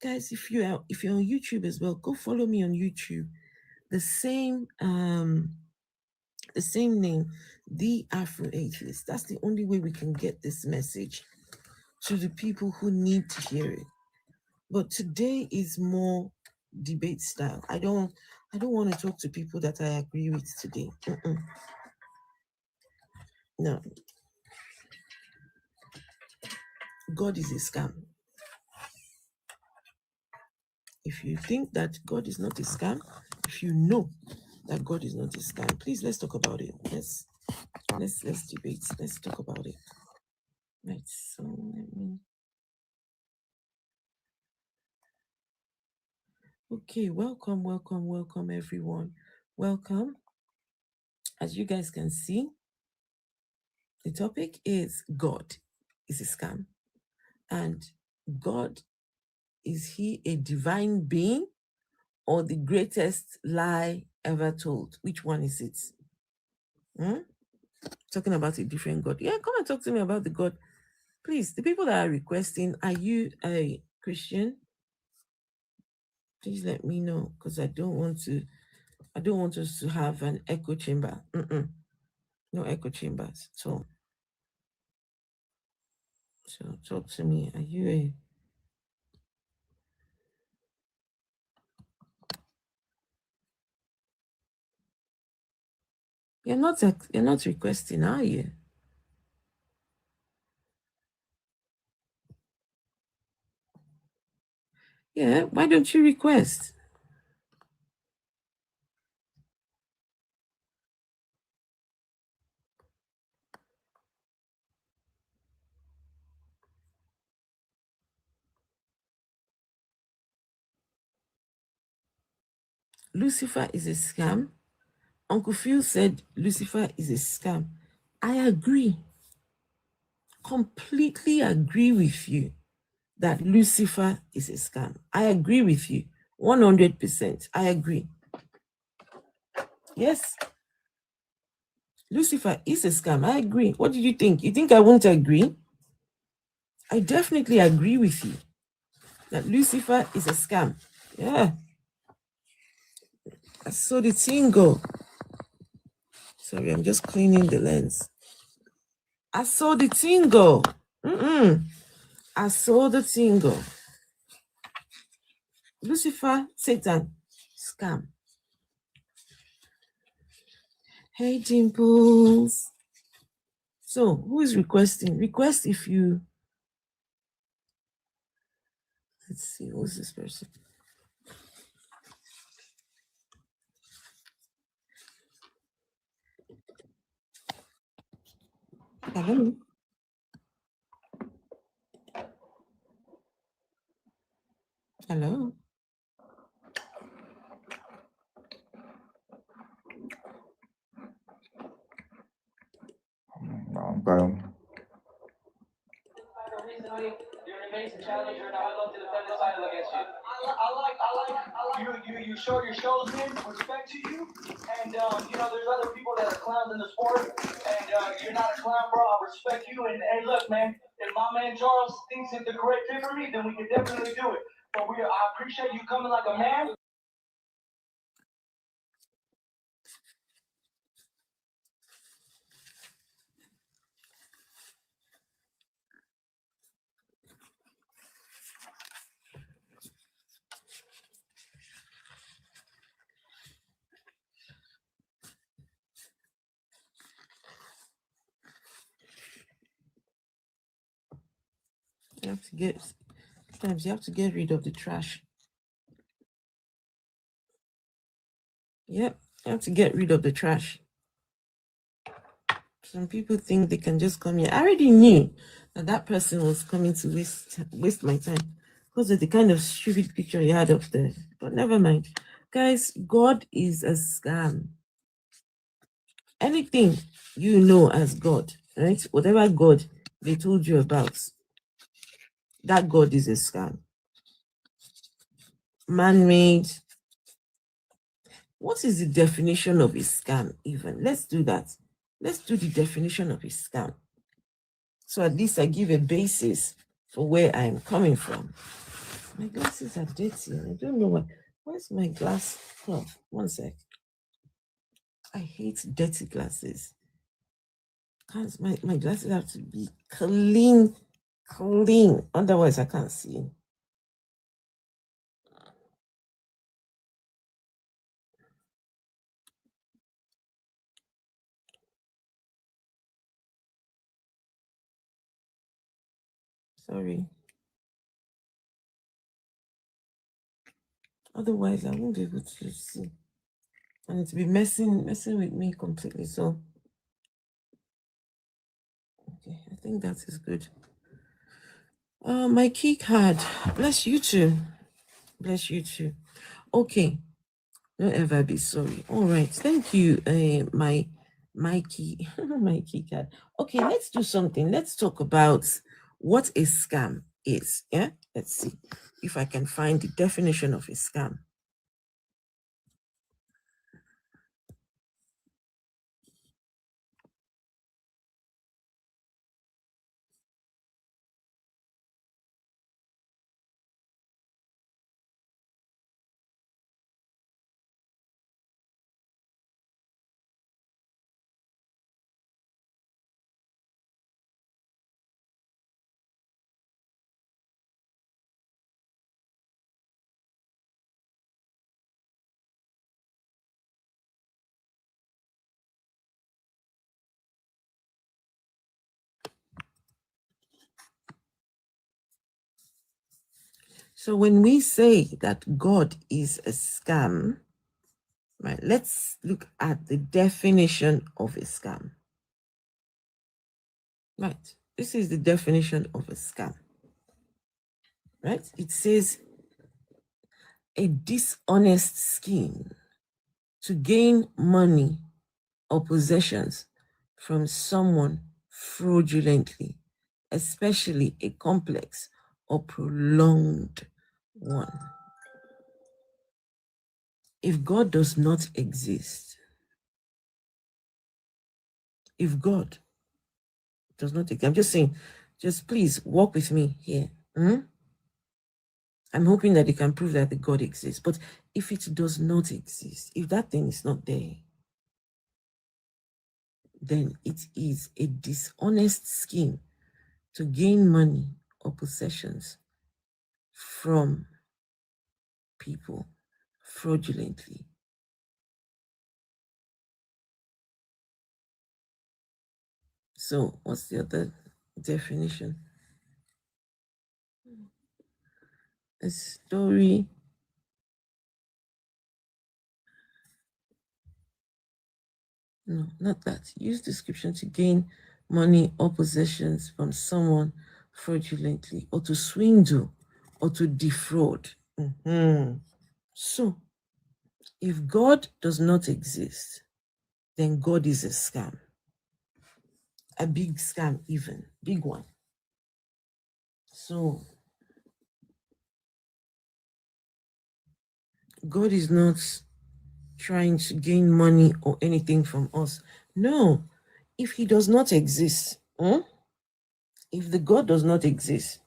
Guys, if you're on YouTube as well, go follow me on YouTube. The same name, The Afro Atheist. That's the only way we can get this message to the people who need to hear it. But today is more debate style. I don't want to talk to people that I agree with today. No. God is a scam. If you think that God is not a scam, if you know that God is not a scam, please let's talk about it. Let's debate. Let's talk about it. Right. So let me. Okay, welcome everyone. Welcome. As you guys can see, the topic is God is a scam. And God, is he a divine being or the greatest lie ever told? Which one is it? Talking about a different God. Yeah, come and talk to me about the God. Please, the people that are requesting, are you a Christian? Please let me know, because I don't want us to have an echo chamber. No echo chambers. So talk to me. Are you a... You're not requesting, are you? Yeah, why don't you request? Lucifer is a scam. Uncle Phil said Lucifer is a scam. I agree. Completely agree with you that Lucifer is a scam. I agree with you 100%. I agree. Yes. Lucifer is a scam. I agree. What did you think? You think I won't agree? I definitely agree with you that Lucifer is a scam. Yeah. I saw the thing go. Sorry, I'm just cleaning the lens. I saw the thing go. I saw the thing go. Lucifer, Satan, scam. Hey, Dimples. So, who is requesting? Request if you... Let's see, who's this person? Hello? Hello? Okay. You're an amazing challenger, and I would love to defend the title against you. I like you show your showsman respect to you, and there's other people that are clowns in the sport, and you're not a clown, bro. I respect you, and hey, look, man, if my man Charles thinks it's the correct fit for me, then we can definitely do it. But I appreciate you coming like a man. Sometimes you have to get rid of the trash. Yep, you have to get rid of the trash. Some people think they can just come here. I already knew that person was coming to waste my time because of the kind of stupid picture he had up there. But never mind. Guys, God is a scam. Anything you know as God, right? Whatever God they told you about, that God is a scam. Man-made. What is the definition of a scam even? Let's do that. Let's do the definition of a scam. So at least I give a basis for where I'm coming from. My glasses are dirty and I don't know why. Where's my glass cloth? One sec. I hate dirty glasses. My glasses have to be clean. Otherwise, I can't see. Sorry. Otherwise, I won't be able to see. And it'll be messing with me completely. So, okay, I think that is good. My key card. Bless you too. Bless you too. Okay. Don't ever be sorry. All right. Thank you. My key my key card. Okay, let's do something. Let's talk about what a scam is. Yeah. Let's see if I can find the definition of a scam. So when we say that God is a scam, right, let's look at the definition of a scam. Right. This is the definition of a scam. Right? It says a dishonest scheme to gain money or possessions from someone fraudulently, especially a complex or prolonged one. If God does not exist, if God does not exist, I'm just saying, just please walk with me here. I'm hoping that you can prove that the God exists. But if it does not exist, if that thing is not there, then it is a dishonest scheme to gain money or possessions from people fraudulently. So, what's the other definition? A story. No, not that. Use description to gain money or possessions from someone fraudulently, or to swindle, or to defraud. So, if God does not exist, then God is a scam. A big scam, even. Big one. So, God is not trying to gain money or anything from us. No. If he does not exist, if the God does not exist,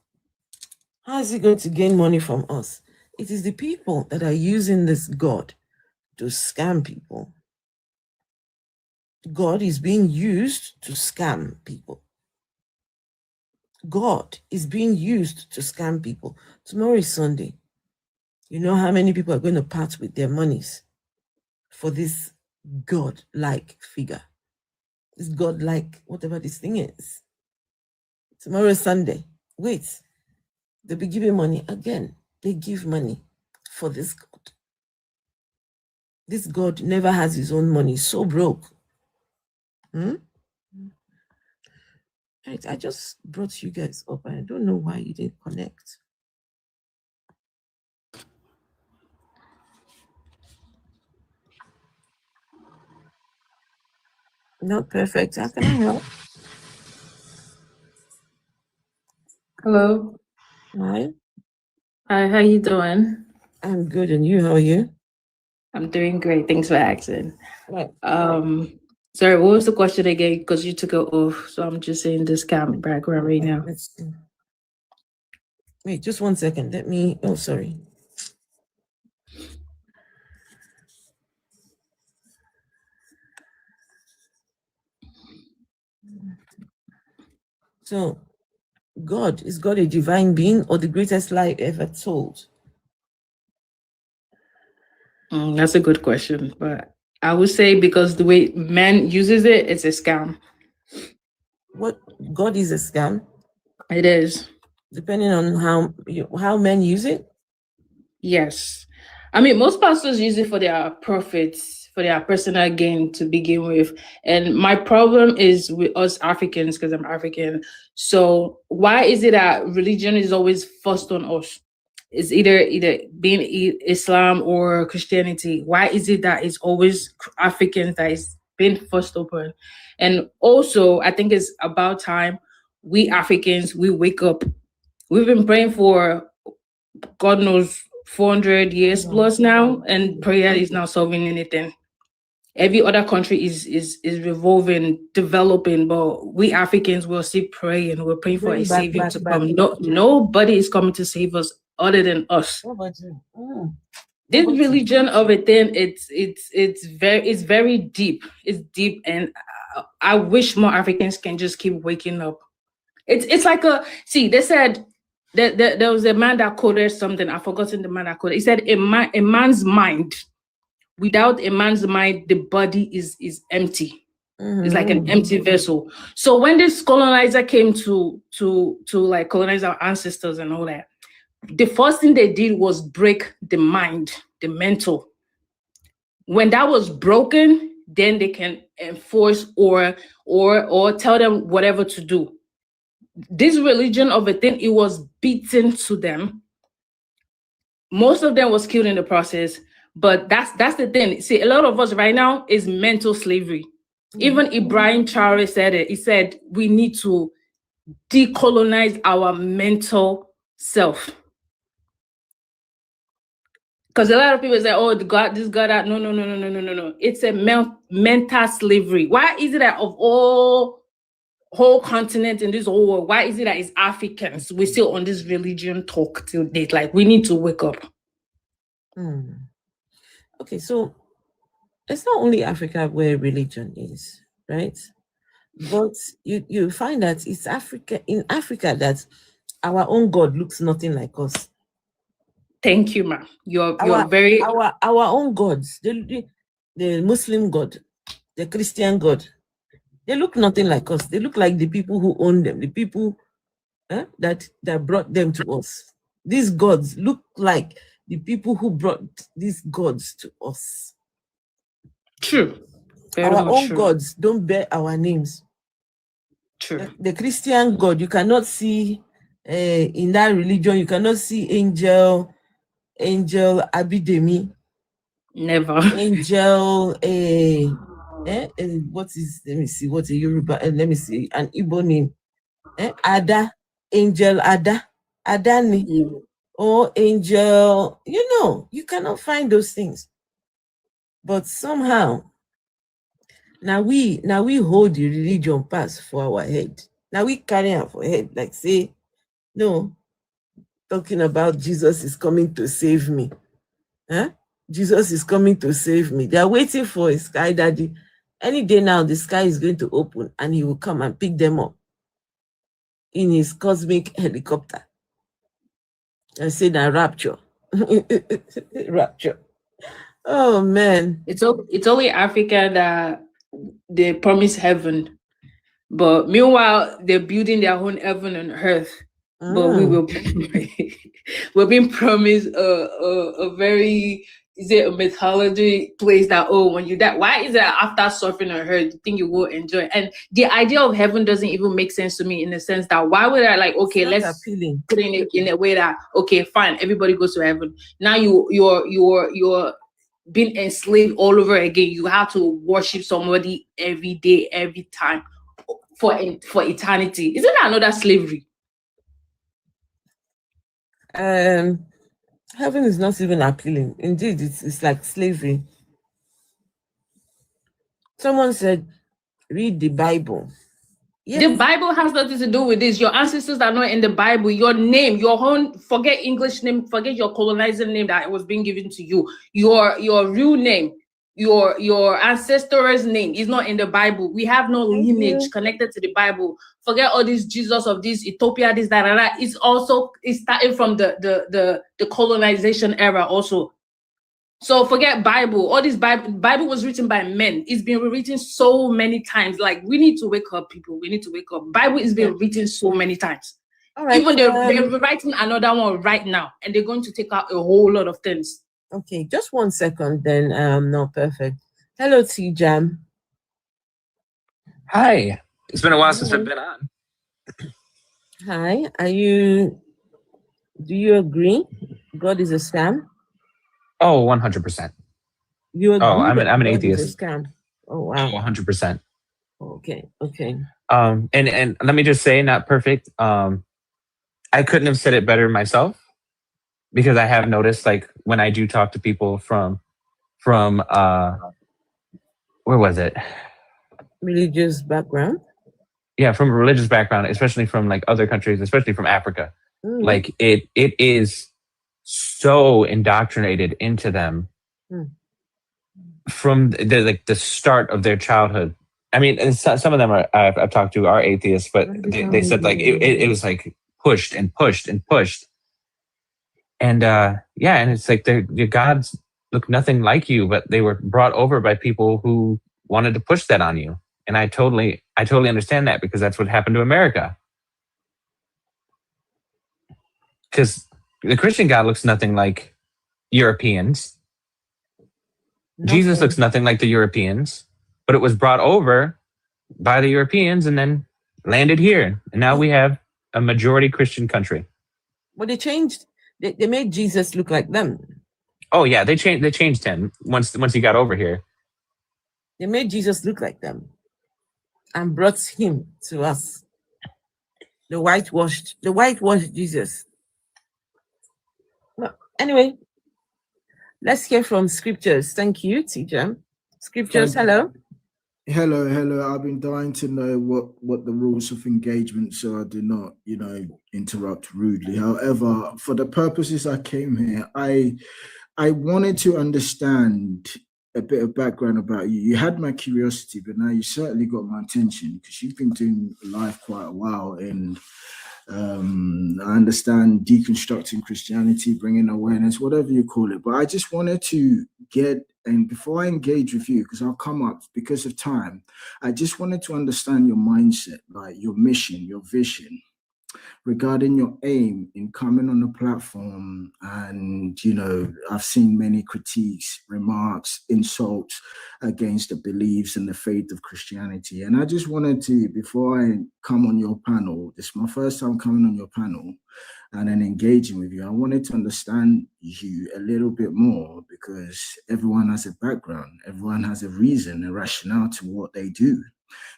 how is he going to gain money from us? It is the people that are using this God to scam people. God is being used to scam people. God is being used to scam people. Tomorrow is Sunday. You know how many people are going to part with their monies for this God-like figure? This God-like, whatever this thing is. Tomorrow is Sunday. Wait. They'll be giving money again. They give money for this God. This God never has his own money. So broke. Right, I just brought you guys up. I don't know why you didn't connect. Not perfect. How can I help? Hello. Hi. Hi, how you doing? I'm good, and you? How are you? I'm doing great. Thanks for asking. Right. Sorry, what was the question again? Because you took it off, so I'm just in this comment background right now. Let's see. Wait, just 1 second. Let me. Oh, sorry. So, is God a divine being or the greatest lie ever told? That's a good question, but I would say because the way man uses it, it's a scam. What, God is a scam? It is. Depending on how men use it? Yes. I mean, most pastors use it for their profits, for their personal gain to begin with. And my problem is with us Africans, because I'm African. So why is it that religion is always forced on us? It's either being Islam or Christianity. Why is it that it's always Africans that is being forced open? And also, I think it's about time we Africans, we wake up. We've been praying for God knows 400 years plus now, and prayer is not solving anything. Every other country is revolving, developing, but we Africans will still pray and we're praying for a savior to come. Nobody is coming to save us other than us. This religion of a thing, it's very deep. It's deep, and I wish more Africans can just keep waking up. It's like they said that there was a man that quoted something. I've forgotten the man that quoted. He said, a man's mind, without a man's mind, the body is empty. It's like an empty vessel. So when this colonizer came to like colonize our ancestors and all that, the first thing they did was break the mind, the mental. When that was broken, then they can enforce or tell them whatever to do. This religion of a thing, it was beaten to them. Most of them was killed in the process, but that's the thing. See, a lot of us right now is mental slavery. Even Ibrahim Traore said it. He said we need to decolonize our mental self. Because a lot of people say, "Oh, this God, that." No. It's a mental slavery. Why is it that of all whole continent in this whole world, why is it that it's Africans we're still on this religion talk till date? Like, we need to wake up. Okay, so it's not only Africa where religion is, right? But you find that it's in Africa that our own God looks nothing like us. Thank you, ma'am. You're very our own gods, the Muslim God, the Christian God, they look nothing like us. They look like the people who own them, the people that brought them to us. These gods look like the people who brought these gods to us. True. Our own gods don't bear our names. True. The Christian God, you cannot see in that religion, you cannot see angel Abidemi. Never. Angel what is, let me see, what's a Yoruba, let me see, an Igbo name. Ada, Angel Adani, or Angel, you cannot find those things. But somehow, now we hold the religion pass for our head. Now we carry our for head, like say, no, talking about Jesus is coming to save me. Jesus is coming to save me. They are waiting for a sky daddy. Any day now, the sky is going to open and he will come and pick them up in his cosmic helicopter and say that rapture. Rapture. Oh man. It's only Africa that they promise heaven. But meanwhile, they're building their own heaven and earth. But we're being promised a very, is it a mythology place that, when you die, why is it after suffering or hurt, you think you will enjoy? And the idea of heaven doesn't even make sense to me, in the sense that why would I let's put it in a way that, okay, fine, everybody goes to heaven. Now you're being enslaved all over again. You have to worship somebody every day, every time for eternity. Isn't that another slavery? Heaven is not even appealing. Indeed, it's like slavery. Someone said, read the Bible. Yes. The Bible has nothing to do with this. Your ancestors are not in the Bible. Your name, your own, forget English name, forget your colonizing name that was being given to you. Your real name, your ancestors' name is not in the Bible. We have no lineage connected to the Bible. Forget all this Jesus of this Ethiopia, this that. It's starting from the colonization era also. So forget Bible. All this Bible was written by men. It's been rewritten so many times. Like, we need to wake up, people. We need to wake up. Bible is being written so many times. All right. Even they're writing another one right now, and they're going to take out a whole lot of things. Okay, just 1 second then. Not perfect. Hello, T-Jam. Hi. It's been a while since I've been on. Hi. Do you agree God is a scam? Oh, 100%. You agree? Oh, I'm that an God atheist. is a scam? Oh, wow. 100%. Okay. And let me just say, not perfect. I couldn't have said it better myself, because I have noticed, like, when I do talk to people from where was it? Religious background? Yeah, from a religious background, especially from like other countries, especially from Africa. Like it is so indoctrinated into them from the start of their childhood. I mean, some of them I've talked to are atheists, but they said like it was like pushed and pushed and pushed. And and it's like your gods look nothing like you, but they were brought over by people who wanted to push that on you. And I totally understand that, because that's what happened to America. Because the Christian God looks nothing like Europeans. Jesus looks nothing like the Europeans, but it was brought over by the Europeans and then landed here. And now we have a majority Christian country. But they changed. They made Jesus look like them. Oh yeah, they changed him once he got over here. They made Jesus look like them and brought him to us. The whitewashed Jesus. Well, anyway, let's hear from scriptures. Thank you, T-Jam. Scriptures, hello. Hello. I've been dying to know what the rules of engagement, so I do not, interrupt rudely. However, for the purposes I came here, I wanted to understand a bit of background about you. You had my curiosity, but now you certainly got my attention, because you've been doing life quite a while, and I understand deconstructing Christianity, bringing awareness, whatever you call it. But I just wanted to and before I engage with you, because I'll come up because of time, I just wanted to understand your mindset, like your mission, your vision, regarding your aim in coming on the platform. And, I've seen many critiques, remarks, insults against the beliefs and the faith of Christianity. And I just wanted to, before I come on your panel, this is my first time coming on your panel and then engaging with you, I wanted to understand you a little bit more, because everyone has a background, everyone has a reason, a rationale to what they do.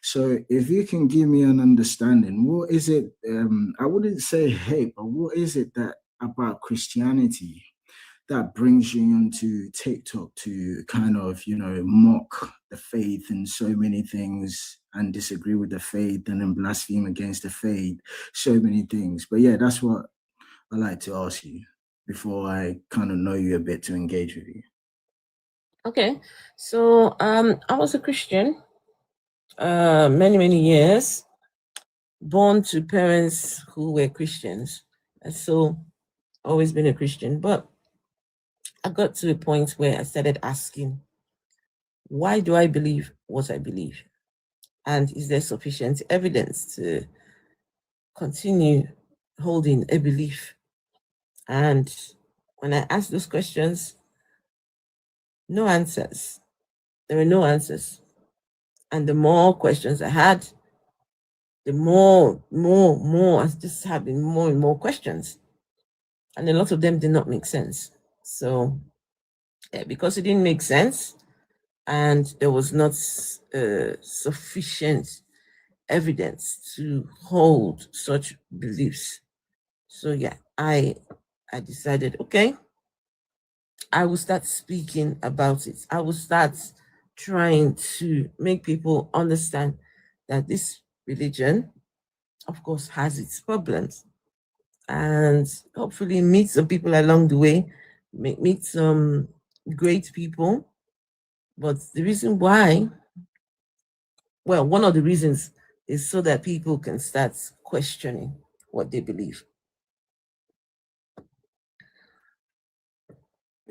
So if you can give me an understanding, what is it, I wouldn't say hate, but what is it that about Christianity that brings you onto TikTok to kind of, mock the faith and so many things, and disagree with the faith, and then blaspheme against the faith, so many things. But yeah, that's what I like to ask you before I kind of know you a bit to engage with you. Okay, so I was a Christian many years, born to parents who were Christians, and so always been a Christian. But I got to a point where I started asking, why do I believe what I believe? And is there sufficient evidence to continue holding a belief? And when I asked those questions, no answers. There were no answers. And the more questions I had, the more I just having more and more questions. And a lot of them did not make sense. So because it didn't make sense, and there was not sufficient evidence to hold such beliefs. So yeah, I decided, okay, I will start speaking about it. I will start trying to make people understand that this religion, of course, has its problems, and hopefully meet some people along the way, meet some great people. But the reason why, well, one of the reasons is so that people can start questioning what they believe.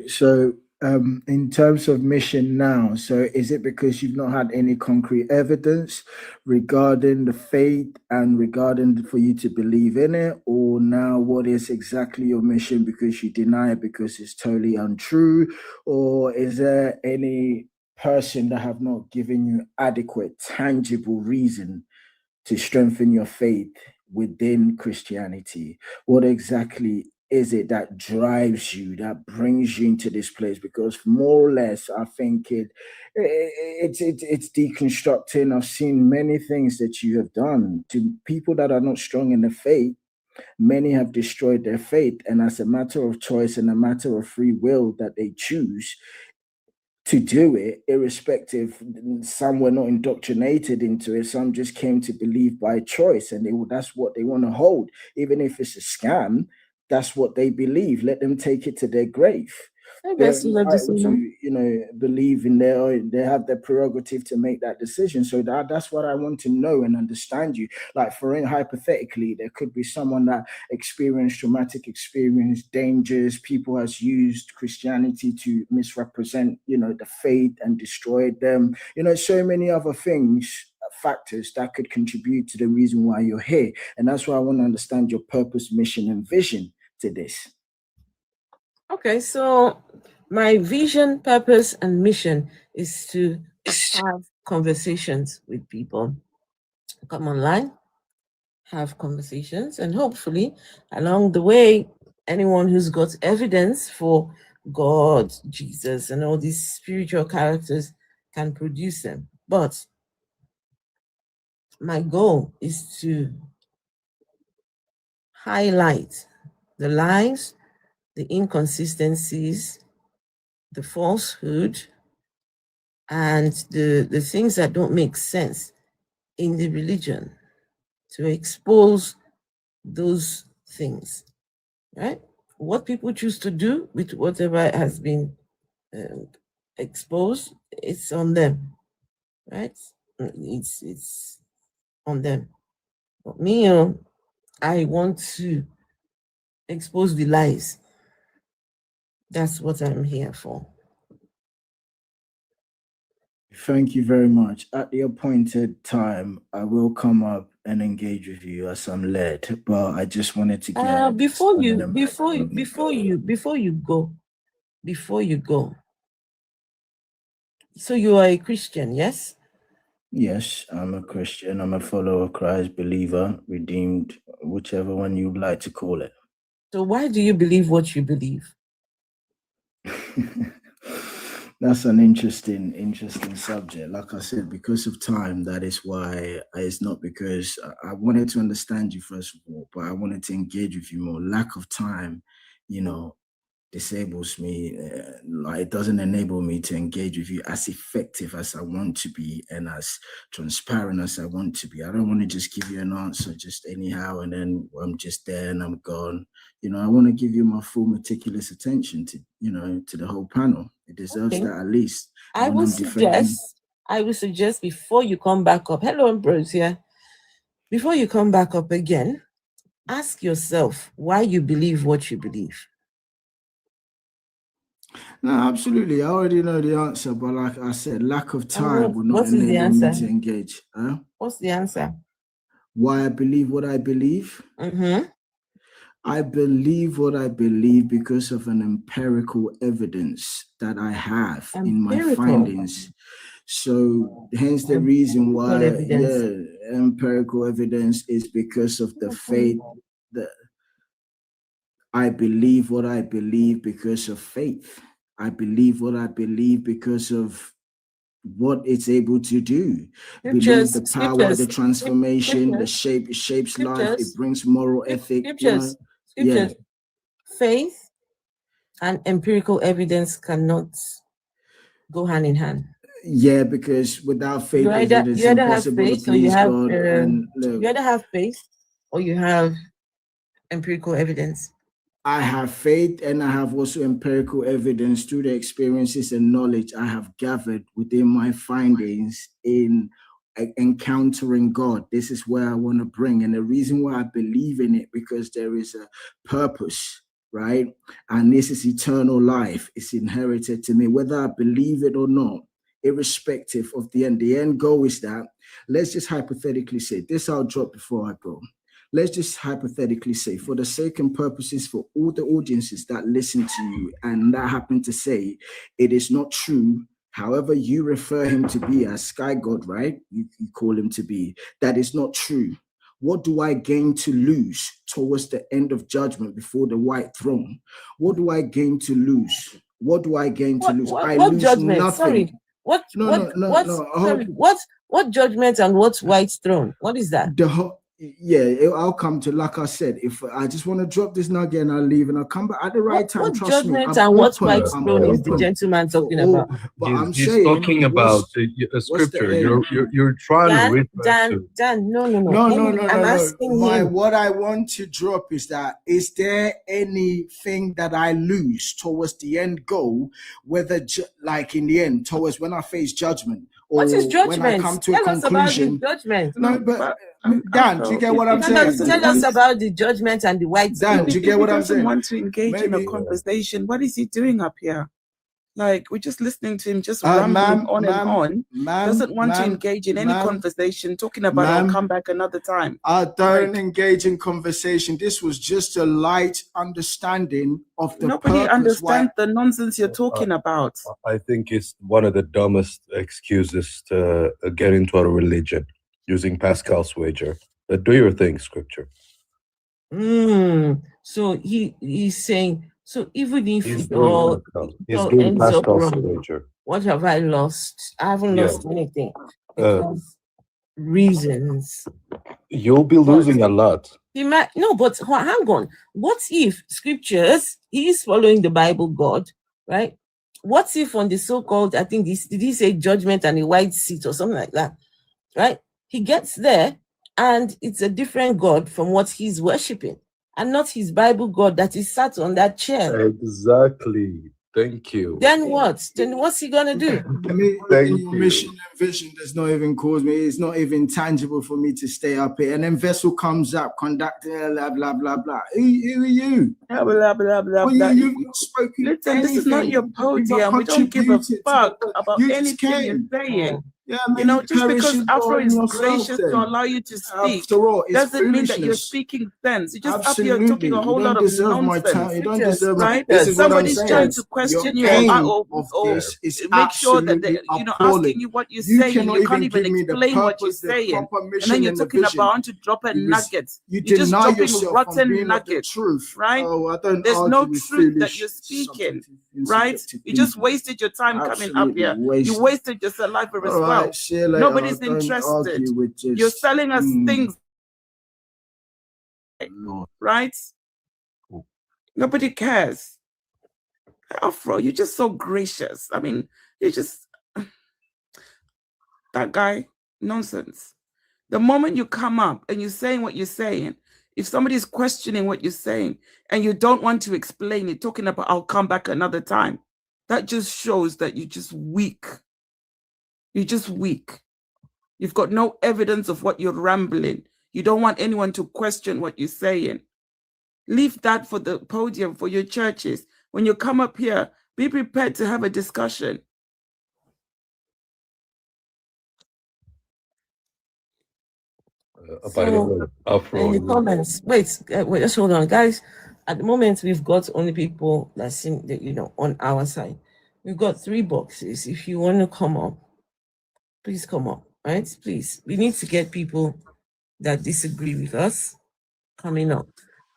So, in terms of mission now, so is it because you've not had any concrete evidence regarding the faith and regarding for you to believe in it, or now what is exactly your mission because you deny it because it's totally untrue, or is there any person that have not given you adequate, tangible reason to strengthen your faith within Christianity? What exactly is it that drives you, that brings you into this place? Because more or less, I think it's deconstructing. I've seen many things that you have done to people that are not strong in the faith. Many have destroyed their faith, and as a matter of choice and a matter of free will that they choose to do it, irrespective. Some were not indoctrinated into it. Some just came to believe by choice, and that's what they want to hold. Even if it's a scam, that's what they believe. Let them take it to their grave. They're entitled to, believe in they have their prerogative to make that decision. So that's what I want to know and understand you. Like, hypothetically, there could be someone that experienced traumatic experience, dangers. People has used Christianity to misrepresent, the faith and destroyed them. So many other things, factors that could contribute to the reason why you're here. And that's why I want to understand your purpose, mission, and vision to this. Okay, so my vision, purpose, and mission is to have conversations with people. Come online, have conversations, and hopefully along the way, anyone who's got evidence for God, Jesus, and all these spiritual characters can produce them. But my goal is to highlight the lies, the inconsistencies, the falsehood, and the things that don't make sense in the religion, to expose those things, right? What people choose to do with whatever has been exposed, it's on them, right? It's on them. But me, I want to expose the lies. That's what I'm here for. Thank you very much. At the appointed time, I will come up and engage with you as I'm led. But I just wanted to get before you go. So you are a Christian, yes? Yes, I'm a Christian. I'm a follower of Christ, believer, redeemed, whichever one you'd like to call it. So why do you believe what you believe? That's an interesting subject. Like I said, because of time, that is why it's not because I wanted to understand you first of all, but I wanted to engage with you more. Lack of time, disables me. It doesn't enable me to engage with you as effective as I want to be and as transparent as I want to be. I don't want to just give you an answer just anyhow and then I'm just there and I'm gone. I want to give you my full meticulous attention to the whole panel. It deserves that at least. I will suggest before you come back up, hello Ambrosia, before you come back up again, ask yourself why you believe what you believe. No, absolutely. I already know the answer, but like I said, lack of time will not enable me to engage. What's the answer? Why I believe what I believe? Mm-hmm. I believe what I believe because of an empirical evidence that I have in my findings. So hence the reason why, empirical evidence is because of the faith that I believe what I believe because of faith. I believe what I believe because of what it's able to do. Believe the power, the transformation, the shape, it shapes life, it brings moral ethic. Scriptures. Faith and empirical evidence cannot go hand in hand. Yeah, because without faith, You it either is have impossible to faith or you please have God. And look, you either have faith or you have empirical evidence. I have faith and I have also empirical evidence through the experiences and knowledge I have gathered within my findings in encountering God. This is where I want to bring. And the reason why I believe in it, because there is a purpose, right? And this is eternal life. It's inherited to me, whether I believe it or not, irrespective of the end. The end goal is that, let's just hypothetically say, this I'll drop before I go. Let's just hypothetically say, for the sake and purposes for all the audiences that listen to you and that happen to say it is not true, however you refer him to be as Sky God, right? You call him to be. That is not true. What do I gain to lose towards the end of judgment before the white throne? What do I gain to lose? What do I gain to lose? I what lose judgment? nothing. Sorry. What judgment and what's white throne? What is that? I'll come to, like I said, if I just want to drop this nugget and I'll leave and I'll come back at the right time. What Trust me. judgment and what white throne is the gentleman talking about? But he's talking about a scripture. You're trying to read Dan, no. I'm asking him. What I want to drop is that, is there anything that I lose towards the end goal, whether like in the end, towards when I face judgment? Or what is judgment? When I come to Tell a conclusion. us about the judgment. No, but Dan, do you get what I'm saying? Tell us about the judgment and the white Dan, do you get what I'm saying? He doesn't want to engage in a conversation. What is he doing up here? Like, we're just listening to him just rambling on and on. Doesn't want to engage in any conversation, talking about I'll come back another time. I don't engage in conversation. This was just a light understanding of the Nobody understands the nonsense you're talking about. I think it's one of the dumbest excuses to get into a religion, using Pascal's wager. But do your thing, scripture. So he's saying, so even if he's doing Pascal's wager. What have I lost? I haven't lost anything. Because reasons. You'll be losing a lot. He might but hang on. What if scriptures, he is following the Bible God, right? What if on the so-called, I think did he say judgment and a white seat or something like that? Right? He gets there and it's a different God from what he's worshiping, and not his Bible God that is sat on that chair. Exactly. Thank you. Then what? Then what's he gonna do? Mission and vision does not even cause me. It's not even tangible for me to stay up here. And then vessel comes up, conducting blah blah blah blah. Who are you? Blah blah blah blah. Well, you've not spoken. Listen, this is not your podium. We don't give a fuck about anything you're saying. Yeah, just because Afro is gracious to allow you to speak doesn't mean that you're speaking sense. You just up here talking a whole lot of nonsense. You don't deserve right? Somebody's trying to question you or make sure that they're asking you what you're saying. You can't even explain what you're saying. And then you're talking about to drop a nugget. You're just dropping rotten nuggets, right? There's no truth that you're speaking, right? You just wasted your time coming up here. You wasted your saliva as well. Nobody's interested. You're selling us things, right? Nobody cares. Afro, you're just so gracious. I mean, you're just that guy, nonsense. The moment you come up and you're saying what you're saying, if somebody's questioning what you're saying and you don't want to explain it, talking about I'll come back another time, that just shows that you're just weak. You're just weak. You've got no evidence of what you're rambling. You don't want anyone to question what you're saying. Leave that for the podium, for your churches. When you come up here, be prepared to have a discussion. So, in the comments, wait, just hold on, guys. At the moment, we've got only people that seem that on our side. We've got 3 boxes. If you want to come up, please come up, right? Please. We need to get people that disagree with us coming up.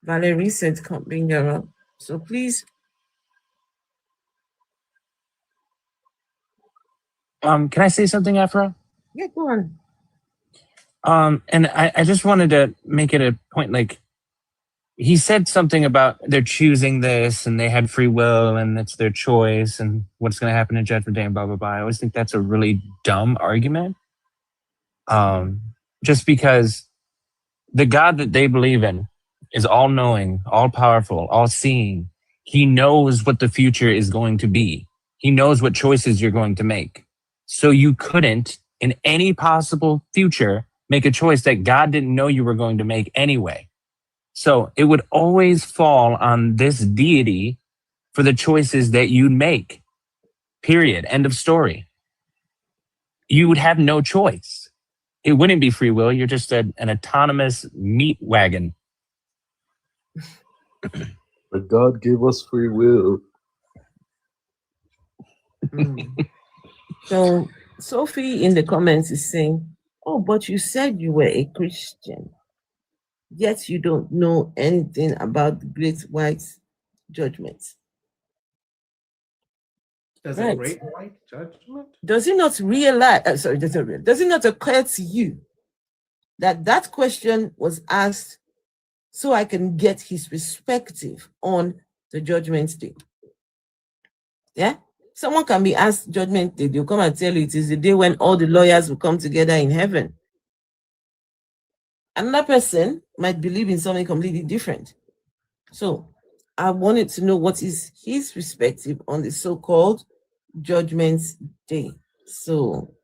Valerie said can't bring her up. So please. Can I say something, Afro? Yeah, go on. And I just wanted to make it a point, like, he said something about they're choosing this and they had free will and it's their choice and what's going to happen in Judgment Day and blah, blah, blah. I always think that's a really dumb argument. Just because the God that they believe in is all knowing, all powerful, all seeing. He knows what the future is going to be. He knows what choices you're going to make. So you couldn't, in any possible future, make a choice that God didn't know you were going to make anyway. So it would always fall on this deity for the choices that you'd make. Period. End of story. You would have no choice. It wouldn't be free will. You're just an autonomous meat wagon. But God gave us free will. So Sophie in the comments is saying, oh, but you said you were a Christian, yet you don't know anything about the great white judgment. There's Right. a great white judgment. Does it not realize, does it not occur to you that that question was asked so I can get his perspective on the judgment day? Yeah? Someone can be asked judgment day, they'll come and tell you it is the day when all the lawyers will come together in heaven. Another person might believe in something completely different. So I wanted to know what is his perspective on the so-called judgment day. So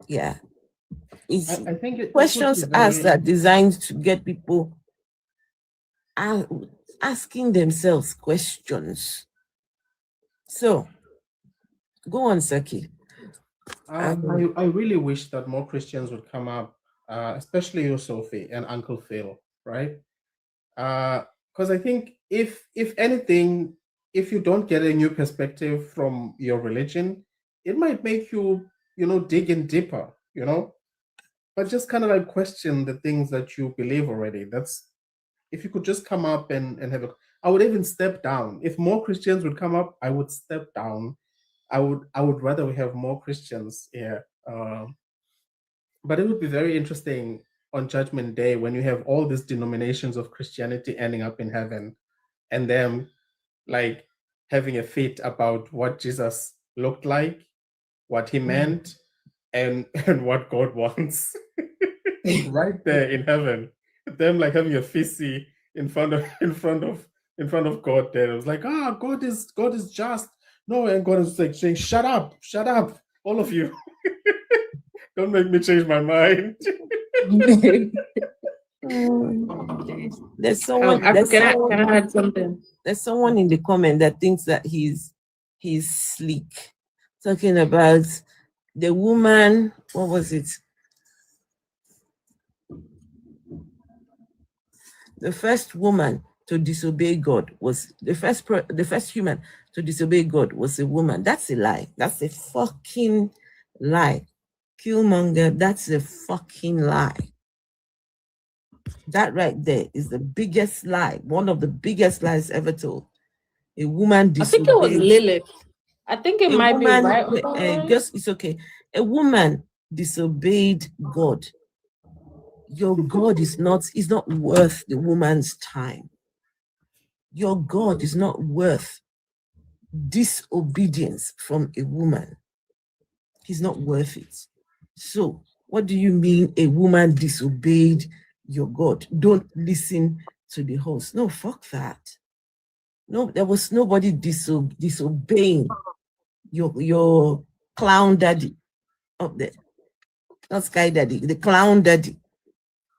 yeah, it's I think it questions would be asked very- are designed to get people asking themselves questions. So go on, Saki. I really wish that more Christians would come up, especially you, Sophie, and Uncle Phil, right? Because I think if anything, if you don't get a new perspective from your religion, it might make you, dig in deeper, but just kind of like question the things that you believe already. That's, if you could just come up and have a, I would even step down. If more Christians would come up, I would step down. I would rather we have more Christians here. But it would be very interesting on Judgment Day when you have all these denominations of Christianity ending up in heaven and them like having a fit about what Jesus looked like, what he meant, and what God wants. Right there in heaven. Them like having a fissy in front of God there. It was like, God is just. No, and God is like saying, shut up, all of you. Don't make me change my mind. There's someone. Can I add something? There's someone in the comment that thinks that he's sleek, talking about the woman. What was it? The first woman to disobey God was the first human to disobey God was a woman. That's a lie. That's a fucking lie. Killmonger, that's a fucking lie. That right there is the biggest lie, one of the biggest lies ever told. A woman disobeyed. I think it was Lilith. I think it might be right. Just it's okay. A woman disobeyed God. Your God is not worth the woman's time. Your God is not worth disobedience from a woman. He's not worth it. So what do you mean a woman disobeyed your God? Don't listen to the host. No, fuck that. No, there was nobody disobeying your clown daddy up there. Not Sky Daddy, the clown daddy.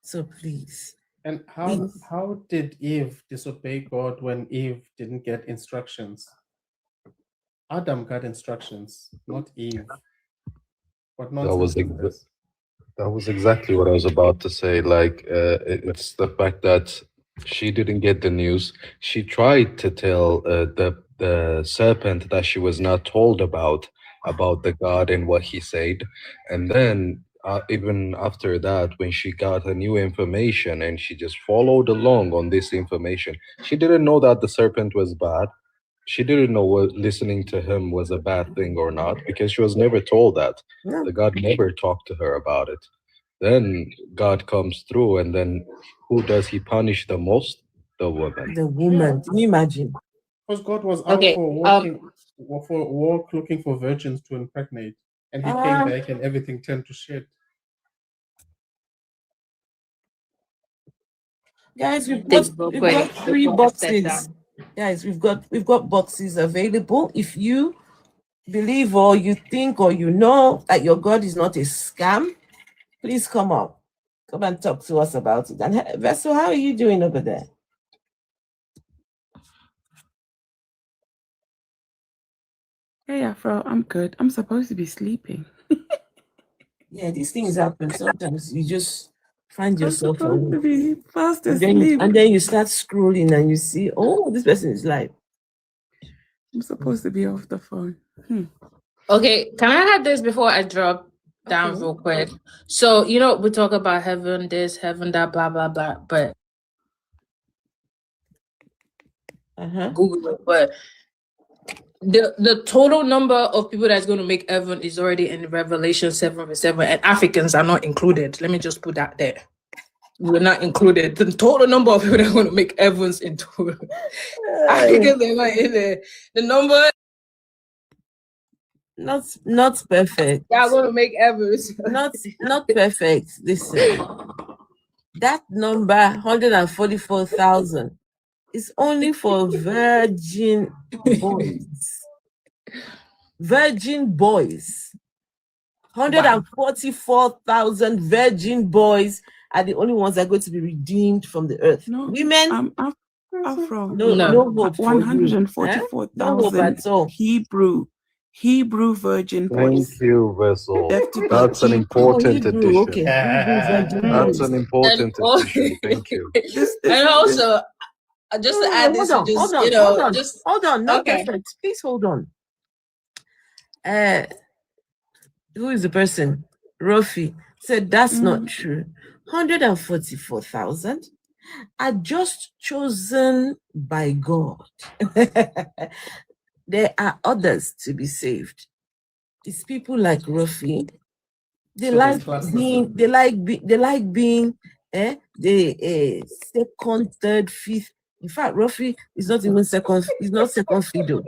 So please. And how did Eve disobey God when Eve didn't get instructions? Adam got instructions, not Eve. What nonsense is this? That was exactly what I was about to say. Like, it's the fact that she didn't get the news. She tried to tell the serpent that she was not told about the God and what he said, and then even after that, when she got a new information and she just followed along on this information, she didn't know that the serpent was bad. She didn't know what listening to him was a bad thing or not, because she was never told that. No. The God never talked to her about it. Then God comes through, and then who does he punish the most? The woman. The woman. Yeah. Can you imagine? Because God was out Okay, for walk looking for virgins to impregnate, and he came back and everything turned to shit. Guys, we've Take got real quick three before I step boxes. down. Guys, we've got boxes available. If you believe or you think or you know that your God is not a scam, please come up. Come and talk to us about it. And Vessel, how are you doing over there? Hey, Afro, I'm good. I'm supposed to be sleeping. Yeah, these things happen. Sometimes you just find I'm yourself supposed to be fast and asleep. then you start scrolling and you see, oh, this person is live. I'm supposed to be off the phone. Okay, can I have this before I drop down Okay. real quick? So, we talk about heaven, this, heaven, that, blah, blah, blah, but Google it. But the total number of people that's going to make heaven is already in Revelation 7:7, and Africans are not included. Let me just put that there. We're not included. The total number of people that are going to make heavens into Africans are not in there. The number not perfect. they are going to make heavens. Not perfect. Listen, that number 144,000 is only for virgin boys. Virgin boys. 144,000 virgin boys are the only ones that are going to be redeemed from the earth. No, women, Afro. no hope for you. 144,000 No hope at all. Hebrew virgin boys. Thank you, Vessel. Have to be That's an important Hebrew, addition. okay. Hebrew virgin That's boys. an important addition. Thank you. And also, just to add this, hold on, not okay. perfect. Please hold on. Who is the person? Rofi said that's not true. 144,000 are just chosen by God. There are others to be saved. It's people like Rofi. They like being the second, third, fifth. In fact, Rofi is not even second. He's not second fiddle.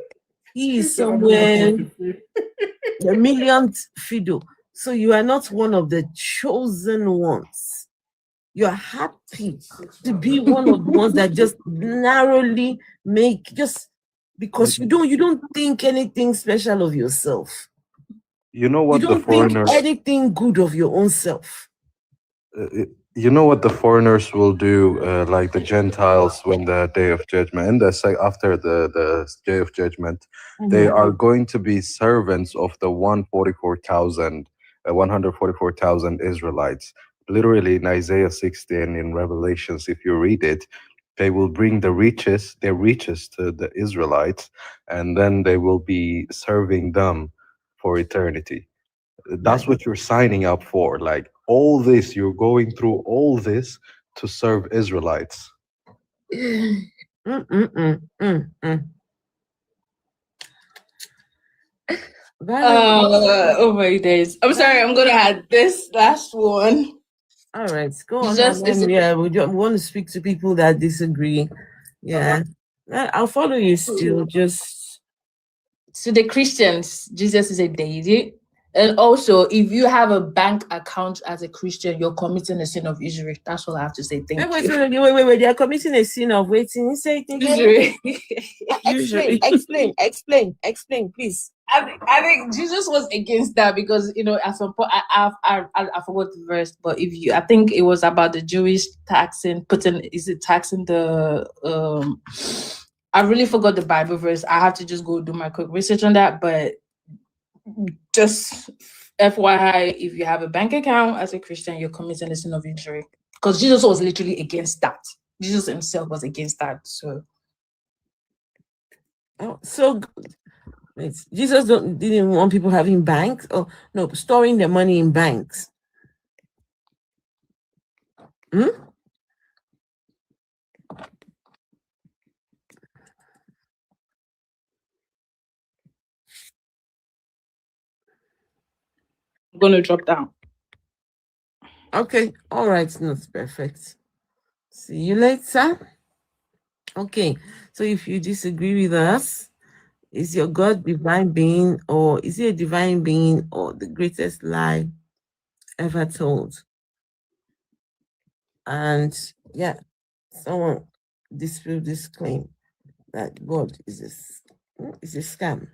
He is somewhere the millionth fiddle. So you are not one of the chosen ones. You are happy to be one of the ones that just narrowly make, just because you don't think anything special of yourself. You know what You the don't think foreigners anything good of your own self. you know what the foreigners will do, like the Gentiles, when the day of judgment, and after the day of judgment, they are going to be servants of the 144,000 Israelites. Literally in Isaiah 16, in Revelations, if you read it, they will bring their riches to the Israelites, and then they will be serving them for eternity. That's what you're signing up for. Like all this, you're going through all this to serve Israelites. Oh my days. I'm sorry, I'm gonna add this last one. All right, go on. We want to speak to people that disagree. Yeah. I'll follow you still. Just to the Christians, Jesus is a deity. And also, if you have a bank account as a Christian, you're committing a sin of usury. That's all I have to say. Thank you. Wait. They are committing a sin of waiting. Say it again. Usury. Explain, please. I think Jesus was against that because at some point I forgot the verse, but I think it was about the Jewish taxing the I really forgot the Bible verse. I have to just go do my quick research on that, but just FYI, if you have a bank account as a Christian, you're committing the sin of usury. Because Jesus was literally against that. Jesus himself was against that. So Jesus didn't want people having banks, or no, storing their money in banks. I'm going to drop down. Okay, all right, not perfect. See you later. Okay, so if you disagree with us, is your God divine being, or is he a divine being, or the greatest lie ever told? And yeah, someone disproved this claim that God is a scam.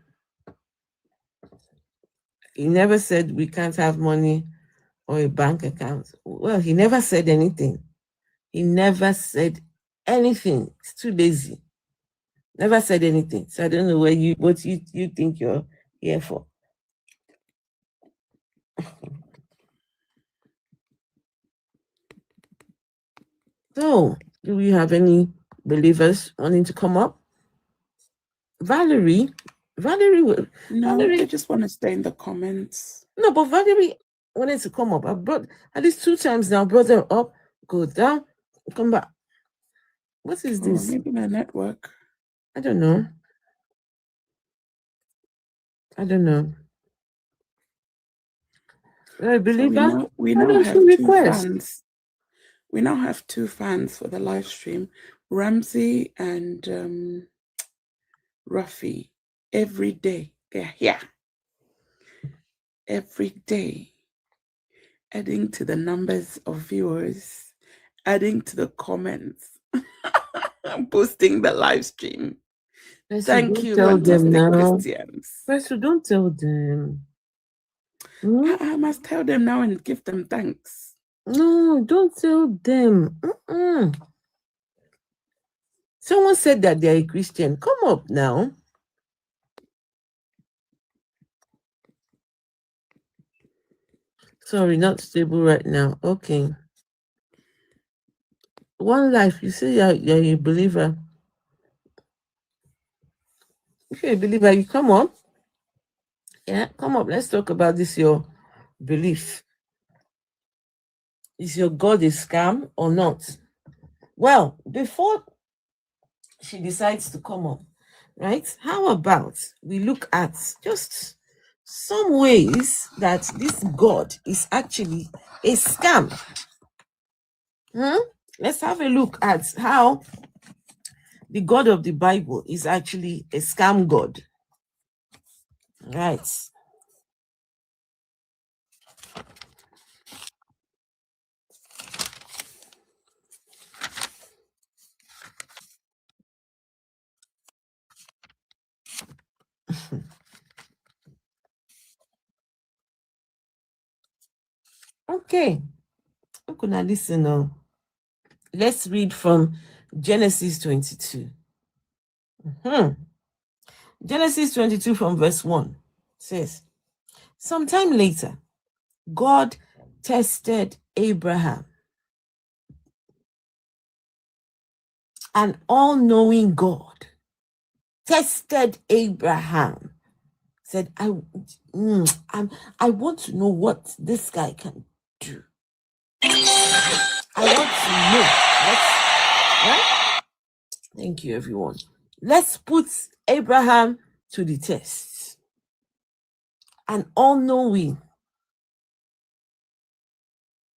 He never said we can't have money or a bank account. Well, he never said anything. He never said anything. It's too lazy. Never said anything. So I don't know what you think you're here for. So, do we have any believers wanting to come up? Valerie, No, Valerie, they just want to stay in the comments. No, but Valerie wanted to come up. I brought at least 2 times now. Brought her up, go down, come back. What is this? Maybe my network. I don't know. I don't know. I believe So we now have 2 fans. We now have 2 fans for the live stream, Ramsey and Ruffy. Every day they're here. Every day, adding to the numbers of viewers, adding to the comments, boosting the live stream. Thank you, fantastic Christians. Pastor, don't tell them. I must tell them now and give them thanks. No, don't tell them. Someone said that they're a Christian. Come up now. Sorry, not stable right now. Okay. One life. You say you're a believer. If you're a believer, you come up. Yeah, come up. Let's talk about this, your belief. Is your God a scam or not? Well, before she decides to come up, right? How about we look at just some ways that this God is actually a scam? Let's have a look at how the God of the Bible is actually a scam God. Right. Okay. Okay, listen now. Let's read from Genesis 22. Genesis 22 from verse 1 says, sometime later, God tested Abraham, an all-knowing God tested Abraham, said, I want to know what this guy can do. I want to know. Right? Thank you, everyone. Let's put Abraham to the test. An all-knowing.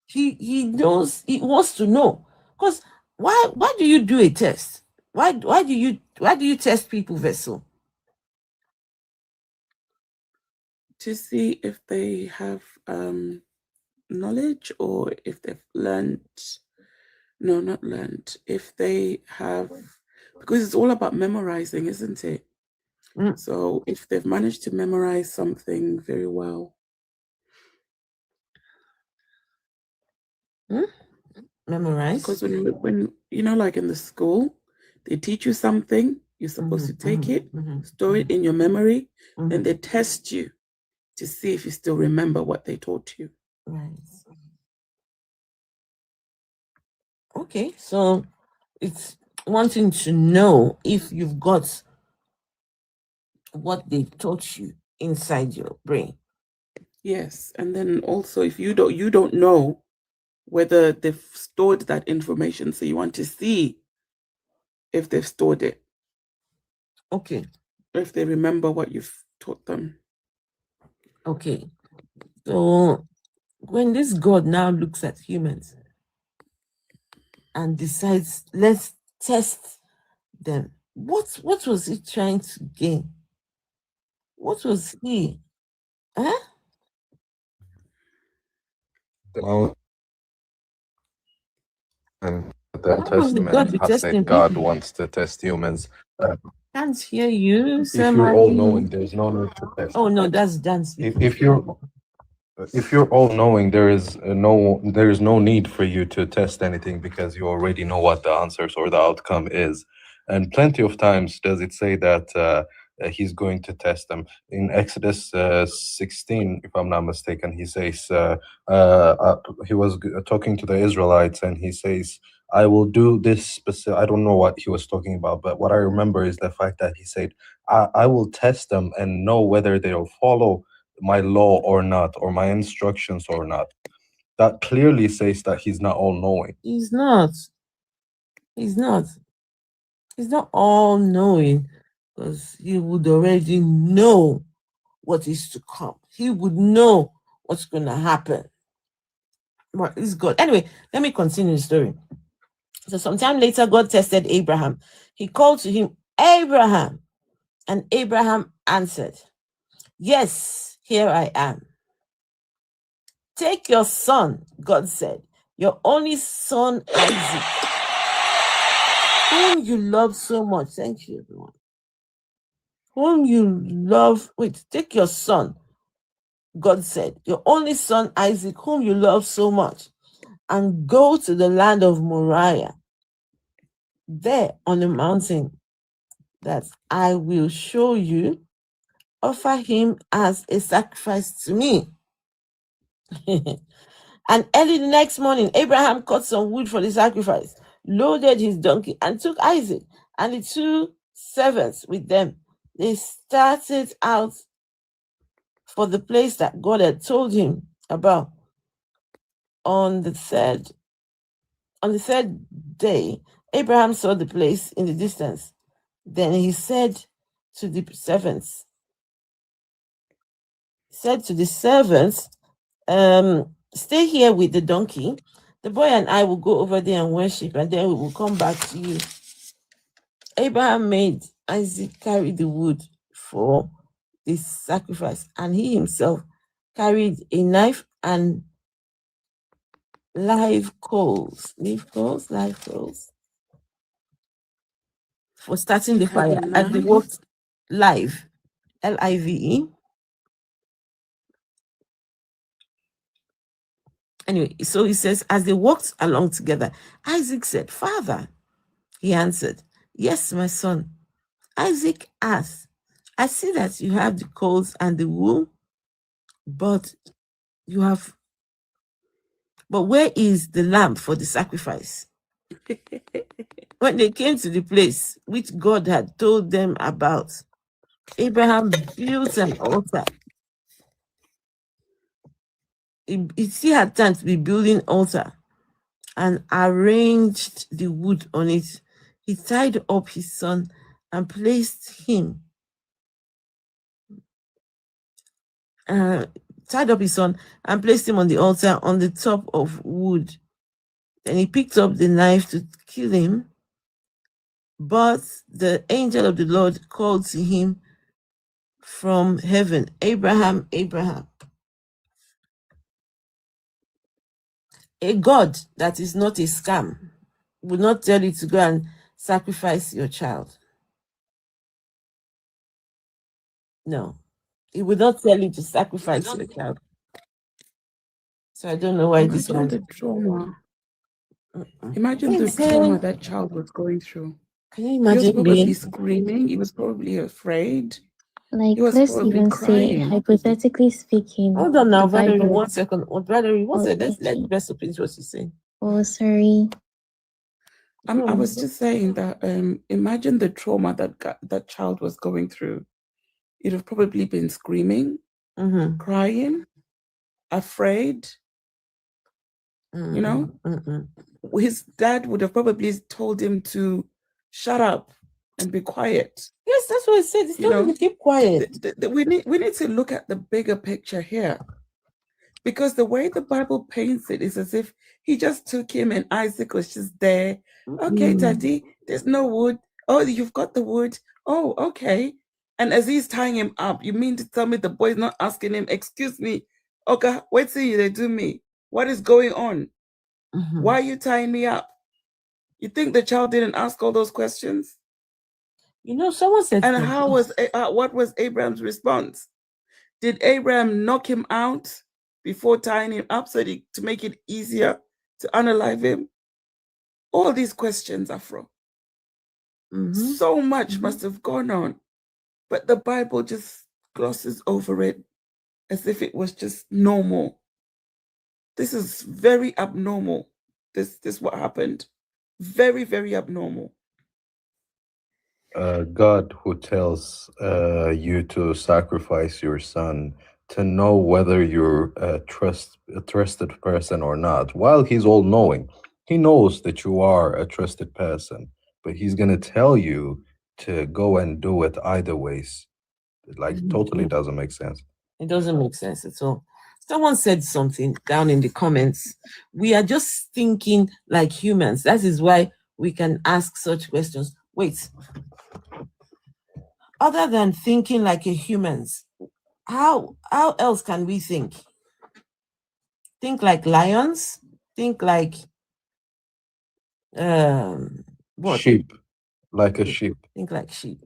He knows, he wants to know. Because why do you do a test? Why do you test people, Vessel? To see if they have knowledge or if they've learned. No, not learned. If they have, because it's all about memorizing, isn't it? So if they've managed to memorize something very well. Memorize? Because when you know, like in the school, they teach you something, you're supposed to take it, store it in your memory, and they test you to see if you still remember what they taught you. Right. Okay, so it's wanting to know if you've got what they taught you inside your brain. Yes, and then also if you don't know whether they've stored that information, so you want to see if they've stored it. Okay. If they remember what you've taught them. Okay. So when this God now looks at humans and decides, let's test them. What was he trying to gain? What was he? Huh? And the How would God Testament be has said testing God people? wants to test humans. Can't hear you, If you're all knowing, somebody. there's no need to test. Oh no, that's dance. If you're all knowing, there is no need for you to test anything because you already know what the answers or the outcome is. And plenty of times does it say that he's going to test them. In Exodus 16, if I'm not mistaken, he says he was talking to the Israelites and he says, I will do this specific. I don't know what he was talking about, but what I remember is the fact that he said, I will test them and know whether they'll follow my law or not, or my instructions or not. That clearly says that he's not all knowing. He's not. He's not. He's not all knowing, because he would already know what is to come. He would know what's going to happen. But it's God. Anyway, let me continue the story. So sometime later, God tested Abraham. He called to him, Abraham. And Abraham answered, yes, here I am. Take your son, God said, your only son, Isaac, whom you love so much. Thank you, everyone. Whom you love. Wait, take your son, God said, your only son, Isaac, whom you love so much, and go to the land of Moriah. There on the mountain that I will show you, offer him as a sacrifice to me. And early the next morning, Abraham cut some wood for the sacrifice, loaded his donkey, and took Isaac and the 2 servants with them. They started out for the place that God had told him about. On the third day, Abraham saw the place in the distance. Then he said to the servants, stay here with the donkey. The boy and I will go over there and worship, and then we will come back to you. Abraham made Isaac carry the wood for this sacrifice, and he himself carried a knife and live coals for starting the fire. And they walked live, Live. Anyway, so he says, as they walked along together, Isaac said, Father. He answered, yes, my son. Isaac asked, I see that you have the coals and the wool, but where is the lamb for the sacrifice? When they came to the place which God had told them about, Abraham built an altar. He still had time to be building altar and arranged the wood on it. He tied up his son and placed him on the altar on the top of wood. Then he picked up the knife to kill him. But the angel of the Lord called to him from heaven, Abraham, Abraham. A God that is not a scam will not tell you to go and sacrifice your child. No, he will not tell you to sacrifice your child. So I don't know why this one. The trauma. Imagine the trauma that child was going through. Can you imagine? He was probably screaming. He was probably afraid. Like, He was let's probably even say, crying. hypothetically speaking. Hold on now, the Valerie, Bible- 1 second. Valerie, one second. Let's okay. let the rest of it what she's saying. Oh, sorry. I was just saying that imagine the trauma that child was going through. He'd have probably been screaming, crying, afraid. You know, his dad would have probably told him to shut up and be quiet. Yes, that's what I said. It's not to keep quiet. We need to look at the bigger picture here, because the way the Bible paints it is as if he just took him and Isaac was just there. Okay, Daddy, there's no wood. Oh, you've got the wood. Oh, okay. And as he's tying him up, you mean to tell me the boy's not asking him, excuse me, okay, wait till they do me. What is going on? Why are you tying me up? You think the child didn't ask all those questions? You know, someone said And something. what was Abraham's response? Did Abraham knock him out before tying him up to make it easier to unalive him? All these questions are from. So much must have gone on, but the Bible just glosses over it as if it was just normal. This is very abnormal. This what happened. Very, very abnormal. God who tells you to sacrifice your son to know whether you're a trusted person or not. While he's all knowing, he knows that you are a trusted person, but he's gonna tell you to go and do it either ways. It totally doesn't make sense. It doesn't make sense at all. Someone said something down in the comments. We are just thinking like humans. That is why we can ask such questions. Wait. Other than thinking like a humans, how else can we think? Think like lions? Think like what? Sheep, like a sheep. Think like sheep.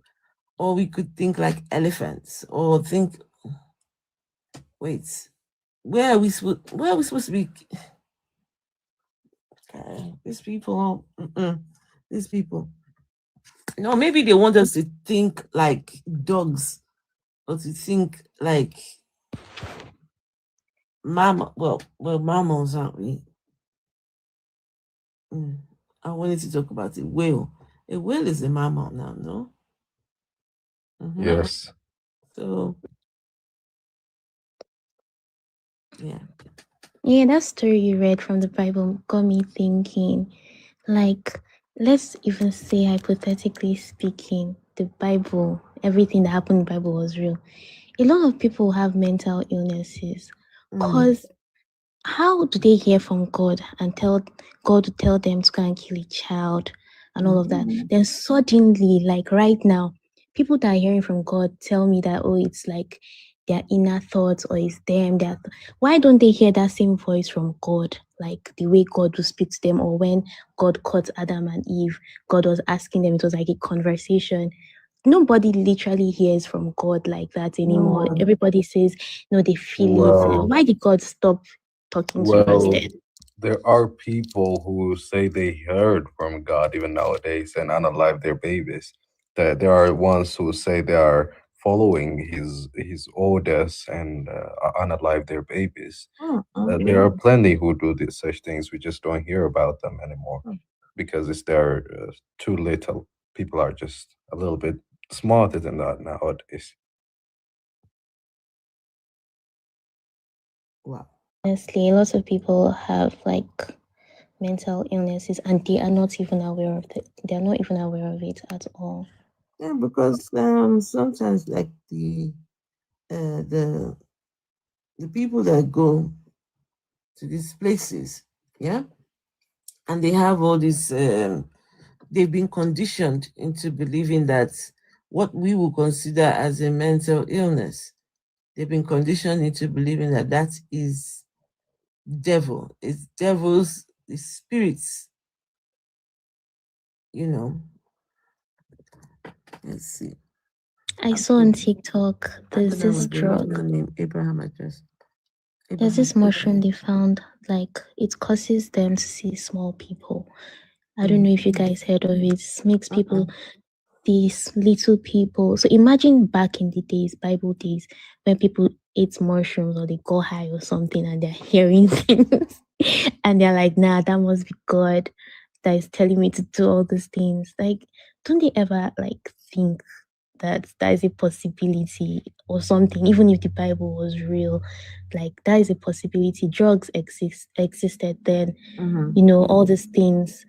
Or we could think like elephants, or think. Wait, where are we supposed to be? These people, these people. No, maybe they want us to think like dogs, or to think like mammals, aren't we? I wanted to talk about a whale. A whale is a mammal now, no? Yes. So, yeah. Yeah, that story you read from the Bible got me thinking, like, let's even say, hypothetically speaking, the Bible, everything that happened in the Bible was real. A lot of people have mental illnesses because how do they hear from God and tell God to tell them to go and kill a child and all of that? Then suddenly, like right now, people that are hearing from God tell me that, oh, it's like their inner thoughts or it's them. Why don't they hear that same voice from God? Like the way God would speak to them, or when God caught Adam and Eve, God was asking them, it was like a conversation. Nobody literally hears from God like that anymore. Everybody says, no, they feel it. Why did God stop talking to us then? There are people who say they heard from God even nowadays and unalive their babies. There are ones who say they are following his orders and unalive their babies. There are plenty who do such things. We just don't hear about them anymore because they're too little. People are just a little bit smarter than that nowadays. Wow. Honestly, lots of people have like mental illnesses and they are not even aware of it. They are not even aware of it at all. Yeah, because sometimes like the people that go to these places, yeah, and they have all these they've been conditioned into believing that what we will consider as a mental illness, they've been conditioned into believing that that is devil, it's devils, it's spirits, you know. Let's see. I saw on TikTok there's this drug. Abraham address. There's this mushroom they found, like it causes them to see small people. I don't know if you guys heard of it. It makes people, these little people. So imagine back in the days, Bible days, when people ate mushrooms or they go high or something and they're hearing things and they're like, nah, that must be God that is telling me to do all these things. Like, don't they ever like think that is a possibility or something? Even if the Bible was real, like that is a possibility. Drugs existed then, you know, all these things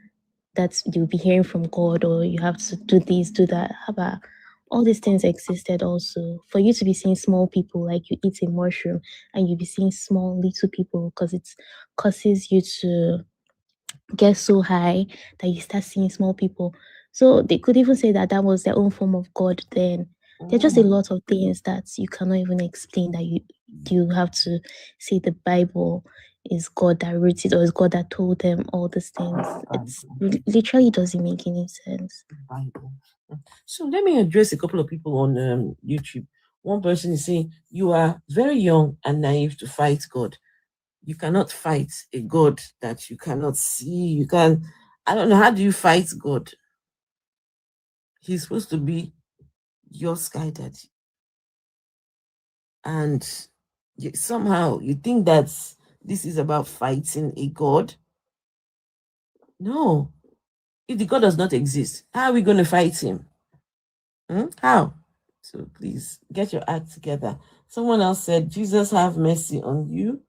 that you'll be hearing from God, or you have to do this, do that. How about all these things existed also? For you to be seeing small people, like you eat a mushroom and you be seeing small little people, because it causes you to get so high that you start seeing small people. So they could even say that that was their own form of God then. There are just a lot of things that you cannot even explain, that you have to say the Bible is God that wrote it, or is God that told them all these things. It's literally doesn't make any sense. Bible. So let me address a couple of people on YouTube. One person is saying, you are very young and naive to fight God. You cannot fight a God that you cannot see. You can, I don't know, how do you fight God? He's supposed to be your sky daddy. And somehow you think that this is about fighting a God. No. If the God does not exist, how are we going to fight him? How? So please get your act together. Someone else said, Jesus, have mercy on you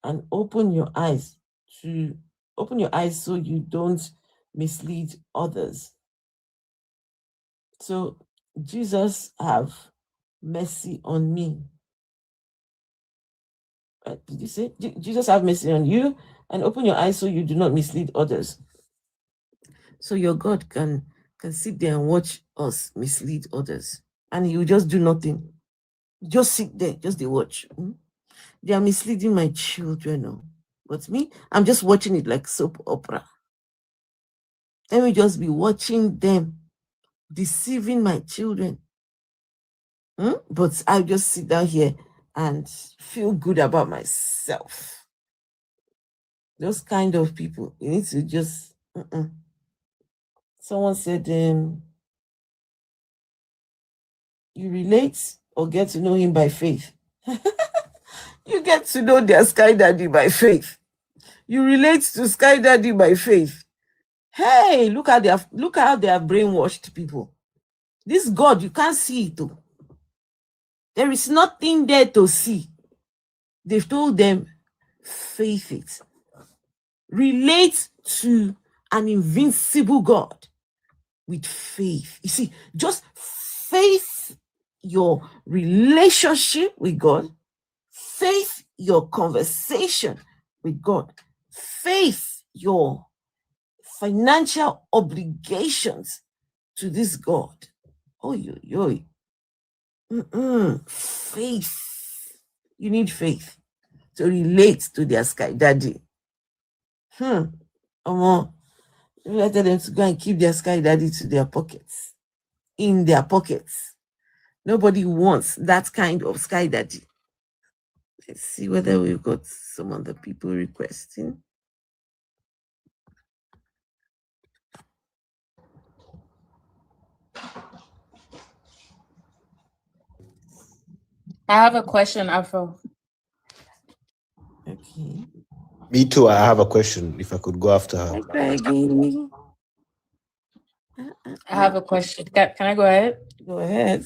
and open your eyes so you don't mislead others. So Jesus, have mercy on me. Did you say Jesus, have mercy on you and open your eyes so you do not mislead others? So your God can sit there and watch us mislead others, and he will just do nothing. Just sit there, just they watch. They are misleading my children. But me, I'm just watching it like soap opera. Let me just be watching them deceiving my children. But I just sit down here and feel good about myself. Those kind of people, you need to just... Someone said, you relate or get to know him by faith. You get to know their sky daddy by faith. You relate to sky daddy by faith. Hey, look how they have brainwashed people. This God, you can't see it though. There is nothing there to see. They've told them, faith it. Relate to an invincible God with faith. You see, just faith your relationship with God, faith your conversation with God, faith your financial obligations to this God. Faith. You need faith to relate to their sky daddy. You let them to go and keep their sky daddy to their pockets. In their pockets. Nobody wants that kind of sky daddy. Let's see whether we've got some other people requesting. I have a question, Afro. Okay. Me too. I have a question. If I could go after her. I have a question. Can I go ahead? Go ahead.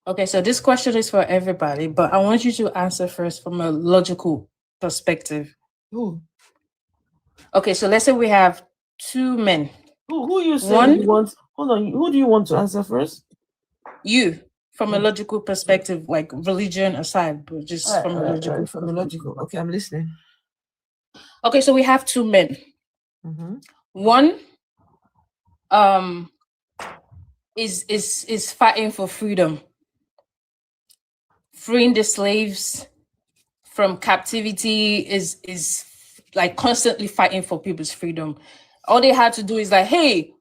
Okay, so this question is for everybody, but I want you to answer first from a logical perspective. Who? Okay, so let's say we have two men. Who you say you want? Hold on. Who do you want to answer first? You, from a logical perspective, like religion aside, but just from a logical. Okay, I'm listening. Okay, so we have two men. One is fighting for freedom, freeing the slaves from captivity, is like constantly fighting for people's freedom. All they had to do is like, hey,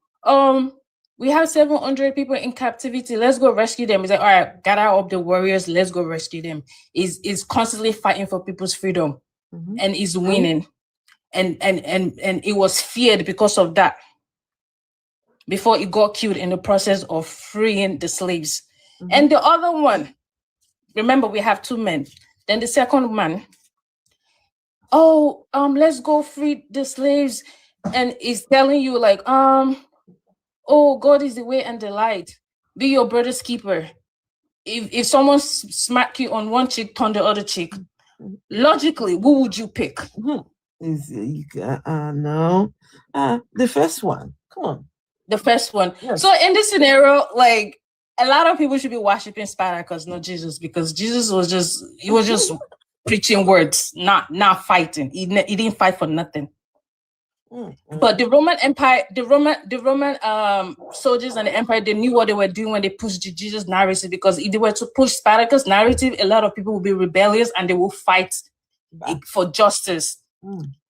we have 700 people in captivity, let's go rescue them. It's like, all right, gather up the warriors, let's go rescue them. Is constantly fighting for people's freedom and is winning. And it was feared because of that, before it got killed in the process of freeing the slaves. And the other one, remember, we have two men. Then the second man, let's go free the slaves, and is telling you like, oh, God is the way and the light. Be your brother's keeper. If someone smack you on one cheek, turn the other cheek. Logically, who would you pick? No. The first one. Come on. The first one. Yes. So in this scenario, like, a lot of people should be worshiping Spartacus, not Jesus, because Jesus was just preaching words, not fighting. He didn't fight for nothing. But the Roman Empire, the Roman soldiers and the empire, they knew what they were doing when they pushed the Jesus narrative, because if they were to push Spartacus narrative, a lot of people will be rebellious and they will fight for justice.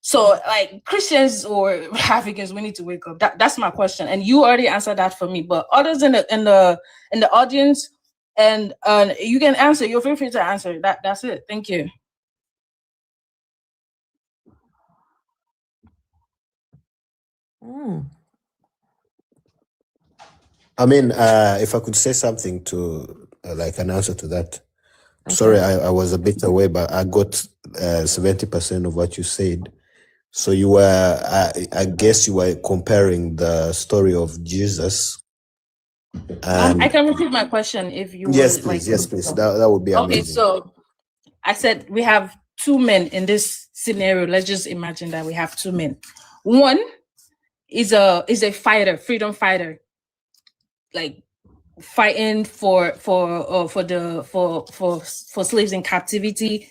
So, like, Christians or Africans, we need to wake up. That's my question, and you already answered that for me. But others in the audience, and you can answer. You're free to answer. That's it. Thank you. I mean, if I could say something to like an answer to that. Okay. Sorry, I was a bit away, but I got 70% of what you said. So you were, I guess you were comparing the story of Jesus. I can repeat my question if you yes, would, please. like, Yes, please. That would be amazing. Okay, so I said we have two men in this scenario. Let's just imagine that we have two men. One is a fighter, freedom fighter, like fighting for slaves in captivity.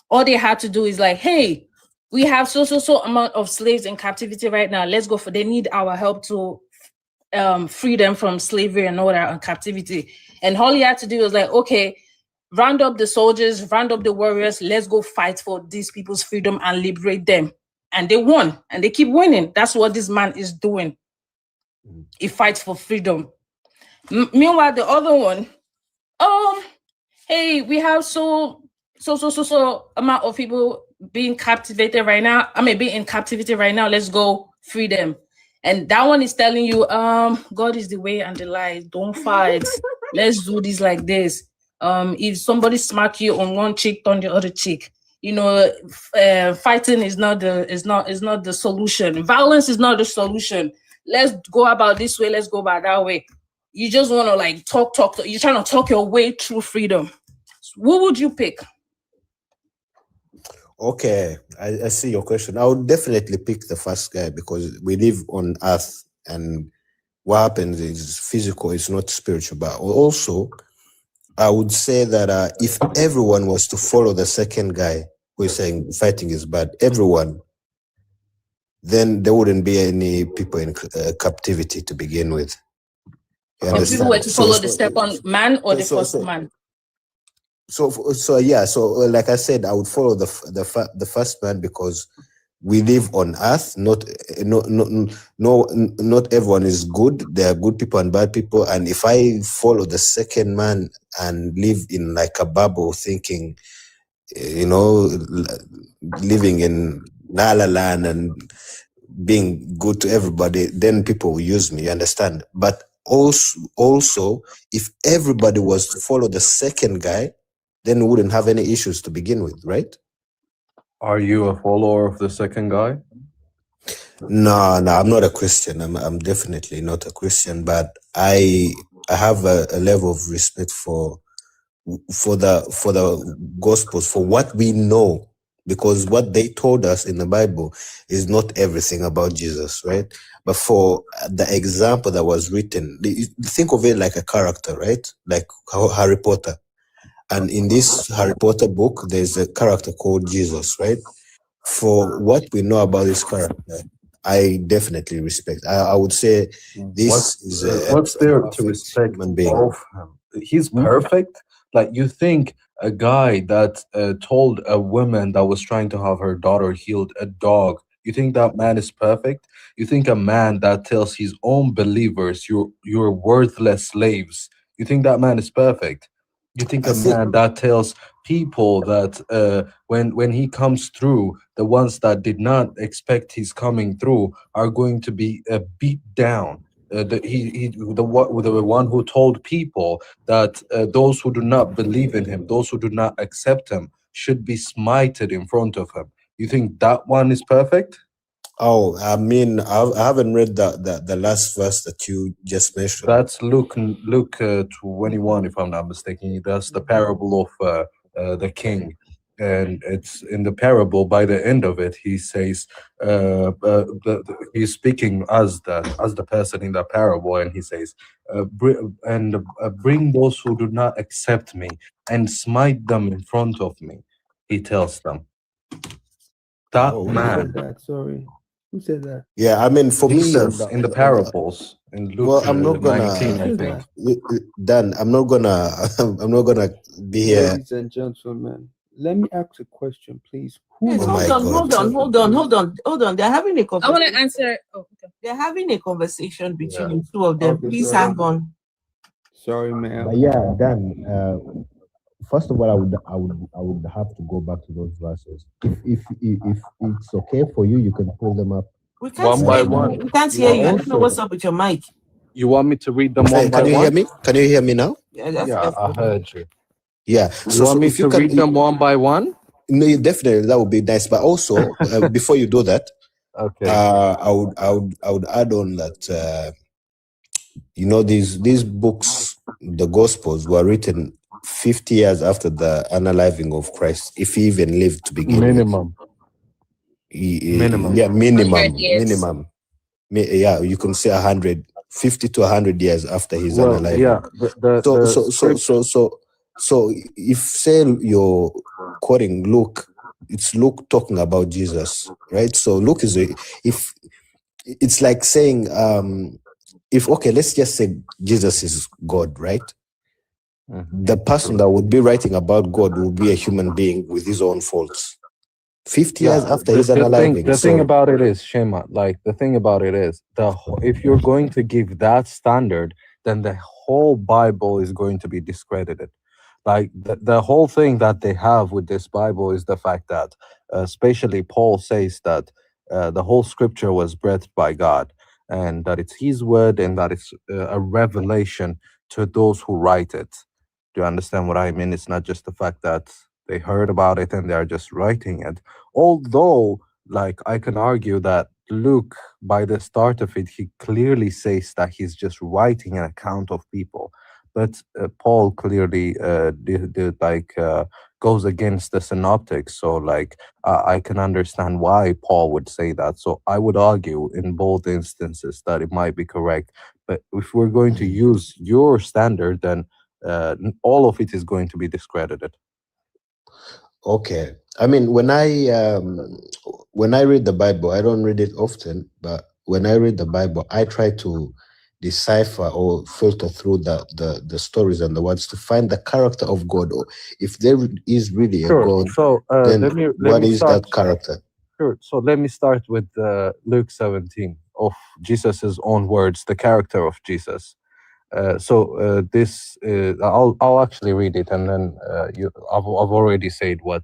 All they have to do is like, hey, we have so amount of slaves in captivity right now. Let's go they need our help to free them from slavery and all that and captivity. And all he had to do was like, okay, round up the soldiers, round up the warriors, let's go fight for these people's freedom and liberate them. And they won, and they keep winning. That's what this man is doing. He fights for freedom. Meanwhile, the other one, hey, we have so amount of people being captivated right now. I mean, being in captivity right now. Let's go free them. And that one is telling you, God is the way and the light. Don't fight. Let's do this like this. If somebody smack you on one cheek, on the other cheek. You know, fighting is not the solution. Violence is not the solution. Let's go about this way. Let's go about that way. You just want to like talk. You're trying to talk your way through freedom. What would you pick? Okay, I see your question. I would definitely pick the first guy because we live on earth and what happens is physical, it's not spiritual. But also, I would say that if everyone was to follow the second guy who is saying fighting is bad, everyone, then there wouldn't be any people in captivity to begin with. If people were to follow the second man or the first man? So like I said, I would follow the first man because we live on earth. Not everyone is good. There are good people and bad people. And if I follow the second man and live in like a bubble, thinking, you know, living in La La Land and being good to everybody, then people will use me. You understand? But also, if everybody was to follow the second guy, then we wouldn't have any issues to begin with, right? Are you a follower of the second guy? No, I'm not a Christian. I'm definitely not a Christian, but I have a level of respect for the Gospels, for what we know, because what they told us in the Bible is not everything about Jesus, right? But for the example that was written, think of it like a character, right? Like Harry Potter. And in this Harry Potter book, there's a character called Jesus, right? For what we know about this character, I definitely respect. I would say this what's there to respect of him? He's perfect. Like, you think a guy that told a woman that was trying to have her daughter healed a dog, you think that man is perfect? You think a man that tells his own believers you're worthless slaves, you think that man is perfect? You think a man that tells people that when he comes through, the ones that did not expect his coming through are going to be beat down. The one who told people that those who do not believe in him, those who do not accept him, should be smited in front of him. You think that one is perfect? Oh, I mean, I haven't read the last verse that you just mentioned. That's Luke 21, if I'm not mistaken. That's the parable of the king. And it's in the parable, by the end of it, he says, he's speaking as the person in the parable, and he says, bring those who do not accept me and smite them in front of me, he tells them. That man. Sorry. Who said that? Yeah, I mean, for me, Jesus in the parables in Luke well, I'm not gonna 19, I think. Dan. I'm not gonna. I'm not gonna be here. Ladies and gentlemen, let me ask a question, please. Who Yes, Oh is my hold God. on. They're having a I want conversation. to answer. Oh, okay. They're having a conversation between Yeah. the two of them. Okay, Please sorry. hang on. Sorry, ma'am. But yeah, Dan. First of all, I would have to go back to those verses. If it's okay for you, you can pull them up. We can't One hear by you. one. We can't hear you. I don't know what's up with your mic. You want me to read them Hey, one by can you one? hear me? Can you hear me now? Yeah, Yeah, I heard you. Yeah. You want me if you to can read them one by one? No, definitely that would be nice. But also, before you do that, Okay. I would add on that you know these books, the Gospels, were written 50 years after the unaliving of Christ, if he even lived to begin Minimum. with. Minimum. Yeah, 100 years. minimum. Yeah, you can say 50 to 100 years after his Well, unaliving. yeah. So if say you're quoting Luke, it's Luke talking about Jesus, right? So Luke is if it's like saying if okay, let's just say Jesus is God, right? The person that would be writing about God would be a human being with his own faults. 50 years after his unaliving. The thing about it is, Shema, like the thing about it is, if you're going to give that standard, then the whole Bible is going to be discredited. Like the whole thing that they have with this Bible is the fact that, especially Paul says that the whole scripture was breathed by God, and that it's his word, and that it's a revelation to those who write it. Do you understand what I mean? It's not just the fact that they heard about it and they're just writing it. Although, like, I can argue that Luke, by the start of it, he clearly says that he's just writing an account of people. But Paul clearly goes against the synoptics. So, like, I can understand why Paul would say that. So I would argue in both instances that it might be correct. But if we're going to use your standard, then all of it is going to be discredited. Okay. I mean, when I read the Bible, I don't read it often, but when I read the Bible, I try to decipher or filter through the stories and the words to find the character of God, or if there is really a God, So then let me start, that character? Sure. So let me start with Luke 17, of Jesus's own words, the character of Jesus. I'll actually read it, and then I've already said what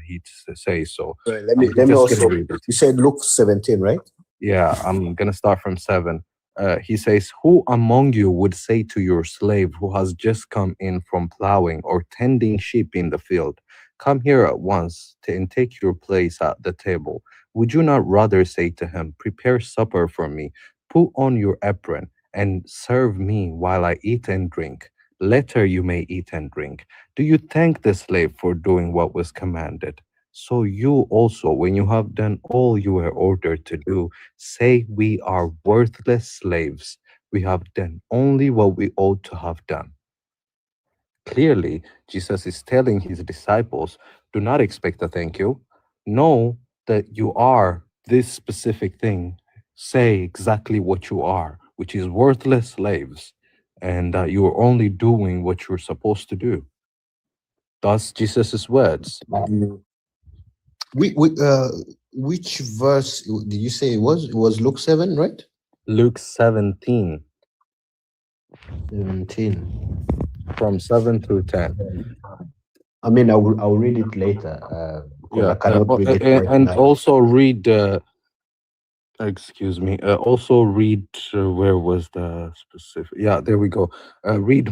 he says. So Sorry, let me also read it. You said Luke 17, right? Yeah, I'm gonna start from 7. He says, "Who among you would say to your slave who has just come in from plowing or tending sheep in the field, 'Come here at once and take your place at the table'? Would you not rather say to him, 'Prepare supper for me, put on your apron, and serve me while I eat and drink? Later you may eat and drink'? Do you thank the slave for doing what was commanded? So you also, when you have done all you were ordered to do, say, 'We are worthless slaves. We have done only what we ought to have done.'" Clearly, Jesus is telling his disciples, do not expect a thank you. Know that you are this specific thing. Say exactly what you are, which is worthless slaves, and that you are only doing what you're supposed to do. That's Jesus's words. Which verse did you say it was? It was Luke 7, right? Luke 17. 17. From 7 through 10. I mean, I'll read it later. I cannot read it right and now. also read excuse me. Also read where was the specific? Yeah, there we go. Read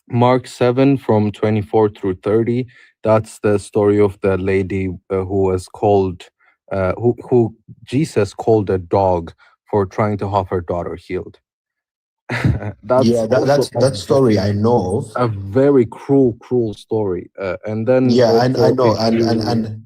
Mark 7 from 24 through 30. That's the story of the lady who was called, who Jesus called a dog for trying to have her daughter healed. That story I know of. A very cruel story. And then I know. And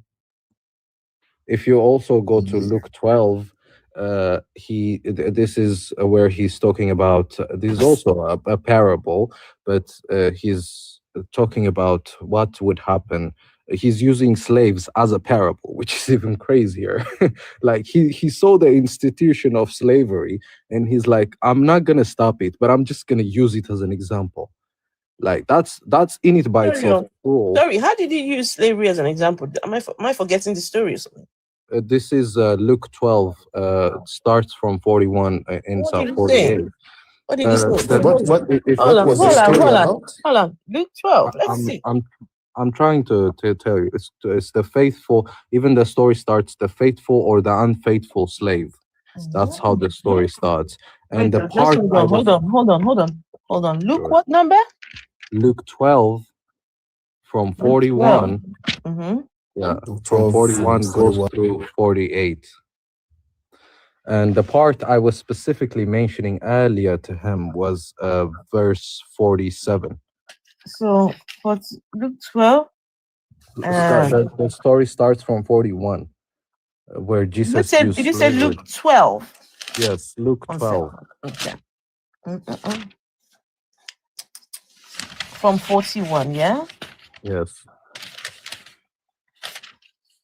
if you also go to Luke 12, this is where he's talking about, this is also a parable, but he's talking about what would happen he's using slaves as a parable, which is even crazier. Like he saw the institution of slavery and he's like, I'm not gonna stop it, but I'm just gonna use it as an example. Like that's in it by itself. Sorry, how did he use slavery as an example? Am I forgetting the story or something? This is Luke 12, starts from 41, ends What at did he 48. say? What did he say? What was the story about? Hold on. Luke 12. Let's see. I'm trying to tell you, it's the faithful. Even the story starts, the faithful or the unfaithful slave. That's how the story starts. And Wait, the part. Hold on. Luke, what number? Luke 12, from 41. Mm-hmm. Yeah, from 41 goes through 48. And the part I was specifically mentioning earlier to him was verse 47. So, what's Luke 12? The story starts from 41, where Jesus did you say Luke 12? Yes, Luke 12. Okay. From 41, yeah? Yes.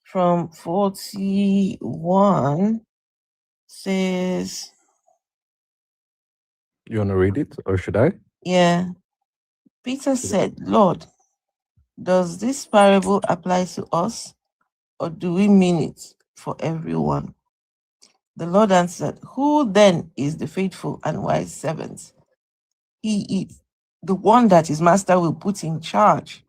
From 41 says... You want to read it, or should I? Yeah. Peter said, Lord, does this parable apply to us, or do we mean it for everyone? The Lord answered, who then is the faithful and wise servant? He is the one that his master will put in charge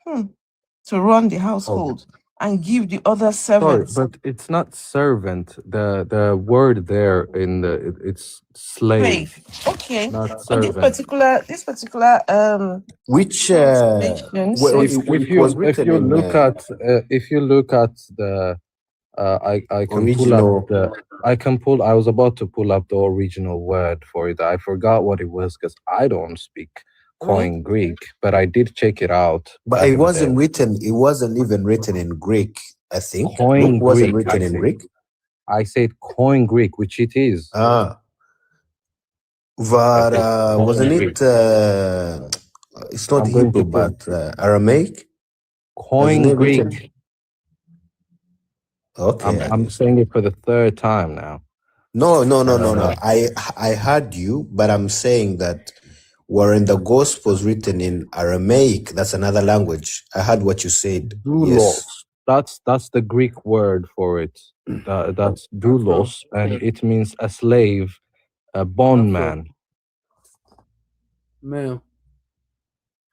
to run the household and give the other servants. Sorry, but it's not servant. The word there in it's slave. Okay. Not But servant. this particular which if you look at the I was about to pull up the original word for it. I forgot what it was because I don't speak Koine Greek, but I did check it out. But it wasn't written. It wasn't even written in Greek. I think Koine wasn't Greek, written in Greek. I said Koine Greek, which it is. But wasn't it? It's not Hebrew, but Aramaic. Koine Greek. Okay, I'm saying it for the third time now. No. I heard you, but I'm saying that wherein the Gospels written in Aramaic, that's another language. I heard what you said. Doulos. Yes. That's the Greek word for it. That's doulos, and it means a slave, a bondman. Ma'am,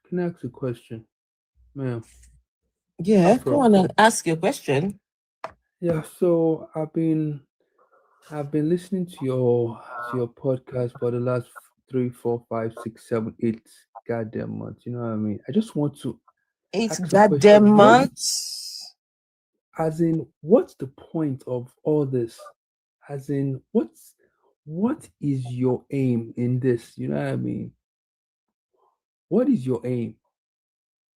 can I ask a question? Ma'am. Yeah, go on and ask your question. Yeah, so I've been listening to your podcast for the last 3, 4, 5, 6, 7, 8 goddamn months. You know what I mean? I just want to 8 goddamn months. As in, what's the point of all this? As in, what is your aim in this? You know what I mean? What is your aim?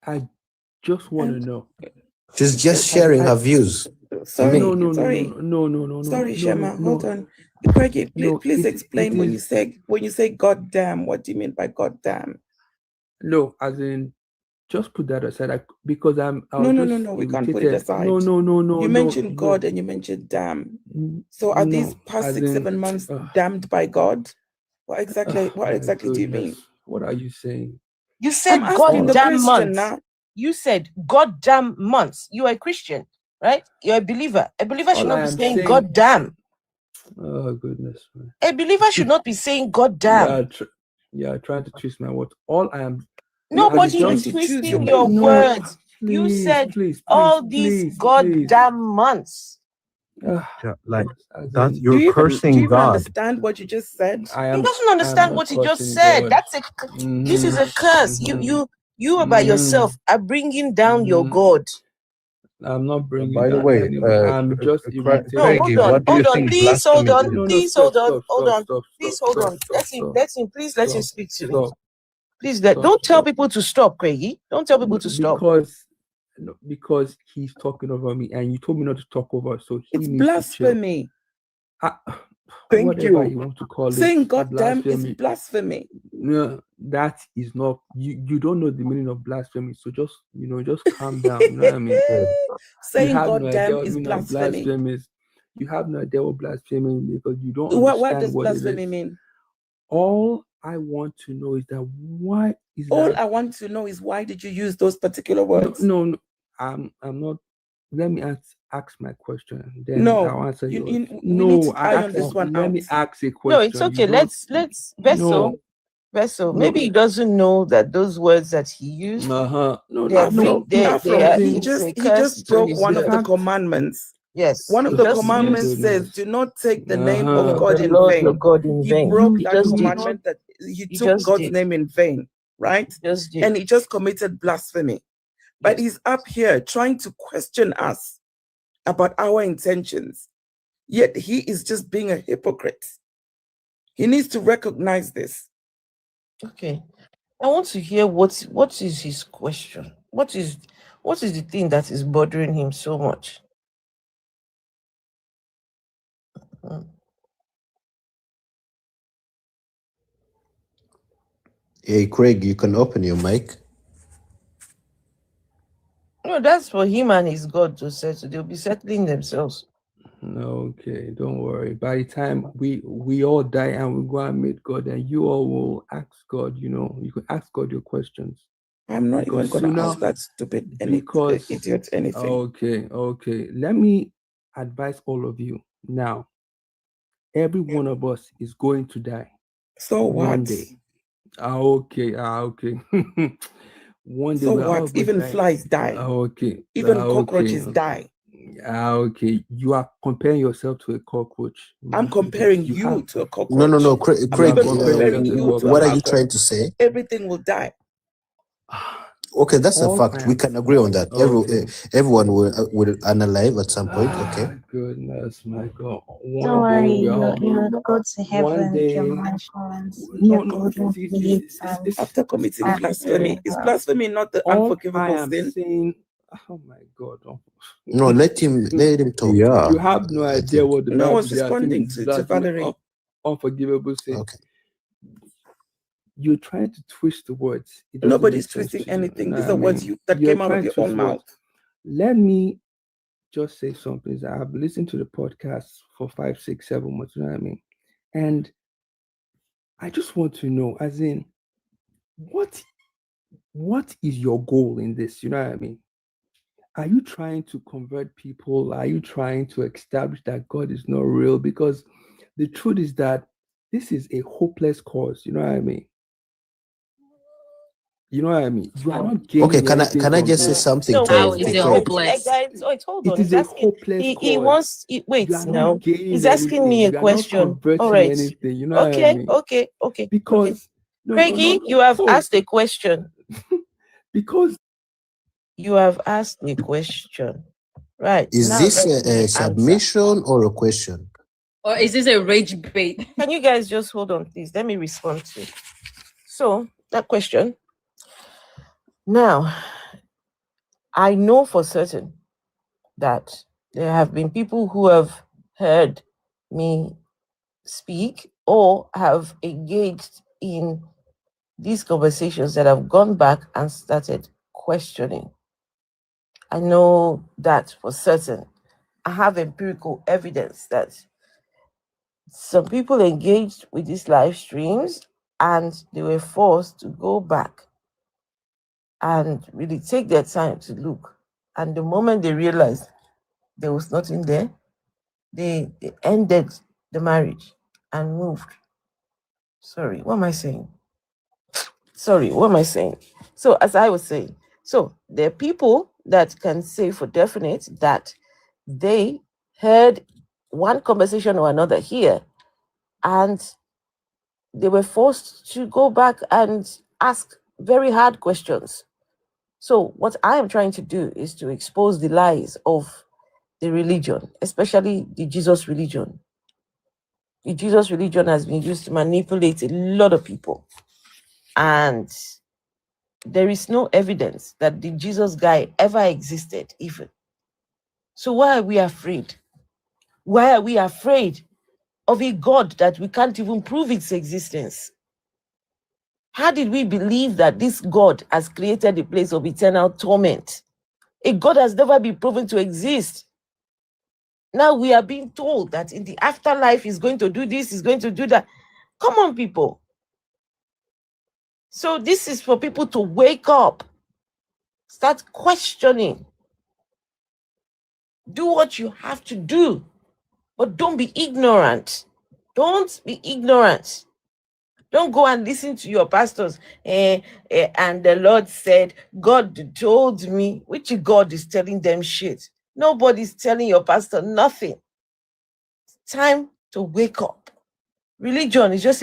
I just want to know. She's just sharing her views. Sorry, No. Sorry, Shema. Hold on. Craigie, please explain when you say goddamn, what do you mean by goddamn? No, as in, just put that aside because No, we can't put it aside. No. You mentioned God and you mentioned damn. So are these past 6, 7 months damned by God? What exactly do you mean? What are you saying? You said goddamn months. You said goddamn months. You are a Christian, right? You're a believer. A believer should not be saying goddamn. Oh goodness, man. A believer should not be saying goddamn. Yeah, trying to twist my words. All I am. Nobody is twisting your words. You said all these goddamn months. Like that, you're cursing God. Do you even God. understand what you just said? He doesn't understand what he just said. God. This is a curse. You by yourself are bringing down your God. I'm not bringing. By the way, I'm just Craigie, what do you think? Please hold on. Stop. Please hold on. Let him speak to me. Please don't tell people to stop, Craigie. Don't tell people to stop. Because he's talking over me, and you told me not to talk over. So it's blasphemy. Thank you. You want to call saying goddamn is blasphemy. No, that is not, you don't know the meaning of blasphemy, so just just calm down. You know what I mean? Saying you have God no damn idea what is the meaning of blasphemy. blasphemy is. You have no idea what blasphemy is because you don't What understand does what it blasphemy is. mean? All I want to know is that why is All that? I want to know is why did you use those particular words? No, I'm not. Let me ask my question, then No, I'll answer yours. we need No, to iron this one let out. me ask a question. No, it's okay. You don't- Let's Vessel. No. Vessel. No. Maybe he doesn't know that those words that he used. No, They are no. they are He it's a just curse to broke his one of the name. commandments. Yes. One of he the just commandments used says, "Do not take the name Uh-huh. of God the in Lord your vain." God in He vain. broke He that just did. commandment that he He took just God's did. name in vain, right? He just did. And he just committed blasphemy. But he's up here trying to question us about our intentions. Yet he is just being a hypocrite. He needs to recognize this. Okay. I want to hear what is his question. What is the thing that is bothering him so much? Hey, Craig, you can open your mic. No, that's for him and his God to settle. They'll be settling themselves. Okay, don't worry. By the time we all die and we go and meet God, and you all will ask God, you can ask God your questions. I'm not even going to ask that stupid idiot anything. Okay. Let me advise all of you now. Every one of us is going to die. So one what? day. Okay. One day So we're all what? going Even to die. flies die. Okay. Even cockroaches die. Okay. You are comparing yourself to a cockroach. I'm comparing you to a cockroach. No. Craig, what are you trying to say? Everything will die. Okay, that's a fact. We can agree on that. Everyone will unalive at some point. Okay. Goodness, my God. Don't worry, you'll go to heaven. After committing blasphemy. Is blasphemy not the unforgivable sin? Saying, oh my God. No, let him talk. Yeah. You have no idea what the Bible I was says. responding to Valerie. Unforgivable sin. Okay. You're trying to twist the words. Nobody's twisting anything. These are words that came out of your own mouth. Let me just say something. I've listened to the podcast for 5, 6, 7 months. You know what I mean? And I just want to know, as in, what is your goal in this? You know what I mean? Are you trying to convert people? Are you trying to establish that God is not real? Because the truth is that this is a hopeless cause. You know what I mean? You are not gaining. Okay, can I just say something? No, to wait, hopeless? Hold on. It is a hopeless he wants. Wait, now. He's asking me a question. All right. Anything, you know what I mean? Okay. Because Craigie, you have asked a question. Because you have asked a question, right? Is this a submission or a question? Or is this a rage bait? Can you guys just hold on, please? Let me respond to it. So that question. Now, I know for certain that there have been people who have heard me speak or have engaged in these conversations that have gone back and started questioning. I know that for certain. I have empirical evidence that some people engaged with these live streams and they were forced to go back and really take their time to look. And the moment they realized there was nothing there, they ended the marriage and moved. Sorry, what am I saying? So as I was saying, so there are people that can say for definite that they heard one conversation or another here and they were forced to go back and ask very hard questions. So what I am trying to do is to expose the lies of the religion, especially the Jesus religion. The Jesus religion has been used to manipulate a lot of people. And there is no evidence that the Jesus guy ever existed, even. So why are we afraid? Why are we afraid of a God that we can't even prove its existence? How did we believe that this God has created a place of eternal torment? A God has never been proven to exist. Now we are being told that in the afterlife he's going to do this, he's going to do that. Come on, people. So this is for people to wake up, start questioning. Do what you have to do, but don't be ignorant. Don't be ignorant. Don't go and listen to your pastors. And the Lord said, God told me, which God is telling them shit. Nobody's telling your pastor nothing. It's time to wake up. Religion is just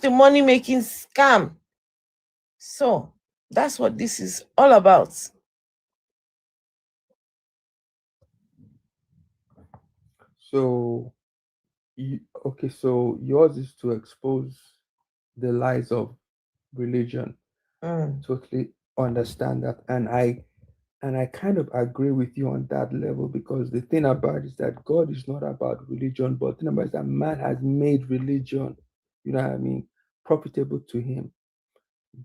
a money-making scam. So that's what this is all about. So, okay, so yours is to expose the lies of religion. Totally understand that, and I kind of agree with you on that level, because the thing about it is that God is not about religion, but the thing about it is that man has made religion, you know what I mean, profitable to him.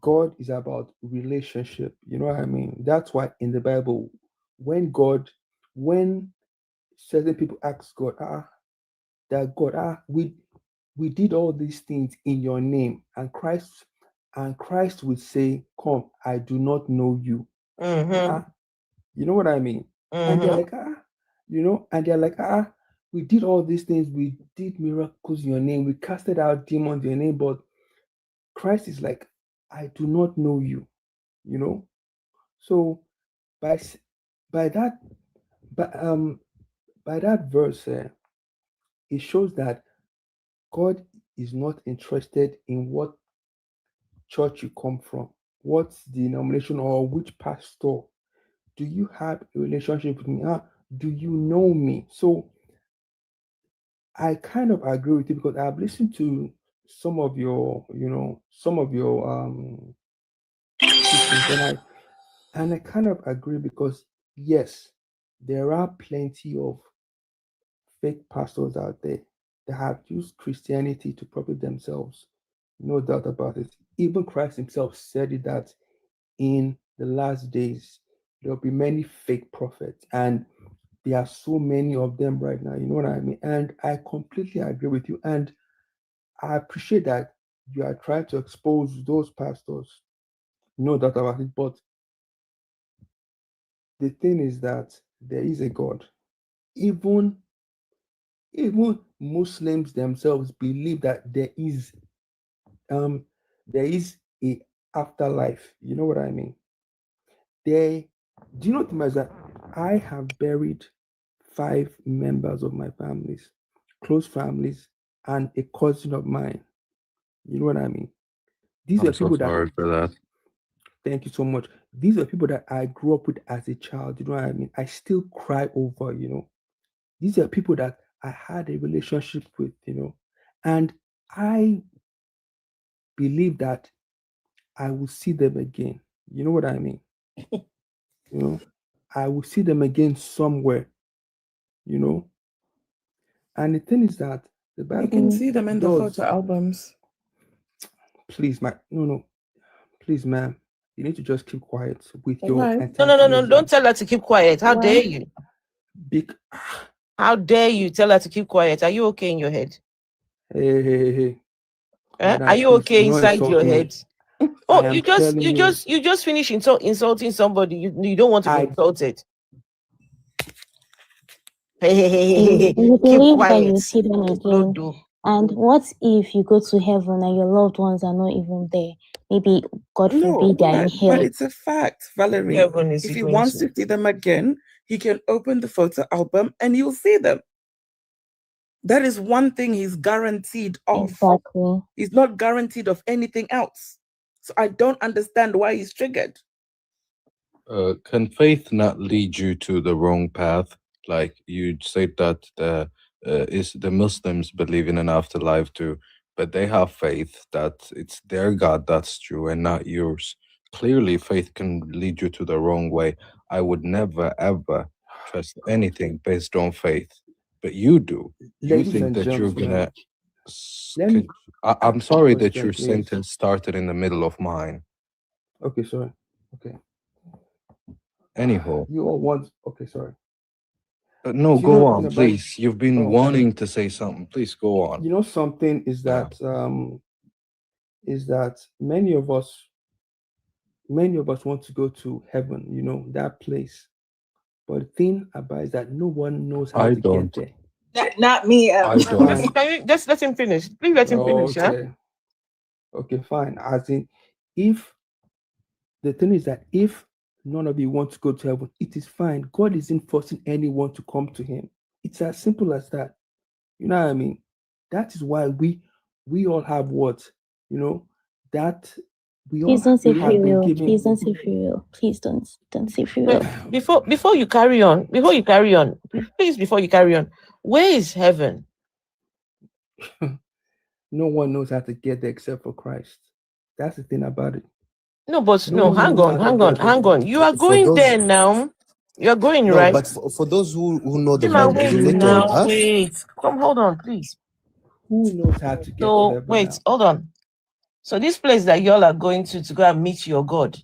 God is about relationship, you know what I mean. That's why in the Bible, when certain people ask God, that God, we did all these things in your name, and Christ would say, come, I do not know you. You know what I mean? And they're like, and they're like, we did all these things, we did miracles in your name, we casted out demons in your name, but Christ is like, I do not know you, you know. So by that verse, it shows that God is not interested in what church you come from, what denomination or which pastor. Do you have a relationship with me? Do you know me? So I kind of agree with you, because I've listened to some of your teachings, and I kind of agree, because yes, there are plenty of fake pastors out there that have used Christianity to profit themselves. No doubt about it. Even Christ himself said it, that in the last days there'll be many fake prophets, and there are so many of them right now, you know what I mean? And I completely agree with you, and I appreciate that you are trying to expose those pastors, no doubt about it. But the thing is that there is a God. Even Muslims themselves believe that there is a afterlife. You know what I mean? Do you know that I have buried 5 members of my families, close families, and a cousin of mine. You know what I mean? These are people sorry for that. Thank you so much. These are people that I grew up with as a child. You know what I mean? I still cry over, you know. These are people that I had a relationship with, you know. And I believe that I will see them again. You know what I mean? You know, I will see them again somewhere, you know. And the thing is that the Bible You can see them in the does. photo albums. Please, please, ma'am, you need to just keep quiet with your Why? No, don't tell her to keep quiet. How Why? dare you? How dare you tell her to keep quiet? Are you okay in your head? Hey. Madam, are you please, okay do not inside insult your me. head? Oh, you just finished insulting somebody. You don't want to be insulted. You Keep believe that you quiet. see them again. And what if you go to heaven and your loved ones are not even there? Maybe, God forbid, they're in hell. But it's a fact, Valerie. Heaven is If he going wants to to see them again, he can open the photo album and you'll see them. That is one thing he's guaranteed of. Exactly. He's not guaranteed of anything else. So I don't understand why he's triggered. Can faith not lead you to the wrong path? Like you said that the Muslims believe in an afterlife too, but they have faith that it's their God that's true and not yours. Clearly, faith can lead you to the wrong way. I would never ever trust anything based on faith, but you do. You Ladies think and that you're gentlemen, gonna Let me I'm ask a sorry that question, your please. sentence started in the middle of mine. Okay, sorry. Okay. Anyhow, You all want. Okay, sorry. no, You go know, in on, the Bible. please. You've been Oh, wanting to say something. Please go on. you know something is Yeah. that many of us want to go to heaven. You know that place. But the thing about is that no one knows how I to don't. get there. Not me. I don't. Can you just let him finish? Please let him finish, yeah? Okay. Okay, fine. As in, if the thing is that if none of you want to go to heaven, it is fine. God isn't forcing anyone to come to Him. It's as simple as that. You know what I mean? That is why we all have what, you know, that we all Please don't say we free have been will. given. Please don't say free will. Please don't say free will. Before you carry on, before you carry on, where is heaven? No one knows how to get there except for Christ. That's the thing about it. No, but No no, one hang knows on, how to hang get on, there. hang on. You are For going those, there now. You're going, no, right? but for those who know the Now, Bible, is wait, it not now, on earth? wait. Come, hold on, please. Who knows how to get to So, heaven wait, now? hold on. So this place that y'all are going to go and meet your God.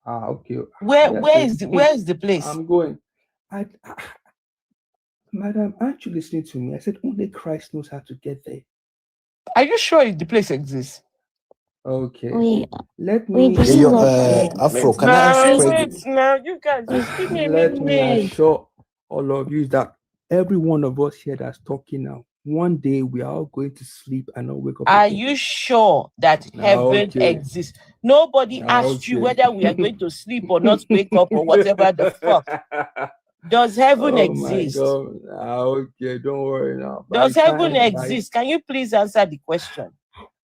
Okay. Where is the place? I'm going. Madam, aren't you listening to me? I said only Christ knows how to get there. Are you sure the place exists? Okay. Wait, Let me. this is not fair. Afro, can I ask Craig? Wait, now, you guys, just give me a Let me minute. assure all of you that every one of us here that's talking now, one day we are all going to sleep and not wake up. Are again. you sure that heaven exists? Nobody asked you whether we are going to sleep or not wake up or whatever the fuck. Does heaven exist? Oh my God. Okay, don't worry now. Does heaven exist? Can you please answer the question?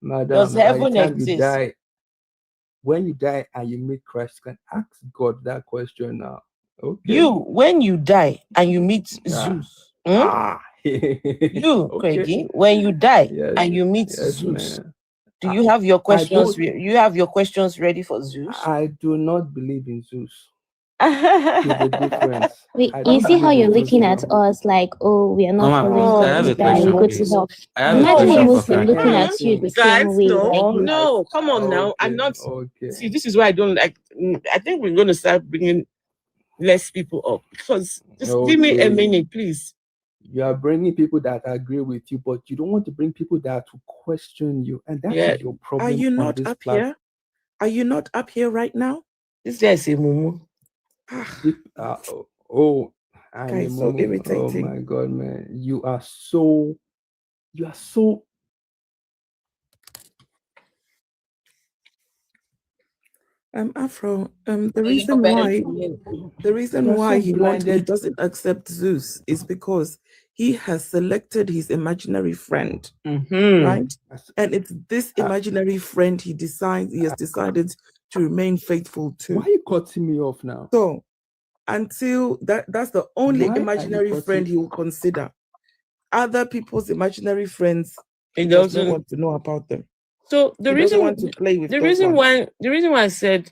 Madam, Does heaven by the time exist? you die, when you die and you meet Christ, you can ask God that question now. Okay. When you die and you meet Zeus, you, Craigie, when you die and you meet Zeus, do you have your questions? You have your questions ready for Zeus? I do not believe in Zeus. There's a difference. Wait, you see how you're looking at us like, oh, we are not following God. We die, we go to hell. Imagine a Muslim looking at you the same way. No, come on now. I'm not. See, this is why I don't like. I think we're going to start bringing less people up because just give me a minute, please. You are bringing people that agree with you, but you don't want to bring people that will question you, and that is your problem. Are you not up here? Are you not up here right now? This guy is a mumu. I'm Guys, so irritating. Oh my God, man. You are so Afro, the reason why he doesn't accept Zeus is because he has selected his imaginary friend, right? And it's this imaginary friend he has decided to remain faithful to. Why are you cutting me off now? So until that's the only imaginary friend he will consider. Other people's imaginary friends, he doesn't want to know about them. So the reason why I said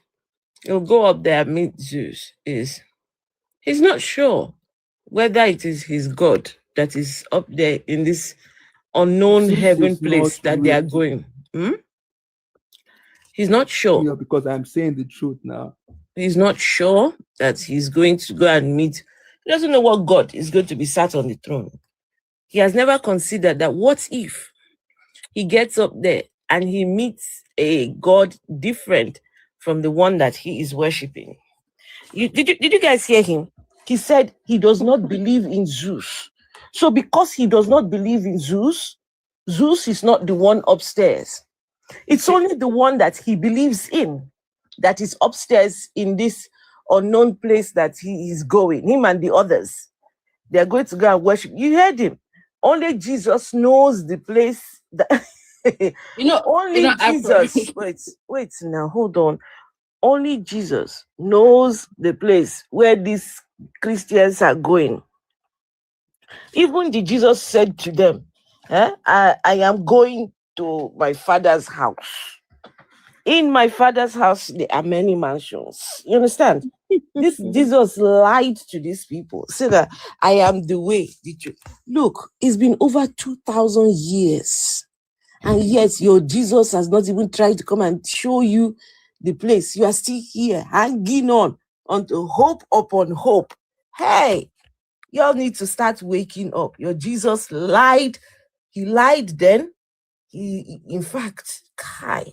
he'll go up there and meet Zeus is he's not sure whether it is his God that is up there in this unknown heaven place that they are going. He's not sure. Yeah, because I'm saying the truth now. He's not sure that he's going to go and meet. He doesn't know what God is going to be sat on the throne. He has never considered that what if he gets up there and he meets a God different from the one that he is worshiping. Did you guys hear him? He said he does not believe in Zeus. So because he does not believe in Zeus, Zeus is not the one upstairs. It's only the one that he believes in that is upstairs in this unknown place that he is going. Him and the others, they are going to go and worship. You heard him. Only Jesus knows the place that only Jesus. Wait now, hold on. Only Jesus knows the place where these Christians are going. Even the Jesus said to them, I am going to my Father's house. In my father's house, there are many mansions. You understand? This Jesus lied to these people, said that I am the way, the truth. Look, it's been over 2,000 years, and yet your Jesus has not even tried to come and show you the place. You are still here, hanging on to hope upon hope. Hey, y'all need to start waking up. Your Jesus lied. He lied then. In fact, Kai.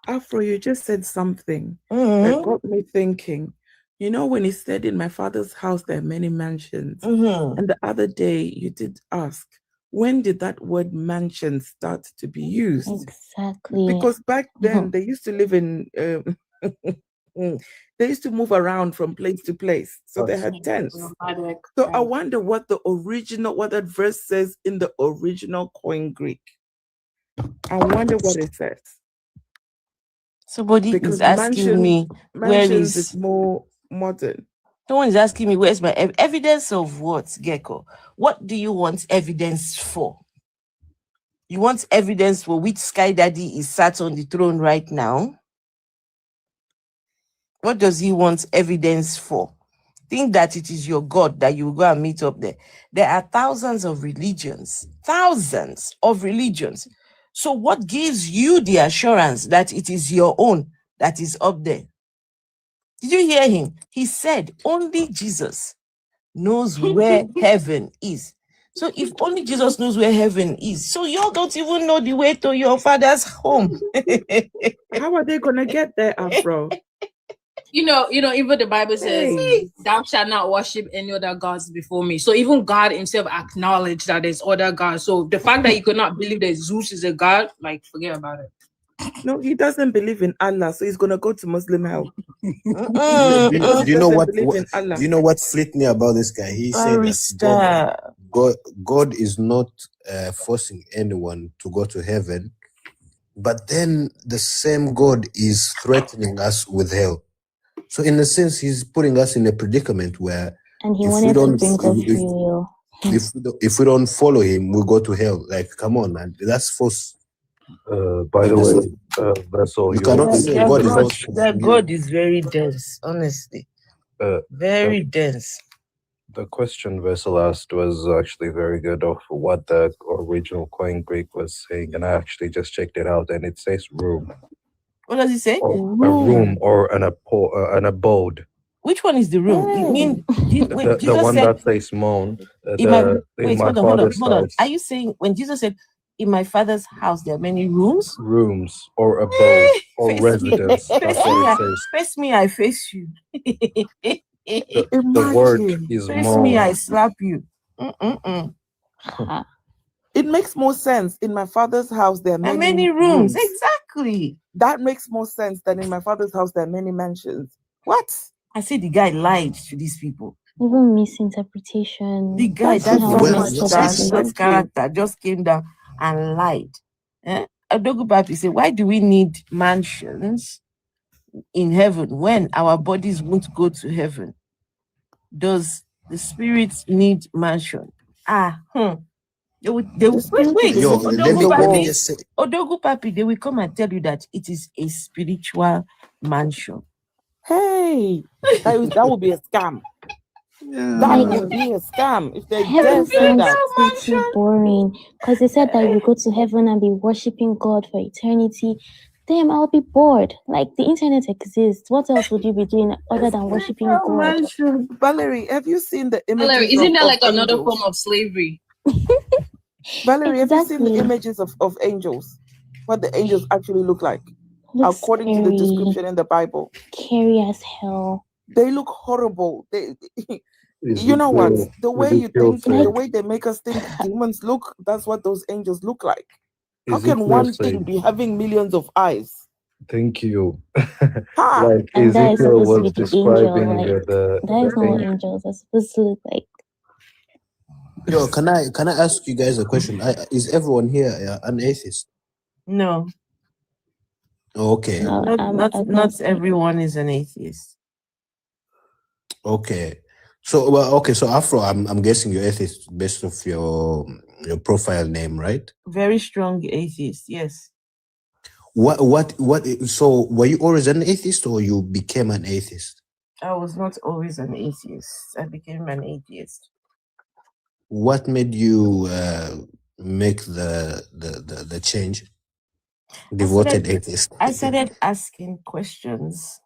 Afro, you just said something that got me thinking. You know, when he said, in my father's house, there are many mansions. And the other day you did ask, when did that word mansion start to be used? Exactly. Because back then they used to live in, they used to move around from place to place. So they had tents. So I wonder what that verse says in the original Koine Greek. I wonder what it says. Somebody Because is asking me where is more modern. Someone is asking me where's my evidence of what, Gecko? What do you want evidence for? You want evidence for which Sky Daddy is sat on the throne right now? What does he want evidence for? Think that it is your God that you will go and meet up there. There are thousands of religions. So what gives you the assurance that it is your own that is up there? Did you hear him? He said only Jesus knows where heaven is. So if only Jesus knows where heaven is, so y'all don't even know the way to your father's home. How are they gonna get there, Afro? You know, even the Bible says, thou shalt not worship any other gods before me. So even God himself acknowledged that there's other gods. So the fact that you could not believe that Zeus is a god, like, forget about it. No, he doesn't believe in Allah, so he's gonna go to Muslim hell. Do you know what? Do you know what freaked me about this guy? He said that God is not forcing anyone to go to heaven, but then the same God is threatening us with hell. So in a sense, he's putting us in a predicament where and he wanted to bring up free will. If we don't follow him, we go to hell. Like, come on, man, that's false. By the way, Vessel, you cannot say God is not. That God is very dense, honestly. Very dense. The question Vessel asked was actually very good of what the original Koine Greek was saying, and I actually just checked it out, and it says room. What does it say? A room or an abode. Which one is the room? You mean the one that says moan? Hold on. Are you saying when Jesus said, in my father's house there are many rooms? Rooms or abode or residence. That's what it says. Face me, I face you. The word is face moan. me, I slap you. It makes more sense. In my father's house there are many rooms. Exactly. That makes more sense than in my father's house there are many mansions. What? I say the guy lied to these people. Even misinterpretation. The guy, that's character just came down and lied. Adogu Papi said, why do we need mansions in heaven when our bodies won't go to heaven? Does the spirits need mansion? Odogu Papi, they will come and tell you that it is a spiritual mansion. Hey, that would be a scam. That would be a scam if they heaven dare say that. pretty boring because they said that you go to heaven and be worshiping God for eternity. Damn, I'll be bored. Like, the internet exists. What else would you be doing other than worshiping God? Valerie, have you seen the images? Valerie, isn't that like another form of slavery? Valerie, have you seen the images of angels? What the angels actually look like? Looks according to the description in the Bible. Scary as hell. They look horrible. You know what? The way you think, the way they make us think demons look, that's what those angels look like. How can one thing be having millions of eyes? Thank you. Like Ezekiel was describing that is not what angels are supposed to look like. Yo, can I ask you guys a question? Is everyone here an atheist? No. Okay. Not everyone is an atheist. Okay. So so Afro, I'm guessing you're atheist based off your profile name, right? Very strong atheist, yes. What? So, were you always an atheist, or you became an atheist? I was not always an atheist. I became an atheist. What made you make the change? Devoted atheist. I started asking questions.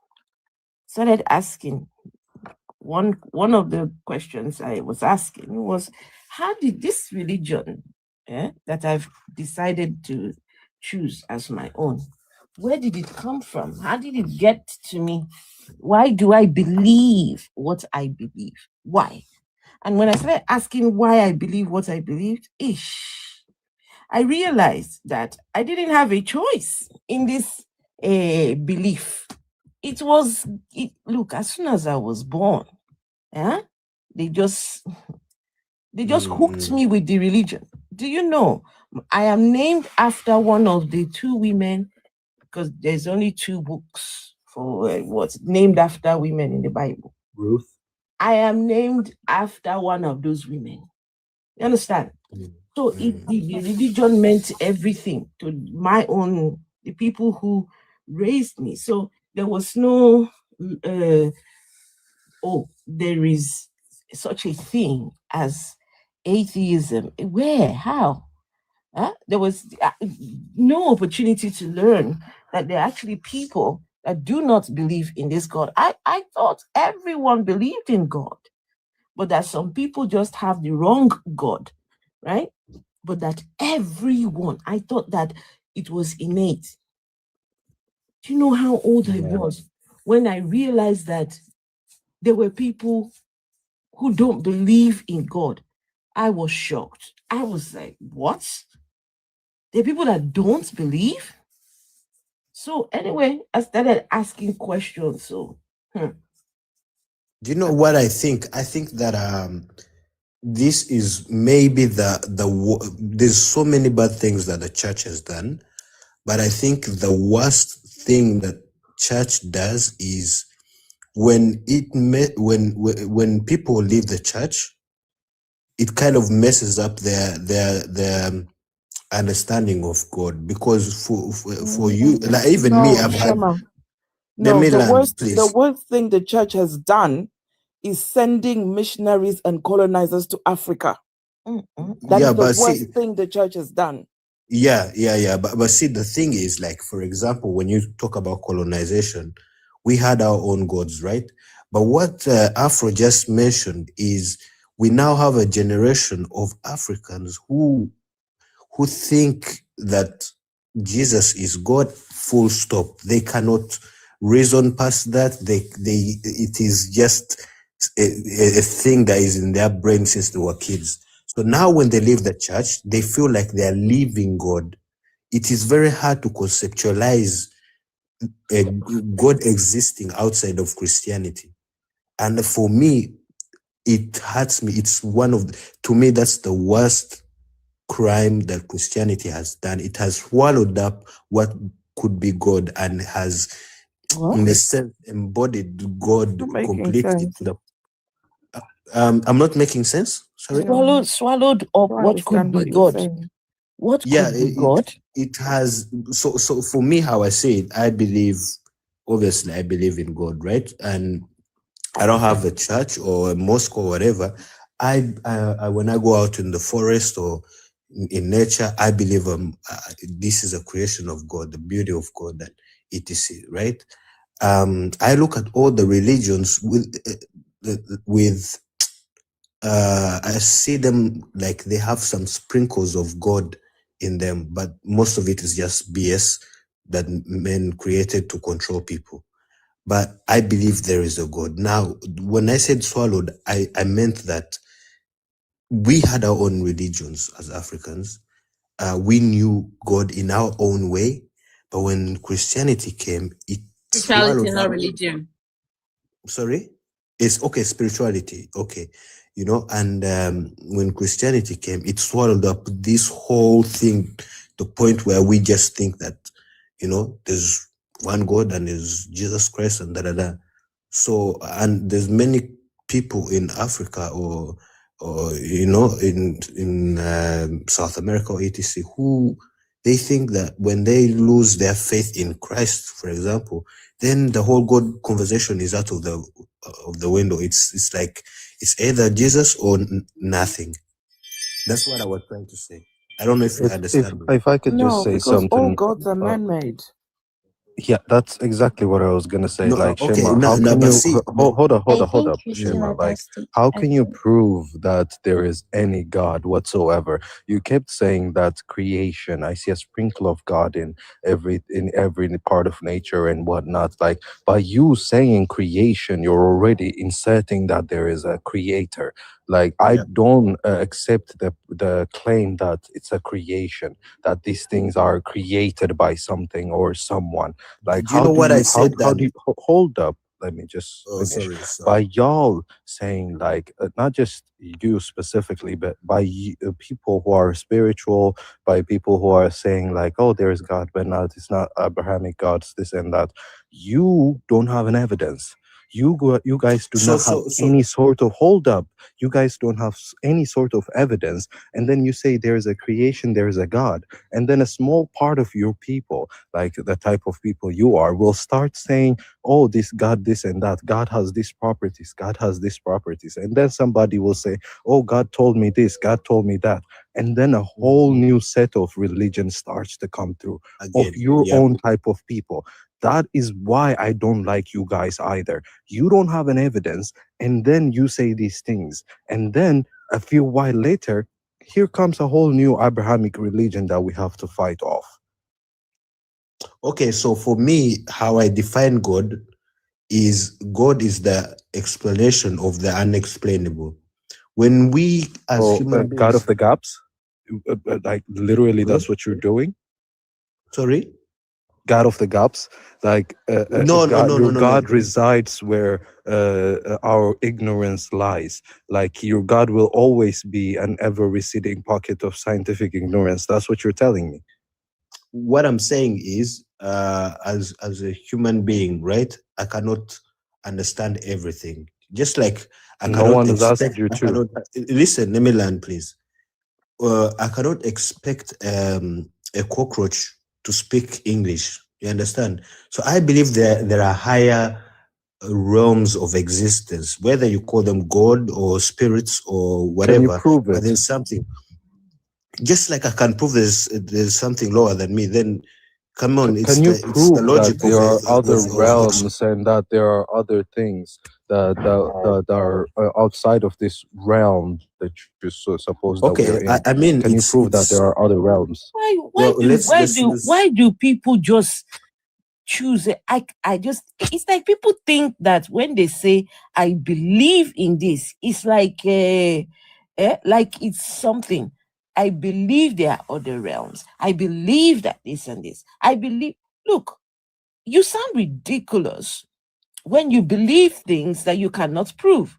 Started asking. One of the questions I was asking was, how did this religion that I've decided to choose as my own, where did it come from? How did it get to me? Why do I believe what I believe? Why? And when I started asking why I believe what I believed, I realized that I didn't have a choice in this belief. Look, as soon as I was born, they just hooked me with the religion. Do you know, I am named after one of the two women, because there's only two books for what's named after women in the Bible. Ruth. I am named after one of those women. You understand? So the religion meant everything to the people who raised me. So there was no, there is such a thing as atheism. Where? How? There was no opportunity to learn that there are actually people that do not believe in this God. I thought everyone believed in God, but that some people just have the wrong God, right? But that everyone, I thought that it was innate. Do you know how old I was when I realized that there were people who don't believe in God? I was shocked. I was like, what? There are people that don't believe? So anyway, I started asking questions. So, do you know what I think? I think that this is maybe there's so many bad things that the church has done, but I think the worst thing that church does is when people leave the church, it kind of messes up their understanding of God, because for you, like even me, I've had. The worst thing the church has done is sending missionaries and colonizers to Africa. That is the worst thing the church has done. Yeah. But see, the thing is, like, for example, when you talk about colonization, we had our own gods, right? But what Afro just mentioned is we now have a generation of Africans who think that Jesus is God, full stop. They cannot reason past that. It is just a thing that is in their brain since they were kids. So now when they leave the church, they feel like they are leaving God. It is very hard to conceptualize a God existing outside of Christianity. And for me, it hurts me. It's to me, that's the worst crime that Christianity has done. It has swallowed up what could be God and has, in a sense, embodied God completely. I'm not making sense. Sorry. Swallowed up what could be God. What could be God? It has. So for me, how I say it, I believe in God, right? And I don't have a church or a mosque or whatever. I when I go out in the forest or in nature, I believe this is a creation of God, the beauty of God, that it is, right? I look at all the religions I see them like they have some sprinkles of God in them, but most of it is just BS that men created to control people. But I believe there is a God. Now, when I said swallowed, I meant that we had our own religions as Africans. We knew God in our own way, but when Christianity came, it Spirituality, swallowed not up. religion. Sorry? It's okay, spirituality. Okay. And when Christianity came, it swallowed up this whole thing, the point where we just think that, there's one God and there's Jesus Christ and da. So, and there's many people in Africa or in South America or etc. who they think that when they lose their faith in Christ, for example, then the whole God conversation is out of the window. It's like it's either Jesus or nothing. That's what I was trying to say. I don't know if you understand. If I could just No, say because all something. gods are man-made. Yeah, that's exactly what I was gonna say. No, like, okay, Shema, no, how no, can but you see, hold up, I hold up, think you still Shema? Like, understood. how can you prove that there is any God whatsoever? You kept saying that creation. I see a sprinkle of God in every part of nature and whatnot. Like, by you saying creation, you're already inserting that there is a creator. Like, I don't accept the claim that it's a creation, that these things are created by something or someone. Like, do you know what I said? how do you hold up? Let me just Oh, finish. sorry. By y'all saying, like, not just you specifically, but by people who are spiritual, by people who are saying like, oh, there is God, but not, it's not Abrahamic gods, this and that. You don't have an evidence. You guys do not have any sort of hold up. You guys don't have any sort of evidence, and then you say there is a creation, there is a God, and then a small part of your people, like the type of people you are, will start saying, oh, this God, this and that, God has these properties, God has these properties, and then somebody will say, oh, God told me this, God told me that, and then a whole new set of religion starts to come through of your own type of people. That is why I don't like you guys either. You don't have an evidence, and then you say these things, and then a few while later, here comes a whole new Abrahamic religion that we have to fight off. Okay, so for me, how I define God is the explanation of the unexplainable. When we as human beings, God of the gaps, like literally, that's what you're doing. Sorry. God of the gaps, like your God resides where our ignorance lies. Like your God will always be an ever receding pocket of scientific ignorance. That's what you're telling me. What I'm saying is, as a human being, right? I cannot understand everything. Just like I No cannot one has expect. asked you to. Listen, let me learn, please. I cannot expect a cockroach to speak English. You understand? So I believe there are higher realms of existence, whether you call them God or spirits or whatever. Can you prove it? But there's something. Just like I can prove there's something lower than me, then come on, can you prove the logic that there are other of realms and that there are other things that are outside of this realm that you suppose that we're in? I mean, can you prove that there are other realms? Why do people just choose it? I just, it's like people think that when they say I believe in this, it's like like it's something. I believe there are other realms. I believe that this and this. I believe. Look, you sound ridiculous when you believe things that you cannot prove.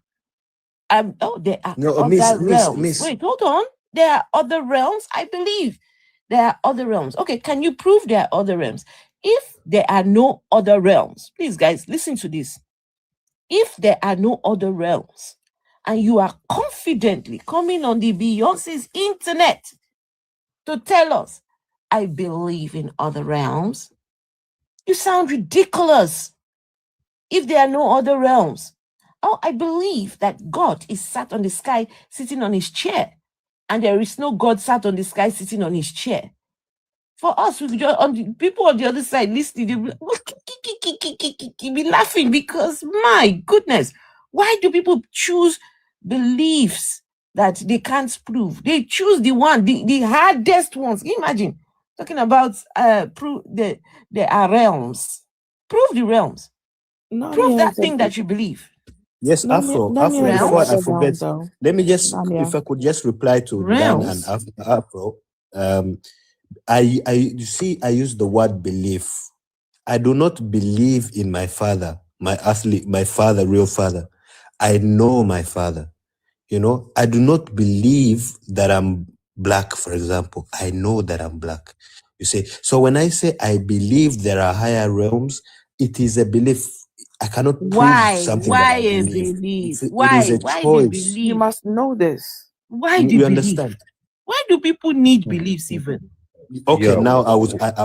There are other realms. Wait, hold on. There are other realms. I believe there are other realms. Okay, can you prove there are other realms? If there are no other realms, please, guys, listen to this. If there are no other realms, and you are confidently coming on the Beyonce's internet to tell us, I believe in other realms, you sound ridiculous. If there are no other realms, oh, I believe that God is sat on the sky sitting on his chair, and there is no God sat on the sky sitting on his chair. For us, people on the other side listening, they'll be laughing because, my goodness, why do people choose beliefs that they can't prove? They choose the hardest ones. Can you imagine talking about prove there are realms? Prove the realms. Prove that thing that you believe. Yes, Afro, before I forget, let me just, if I could just reply to Dan and Afro. You see, I use the word belief. I do not believe in my father, my father, real father. I know my father. You know, I do not believe that I'm black, for example. I know that I'm black. You see, so when I say I believe there are higher realms, it is a belief. I cannot prove something that I believe. It is a choice. You must know this. Why do you understand? Why do people need beliefs even? Okay, Yeah. now I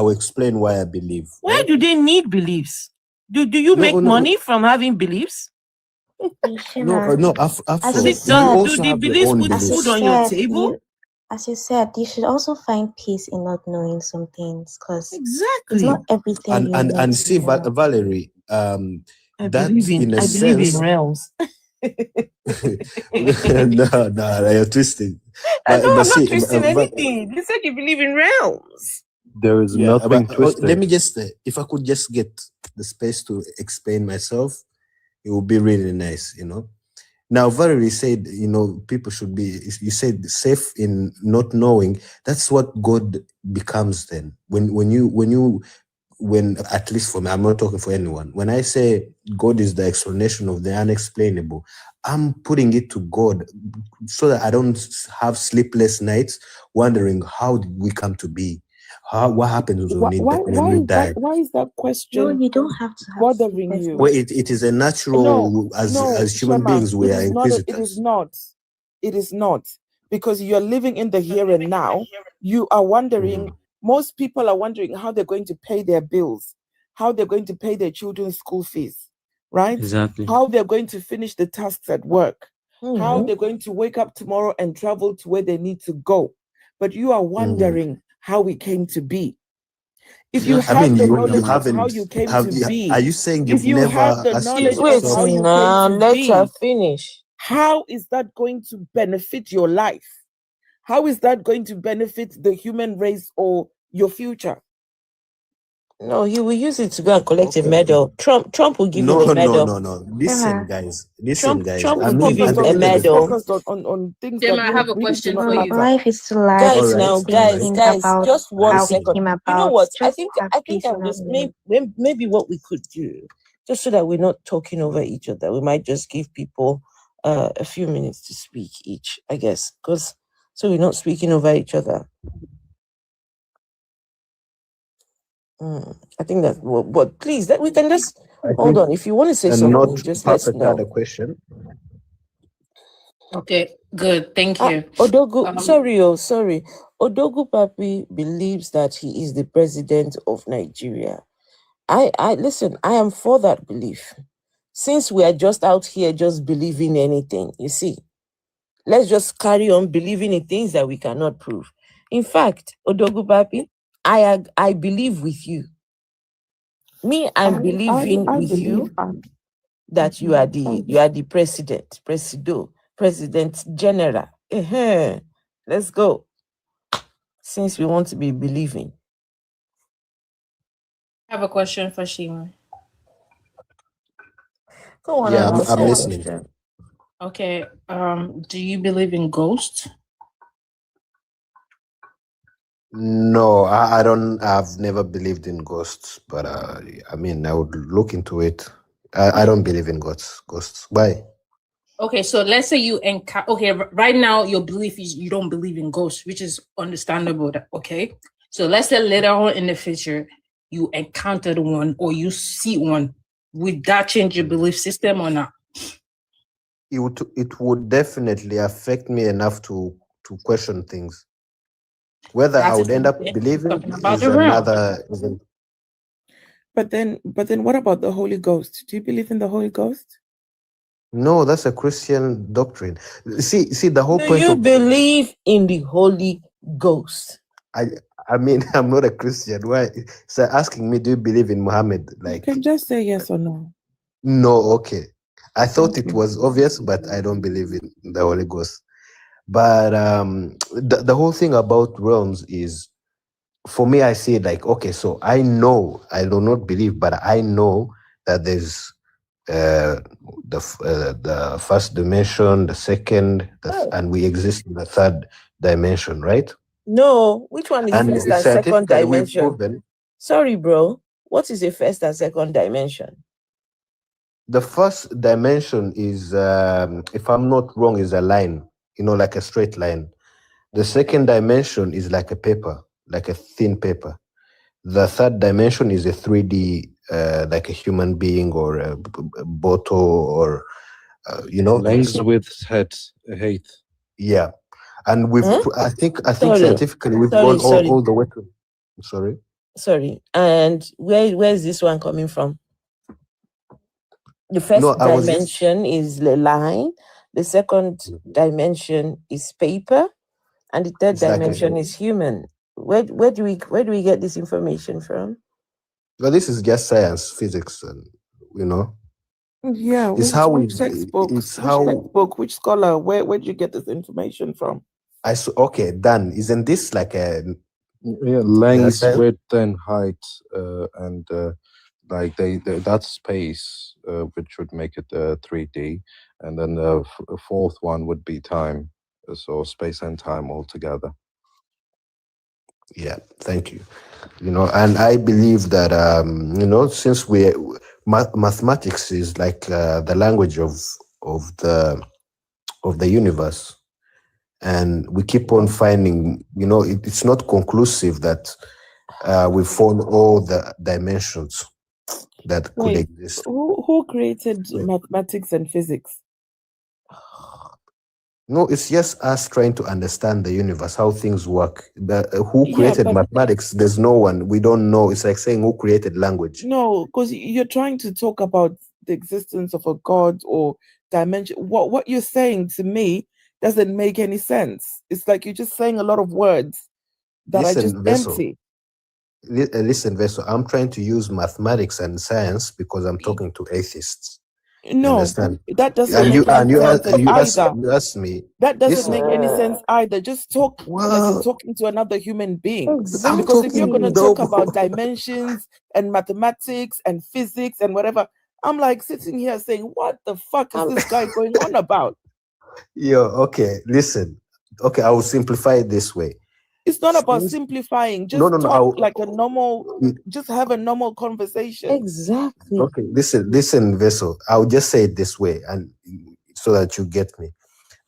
will explain why I believe. Why right? do they need beliefs? Do you make money from having beliefs? No, As Do you you said, also the have your beliefs own put as you food beliefs. on your said, table? as you said, you should also find peace in not knowing some things, because it's Exactly. not everything you need And to see, know. Valerie, I that believe in a in sense, realms. no, you're twisting. No, I'm But not see, twisting anything. You said you believe in realms. There is yeah, nothing but twisted. let me just, if I could just get the space to explain myself, it would be really nice, you know. Now, Valerie said, you know, people should be, you said safe in not knowing. That's what God becomes then. When at least for me, I'm not talking for anyone. When I say God is the explanation of the unexplainable, I'm putting it to God so that I don't have sleepless nights wondering how did we come to be? What happens when we die? Why is that No, question you don't have to have bothering sleepless you? Well, it is a natural, as human Shema, beings, we are it is inquisitors. not. It is not. Because you're living in the here and now. You are wondering, most people are wondering how they're going to pay their bills, how they're going to pay their children's school fees, right? Exactly. How they're going to finish the tasks at work, how they're going to wake up tomorrow and travel to where they need to go. But you are wondering how we came to be. If you have the knowledge of how you came to be, are you saying if you've you never have the asked knowledge Wait, of how you now came to let her be, finish. how is that going to benefit your life? How is that going to benefit the human race or your future? No, he will use it to go and collect a medal. Trump will give him a medal. No. Listen, guys. Trump I will mean, give at him the a end of the medal. Focused on things Gemma, that I have a really do question not for you. matter. Life is too life. Guys, All now, right. guys, About just one how we second. came You know about. what? I Just think have peace I'm in not just knowing. maybe what we could do, just so that we're not talking over each other. We might just give people a few minutes to speak each, I guess, because so we're not speaking over each other. I think that. But please, that we can just hold on. If you want to say And something, not just let's perfect had know. a question. Okay, good. Thank you. Odogu, sorry. Odogu Papi believes that he is the president of Nigeria. I listen, I am for that belief. Since we are just out here just believing anything, you see, let's just carry on believing in things that we cannot prove. In fact, Odogu Papi, I believe with you. I'm believing with you that you are the president general. Let's go. Since we want to be believing. I have a question for Shima. Go on, Yeah, ask I'm your listening. question. Okay. Do you believe in ghosts? No, I've never believed in ghosts, but I mean, I would look into it. I don't believe in ghosts. Why? Okay, so let's say you encounter. Okay, right now your belief is you don't believe in ghosts, which is understandable. Okay, so let's say later on in the future you encountered one or you see one. Would that change your belief system or not? It would definitely affect me enough to question things. Whether I would end up believing is another. But then what about the Holy Ghost? Do you believe in the Holy Ghost? No, that's a Christian doctrine. See, the whole Do point you of believe in the Holy Ghost? I mean, I'm not a Christian. Why? So asking me, do you believe in Muhammad? Like, you can just say yes or no. no, okay. I thought it was obvious, but I don't believe in the Holy Ghost. But the whole thing about realms is, for me, I see it like, okay, so I know, I do not believe, but I know that there's the first dimension, the second, and we exist in the third dimension, right? No, which one is And first and second scientifically, we've dimension? proven Sorry, bro. What is a first and second dimension? the first dimension is, if I'm not wrong, is a line, like a straight line. The second dimension is like a paper, like a thin paper. The third dimension is a 3D, like a human being or a bottle or, Length, width, height. Yeah. And we've, I think Sorry. scientifically, we've gone all the way to. Sorry. And where's this one coming from? The first dimension is the line, the second dimension is paper, and the third dimension is human. Where do we get this information from? Well, this is just science, physics, and Yeah, which textbook? Which scholar? Where did you get this information from? Okay, Dan, isn't this like a length, width, and height, and like that's space, which would make it 3D, and then the fourth one would be time, so space and time all together. Yeah, thank you. And I believe that since mathematics is like the language of the universe, and we keep on finding, it's not conclusive that we found all the dimensions that could exist. Who created mathematics and physics? No, it's just us trying to understand the universe, how things work. Who created mathematics? There's no one. We don't know. It's like saying who created language. No, because you're trying to talk about the existence of a God or dimension. What you're saying to me doesn't make any sense. It's like you're just saying a lot of words that are just empty. Listen, Veso, I'm trying to use mathematics and science because I'm talking to atheists. No, that doesn't make any sense either. You asked me. That doesn't make any sense either. Just talk like you're talking to another human being. Exactly. Because if you're going to talk about dimensions and mathematics and physics and whatever, I'm like sitting here saying, what the fuck is this guy going on about? Okay, listen. Okay, I will simplify it this way. It's not about simplifying. Just talk like a normal, just have a normal conversation. Exactly. Okay, listen, Vessel. I'll just say it this way, and so that you get me.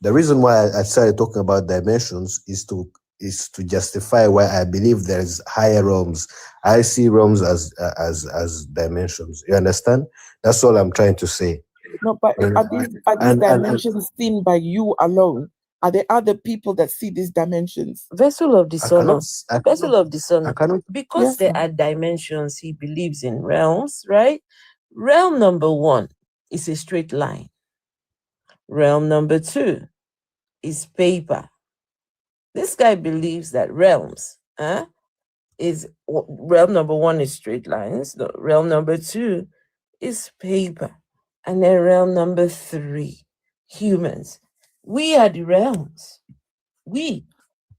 The reason why I started talking about dimensions is to justify why I believe there's higher realms. I see realms as dimensions. You understand? That's all I'm trying to say. No, but are these dimensions seen by you alone? Are there other people that see these dimensions? Vessel of dishonor. Because there are dimensions, he believes in realms, right? Realm number 1 is a straight line. Realm number 2 is paper. This guy believes that realms is realm number 1 is straight lines. Realm number 2 is paper. And then realm number 3, humans. We are the realms. We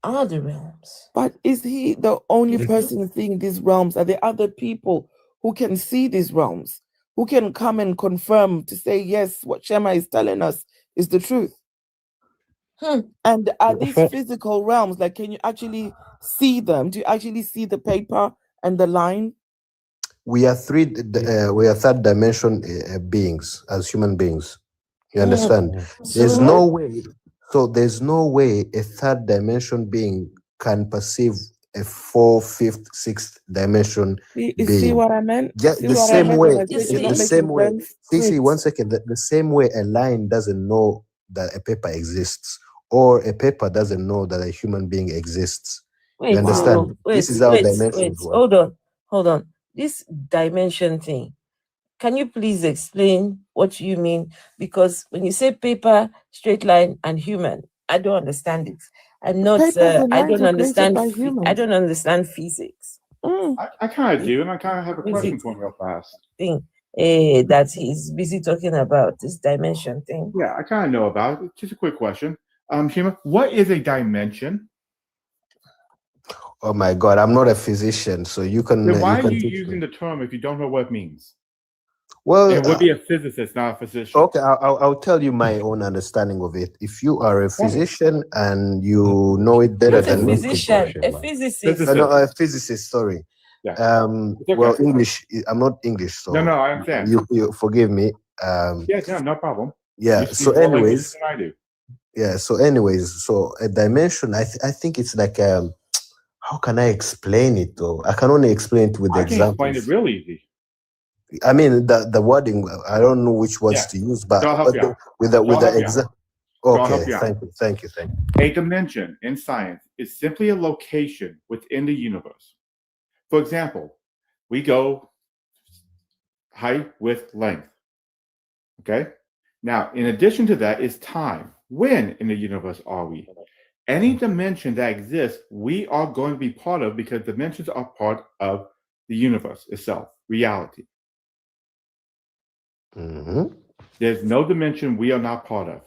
are the realms. But is he the only person seeing these realms? Are there other people who can see these realms? Who can come and confirm to say, yes, what Shema is telling us is the truth? And are these physical realms? Like, can you actually see them? Do you actually see the paper and the line? We are third dimension beings as human beings. You understand? There's no way. So there's no way a third dimension being can perceive a 4th, 5th, 6th dimension being. See what I meant? The same way. See, 1 second. The same way a line doesn't know that a paper exists, or a paper doesn't know that a human being exists. You understand? This is how dimensions work. Hold on. This dimension thing. Can you please explain what you mean? Because when you say paper, straight line, and human, I don't understand it. I'm not. I don't understand. I don't understand physics. I kind of do, and I kind of have a question for him real fast. That he's busy talking about this dimension thing. Yeah, I kind of know about it. Just a quick question, Shima, what is a dimension? Oh my God, I'm not a physician, so you can. Then why are you using the term if you don't know what it means? Well, it would be a physicist, not a physician. Okay, I'll tell you my own understanding of it. If you are a physician and you know it better than me, a physicist. No, a physicist. Sorry. Yeah. Well, English. I'm not English, so no, I understand. You forgive me. Yeah, no problem. Yeah. So, anyways. Yeah. So, anyways, so a dimension. I think it's like how can I explain it though? I can only explain it with the examples. I can explain it real easy. I mean the wording. I don't know which words to use, but with the example. Okay, thank you. A dimension in science is simply a location within the universe. For example, we go height, width, length. Okay? Now, in addition to that is time. When in the universe are we? Any dimension that exists, we are going to be part of because dimensions are part of the universe itself, reality. There's no dimension we are not part of.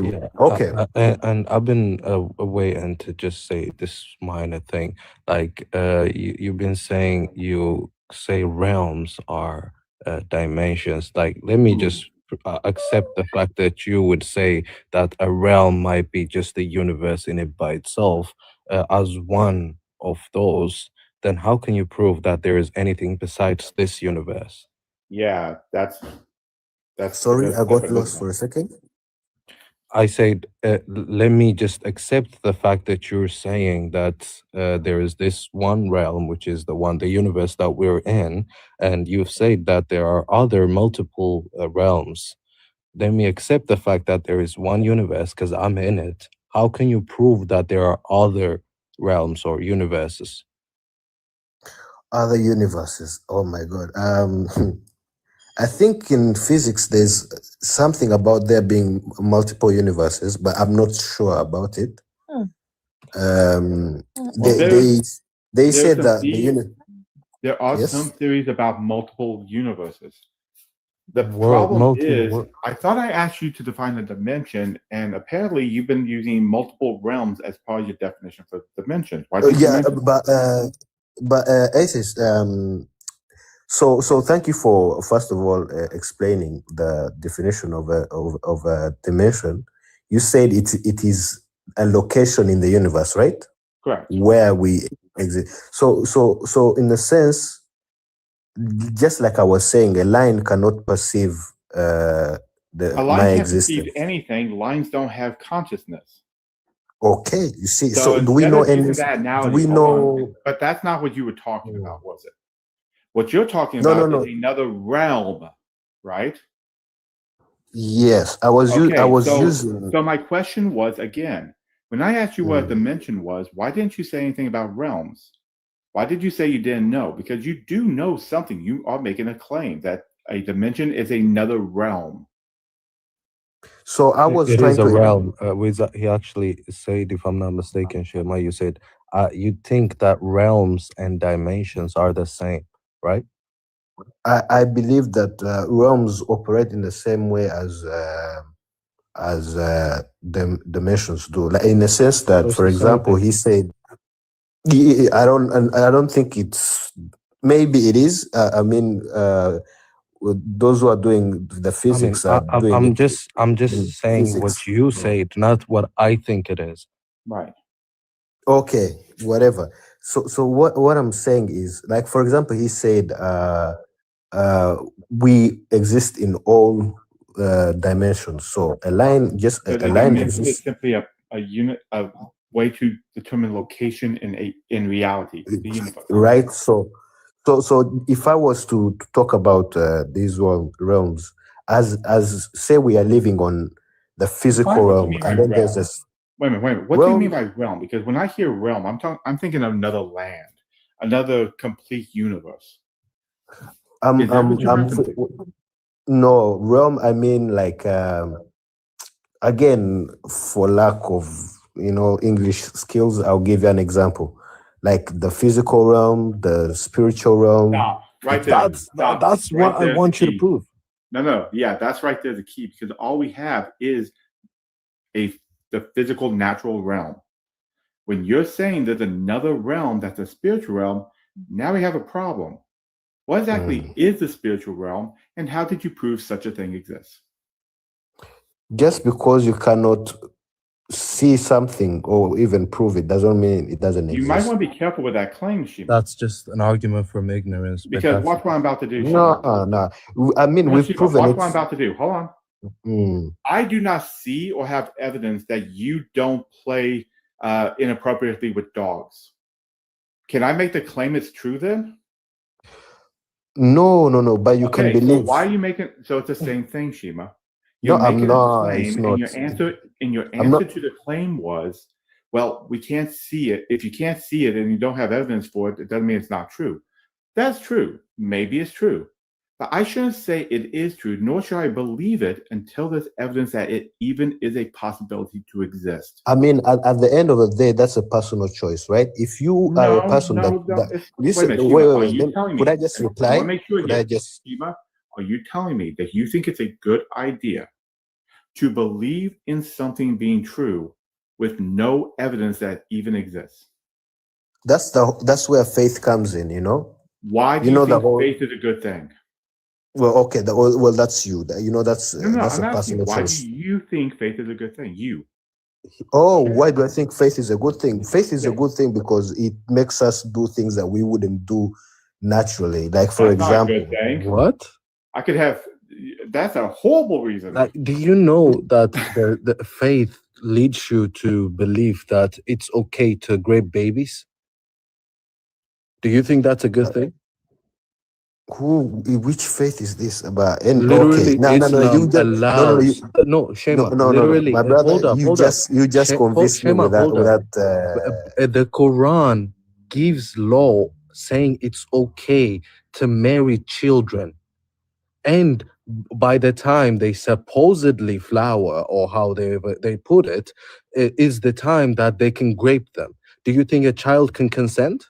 Yeah. Okay. And I've been waiting to just say this minor thing. Like, you've been saying you say realms are dimensions. Like, let me just accept the fact that you would say that a realm might be just the universe in it by itself as one of those. Then how can you prove that there is anything besides this universe? Yeah, that's Sorry, I got lost for a second. I said, let me just accept the fact that you're saying that there is this one realm, which is the universe that we're in, and you've said that there are other multiple realms. Let me accept the fact that there is one universe because I'm in it. How can you prove that there are other realms or universes? Other universes. Oh my God. I think in physics there's something about there being multiple universes, but I'm not sure about it. They said that there are yes? some theories about multiple universes. The problem is, I thought I asked you to define a dimension, and apparently you've been using multiple realms as part of your definition for dimension. Why did you mention but Atheist, so thank you for first of all explaining the definition of a dimension. You said it is a location in the universe, right? Correct. Where we exist. So in a sense, just like I was saying, a line cannot perceive a line my can't existence. perceive anything. Lines don't have consciousness. Okay, you see. So do we know any? That analogy, Do we know? But that's not what you were talking about, was it? What you're talking about is another realm, right? Yes, I was using. So my question was, again, when I asked you what a dimension was, why didn't you say anything about realms? Why did you say you didn't know? Because you do know something. You are making a claim that a dimension is another realm. So I was it trying is a to realm. He actually said, if I'm not mistaken, Shema, you said you think that realms and dimensions are the same, right? I believe that realms operate in the same way as the dimensions do. Like in the sense that, for example, he said, I don't think it's. Maybe it is. I mean, those who are doing the physics I'm just saying physics. What you said, not what I think it is. Right. Okay, whatever. So what I'm saying is, like, for example, he said we exist in all dimensions. So a line, just a line is simply a unit, a way to determine location in reality, the universe. Right. So if I was to talk about these realms, as say we are living on the physical realm, and then there's this. Wait a minute. What do you mean by realm? Because when I hear realm, I'm thinking of another land, another complete universe. No, realm. I mean, like, again, for lack of English skills, I'll give you an example, like the physical realm, the spiritual realm. Right there. That's what I want you to prove. No, yeah, that's right there the key, because all we have is the physical natural realm. When you're saying there's another realm that's a spiritual realm, now we have a problem. What exactly is the spiritual realm, and how did you prove such a thing exists? Just because you cannot see something or even prove it doesn't mean it doesn't exist. You might want to be careful with that claim, Shima. That's just an argument from ignorance. Because watch what I'm about to do, Shima. No. I mean, we've proven watch what I'm about to do. Hold on. I do not see or have evidence that you don't play inappropriately with dogs. Can I make the claim it's true then? No, but you can believe. So why are you making? So it's the same thing, Shima. No, I'm not. Claim, it's not. And your answer to the claim was, well, we can't see it. If you can't see it and you don't have evidence for it, it doesn't mean it's not true. That's true. Maybe it's true. But I shouldn't say it is true, nor should I believe it until there's evidence that it even is a possibility to exist. I mean, at the end of the day, that's a personal choice, right? If you are a person that listen, wait, could I just reply? I want to make sure could I just Shima, are you telling me that you think it's a good idea to believe in something being true with no evidence that even exists? That's where faith comes in, you know. Why do you think faith is a good thing? Well, okay, well, that's you. You know, that's that's a personal choice. Why do you think faith is a good thing? You. Oh, why do I think faith is a good thing? Faith is a good thing because it makes us do things that we wouldn't do naturally. Like, for example, what? I could have. That's a horrible reason. Like, do you know that the faith leads you to believe that it's okay to rape babies? Do you think that's a good thing? Which faith is this about? And literally, okay, no, Shema, no, literally, my brother, hold up. You just convinced me with that. The Quran gives law saying it's okay to marry children, and by the time they supposedly flower, or how they put it, is the time that they can rape them. Do you think a child can consent?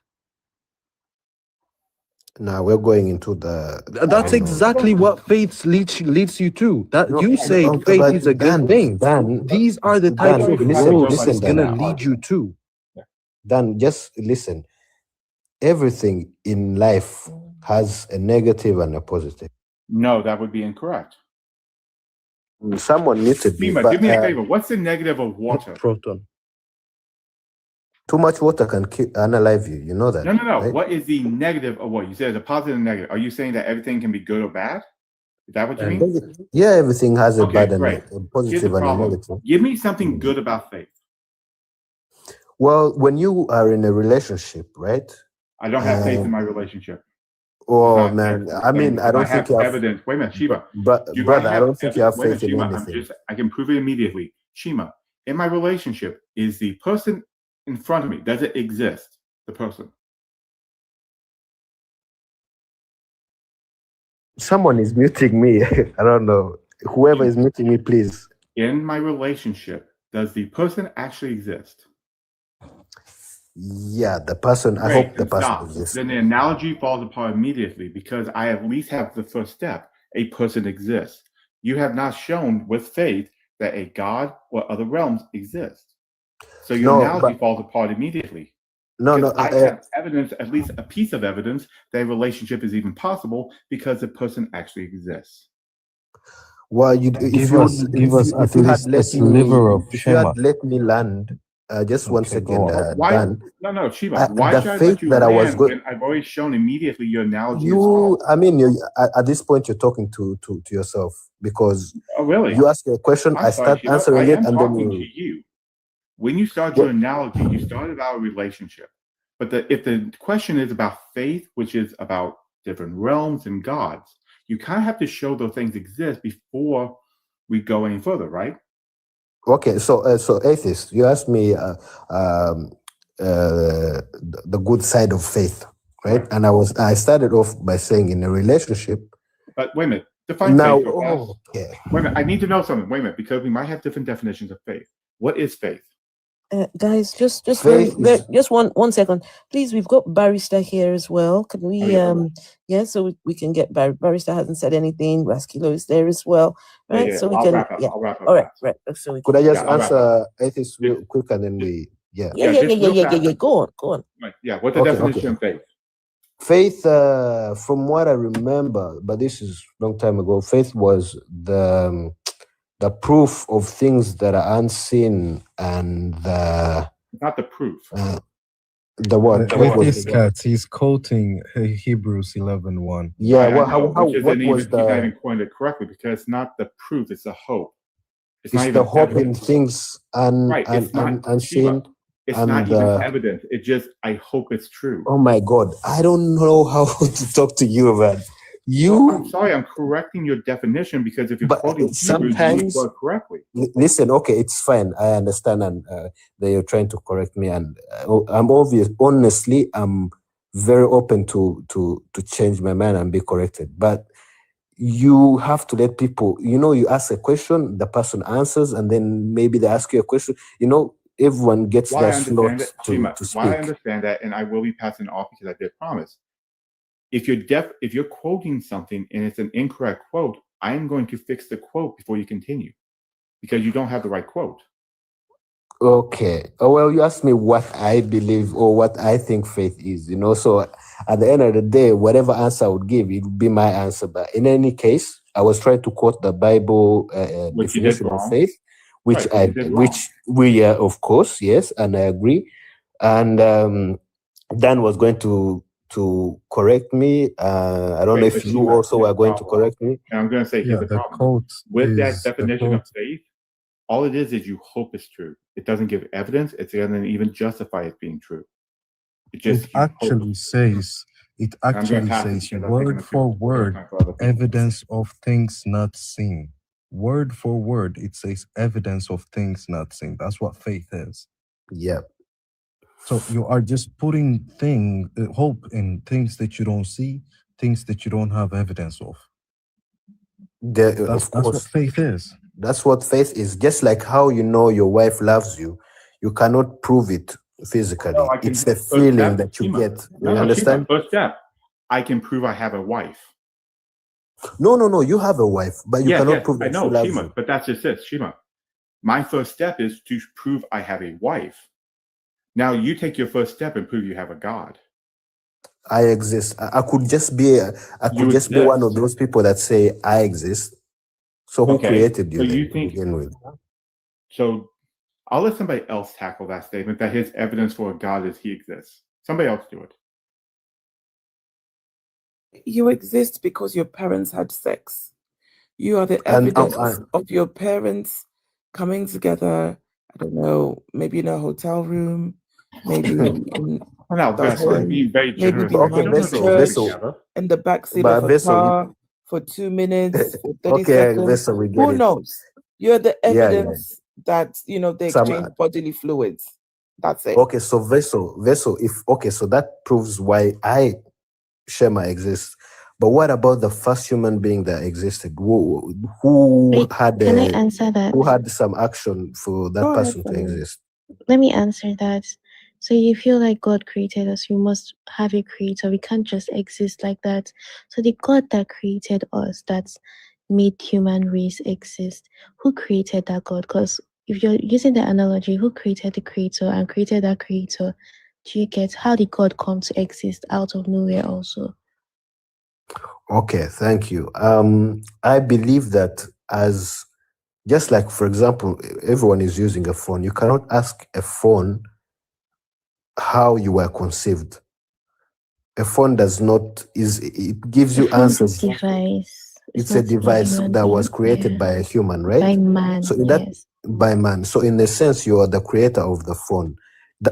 Now we're going into the. That's exactly what faith leads you to. That you say faith is a good thing. These are the types of roads it's gonna lead you to. Dan, just listen. Everything in life has a negative and a positive. No, that would be incorrect. Someone muted me. Give me a favor. What's the negative of water? Proton. Too much water can unalive you. You know that. No. Right? What is the negative of what? You said it's a positive and negative. Are you saying that everything can be good or bad? Is that what you mean? Yeah, everything has a bad and a positive and a negative. Give me something good about faith. Well, when you are in a relationship, right? I don't have faith in my relationship. Oh man, I mean, I don't think you have evidence. Wait a minute, Shiva. Brother, I don't think you have faith in anything. I can prove it immediately. Shima, in my relationship, is the person in front of me, does it exist? The person. Someone is muting me. I don't know. Whoever is muting me, please. In my relationship, does the person actually exist? Yeah, the person. I hope the person exists. Then the analogy falls apart immediately because I at least have the first step. A person exists. You have not shown with faith that a God or other realms exist. So your analogy falls apart immediately. I have evidence, at least a piece of evidence, that a relationship is even possible because the person actually exists. Well, if you had let me land, just 1 second. No, Shiva. Why should I let you land when I've already shown immediately your analogy? At this point, you're talking to yourself because really? You ask a question, I start answering it, and then you. When you start your analogy, you started about a relationship. But if the question is about faith, which is about different realms and gods, you kind of have to show those things exist before we go any further, right? Okay, so atheist, you asked me the good side of faith, right? And I started off by saying in a relationship. But wait a minute, define faith. Okay. Wait a minute, I need to know something. Wait a minute, because we might have different definitions of faith. What is faith? Guys, just 1 second, please. We've got Barrister here as well. Can we so we can get Barrister hasn't said anything. Raskilo is there as well, right? So we can I'll wrap up. All right. So we could I just answer atheist real quick and then we Go on. Right. Yeah, what's the definition of faith? Faith, from what I remember, but this is a long time ago, faith was the proof of things that are unseen and not the proof. The what? He's quoting Hebrews 11:1. Yeah, what was the? I even coined it correctly because it's not the proof; it's the hope. It's the hope in things unseen. It's not even evident. It's just I hope it's true. Oh my God, I don't know how to talk to you, man. I'm sorry, I'm correcting your definition because if you're But quoting Hebrews, you sometimes, quote correctly. listen, okay, it's fine. I understand, and that you're trying to correct me, and honestly, I'm very open to change my mind and be corrected. But you have to let people, you ask a question, the person answers, and then maybe they ask you a question. Everyone gets Why I their slot understand that, to Shima, speak. why I understand that, and I will be passing off because I did promise. If you're quoting something and it's an incorrect quote, I'm going to fix the quote before you continue because you don't have the right quote. Okay. Oh, well, you asked me what I believe or what I think faith is, So at the end of the day, whatever answer I would give, it would be my answer. But in any case, I was trying to quote the Bible Which you did definition of wrong. faith, which Right, we of course, yes, and I agree. And Dan was going to correct me. I don't know if you also are going to correct me. And I'm going to say, here's the problem. With that definition of faith, all it is you hope it's true. It doesn't give evidence. It doesn't even justify it being true. It actually says word for word evidence of things not seen. Word for word, it says evidence of things not seen. That's what faith is. Yeah. So you are just putting hope in things that you don't see, things that you don't have evidence of. That's what faith is. That's what faith is. Just like how your wife loves you, you cannot prove it physically. No, it's a feeling that you get. You understand? First step, I can prove I have a wife. No. You have a wife, but you cannot prove that she loves you. But that's just it, Shima. My first step is to prove I have a wife. Now you take your first step and prove you have a God. I exist. I could just be one of those people that say I exist. So who created you? So you think? To begin with? So I'll let somebody else tackle that statement that his evidence for a God is he exists. Somebody else do it. You exist because your parents had sex. You are the evidence of your parents coming together. I don't know, maybe in a hotel room, maybe in being very generous. Maybe behind the church, in the backseat of a car for 2 minutes, for 30 seconds. Who knows? You're the evidence that they exchange bodily fluids. That's it. Okay, so Vessel, so that proves why Shema exists. But what about the first human being that existed? Who had Can I answer that? Who had some action for that person to exist? Let me answer that. So you feel like God created us, we must have a creator. We can't just exist like that. So the God that created us, that's made human race exist, who created that God? Because if you're using the analogy, who created the creator and created that creator? Do you get how did God come to exist out of nowhere also? Okay, thank you. I believe that just like, for example, everyone is using a phone. You cannot ask a phone how you were conceived. A phone it gives you answers. It's a device that was created by a human, right? By man. So by man. So in a sense, you are the creator of the phone.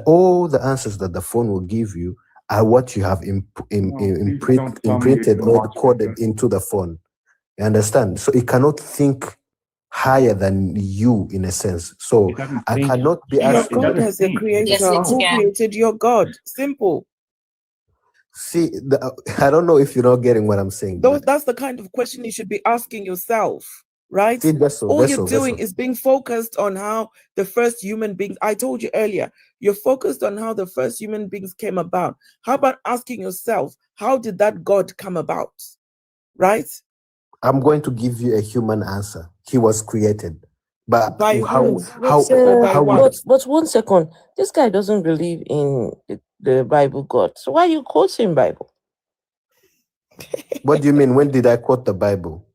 All the answers that the phone will give you are what you have imprinted or coded into the phone. You understand? So it cannot think higher than you in a sense. So I cannot be asking. Your God has a creator. Who created your God? Simple. See, I don't know if you're not getting what I'm saying. That's the kind of question you should be asking yourself, right? All you're doing is being focused on how the first human beings, I told you earlier, you're focused on how the first human beings came about. How about asking yourself, how did that God come about? Right? I'm going to give you a human answer. He was created. But by how? But 1 second, this guy doesn't believe in the Bible God. So why are you quoting Bible? What do you mean? When did I quote the Bible?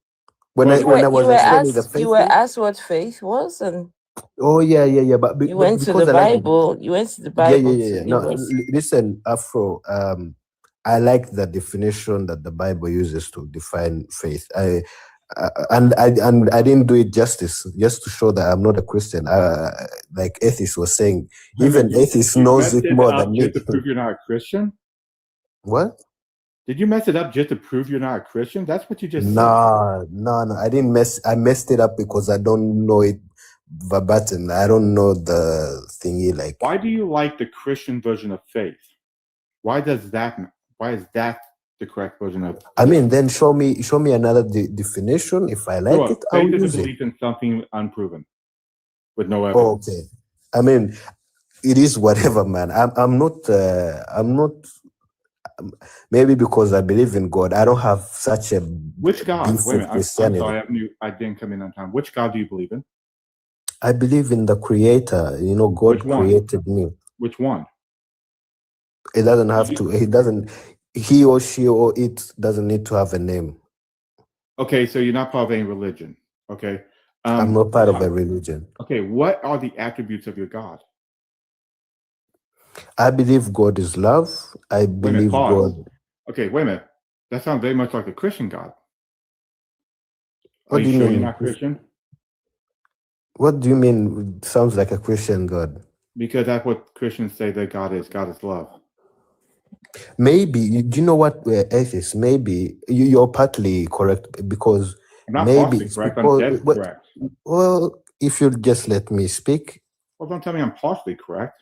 When I was explaining the faith. You were asked what faith was, and oh yeah. But you went to the Bible. You went to the Bible. Yeah. No, listen, Afro. I like the definition that the Bible uses to define faith. I didn't do it justice, just to show that I'm not a Christian. Like Atheist was saying, even Atheist knows it more than me. To prove you're not a Christian? What? Did you mess it up just to prove you're not a Christian? That's what you just said. No. I didn't I messed it up because I don't know it verbatim. I don't know the thingy like. Why do you like the Christian version of faith? Why is that the correct version of? I mean, then show me another definition. If I like it, I'll faith is use a it. belief in something unproven, with no evidence. Okay. I mean, it is whatever, man. I'm not. Maybe because I believe in God, I don't have such a Which God? beef Wait a with minute. I'm Christianity. sorry, I didn't come in on time. Which God do you believe in? I believe in the Creator. You know, God Which one? created me. Which one? It doesn't have to. He doesn't. He or she or it doesn't need to have a name. Okay, so you're not part of any religion. Okay. I'm not part of a religion. Okay, what are the attributes of your God? I believe God is love. I believe God. Okay, wait a minute. That sounds very much like a Christian God. What Are do you you sure mean? you're not Christian? What do you mean? It sounds like a Christian God. Because that's what Christians say that God is. God is love. Maybe. Do you know what, atheists? Maybe you're partly correct because I'm not maybe partially it's correct. I'm because. dead correct. Well, if you'll just let me speak. Well, don't tell me I'm partially correct.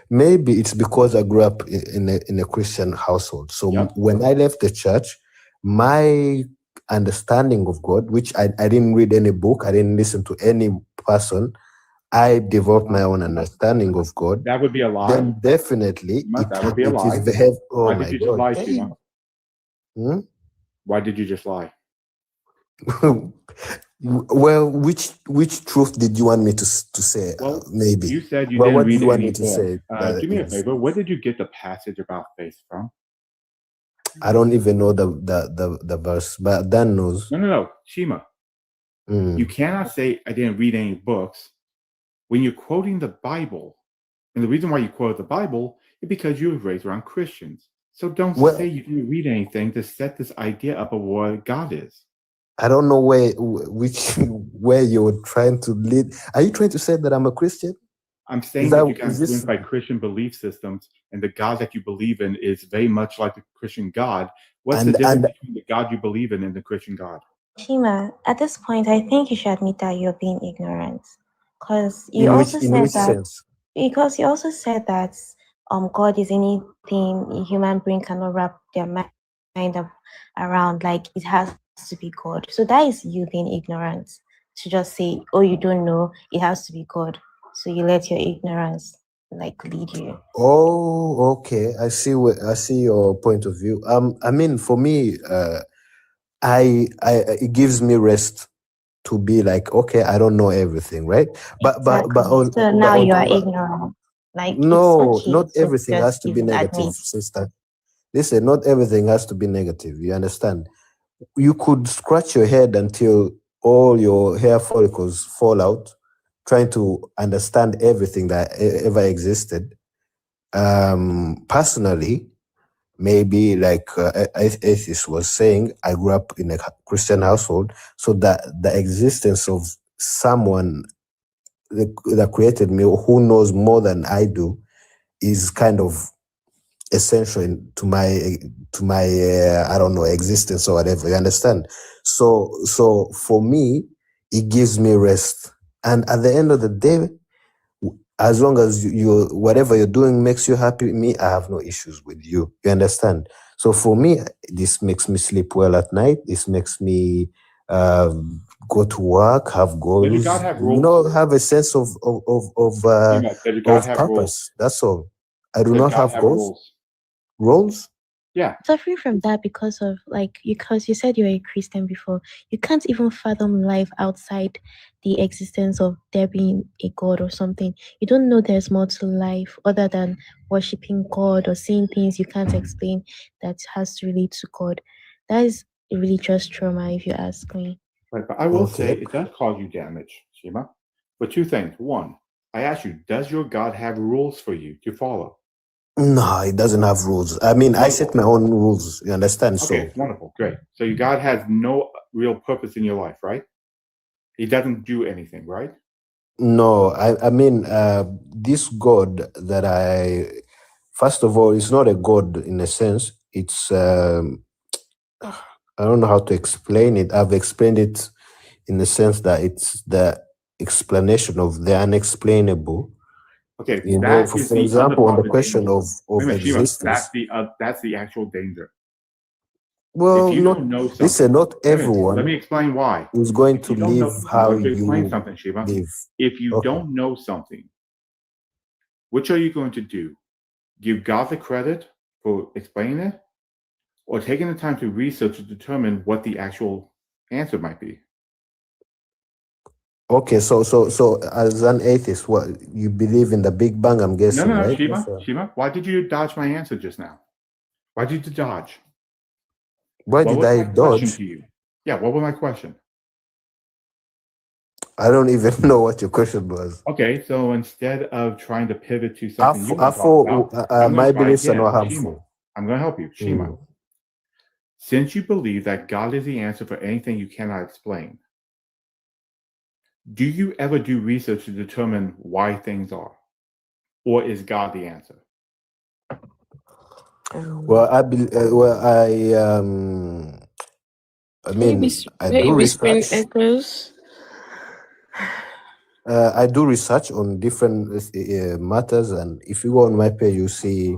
Maybe it's because I grew up in a Christian household. So when I left the church, my understanding of God, which I didn't read any book, I didn't listen to any person, I developed my own understanding of God. That would be a lie. Then definitely That would be a lie. Oh Why my did you just God. lie, Shima? Why did you just lie? Well, which truth did you want me to say? Well, maybe you said you well, didn't what do read you want any me to book. say? Do me a favor. Where did you get the passage about faith from? I don't even know the verse, but Dan knows. No, Shima. You cannot say I didn't read any books when you're quoting the Bible. And the reason why you quote the Bible is because you were raised around Christians. So don't say you didn't read anything to set this idea up of what God is. I don't know where you're trying to lead. Are you trying to say that I'm a Christian? I'm saying that you got influenced by Christian belief systems, and the God that you believe in is very much like the Christian God. What's the difference between the God you believe in and the Christian God? Shima, at this point, I think you should admit that you're being ignorant, because you also said that God is anything a human brain cannot wrap their mind around. Like it has to be God. So that is you being ignorant. To just say, oh, you don't know, it has to be God. So you let your ignorance lead you. Oh, okay. I see your point of view. I mean, for me, it gives me rest to be like, okay, I don't know everything, right? But now you are ignorant. No, it's okay not everything has to be negative, admit. sister. Listen, not everything has to be negative. You understand? You could scratch your head until all your hair follicles fall out, trying to understand everything that ever existed. Personally, maybe like Atheist was saying, I grew up in a Christian household, so that the existence of someone that created me, who knows more than I do, is kind of essential to my I don't know, existence or whatever. You understand? So for me, it gives me rest, and at the end of the day, as long as you whatever you're doing makes you happy, me, I have no issues with you. You understand? So for me, this makes me sleep well at night. This makes me go to work, have goals. Does God have rules? Have a sense of purpose. Rules? That's all. I do not have goals. Rules? Yeah. Suffering from that because you said you're a Christian before. You can't even fathom life outside the existence of there being a God or something. You don't know there's more to life other than worshiping God or seeing things you can't explain that has to relate to God. That is a religious trauma, if you ask me. Right, but I will say it does cause you damage, Shima. But two things. One, I ask you, does your God have rules for you to follow? No, it doesn't have rules. I mean, I set my own rules. You understand? Okay, wonderful, great. So your God has no real purpose in your life, right? He doesn't do anything, right? No, I mean, this God that first of all, it's not a God in a sense. It's I don't know how to explain it. I've explained it in the sense that it's the explanation of the unexplainable. Okay, You know, that for is the example, on the undefined question danger. of Wait a minute, Shima, existence. that's the actual danger. Well, If you not don't know something, listen. Not wait a minute, let everyone me explain why. is going If to you don't know, live I'm how going to explain you something, Shima. live. If you Okay. don't know something, which are you going to do? Give God the credit for explaining it, or taking the time to research to determine what the actual answer might be? Okay, so as an atheist, what you believe in the Big Bang? I'm guessing, No, right? Shima, why did you dodge my answer just now? Why did you dodge? Why What did was I my question dodge? to you? Yeah, what was my question? I don't even know what your question was. Okay, so instead of trying to pivot to something you want to talk about, I'm going my to try beliefs are again. not Shima, harmful. I'm going to help you. Shima, since you believe that God is the answer for anything you cannot explain, do you ever do research to determine why things are? Or is God the answer? Well, I mean, I do research. I do research on different matters, and if you go on my page, you see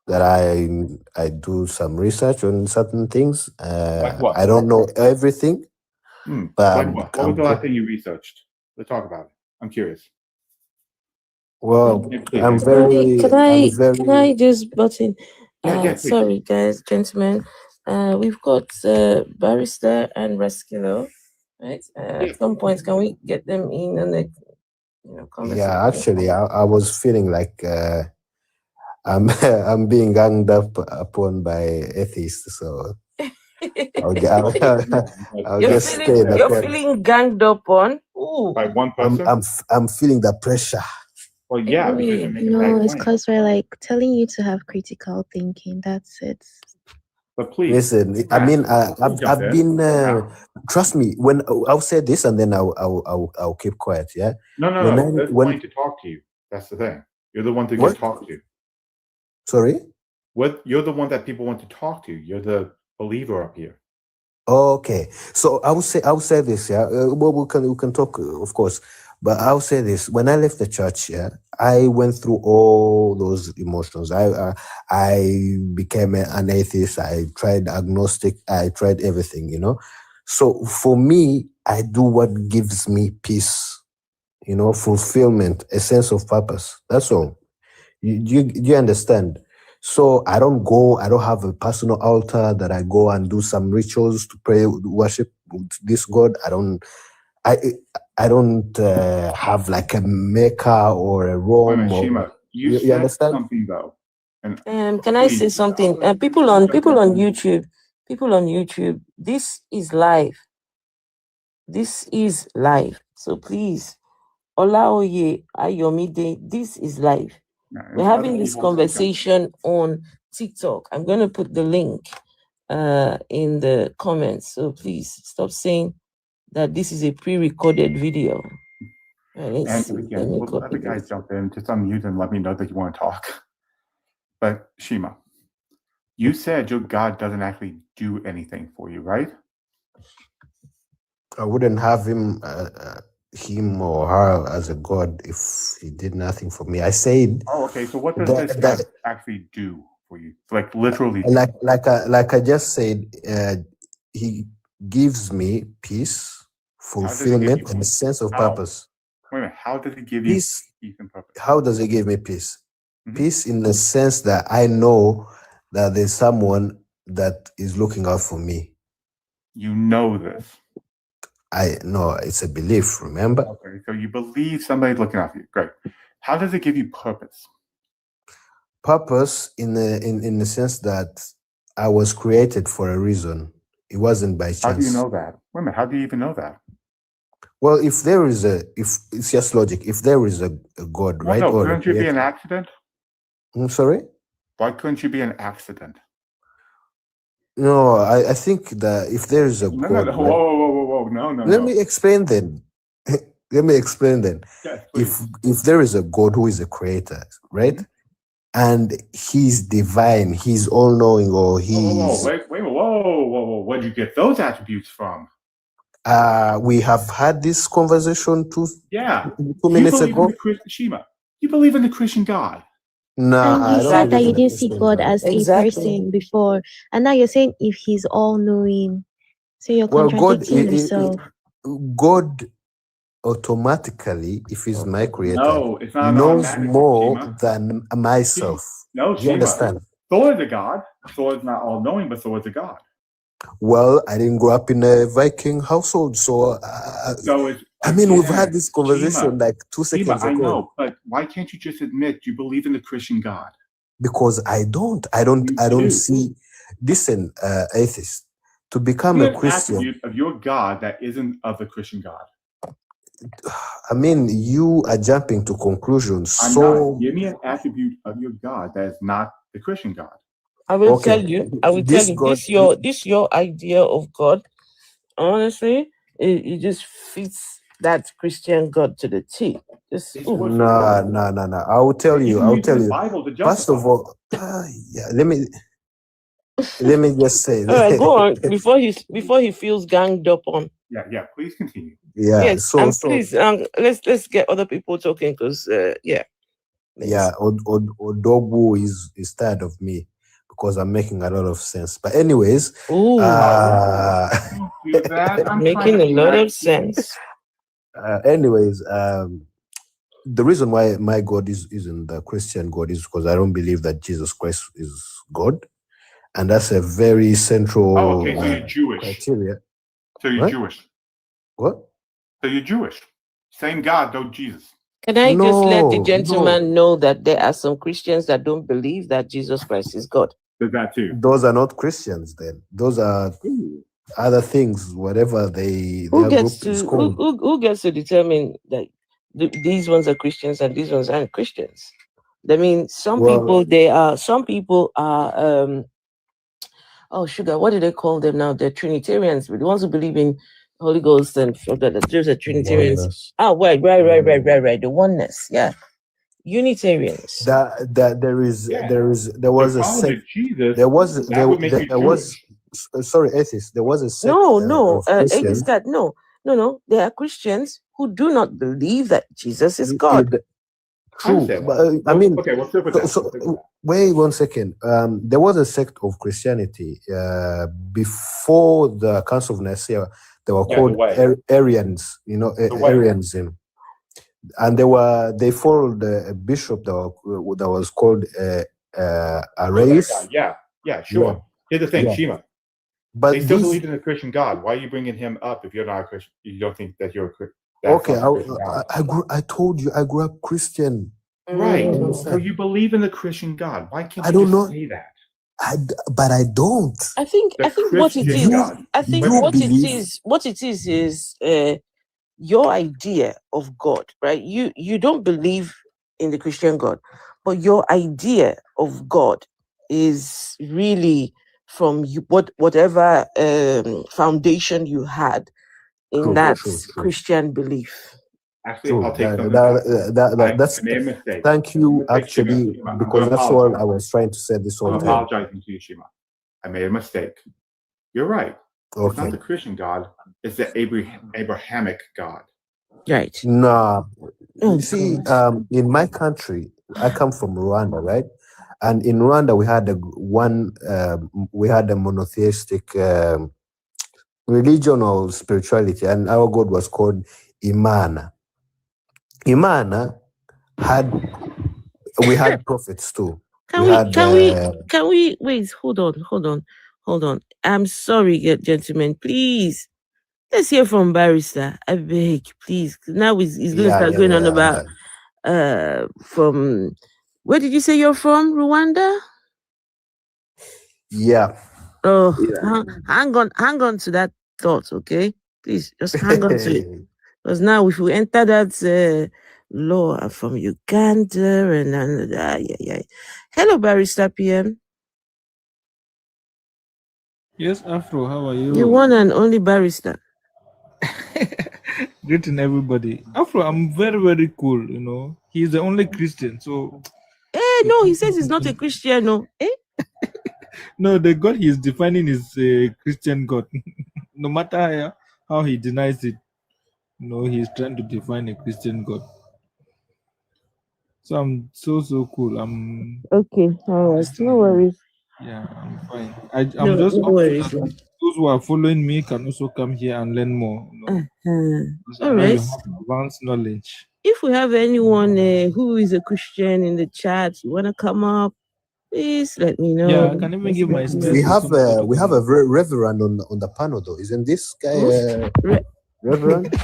that I do some research on certain things. Like what? I don't know everything, but like what? What was the last thing you researched? Let's talk about it. I'm curious. Well, Please, I'm answer. very. Can I just butt in? Yeah, please. Sorry, guys, gentlemen. We've got Barrister and Resculo, right? At some point, can we get them in on the conversation? Yeah, actually, I was feeling like I'm I'm being ganged up upon by atheists, so I'll just stay in the You're corner. feeling ganged up on? Ooh. By one person? I'm feeling the pressure. Well, yeah, because you're making No, that it's claim. because we're like telling you to have critical thinking. That's it. But please, Listen, I mean, I've been. Trust me. When I'll say this, and then I'll keep quiet. Yeah. No. They're wanting to talk to you. That's the thing. You're the one to What? get talked to. Sorry. You're the one that people want to talk to. You're the believer up here. Okay, so I'll say this. Yeah. Well, we can talk, of course, but I'll say this. When I left the church, yeah, I went through all those emotions. I became an atheist. I tried agnostic. I tried everything. You know. So for me, I do what gives me peace. You know, fulfillment, a sense of purpose. That's all. You understand? So I don't have a personal altar that I go and do some rituals to pray, worship this God. I don't have like a Mecca or a Rome. Shima, you You said understand? something though. And Can I say something? People on YouTube, this is live. This is live. So please, Olaoye Ayomide, this is live. We're having this conversation on TikTok. I'm going to put the link in the comments. So please stop saying that this is a pre-recorded video. And again, we'll let the guys jump in. Just unmute and let me know that you want to talk. But Shima, you said your God doesn't actually do anything for you, right? I wouldn't have him or her as a God if he did nothing for me. I said. Oh, okay. So what does this God actually do for you? Like literally. Like I just said, he gives me peace, fulfillment, and a sense of purpose. Wait a minute. How does he give you peace and purpose? How does he give me peace? Peace in the sense that I know that there's someone that is looking out for me. You know this. I know it's a belief, remember? Okay, so you believe somebody's looking out for you. Great. How does it give you purpose? Purpose in the sense that I was created for a reason. It wasn't by chance. How do you know that? Wait a minute, how do you even know that? Well, if it's just logic, if there is a God, right? No, couldn't you be an accident? I'm sorry? Why couldn't you be an accident? No, I think that if there is a God... No. Whoa. No. Let me explain then. Let me explain then. Yes, please. If there is a God who is a creator, right? and he's divine, he's all-knowing, or he's... Whoa. Where'd you get those attributes from? We have had this conversation two minutes ago. Shima, you believe in the Christian God? Nah, And I you don't said that believe you in a didn't see Christian God God. as a person before, and now you're saying if he's all-knowing, so you're Well, contradicting yourself. God automatically, if he's my creator, No, it's not knows automatic, more Shima. than myself. No, Do you understand? Thor is a god. Thor is not all-knowing, but Thor is a god. Well, I didn't grow up in a Viking household, so we've had this conversation like 2 seconds ago. I know, but why can't you just admit you believe in the Christian God? Because I don't see. Listen, atheist, to become a Christian. An attribute of your God that isn't of the Christian God. I mean, you are jumping to conclusions. I'm not. Give me an attribute of your God that is not the Christian God. I will tell you. This your idea of God. Honestly, it just fits that Christian God to the T. No. I will tell you. First of all, let me just say. All right, go on before he feels ganged up on. Yeah. Please continue. Yeah. Yes, please. Let's get other people talking because yeah. Yeah. Odobu is tired of me because I'm making a lot of sense. But anyways, making a lot of sense. Anyways, the reason why my God isn't the Christian God is because I don't believe that Jesus Christ is God, and that's a very central so you're Jewish. criteria. So you're Jewish. What? So you're Jewish. Same God, though Jesus. Can I just let the gentleman know that there are some Christians that don't believe that Jesus Christ is God? There's that too. Those are not Christians then. Those are other things, whatever who gets to determine that these ones are Christians and these ones aren't Christians? I mean, some people are what do they call them now? They're Trinitarians, but the ones who believe in Holy Ghost and there's a Trinitarians. Right. The oneness, yeah. Unitarians. There was a sect. Sorry, atheist. There was a sect. No. There are Christians who do not believe that Jesus is God. True, but I mean, wait 1 second. There was a sect of Christianity before the Council of Nicaea. They were called Arians. Arianism, and they followed a bishop that was called Arius. Yeah, sure. Here's the thing, Shima. But they still believe in the Christian God. Why are you bringing him up if you're not a Christian? You don't think that you're a Christian? I told you I grew up Christian. Right. So you believe in the Christian God. Why can't you just say that? But I don't. I think what it is. I think what it is your idea of God, right? You don't believe in the Christian God, but your idea of God is really from whatever foundation you had in that Christian belief. Actually, I'll take something. That's made a mistake. Thank you, actually, because that's what I was trying to say this whole time. I'm apologizing to you, Shima. I made a mistake. You're right. Okay. It's not the Christian God. It's the Abrahamic God. Right. Nah. See, in my country, I come from Rwanda, right? And in Rwanda, we had a monotheistic religion or spirituality, and our God was called Imana. Imana we had prophets too. Can we wait? Hold on. I'm sorry, gentlemen. Please, let's hear from Barrister. I beg, please. Now he's going to start going on about from where did you say you're from? Rwanda? Yeah. Oh, yeah. Hang on to that thought, okay? Please just hang on to it. Because now if we enter that law from Uganda and yeah. Hello, Barrister PM. Yes, Afro, how are you? You one and only Barrister. Greeting everybody. Afro, I'm very, very cool, He's the only Christian, so... no, he says he's not a Christian. No, No, the God he is defining is a Christian God. No matter how he denies it, no, he's trying to define a Christian God. So I'm so cool. I'm okay, all right, no worries. Yeah, I'm fine. I'm No, just no up to worries. that. Those who are following me can also come here and learn more. Because I All know you right. have advanced knowledge. If we have anyone who is a Christian in the chat, you want to come up, please let me know. Yeah, I can even give my space to somebody to We have come a up. reverend on the panel though. Isn't this guy reverend?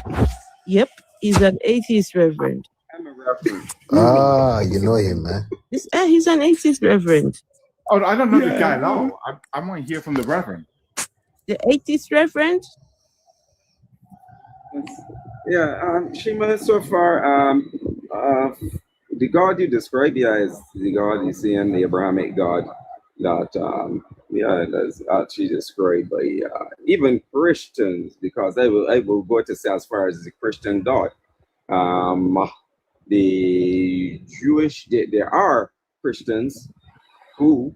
Yep, he's an atheist reverend. I'm a reference. Ah, you know him, man. He's an atheist reverend. Oh, I don't know the guy at all. I want to hear from the Reverend. The atheist reverend? Yeah, Shima, so far, the God you describe here is the God you see in the Abrahamic God that, that's actually described by even Christians, because I will go to say as far as the Christian God. The Jewish, there are Christians who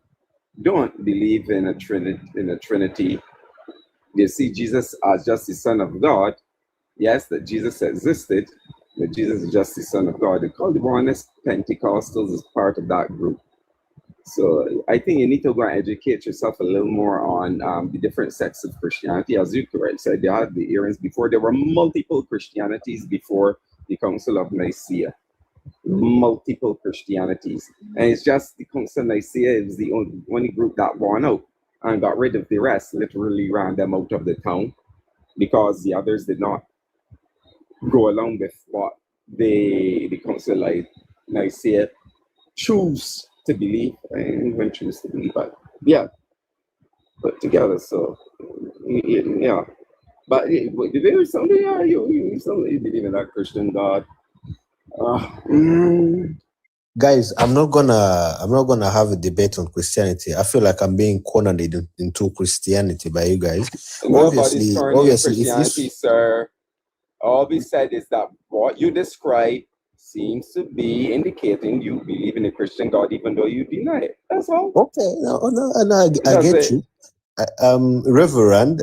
don't believe in a Trinity. They see Jesus as just the Son of God. Yes, that Jesus existed, but Jesus is just the Son of God. They call the Oneness Pentecostals as part of that group. So I think you need to go and educate yourself a little more on the different sects of Christianity. As you correct said, they had the Arians before. There were multiple Christianities before the Council of Nicaea. Multiple Christianities. And it's just the Council of Nicaea is the only group that won out and got rid of the rest, literally ran them out of the town, because the others did not go along with what the Council of Nicaea choose to believe, and even choose to believe, but yeah, put together. So yeah, but there is something. You believe in that Christian God. Guys, I'm not gonna have a debate on Christianity. I feel like I'm being cornered into Christianity by you guys. Nobody's turning in Obviously, Christianity, sir. All we said is that what you describe seems to be indicating you believe in a Christian God, even though you deny it. That's all. Okay, no, I get you. Reverend,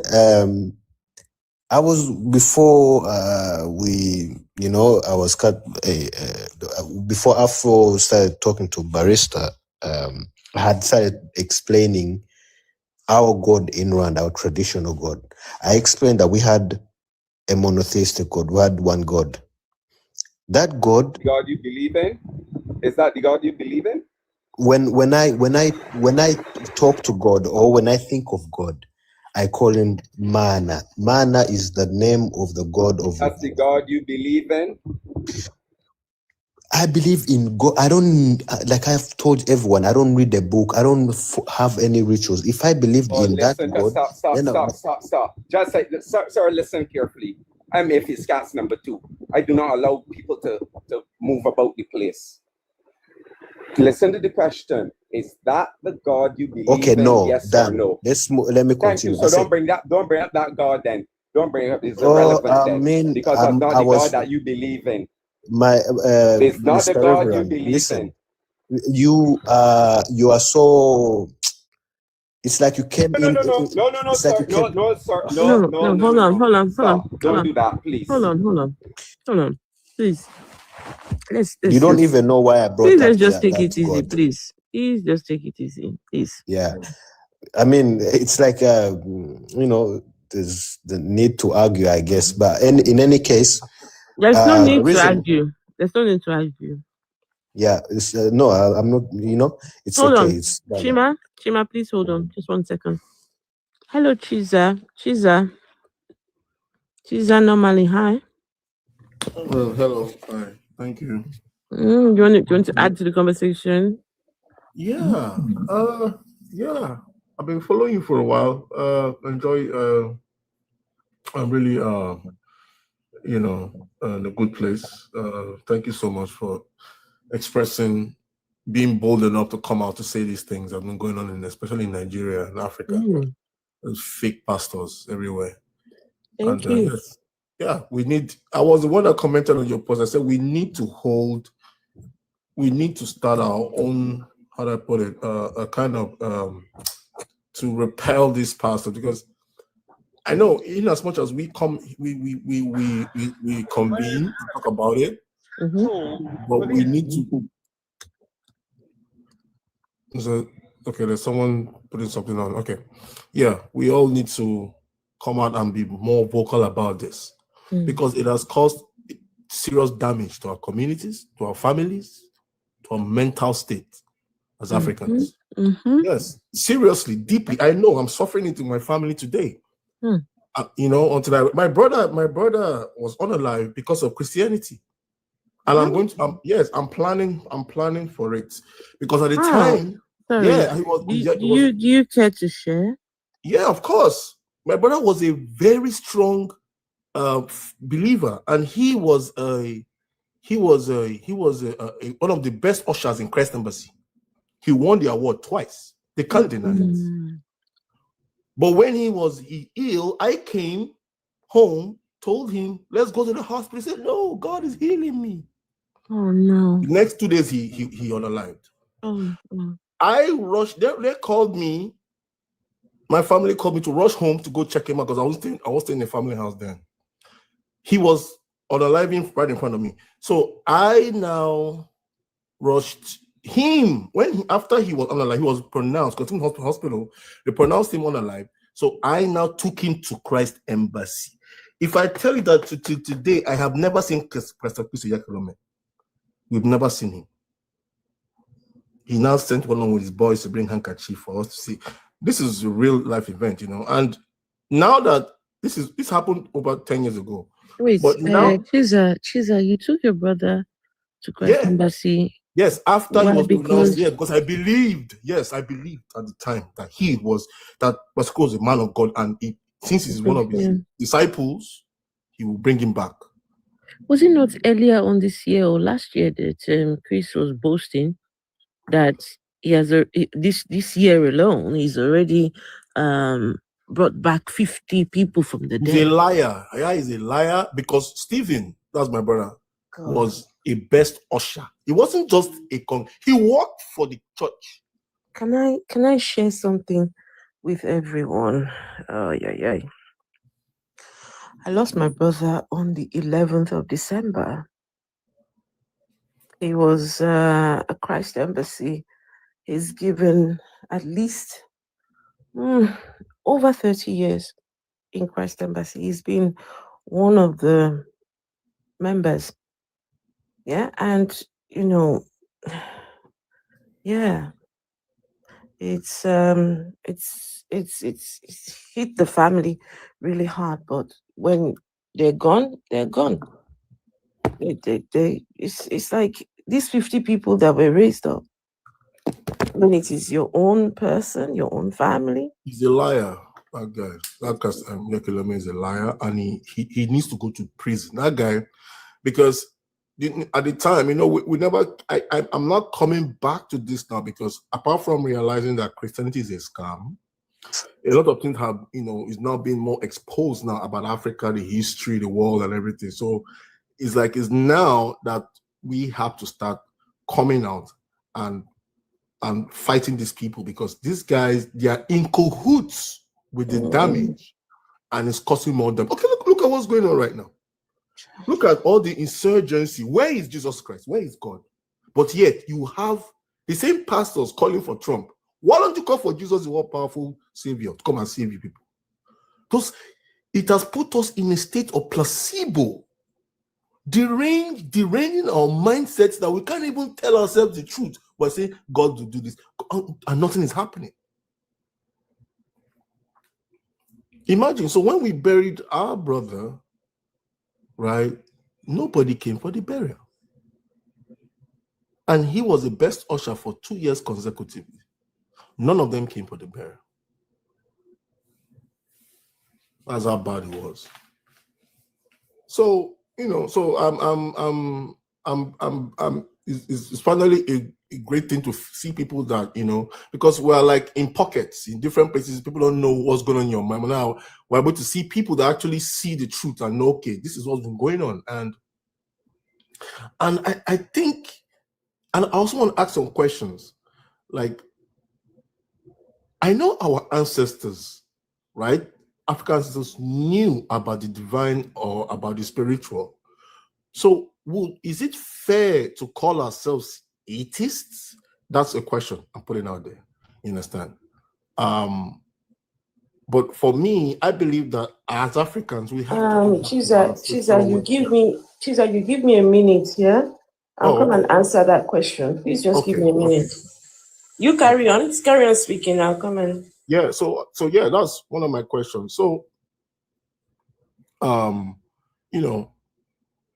I was before I was cut before Afro started talking to Barista. I had started explaining our God in Rwanda, our traditional God. I explained that we had a monotheistic God. We had one God. That God. The God you believe in? Is that the God you believe in? When I talk to God or when I think of God, I call him Mana. Mana is the name of the God of. That's the God you believe in? I believe in God. I don't, like I've told everyone, I don't read a book. I don't have any rituals. If I believed in that God, Stop. Just say, sir, listen carefully. I'm Atheist Scats number 2. I do not allow people to move about the place. Listen to the question. Is that the God you believe in? No, yes Dan, or no? let me continue. Thank you. So don't bring up that God then. Don't bring up, it's irrelevant then. Because that's not the God that you believe in. It's not the God you believe in. You are so. It's like you came in. No, sir. No, sir. No, hold on. Don't do that, please. Hold on. Please. Let's you don't even know why I brought please, that. let's just take it easy, God. please. Please just take it easy, please. Yeah. I mean, it's like, there's the need to argue, I guess. But in any case. There's no need to argue. There's no need to argue. Yeah. It's, no, I'm not, it's hold okay. On. It's Chima, please hold on. Just 1 second. Hello, Chiza. Chiza, normally, hi. Well, hello. Hi. Thank you. You want to add to the conversation? Yeah. Yeah. I've been following you for a while. Enjoy. I'm really, in a good place. Thank you so much for being bold enough to come out to say these things that have been going on, especially in Nigeria and Africa. There's fake pastors everywhere. Thank you. Yes. Yeah, I was the one that commented on your post. I said we need to hold we need to start our own, how do I put it, a kind of to repel this pastor, because I know in as much as we convene to talk about it, but we need to. So, okay, there's someone putting something on. Okay, yeah, we all need to come out and be more vocal about this, because it has caused serious damage to our communities, to our families, to our mental state as Africans. Yes, seriously, deeply. I know I'm suffering it in my family today. You know, until my brother was unalive because of Christianity, and I'm going to. Yes, I'm planning for it, because at the time, Sorry. yeah, he was. Do you care to share? Yeah, of course. My brother was a very strong believer, and he was one of the best ushers in Christ Embassy. He won the award twice. They can't deny it. But when he was ill, I came home, told him, let's go to the hospital. He said, no, God is healing me. Oh no. The next 2 days, he unalived. I rushed. They called me. My family called me to rush home to go check him out, because I was staying in a family house then. He was unaliving right in front of me. So I now rushed him after he was unalive. He was pronounced, because in hospital, they pronounced him unalive. So I now took him to Christ Embassy. If I tell you that till today, I have never seen Pastor Chris Oyakhilome. We've never seen him. He now sent one of his boys to bring handkerchief for us to see. This is a real life event, you know. And now that this happened over 10 years ago. Wait, but now, Chiza, you took your brother to Christ Embassy. Yes, after Why? he was pronounced, Because because I believed at the time that Pastor was a man of God, and since he's one of his disciples, he will bring him back. was it not earlier on this year or last year that Chris was boasting that he has this year alone he's already brought back 50 people from the dead? He's a liar. Yeah, he's a liar, because Stephen, that's my brother, was a best usher. He wasn't just he worked for the church. Can I share something with everyone? I lost my brother on the 11th of December. He was a Christ Embassy. He's given at least over 30 years in Christ Embassy. He's been one of the members. Yeah, and you know, yeah, it's hit the family really hard. But when they're gone, they're gone. It's like these 50 people that were raised up. When it is your own person, your own family. He's a liar. That guy, Oyakhilome is a liar, and he needs to go to prison. That guy, because at the time, you know, we never. I'm not coming back to this now, because apart from realizing that Christianity is a scam, a lot of things have, you know, is now being more exposed now about Africa, the history, the world, and everything. So it's now that we have to start coming out and fighting these people, because these guys, they are in cahoots with the damage, and it's causing more damage. Okay, look at what's going on right now. Look at all the insurgency. Where is Jesus Christ? Where is God? But yet you have the same pastors calling for Trump. Why don't you call for Jesus, the all-powerful Savior, to come and save you people? Because it has put us in a state of placebo, deranging our mindsets, that we can't even tell ourselves the truth. But say God will do this, and nothing is happening. Imagine, so when we buried our brother, right, nobody came for the burial. And he was the best usher for 2 years consecutively. None of them came for the burial. That's how bad it was. So, you know, so it's finally a great thing to see people that, you know, because we're like in pockets in different places. People don't know what's going on in your mind. But now we're able to see people that actually see the truth and know, okay, this is what's been going on. And I think And I also want to ask some questions. Like, I know our ancestors, right? African ancestors knew about the divine or about the spiritual. So is it fair to call ourselves atheists? That's a question I'm putting out there. You understand? But for me, I believe that as Africans, we have to Chisa, you give me a minute, yeah? I'll come and answer that question. Please just give me a minute. You carry on speaking. I'll come and. Yeah. So yeah, that's one of my questions. So, you know,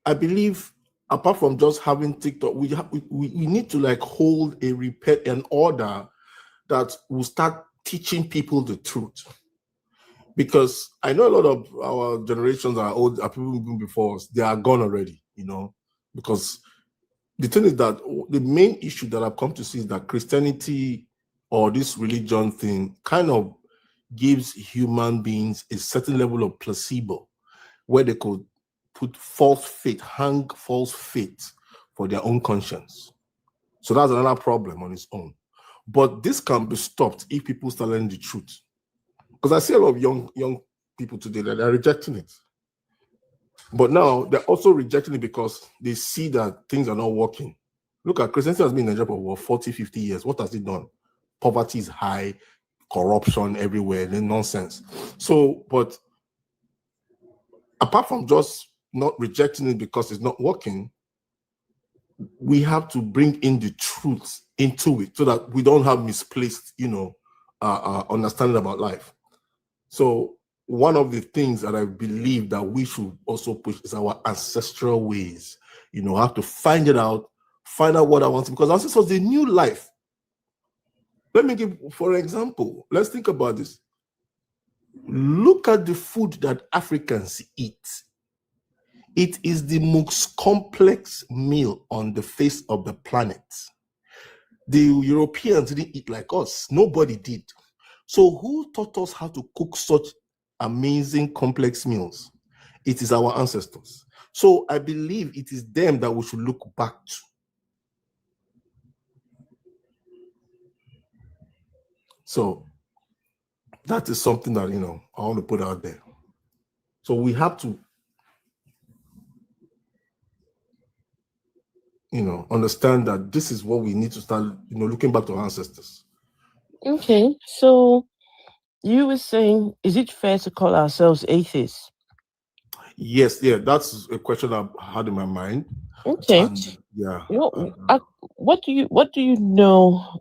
I believe apart from just having TikTok, we need to like hold an order that will start teaching people the truth. Because I know a lot of our generations are people even before us, they are gone already, you know, because the thing is that the main issue that I've come to see is that Christianity or this religion thing kind of gives human beings a certain level of placebo where they could put hang false faith for their own conscience. So that's another problem on its own. But this can be stopped if people start learning the truth. Because I see a lot of young people today that are rejecting it. But now they're also rejecting it because they see that things are not working. Look at Christianity has been in Nigeria for over 40, 50 years. What has it done? Poverty is high, corruption everywhere, then nonsense. So, but apart from just not rejecting it because it's not working, we have to bring in the truth into it so that we don't have misplaced, understanding about life. So one of the things that I believe that we should also push is our ancestral ways. Have to find out what I want to, because ancestors, they knew life. Let me give, for example, let's think about this. Look at the food that Africans eat. It is the most complex meal on the face of the planet. The Europeans didn't eat like us. Nobody did. So who taught us how to cook such amazing complex meals? It is our ancestors. So I believe it is them that we should look back to. So that is something that, I want to put out there. So we have to, understand that this is what we need to start, looking back to our ancestors. Okay, so you were saying, is it fair to call ourselves atheists? Yes, that's a question I've had in my mind. Okay. And, yeah. What do you know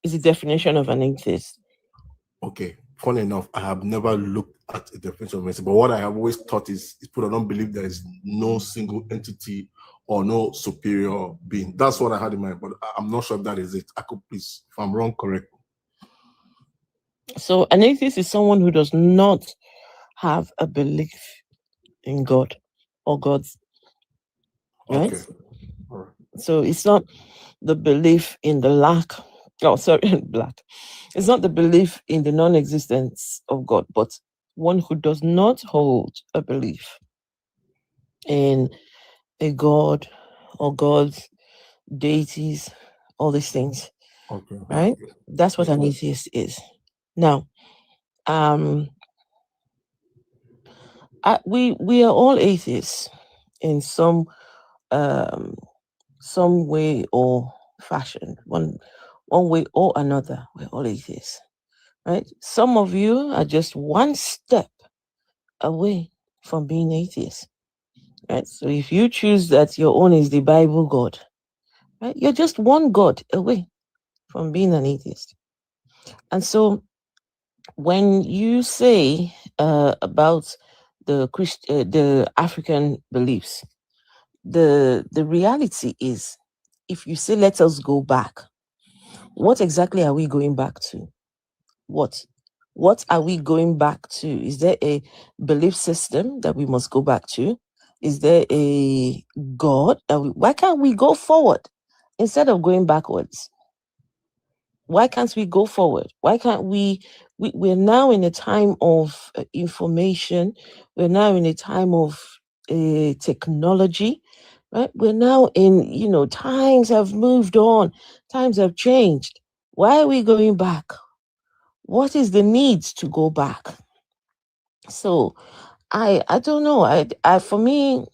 is the definition of an atheist? Okay, funny enough, I have never looked at the definition of atheist, but what I have always thought is people that don't believe there is no single entity or no superior being. That's what I had in mind, but I'm not sure if that is it. I could, please, if I'm wrong, correct me. So an atheist is someone who does not have a belief in God or gods, right? Okay. All right. So it's not the belief in the it's not the belief in the non-existence of God, but one who does not hold a belief in a God or gods, deities, all these things. Okay. Right? That's what an atheist is. Now, we are all atheists in some way or fashion, one way or another. We're all atheists, right? Some of you are just one step away from being atheists, right? So if you choose that your own is the Bible God, right, you're just one God away from being an atheist. And so when you say about the African beliefs, the reality is, if you say let us go back, what exactly are we going back to? What are we going back to? Is there a belief system that we must go back to? Is there a God that why can't we go forward instead of going backwards? Why can't we go forward? Why can't we're now in a time of information. We're now in a time of technology. right? We're now in, times have moved on, times have changed. Why are we going back? What is the need to go back? So I don't know. I for me,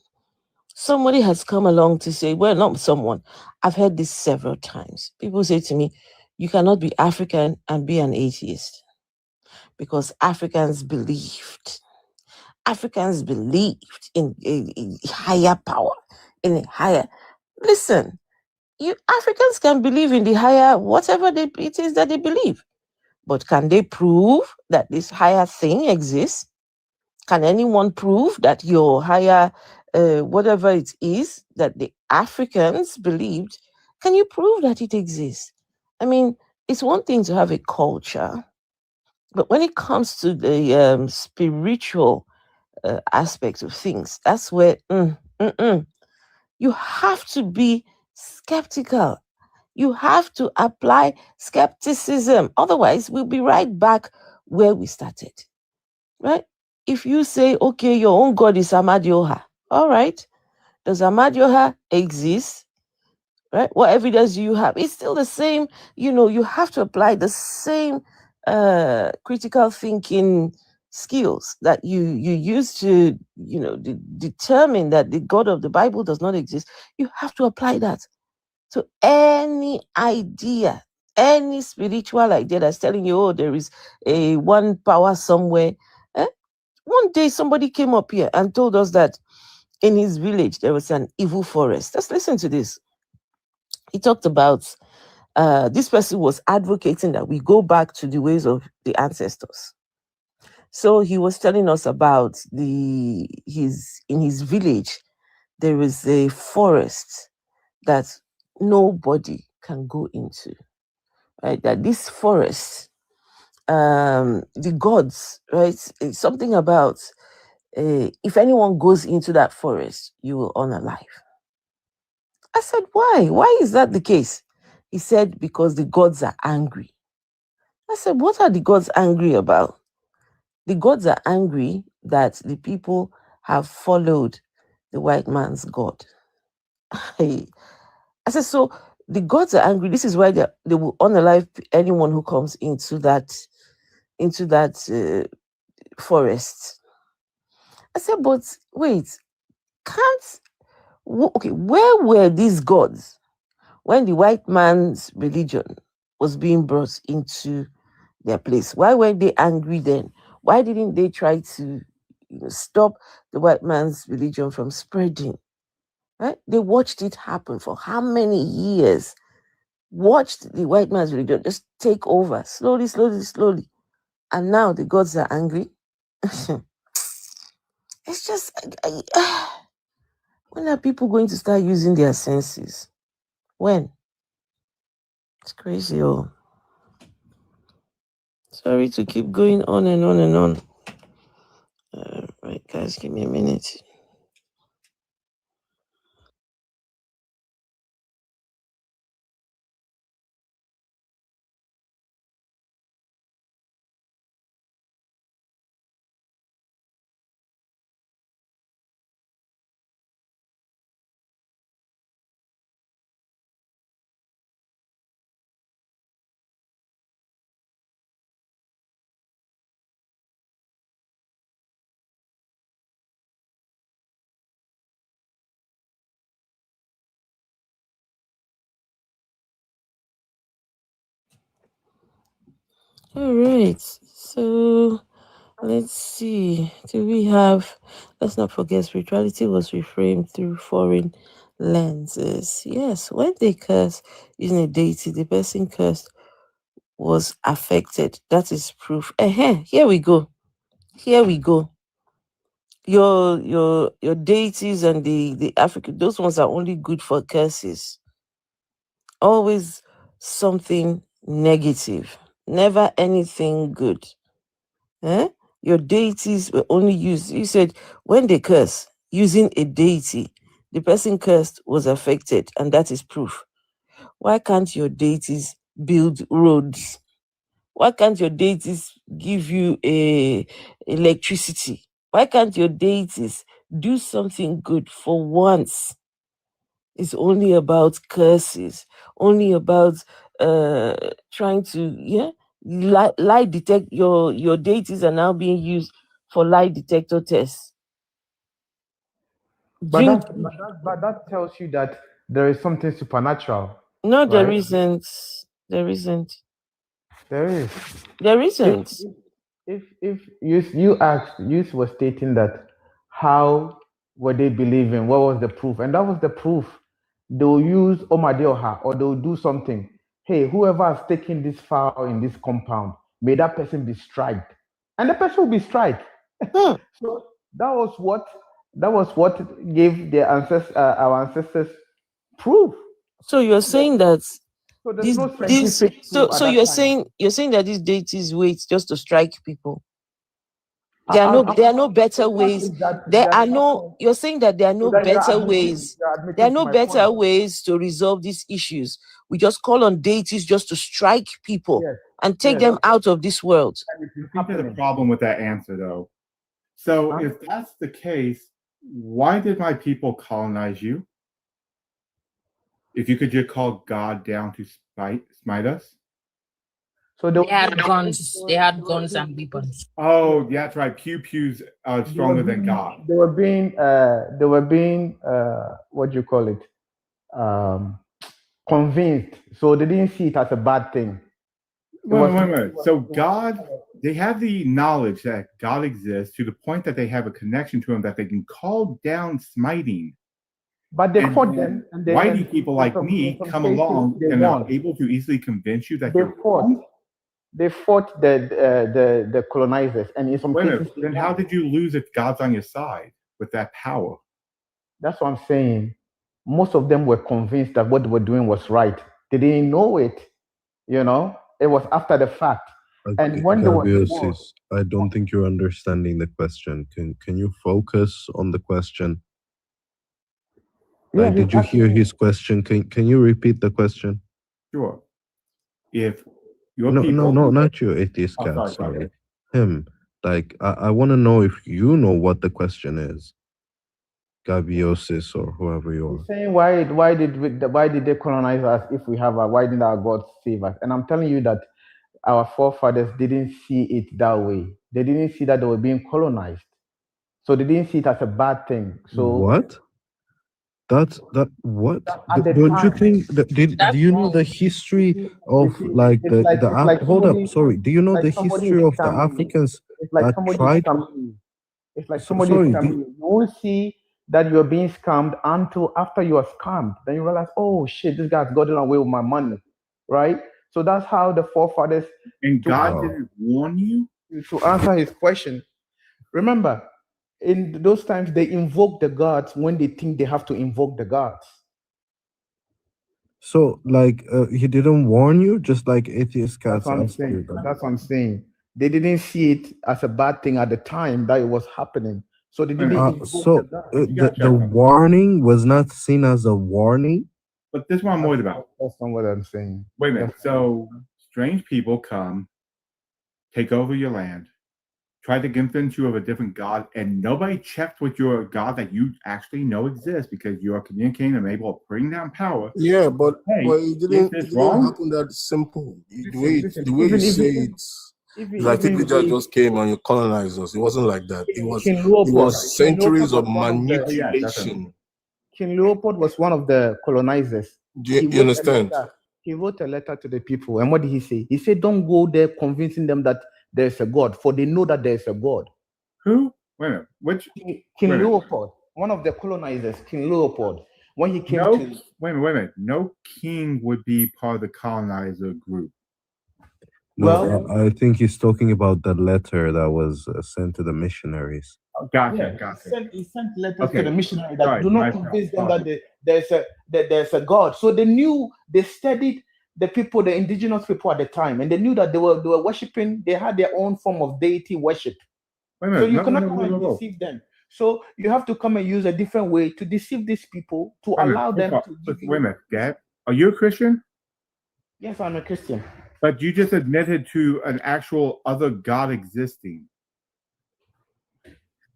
somebody has come along to say, well, not someone. I've heard this several times. People say to me, you cannot be African and be an atheist because Africans believed in a higher power, in a higher. Listen, you Africans can believe in the higher, whatever it is that they believe. But can they prove that this higher thing exists? Can anyone prove that your higher, whatever it is that the Africans believed, can you prove that it exists? I mean, it's one thing to have a culture, but when it comes to the spiritual aspect of things, that's where you have to be skeptical. You have to apply skepticism. Otherwise, we'll be right back where we started, right? If you say, okay, your own God is Amadioha, all right, does Amadioha exist? Right? What evidence do you have? It's still the same, you have to apply the same critical thinking skills that you use to, determine that the God of the Bible does not exist. You have to apply that to any idea, any spiritual idea that's telling you, oh, there is a one power somewhere. One day somebody came up here and told us that in his village there was an evil forest. Let's listen to this. He talked about this person was advocating that we go back to the ways of the ancestors. So he was telling us about in his village there is a forest that nobody can go into. Right? That this forest, the gods, right? It's something about if anyone goes into that forest, you will honor life. I said, why? Why is that the case? He said, because the gods are angry. I said, what are the gods angry about? The gods are angry that the people have followed the white man's God. I said, so the gods are angry. This is why they will honor life anyone who comes into that forest. I said, but wait, where were these gods when the white man's religion was being brought into their place? Why were they angry then? Why didn't they try to stop the white man's religion from spreading? Right? They watched it happen for how many years? Watched the white man's religion just take over slowly, slowly, slowly. And now the gods are angry. It's just, when are people going to start using their senses? When? It's crazy, oh. Sorry to keep going on and on and on. Right, guys, give me a minute. All right, so let's see. Let's not forget, spirituality was reframed through foreign lenses. Yes, when they curse using a deity, the person cursed was affected. That is proof. Here we go. Here we go. Your deities and the African, those ones are only good for curses. Always something negative, never anything good. Your deities were only used. You said when they curse using a deity, the person cursed was affected, and that is proof. Why can't your deities build roads? Why can't your deities give you electricity? Why can't your deities do something good for once? It's only about curses, only about trying to lie detect your deities are now being used for lie detector tests. But that tells you that there is something supernatural. No, right? there isn't. There isn't. There is. There isn't. If you asked, you were stating that how were they believing? What was the proof? And that was the proof. They'll use Omadioha or they'll do something. Hey, whoever has taken this fowl in this compound, may that person be striked. And the person will be striked. So that was what gave their ancestors our ancestors proof. So you're saying that So there's no these scientific proof at so that you're time. saying that these deities wait just to strike people. There are no better ways. You're saying that there are no better ways. There are no better ways to resolve these issues. We just call on deities just to strike people and take them out of this world. I think there's a problem with that answer, though. So if that's the case, why did my people colonize you? If you could just call God down to smite us? So they had guns. They had guns and weapons. Oh, that's right. Pew pews are stronger than God. They were being what do you call it? Convinced. So they didn't see it as a bad thing. Wait. So God, they have the knowledge that God exists to the point that they have a connection to him that they can call down smiting. But they fought them. And why do people like me come along and are able to easily convince you that you're wrong? They fought the colonizers, and in some cases. Then how did you lose if God's on your side with that power? That's what I'm saying. Most of them were convinced that what they were doing was right. They didn't know it. It was after the fact. And when they were I don't think you're understanding the question. Can you focus on the question? Yeah, did you hear his question? Can you repeat the question? Sure. If your no, people... No, not you, atheist cat. Sorry. Him. I want to know if you know what the question is. Gabiosis or whoever you are. Saying why did they colonize us if we have why didn't our God save us? And I'm telling you that our forefathers didn't see it that way. They didn't see that they were being colonized. So they didn't see it as a bad thing. So what? What? Don't you think do you know the history of hold up, sorry. Do you know the history of the Africans that tried? It's like somebody you won't see that you're being scammed until after you are scammed. Then you realize, oh shit, this guy's gotten away with my money. Right? So that's how the forefathers. And God didn't warn you? To answer his question. Remember, in those times, they invoke the gods when they think they have to invoke the gods. So, he didn't warn you, just like atheist cats. That's what I'm saying. They didn't see it as a bad thing at the time that it was happening. So they didn't. The warning was not seen as a warning. But this is what I'm worried about. That's not what I'm saying. Wait a minute. So strange people come, take over your land, try to convince you of a different God, and nobody checked with your God that you actually know exists because you are communicating and able to bring down power. Yeah, but it didn't happen that simple. The way you say it, like people just came and you colonized us. It wasn't like that. It was centuries of manipulation. King Leopold was one of the colonizers. You understand? He wrote a letter to the people, and what did he say? He said, "Don't go there convincing them that there's a God, for they know that there's a God." Who? Wait a minute. Which King Leopold, one of the colonizers, King Leopold, when he came to. Wait a minute. No king would be part of the colonizer group. No, I think he's talking about the letter that was sent to the missionaries. Gotcha. He sent letters to the missionary that do not convince them that there's a God. So they studied the people, the indigenous people at the time, and they knew that they were worshiping. They had their own form of deity worship. Wait a minute. So you cannot come and deceive them. So you have to come and use a different way to deceive these people to allow them to. Wait a minute, Gab. Are you a Christian? Yes, I'm a Christian. But you just admitted to an actual other God existing.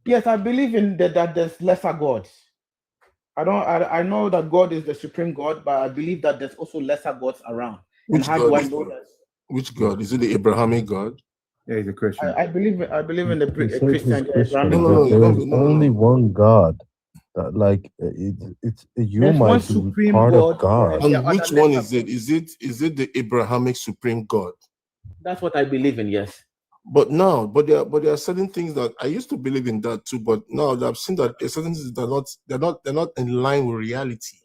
Yes, I believe in that there's lesser gods. I know that God is the supreme God, but I believe that there's also lesser gods around. Which and how God do I is know that? that? Which God? Is it the Abrahamic God? Yeah, he's a Christian. I believe in the He said he's Christian Christian, Abrahamic but God. there is only one God. That you There's one might be supreme part of God, God. and there And are which other one lesser is it? Is it the Abrahamic supreme God? That's what I believe in. Yes. But now, there are certain things that I used to believe in that too, but now that I've seen that there are certain things that they're not in line with reality.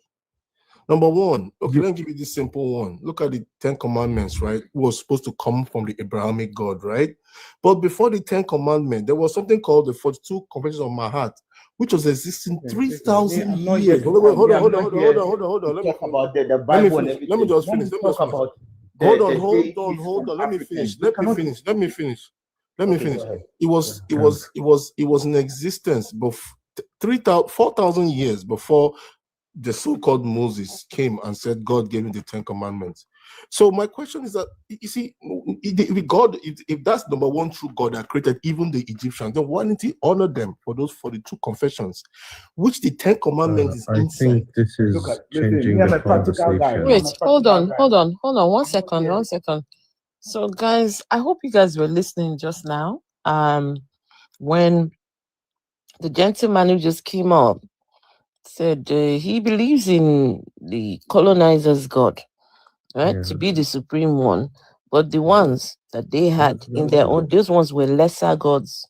Number one, okay, let me give you this simple one. Look at the 10 Commandments, right? It was supposed to come from the Abrahamic God, right? But before the 10 Commandments, there was something called the 42 Confessions of my heart, which was existing 3,000 years. Hold on. Talk about the Bible and everything. Let me just When finish. we talk about Hold the on. Let me finish. we cannot do. Let me finish. Okay, go ahead. It was in existence before 4,000 years before the so-called Moses came and said God gave him the 10 Commandments. So my question is that, you see, if God, if that's number one true God that created even the Egyptians, then why didn't he honor them for those 42 confessions, which the 10 Commandments is I inside? think this is changing the conversation. Wait, hold on. 1 second, 1 second. So, guys, I hope you guys were listening just now. When the gentleman who just came up said he believes in the colonizers' God, right, to be the supreme one, but the ones that they had in their own, those ones were lesser gods.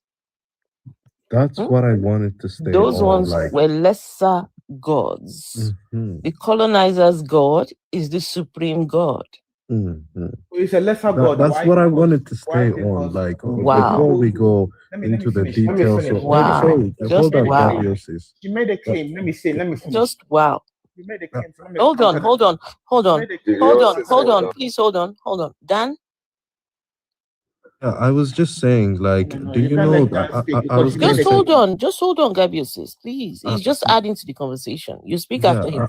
That's what I wanted to stay Those on. ones were lesser gods. The colonizers' God is the supreme God. It's a lesser God. That's Why? what I Because- wanted to why? stay on. Because- Like Wow. before we go Let me into the finish. Let me details. finish. Of, Wow. sorry, Just hold on, wow. Gabiosis. You made a claim. Let me finish. Just wow. You made a claim. So let me Hold on, counter hold that. on, hold You on, made a claim. hold on, please hold on. Dan? Yeah, I was just saying, like, do you you can't know let that Dan speak I because was you gonna made a say, claim. Just hold on, Gabiosis, please. He's just adding to the conversation. You speak after him.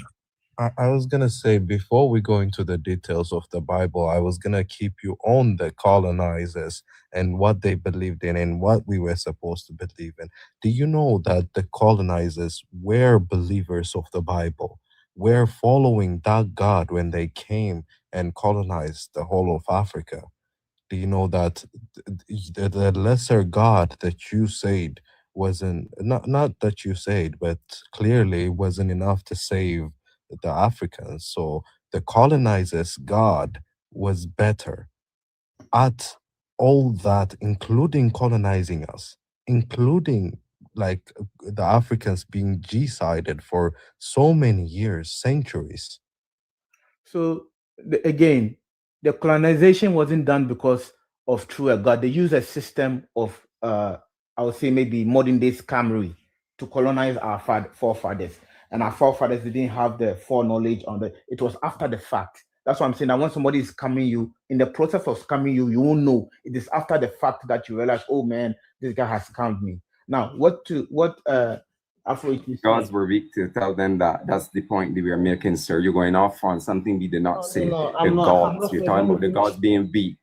I was gonna say before we go into the details of the Bible, I was gonna keep you on the colonizers and what they believed in and what we were supposed to believe in. Do you know that the colonizers were believers of the Bible? Were following that God when they came and colonized the whole of Africa? Do you know that the lesser God that you said wasn't not that you said, but clearly wasn't enough to save the Africans? So the colonizers' God was better at all that, including colonizing us, including like the Africans being G-sided for so many years, centuries. So again, the colonization wasn't done because of true God. They used a system of I would say maybe modern day scammery to colonize our forefathers. And our forefathers didn't have the foreknowledge on the it was after the fact. That's what I'm saying. That when somebody is scamming you, in the process of scamming you, you won't know. It is after the fact that you realize, oh man, this guy has scammed me. Now, what gods were weak to tell them that. That's the point that we are making, sir. You're going off on something we did not say. I'm not You're saying- talking about the gods being weak.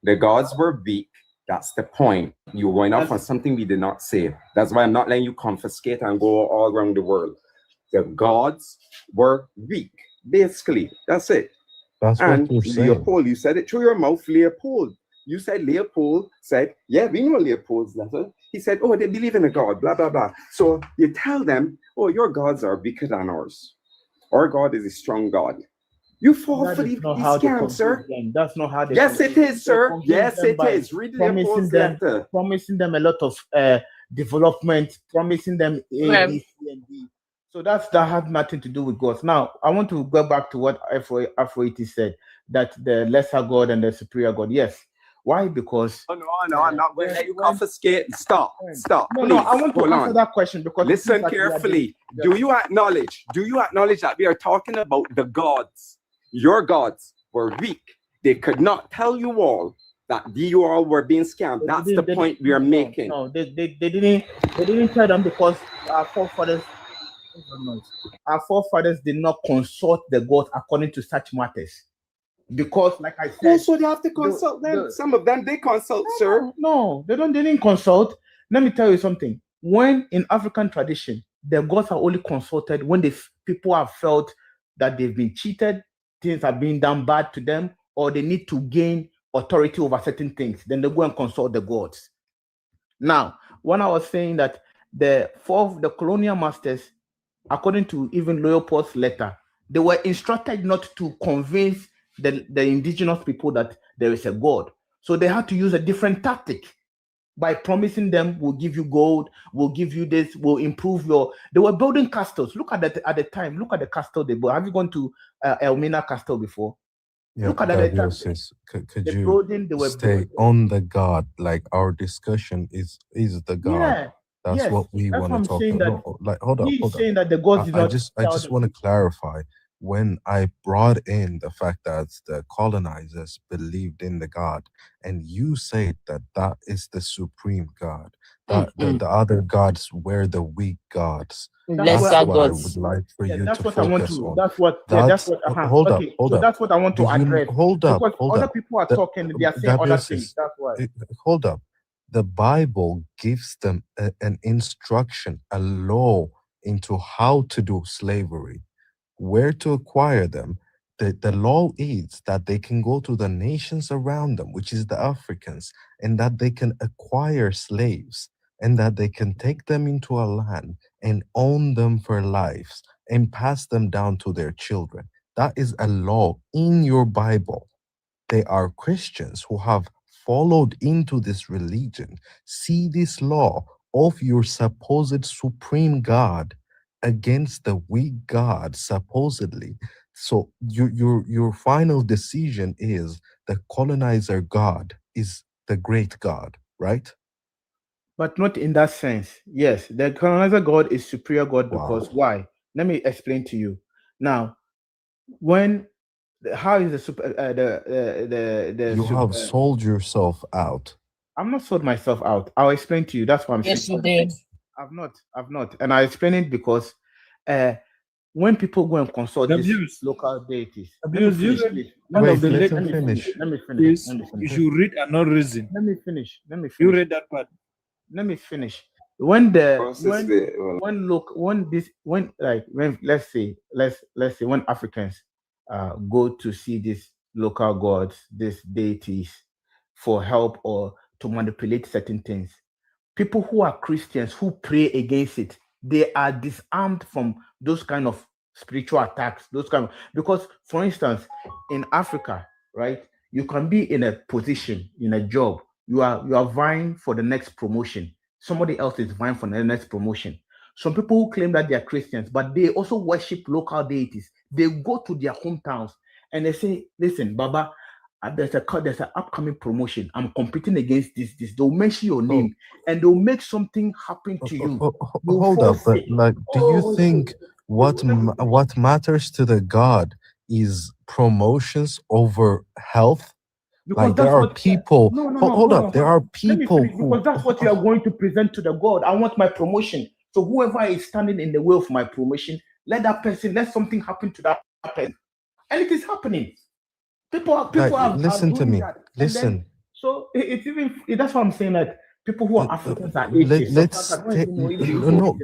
The gods were weak. That's the point. You're going off on something we did not say. That's why I'm not letting you confiscate and go all around the world. The gods were weak. Basically, that's it. That's and what you're saying. Leopold, you said it through your mouth, Leopold. You said Leopold said, yeah, we know Leopold's letter. He said, oh, they believe in a God, blah, blah, blah. So you tell them, oh, your gods are weaker than ours. Our God is a strong God. You fall That for is the not how they scam, confuse sir. them. That's not how they Yes, it is, sir. confuse Yes, them it by is. Read promising Leopold's them, letter. promising them a lot of development, promising them A, B, C, and D. So that has nothing to do with God. Now, I want to go back to what Atheist said, that the lesser God and the superior God. Yes. Why? Because no, I'm not going to let you confiscate. Stop. No, I want to answer that question because listen carefully. Do you acknowledge that we are talking about the gods? Your gods were weak. They could not tell you all that you all were being scammed. That's the point we are making. No, they didn't tell them because our forefathers did not consult the gods according to such matters. Because, like I said, so they have to consult them. Some of them they consult, sir. No, they didn't consult. Let me tell you something. When in African tradition, the gods are only consulted when people have felt that they've been cheated, things are being done bad to them, or they need to gain authority over certain things. Then they go and consult the gods. Now, when I was saying that the colonial masters, according to even Leopold's letter, they were instructed not to convince the indigenous people that there is a God. So they had to use a different tactic by promising them, we'll give you gold, we'll give you this, we'll improve your... They were building castles. Look at that at the time. Look at the castle they built. Have you gone to Elmina Castle before? Yeah, Look at that. could you stay on the God? Like our discussion is the God. Yeah. That's yes, what we that's want what I'm to talk saying about. that Like, hold up. saying that the gods did I not just tell want them. to clarify when I brought in the fact that the colonizers believed in the God, and you said that that is the supreme God, that the other gods were the weak gods. That's what I would like for you to focus on. Hold up. So that's what I want to address. Hold up. Because other people are talking, they are saying other things. That's why. Hold up. The Bible gives them an instruction, a law into how to do slavery, where to acquire them. The law is that they can go to the nations around them, which is the Africans, and that they can acquire slaves, and that they can take them into a land and own them for lives and pass them down to their children. That is a law in your Bible. They are Christians who have followed into this religion, see this law of your supposed supreme God against the weak God, supposedly. So your final decision is the colonizer God is the great God, right? But not in that sense. Yes, the colonizer God is superior God because why? Let me explain to you. Now, how is the super you have sold yourself out. I'm not sold myself out. I'll explain to you. That's what I'm saying. Yes, you did. I've not. And I explain it because when people go and consult these local deities, let me finish. You should read and not reason. Let me finish. You read that part. Let me finish. Let's say when Africans go to see these local gods, these deities for help or to manipulate certain things, people who are Christians who pray against it, they are disarmed from those kind of spiritual attacks, because for instance, in Africa, right, you can be in a position, in a job, you are vying for the next promotion. Somebody else is vying for the next promotion. Some people who claim that they are Christians, but they also worship local deities. They go to their hometowns and they say, listen, Baba, there's an upcoming promotion. I'm competing against this. They'll mention your name and they'll make something happen to you. Hold up, but like, do you think what matters to the God is promotions over health? Because like there are people. Hold up, there are people because that's what you are going to present to the God. I want my promotion. So whoever is standing in the way of my promotion, let something happen to that person, and it is happening. People are listen to me. That. Listen. So it's even that's what I'm saying, that people who are Africans are atheists.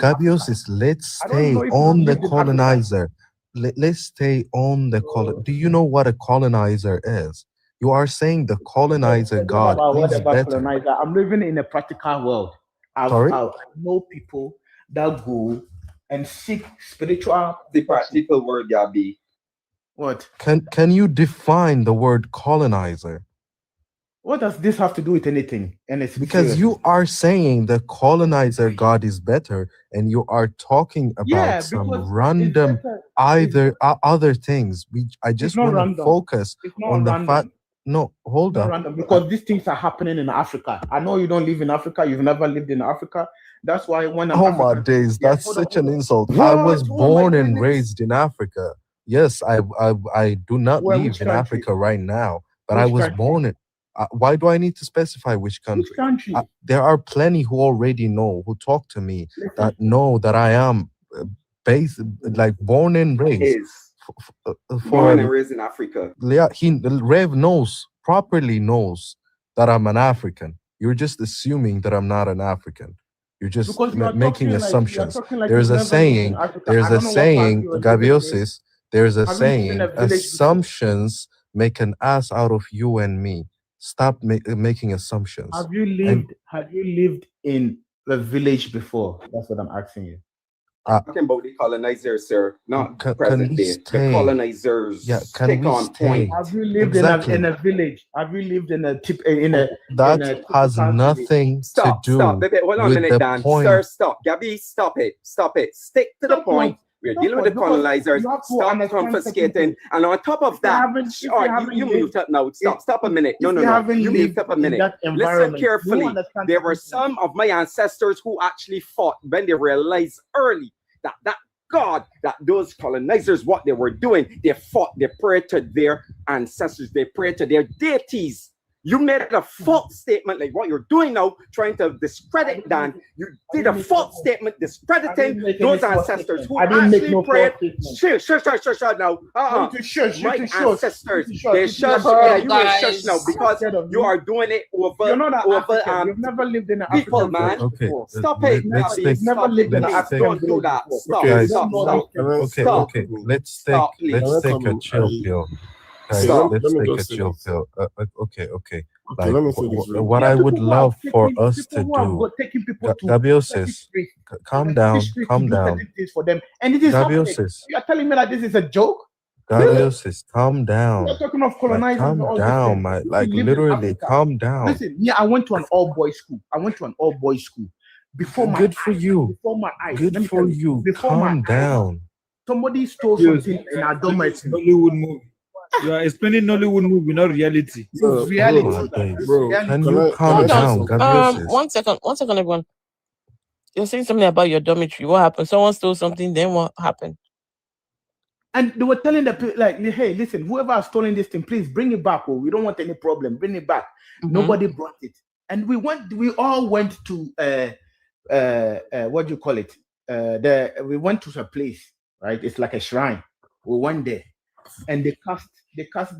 Gabios is let's stay on the colonizer. Let's stay on the colonizer. Do you know what a colonizer is? You are saying the colonizer God is better. Colonizer. I'm living in a practical world. I know people that go and seek spiritual. The practical word, Gabi. What? Can you define the word colonizer? What does this have to do with anything? And it's because you are saying the colonizer God is better, and you are talking about some random other things. I just want to focus on the fact. No, hold up. Because these things are happening in Africa. I know you don't live in Africa. You've never lived in Africa. That's why when I'm my days, that's such an insult. I was born and raised in Africa. Yes, I do not live in Africa right now, but I was born in. Why do I need to specify which country? Which country? There are plenty who already know, who talk to me, that know that I am born and raised. Born and raised in Africa. Rev properly knows that I'm an African. You're just assuming that I'm not an African. You're just Because you are making talking like assumptions. you've There's a never lived in saying. Africa. There's I a don't know what part saying. you are living in. Gabiosis. There's a Have you lived in saying. a village before? Assumptions make an ass out of you and me. Stop making assumptions. Have you And lived in a village before? That's what I'm asking you. Talking about the colonizers, sir, not can present we day. The stay? colonizers. Yeah, can Stick we on stay? point. Have you lived Exactly. in a village? Have you lived in a That has nothing Stop, to stop, do baby. Hold on a with minute, the Dan. point. Sir, stop. Gabby, stop it. Stop it. Stick to the point. We're dealing with the colonizers. Stop confiscating. And on top of that, you mute up now. Stop a minute. No. You mute up a minute. Listen carefully. There were some of my ancestors who actually fought when they realized early that God, that those colonizers, what they were doing, they fought, they prayed to their ancestors, they prayed to their deities. You made a false statement like what you're doing now, trying to discredit Dan. You did a false statement discrediting those ancestors who actually prayed. Shush now. My ancestors, they shush. Yeah, you will shush now because you are doing it over. You've never lived in an people, African man. village Okay, before. Stop it. let's Please, take. stop it. in an Please, African don't do village that. before. Stop. Guys, Stop. okay. Let's take please. a chill pill. Guys, Stop. let's Let me take a just say chill this. pill. Okay. Okay, Like let me say this. what I would love for us to do. Taking people to Gabiosis, calm down. things for them, and it is happening. Gabiosis, You are telling me that this is a joke? Gabiosis, calm down. You are talking of Like, colonizers. calm and all down, these my things. like We live in literally, Africa. calm down. Listen, I went to an all-boys school. Before my Good for you. Before my eyes. Good Let me for tell you. Before Calm my eyes, down. somebody stole something in our dormitory. Nollywood movie. You are explaining Nollywood movie, not reality. Reality. Bro, can you calm Hold down, on. Gabiosis? One second, everyone. You're saying something about your dormitory. What happened? Someone stole something. Then what happened? And they were telling the people, like, hey, listen, whoever has stolen this thing, please bring it back. Oh, we don't want any problem. Bring it back. Nobody brought it. And we all went to what do you call it? We went to a place, right? It's like a shrine. We went there, and they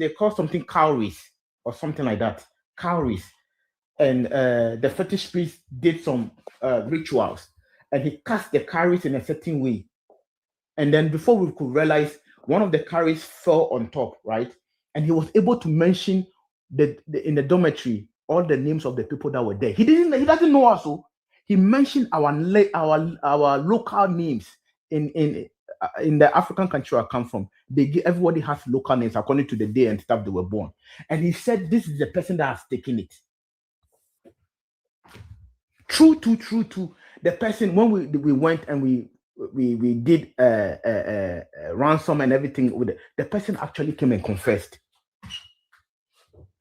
call something cowries or something like that. Cowries. And the fetish priest did some rituals, and he cast the cowries in a certain way. And then before we could realize, one of the cowries fell on top, right? And he was able to mention in the dormitory all the names of the people that were there. He doesn't know us, so he mentioned our local names in the African country I come from. Everybody has local names according to the day and stuff they were born. And he said, this is the person that has taken it. True to the person. When we went and we did ransom and everything with it, the person actually came and confessed.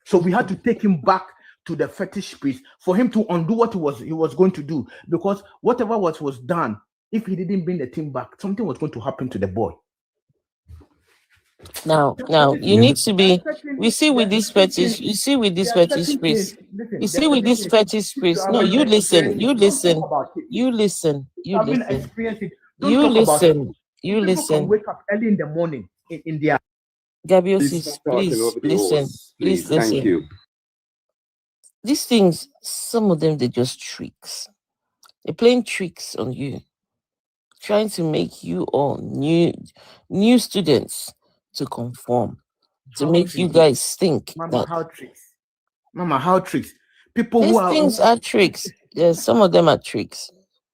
So we had to take him back to the fetish priest for him to undo what he was going to do, because whatever was done, if he didn't bring the thing back, something was going to happen to the boy. Now you need to be. We see with this fetish. You see with this fetish priest. You see with this fetish priest. No, you listen. You listen. You listen. You listen. You listen. You listen. Wake up early in the morning in their. Gabiosis, please listen. Please listen. Thank you. These things, some of them, they're just tricks. They're playing tricks on you, trying to make you all new students to conform, to make you guys think Mama, that how tricks? Mama, how tricks? People these who are things are tricks. Yes, some of them are tricks.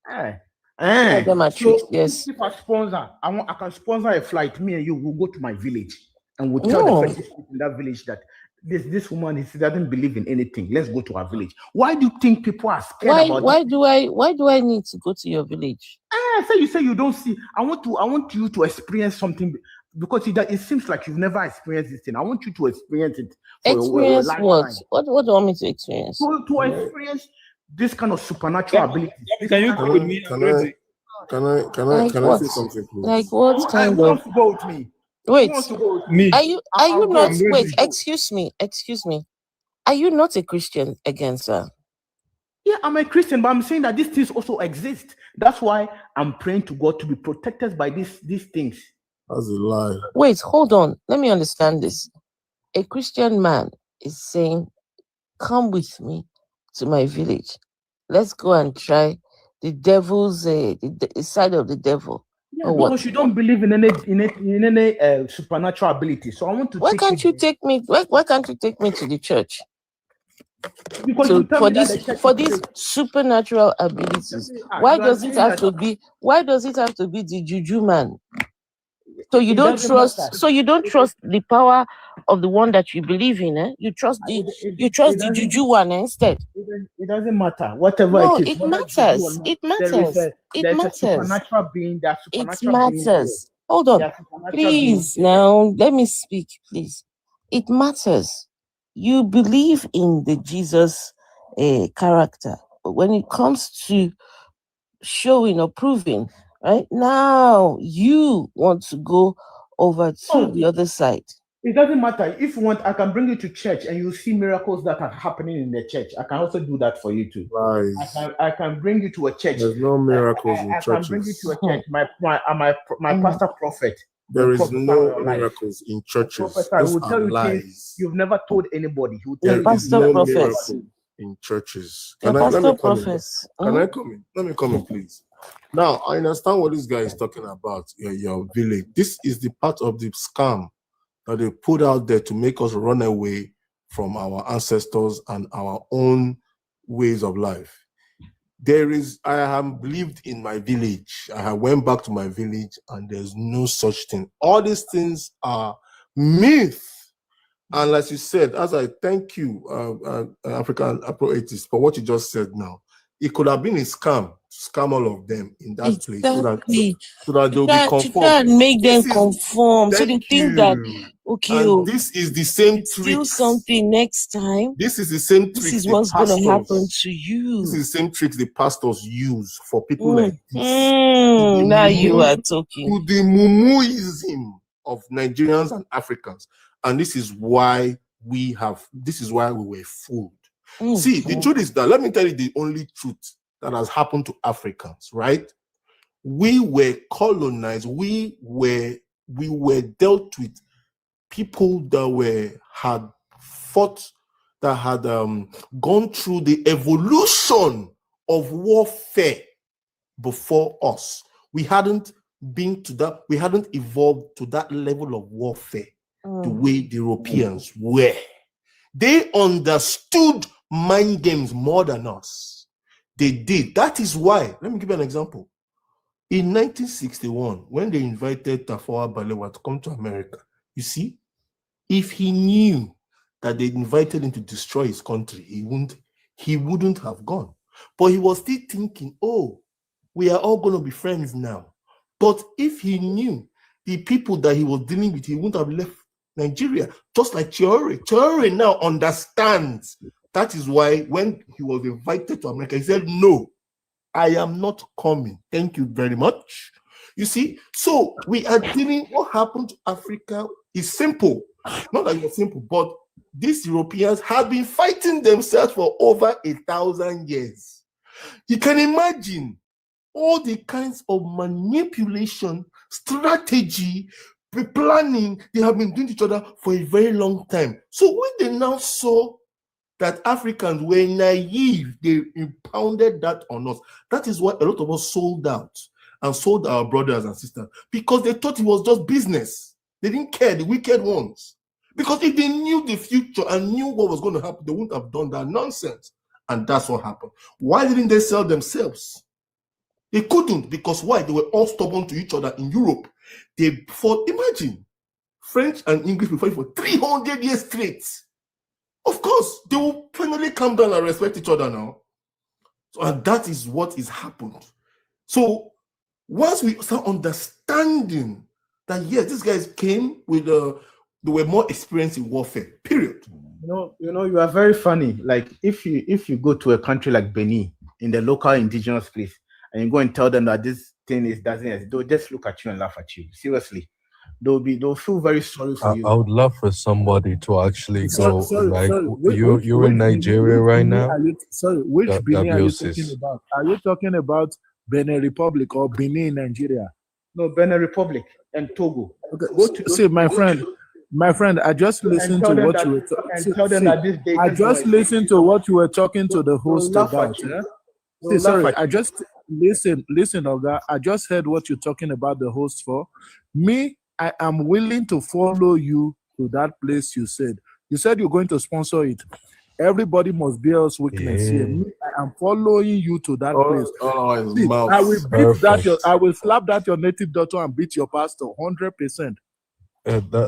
Some of them are tricks. Yes. If I sponsor, I can sponsor a flight. Me and you will go to my village and we'll tell the person in that village that this woman doesn't believe in anything. Let's go to our village. Why do you think people are scared about why do I need to go to your village? You say you don't see. I want you to experience something, because it seems like you've never experienced this thing. I want you to experience it. Experience what? What do you want me to experience? To experience this kind of supernatural ability. Can you go with me? Can I say something, please? Like what kind of? Who wants to go with me? Wait, me. Are you not? Wait, excuse me. Are you not a Christian again, sir? Yeah, I'm a Christian, but I'm saying that these things also exist. That's why I'm praying to God to be protected by these things. That's a lie. Wait, hold on. Let me understand this. A Christian man is saying, come with me to my village. Let's go and try the devil's the side of the devil. Yeah, Or what? because you don't believe in any supernatural ability. So I want to. Why can't you take me? Why can't you take me to the church? Because So you tell for me that this the church for is these fake. supernatural abilities, why does it have to be? Why does it have to be the juju man? So you don't trust. So you don't trust the power of the one that you believe in. You trust the juju one instead. It doesn't matter. Whatever No, it is. it matters. It matters. It There's a matters. supernatural being. There's It supernatural being there. matters. Hold on, please. Now let me speak, please. It matters. You believe in the Jesus character, but when it comes to showing or proving, right now you want to go over to the other side. It doesn't matter. If you want, I can bring you to church and you see miracles that are happening in the church. I can also do that for you too. I can bring you to a church. There's no miracles in churches. I can bring you to a church. My pastor prophet. There is no miracles in churches. Professor, he will tell you things you've never told anybody. He will tell There is no miracle in churches. Can I come in? Let me come in, please. Now, I understand what this guy is talking about, your village. This is the part of the scam that they put out there to make us run away from our ancestors and our own ways of life. I have lived in my village. I have went back to my village and there's no such thing. All these things are myth. And as you said, as I thank you, African Atheist, for what you just said now, it could have been a scam all of them in that place so that they'll be conformed. To try and make them conform. So they think that, okay, and this is the same trick. Do something next time. This is the same trick. This is what's going to happen to you. This is the same trick the pastors use for people like this. Now you are talking. To the mumuism of Nigerians and Africans. And this is why we were fooled. See, the truth is that, let me tell you the only truth that has happened to Africans, right? We were colonized. We were dealt with people that had fought, that had gone through the evolution of warfare before us. We hadn't been to that, we hadn't evolved to that level of warfare the way the Europeans were. They understood mind games more than us. They did. That is why, let me give you an example. In 1961, when they invited Tafawa Balewa to come to America, you see, if he knew that they invited him to destroy his country, he wouldn't have gone. But he was still thinking, oh, we are all going to be friends now. But if he knew the people that he was dealing with, he wouldn't have left Nigeria, just like Chiore. Chiore now understands. That is why when he was invited to America, he said, no, I am not coming. Thank you very much. You see, so we are dealing, what happened to Africa is simple. Not that it's simple, but these Europeans have been fighting themselves for over 1,000 years. You can imagine all the kinds of manipulation, strategy, planning they have been doing to each other for a very long time. So when they now saw that Africans were naive, they impounded that on us. That is why a lot of us sold out and sold our brothers and sisters, because they thought it was just business. They didn't care, the wicked ones. Because if they knew the future and knew what was going to happen, they wouldn't have done that nonsense. And that's what happened. Why didn't they sell themselves? They couldn't, because why? They were all stubborn to each other in Europe. They fought, imagine, French and English were fighting for 300 years straight. Of course, they will finally come down and respect each other now. So, and that is what is happened. So once we start understanding that, yes, these guys came with they were more experienced in warfare, period. You are very funny. Like if you go to a country like Benin, in the local indigenous place, and you go and tell them that this thing doesn't exist, they'll just look at you and laugh at you. Seriously. They'll feel very sorry for you. I would love for somebody to actually go, you're in Nigeria right now? Which Benin are you talking about? Are you talking about Benin Republic or Benin, Nigeria? No, Benin Republic and Togo. Okay. See, my friend, I just listened to what you were talking. I just listened to what you were talking to the host about. See, sorry, listen, Oga. I just heard what you're talking about the host for. Me, I am willing to follow you to that place you said. You said you're going to sponsor it. Everybody must bear us witness here. Me, I am following you to that place. See, I will beat that I will slap that your native daughter and beat your pastor 100%.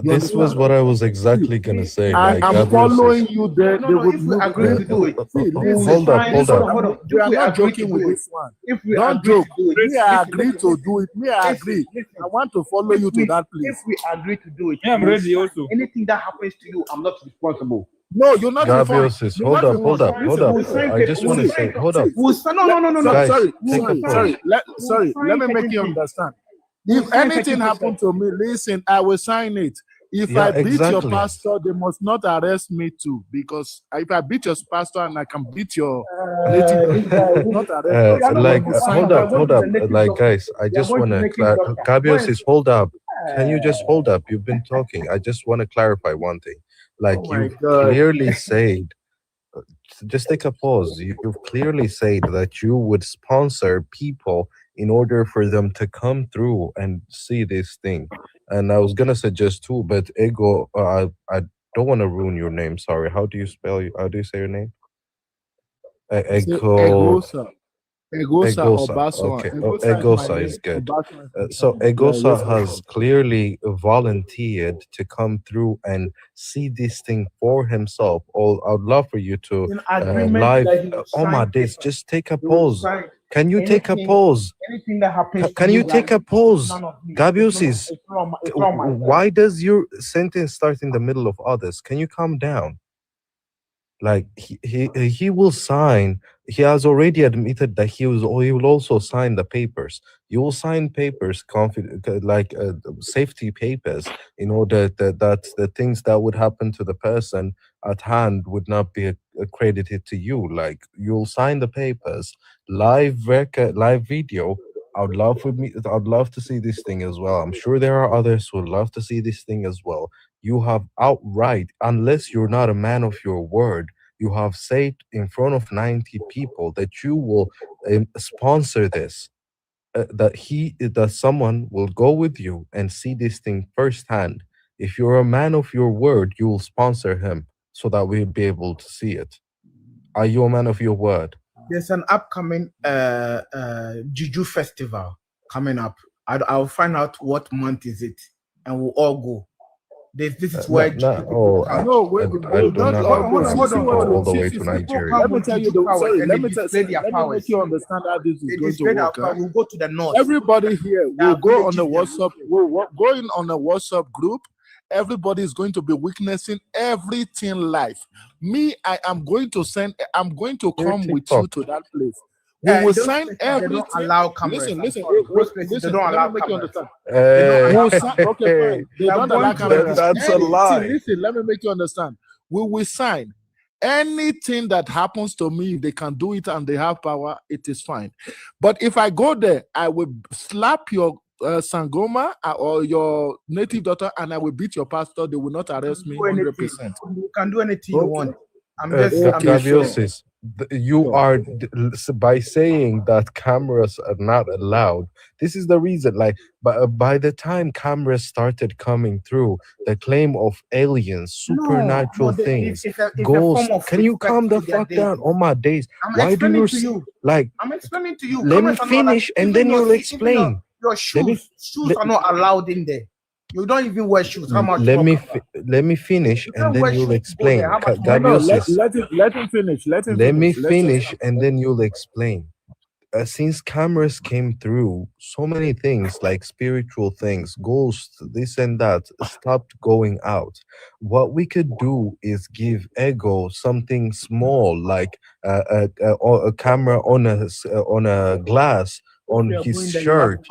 This was what I was exactly gonna say. I am following you there. No, if we agree to do it. Hold up. We are not joking with this one. If we Don't agree joke. to do it, Me, I agree to do it. Me, I agree. I want to follow you to that place. If we agree to do it, Yeah, I'm ready also. Anything that happens to you, I'm not responsible. No, you're not Gabrios, responsible. hold up. I just want to say, hold up. No. Guys, Sorry. take a Let me make you understand. If anything happened to me, listen, I will sign it. If I beat your pastor, they must not arrest me too. Because if I beat your pastor and I can beat your native, not arrest me. Hold up. Like, guys, I just want to Gabriel says, hold up. Can you just hold up? You've been talking. I just want to clarify one thing. Like, you've clearly said, just take a pause. You've clearly said that you would sponsor people in order for them to come through and see this thing. And I was gonna suggest too, but Ego, I don't want to ruin your name. Sorry. How do you say your name? Egosa. Okay. Egosa is good. So Egosa has clearly volunteered to come through and see this thing for himself. I'd love for you to live. Oh my days, just take a pause. Can you take a pause? Anything that happens. Can you take a pause? Gabiusis, why does your sentence start in the middle of others? Can you calm down? Like he will sign. He has already admitted that he will also sign the papers. You will sign papers, safety papers, in order that the things that would happen to the person at hand would not be accredited to you. Like, you'll sign the papers, live record, live video. I'd love to see this thing as well. I'm sure there are others who would love to see this thing as well. You have outright, unless you're not a man of your word, you have said in front of 90 people that you will sponsor this, that someone will go with you and see this thing firsthand. If you're a man of your word, you will sponsor him so that we'll be able to see it. Are you a man of your word? There's an upcoming Juju festival coming up. I'll find out what month is it, and we'll all go. This is where I do not go all the way to Nigeria. Let me tell you let me make you understand how this is going to work. We'll go to the north. Everybody here will go on the WhatsApp. We're going on a WhatsApp group. Everybody is going to be witnessing everything live. Me, I'm going to come with you to that place. We will sign everything. They don't allow cameras. Listen. They don't allow make you cameras. understand. Okay, fine. They don't allow cameras. That's a lie. Listen, let me make you understand. We will sign anything that happens to me. If they can do it and they have power, it is fine. But if I go there, I will slap your Sangoma or your native daughter, and I will beat your pastor. They will not arrest me 100%. You can do anything you want. Gaviosis, you are, by saying that cameras are not allowed, this is the reason. Like, by the time cameras started coming through, the claim of aliens, supernatural things, ghosts. Can you calm the fuck down? Oh my days! Why do you like? I'm explaining to you. Let me finish, and then you'll explain. Your shoes are not allowed in there. You don't even wear shoes. How much? Let me finish, and then you'll explain. Let him finish. Let me finish, and then you'll explain. Since cameras came through, so many things like spiritual things, ghosts, this and that, stopped going out. What we could do is give Ego something small, like a camera on a glass on his shirt,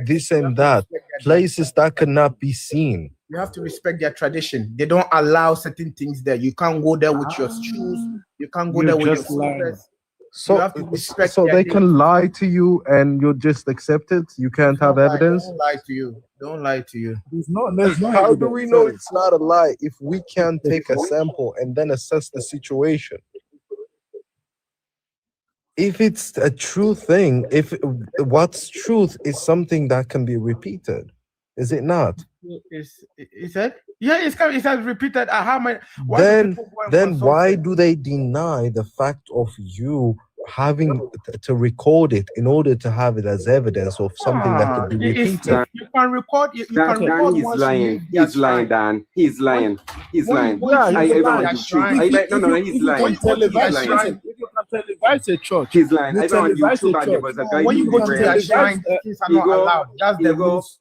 this and that, places that cannot be seen. You have to respect their tradition. They don't allow certain things there. You can't go there with your shoes. You can't go there with your slippers. So they can lie to you and you'll just accept it? You can't have evidence? Don't lie to you. Don't lie to you. How do we know it's not a lie if we can't take a sample and then assess the situation? if it's a true thing, if what's truth is something that can be repeated, is it not? He said, yeah, it's repeated. How many? Why do Then people go and consult why it? do they deny the fact of you having to record it in order to have it as evidence of something that could be repeated? You can record. You can Dan, record he's once lying. you leave their He's lying, shrine. Dan. He's lying. He's lying. Yeah, I he's don't lying. want to truth. He's If you lying. go to their He's lying. shrine, if you can televise a church, He's lying. you I don't want televise you a too bad. There church. was a guy When you who go to ran- their shrine, things are not allowed. That's the rules.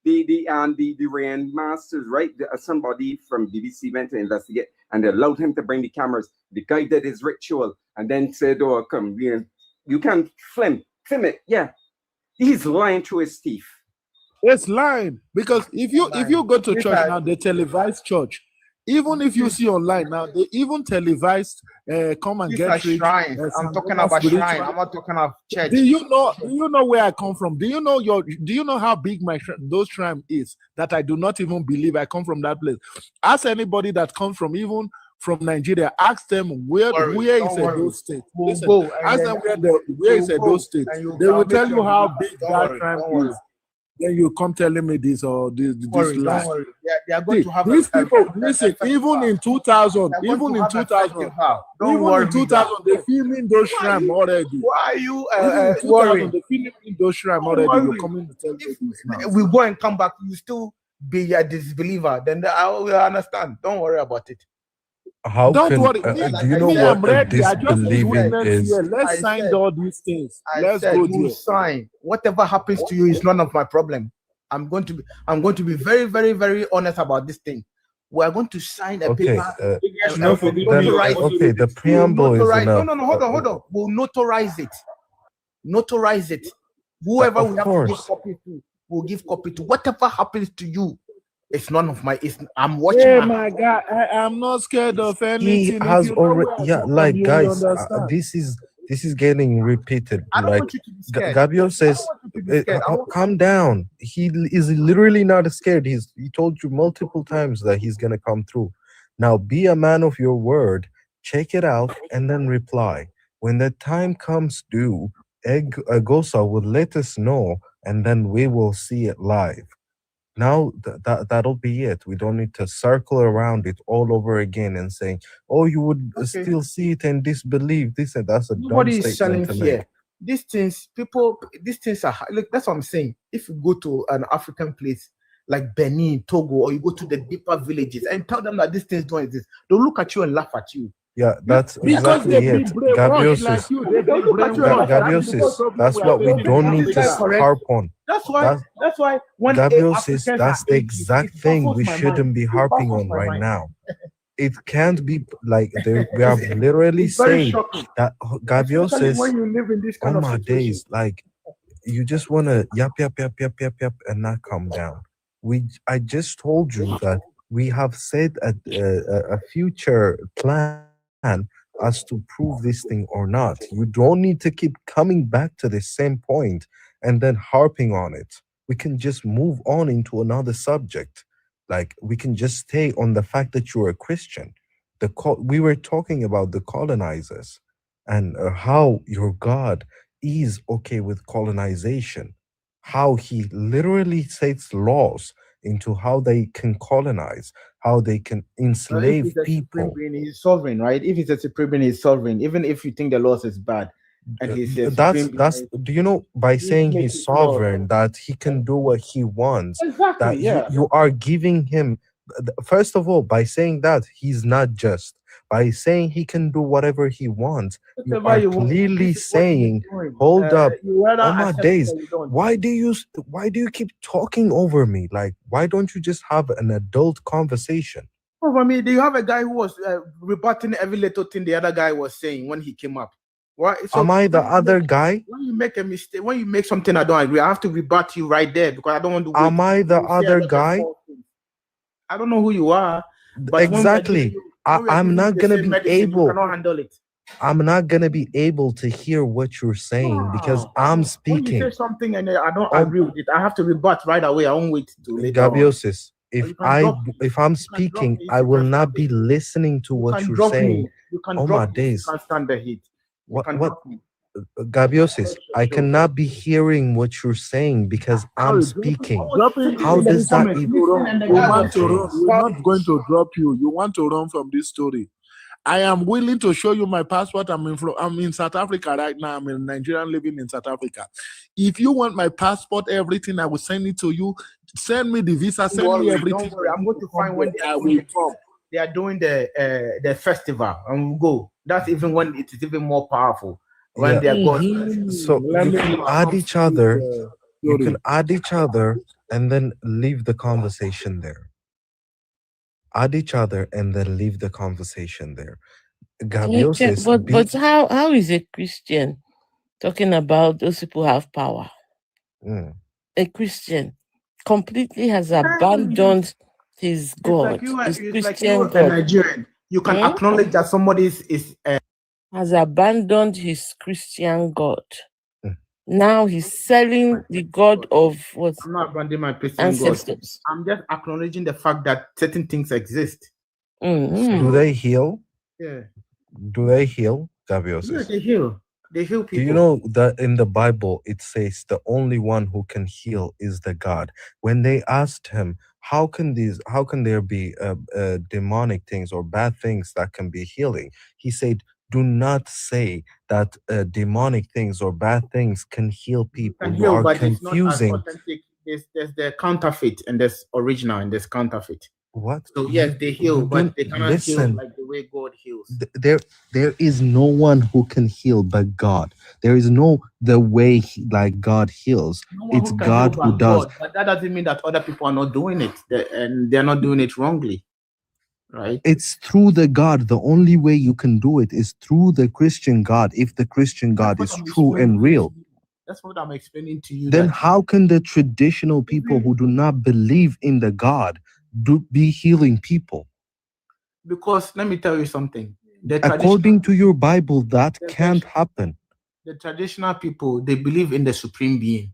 The Rain Masters, right? Somebody from BBC went to investigate, and they allowed him to bring the cameras. The guy did his ritual, and then said, "Oh, come, you can film it." Yeah, he's lying through his teeth. It's lying because if you go to church now, they televise church. Even if you see online now, they even televised come and These get are rich. shrines. I'm talking about shrine. I'm not talking of church. Do you know where I come from? Do you know how big those shrine is? That I do not even believe I come from that place. Ask anybody that comes from even from Nigeria. Ask them where is Edo State. Listen, ask them where is Edo State. They will tell you how big that shrine is. Then you come telling me this or this lie. Don't worry. They are going to have These people, listen, even in 2000, even in 2000, they're filming those shrine already. Why are you worrying? They're filming those shrine already. You're coming to tell me this now. We go and come back, you still be a disbeliever. Then I will understand. Don't worry about it. How Don't can worry. do you know what a disbelieving is? I Let's sign said- all these things. I said go you there. sign. Whatever happens to you is none of my problem. I'm going to be very, very, very honest about this thing. We are going to sign a Okay, paper. the preamble is enough. No, hold on. We'll notarize it. Notarize it. Whoever Of we have to give copy to, we'll give copy to. Whatever happens to you, it's none of my. I'm watching. Yeah, my God, I'm not scared of anything. He If has you know already, where I yeah, come like from, you will guys, understand. this is getting repeated. I don't Like want you to be scared. Gabriel says, calm down. He is literally not scared. He told you multiple times that he's gonna come through. Now be a man of your word. Check it out and then reply. When the time comes due, Gosa will let us know, and then we will see it live. Now that'll be it. We don't need to circle around it all over again and saying, "Oh, you would still see it and disbelieve this," and that's a Nobody dumb is selling statement to fear. make. These things are look. That's what I'm saying. If you go to an African place like Benin, Togo, or you go to the deeper villages and tell them that these things don't exist, they'll look at you and laugh at you. Yeah, that's Because exactly they've it. been brainwashed Gabriel like says, you. They've been brainwashed. That's what we don't need to harp on. That's why when Gabriel Africans says that's are the atheist, exact it thing baffles we my shouldn't mind. be It harping baffles on my right mind. now. It can't be like we have literally It's very said shocking. that Gabriel Especially says, when you live in this kind "Oh of my situation. days, like you just want to yap and not calm down." I just told you that we have set a future plan as to prove this thing or not. You don't need to keep coming back to the same point and then harping on it. We can just move on into another subject. Like we can just stay on the fact that you're a Christian. We were talking about the colonizers and how your God is okay with colonization, how he literally sets laws into how they can colonize, how they can If enslave it's a supreme people. being, he's sovereign, right? If it's a supreme being, he's sovereign. Even if you think the laws is bad, and he's a supreme That's being, do you know, by saying make he's it laws. sovereign, that he can do what he wants, Exactly, that yeah. you are giving him, first of all, by saying that he's not just, by saying he can do whatever he wants, you Whatever are you want, clearly this is what he's saying, doing. hold up, You rather oh my accept it days, or you don't. why do you keep talking over me? Like, why don't you just have an adult conversation? Oh, I mean, do you have a guy who was rebutting every little thing the other guy was saying when he came up? Why? So Am I the other guy? when you make a mistake, when you make something I don't agree, I have to rebut you right there because I don't want to wait. Am I the You say a other lot of guy? false things. I don't know who you are, but Exactly. I'm not gonna be you able. cannot handle it. I'm not gonna be able to hear what you're saying because I'm When you speaking. say something and I don't agree with it, I have to rebut right away. I won't wait to later on. Gabiosis, Or you can drop me. if I'm speaking, I will not be listening to You what can you're drop saying. saying. You can Oh my drop me if you days. can't stand the heat. You can drop me. Gabiosis, I cannot be hearing what you're saying because I'm speaking. Dropping How you, does that you, even you want to run? okay? We're not going to drop you. You want to run from this story. I am willing to show you my passport. I'm in South Africa right now. I'm a Nigerian living in South Africa. If you want my passport, everything, I will send it to you. Send me the visa. Send me everything. Don't worry. I'm going to find when they are doing the festival, and we'll go. That's even when it is even more powerful. When Yeah. they are going. So you can add each other. You can add each other and then leave the conversation there. Add each other and then leave the conversation there. Gabiosis, But how is a Christian talking about those people have power? A Christian completely has abandoned his God, his Christian God. A Nigerian. You can acknowledge that somebody has abandoned his Christian God. Now he's selling the God of what? I'm not abandoning my Christian ancestors. God. I'm just acknowledging the fact that certain things exist. Do they heal? Yeah. Do they heal, Gabiosis? Yeah, they heal. They heal people. Do you know that in the Bible it says the only one who can heal is the God? When they asked him, how can there be demonic things or bad things that can be healing? He said, do not say that demonic things or bad things can heal people. Can You heal, are but it's not as confusing. authentic. There's the counterfeit and there's original and there's counterfeit. What? So yes, they heal, You but don't they cannot heal listen. like the way God heals. There is no one who can heal but God. There is no the way like God heals. No one It's who can God heal who but does. God, but that doesn't mean that other people are not doing it, and they're not doing it wrongly, right? It's through the God. The only way you can do it is through the Christian God. If the Christian God is true and real, That's what I'm explaining to you. then that how can the traditional people who do not believe in the God be healing people? Because let me tell you something. According to your Bible, that can't happen. The traditional people, they believe in the supreme being,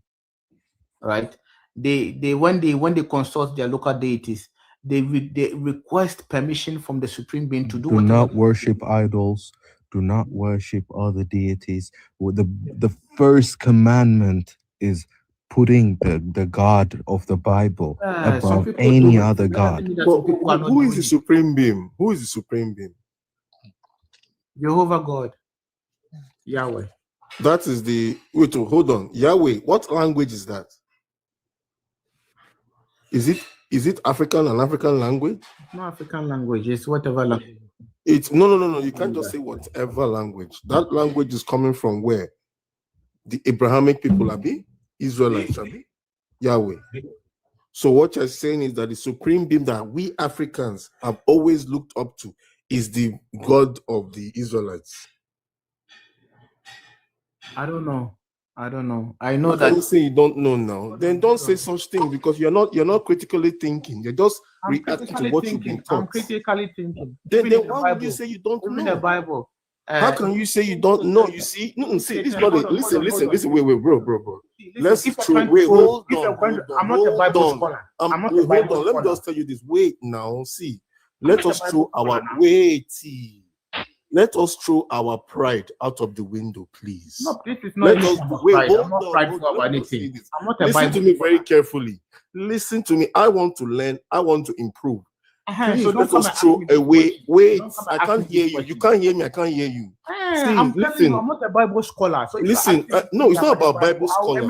right? They when they consult their local deities, they request permission from the supreme being to do Do whatever. not worship idols. Do not worship other deities. The first commandment is putting the God of the Bible some above people any do it. other That God. doesn't mean that But some people are not who is doing the it. supreme being? Who is the supreme being? Jehovah God, Yahweh. That is the wait. Hold on, Yahweh. What language is that? Is it African, an African language? It's not African language. It's whatever language. It's no. You can't just say whatever language. That language is coming from where? The Abrahamic people, Abi, Israelites, Abi, Yahweh. So what you're saying is that the supreme being that we Africans have always looked up to is the God of the Israelites. I don't know. I know How that can you say you don't know now? Then don't say such thing because you're not critically thinking. You're just I'm reacting to critically what you've thinking. been taught. I'm critically thinking. Then Even in the why would you Bible, say you don't even know? the Bible. How can you say you don't know? You see, see, this is not a listen. Wait, bro. Let's throw. Wait, hold on. I'm not a Bible scholar. I'm not a Bible scholar. Let me just tell you this. Wait now. See, let us throw our Let us throw our pride out of the window, please. No, this is not pride. I'm not prideful about anything. I'm not a Listen Bible to me scholar. very carefully. Listen to me. I want to learn. I want to improve. Please So let us throw away. Wait, I can't hear you. You can't hear me. I can't hear you. I'm telling you, I'm not a Bible scholar. So Listen. No, it's not about Bible scholar.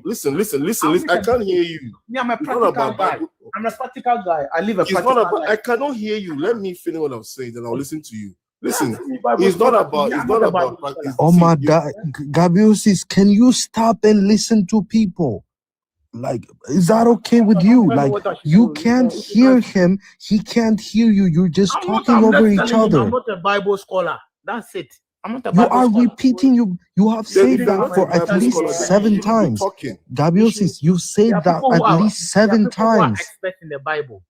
Listen. I can't hear you. Yeah, I'm a practical guy. I'm a practical guy. I live a practical life. I cannot hear you. Let me finish what I'm saying, then I'll listen to you. Listen, it's not about practice. Oh my God, Gabiosis, can you stop and listen to people? Like, is that okay with you? Like, you can't hear him, he can't hear you. You're just talking over each other. I'm not a Bible scholar. That's it. I'm not a You Bible are scholar. repeating you have said that for at least 7 times. Gabiosis, you've said that at least 7 times. Experts in the Bible.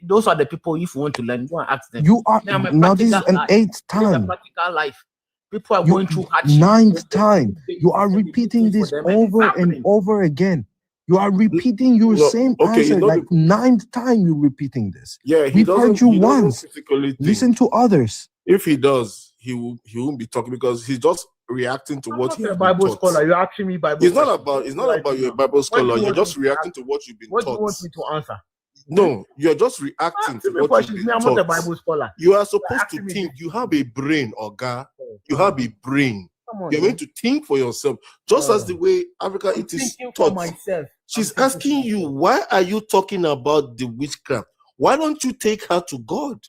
Those are the people. If you want to learn, go and ask them. You are now. This is an 8th time. A practical life. People are going through hardship. 9th time. You are repeating this over and over again. You are repeating your same answer. Like 9th time you're repeating this. Yeah, we've heard you once. Listen to others. If he does, he won't be talking because he's just reacting to I'm what not you a have Bible been taught. scholar. You're asking me Bible. It's not questions. about it's not Right about you're a now. Bible What do scholar. you You're want me just to reacting ask? to what you've been What do you taught. want me to answer? No, you're just reacting to Asking me what you've questions. been Me, I'm not a taught. Bible scholar. You are You're supposed to asking me think. this. You have a brain, Oga. You Come have on. a brain. Come on, You're man. meant to think for yourself, just as the way Africa I'm it is thinking for taught. myself. She's asking you, why are you talking about the witchcraft? Why don't you take her to God?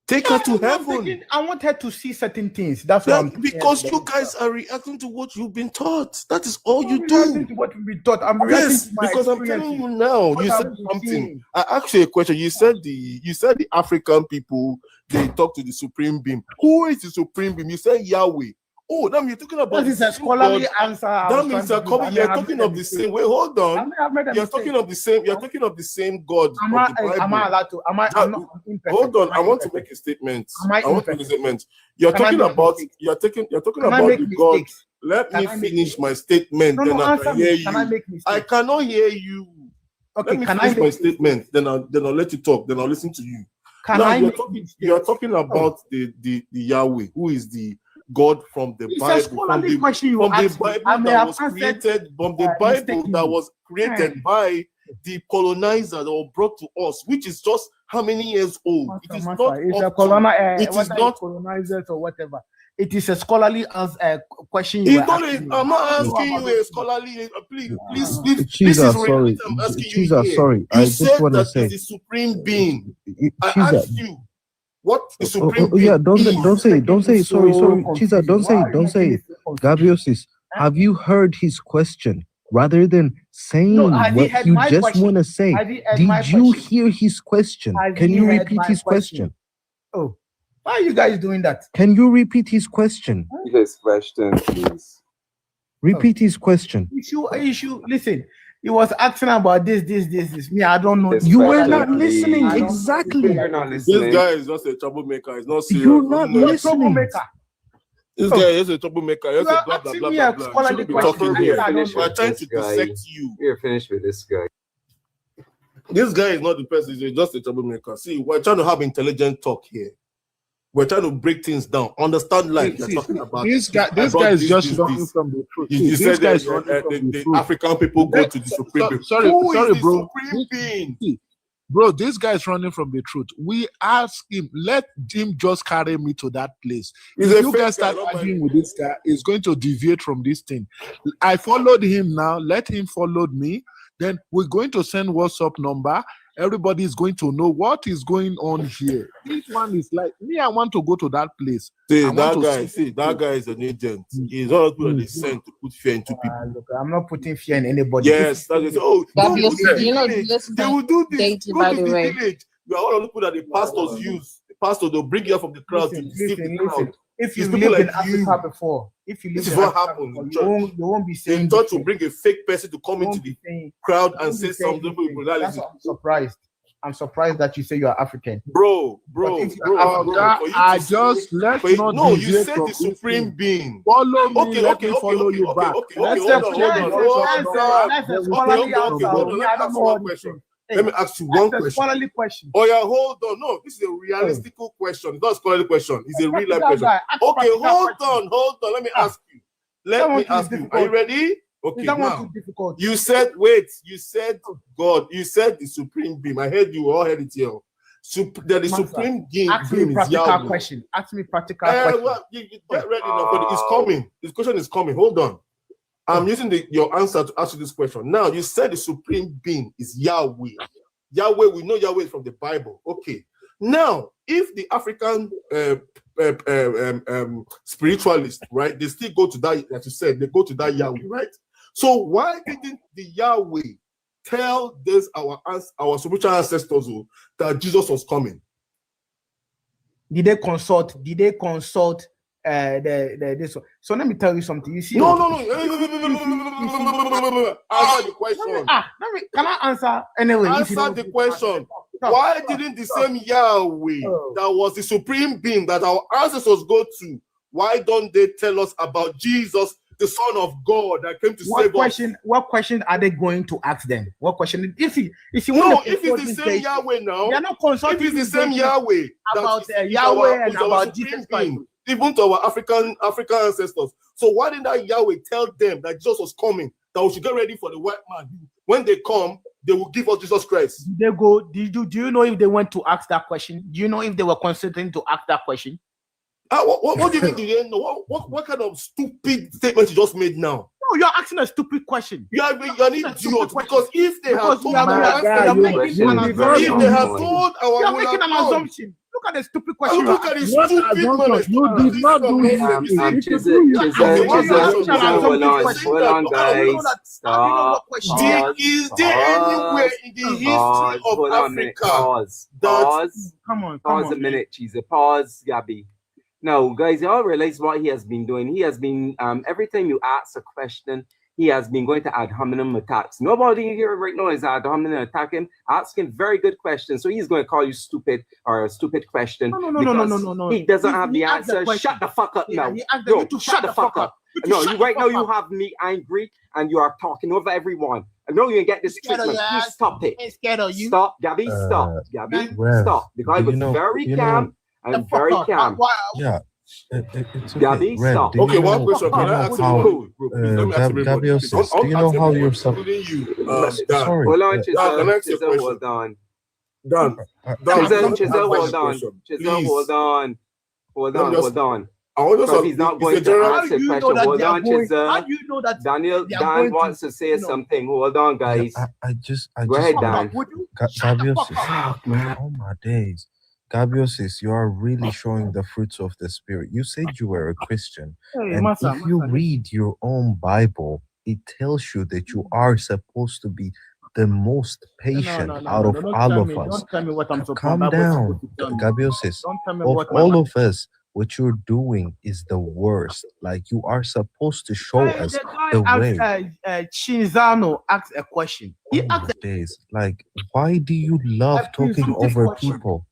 Take her to heaven. I want her to see certain things. That's what I'm thinking. Because you guys are reacting to what you've been taught. That is all you do. reacting to what we've been taught. I'm reacting Yes, to my because I'm telling you now. What You I've said been something. seeing. I asked you a question. You said the African people, they talk to the supreme being. Who is the supreme being? You said Yahweh. Oh, that means you're talking about That is a same scholarly God. answer. That means you're talking of the same. Wait, hold on. You're talking of the same. You're talking of the same God Am of the I Bible. allowed to? I'm not imperfect. Hold on. Am I want to imperfect? make a statement. Am I I want to make a statement. You're Can I talking make about. mistakes? You're talking Can I about make the God. mistakes? Let Can me I make finish my statement. No, Then no, I answer can hear me. you. Can I make mistakes? I cannot hear you. Okay, Let me can I finish my make statement. Then I'll let you talk. Then I'll listen to you. Can Now I you're make talking. mistakes? You're talking about the Yahweh, who is the God from the It's a Bible, scholarly question you from the asked me. I Bible may that have was answered, created, from the Bible mistakenly. that was created by the colonizer that were brought to us, which is just how many years old? It is not. It's a up to- colonizer. It is not. Colonizers or whatever. It is a scholarly question It's you were not asking me. I'm not I don't know asking about you those a scholarly. Please, this Chiza, is sorry. reality. I'm asking you Chiza, here. sorry. You I just said want to that say, is the supreme being. I Chiza, asked you what the supreme being yeah, don't is. say it. Sorry. Chiza, don't say it. Gabiosis, have you heard his question? Rather than saying No, has he what heard you my just question? want to say, Has he heard my did you question? hear his question? Has Can he you heard repeat my his question? Oh, why are you guys doing that? Can you repeat his question? His question, please. Repeat his question. Issue. Listen, he was asking about this. Me, I don't know. You were not listening. Exactly. You're not This listening. guy is just a troublemaker. He's not serious. You're not listening. This guy is a troublemaker. He's a blah blah blah blah blah. You shouldn't be talking here. We're trying to dissect you. We're finished with this guy. This guy is not the person. He's just a troublemaker. See, we're trying to have intelligent talk here. We're trying to break things down. Understand life. You're talking about this guy is just running from the truth. You This said guy that is running from the truth. African people go to the supreme being. Sorry, Who is the bro. supreme being? Bro, this guy is running from the truth. We ask him, let him just carry me to that place. He's If a you fake guys start guy, arguing with this guy, he's going to deviate from this thing. I followed him now. Let him follow me. Then we're going to send WhatsApp number. Everybody is going to know what is going on here. This one is like me. I want to go to that place. See, I want to that guy is an agent. He's not people that they send to put fear into people. Look, I'm not putting fear in anybody. Yes, that is. Oh, That don't is, go to the you know, village. this They will do this. dating, Go by to the the way. village. We are all the people that the pastors use. The pastor, they'll bring you out from the crowd to deceive the crowd. If you It's people lived in like you. Africa before, This is what happened in church. you won't be saying In church, to bring a fake person to come into the crowd and say something. That's why I'm surprised. I'm surprised that you say you are African. Bro. I just let not No, you deviate said from the this supreme thing. being. Follow me. Let me follow you back. Hold on. Let me ask you one question. Scholarly question. Oh yeah, hold on. No, this is a realistic question. It's not a scholarly question. It's a real life question. Okay, hold on. Let me ask you. Are you ready? Okay, now you said God. You said the supreme being. I heard you all heard it here. The supreme being. Ask me practical question. Ask me practical question. Well, you get ready now, but it's coming. This question is coming. Hold on. I'm using your answer to ask you this question. Now, you said the supreme being is Yahweh. Yahweh, we know Yahweh from the Bible. Okay. Now, if the African spiritualists, right, they still go to that, as you said, they go to that Yahweh, right? So why didn't the Yahweh tell this our spiritual ancestors that Jesus was coming? Did they consult this one? So let me tell you something. You see, No. Answer the question. Can I answer anyway? Answer the question. Why didn't the same Yahweh that was the supreme being that our ancestors go to, why don't they tell us about Jesus, the Son of God that came to save us? What question are they going to ask them? What question? If it's the same Yahweh now, they're not consulting. If it's the same Yahweh about Yahweh and about Jesus Christ. even to our African ancestors. So why didn't that Yahweh tell them that Jesus was coming, that we should get ready for the white man? When they come, they will give us Jesus Christ. Did they go? Do you know if they went to ask that question? Do you know if they were considering to ask that question? What do you mean? Do you know what kind of stupid statement you just made now? No, you're asking a stupid question. You're an idiot, because if they have told you're making an assumption. Look at the stupid question. Look at the stupid man. You did not do Hold on, guys. Stop. Is there anywhere in the history of Africa Pause a minute, Jesus. Pause, Gabby. No, guys, you all realize what he has been doing. He has been, every time you ask a question, he has been going to ad hominem attacks. Nobody here right now is ad hominem attacking, asking very good questions. So he's going to call you stupid or a stupid question. No. He doesn't have the answer. Shut the fuck up now. No, shut the fuck up. No, right now you have me angry and you are talking over everyone. I know you get this treatment. You stop it. Stop, Gabby, stop. Gabby, stop. Because I was very calm. I'm very calm. Yeah. It's okay. Gabby, Rev, stop. Okay, one question. Can I ask you? Gabriel says, do you know how you're supposed to... Sorry. Hold on, Chisel, hold on. Chisel, hold on. Hold on. So he's not going to answer the question. Hold on, Chisel. How do you know that Dan wants to say something. Hold on, guys. Go ahead, Dan. Gabriel says, oh my days. Gabriel says, you are really showing the fruits of the Spirit. You said you were a Christian. And if you read your own Bible, it tells you that you are supposed to be the most patient out of all of us. Don't tell me what I'm supposed to Calm down. Gabriel says, of all of us, what you're doing is the worst. Like, you are supposed to show us the way. Chinzano asked a question. He asked like, why do you love talking over people?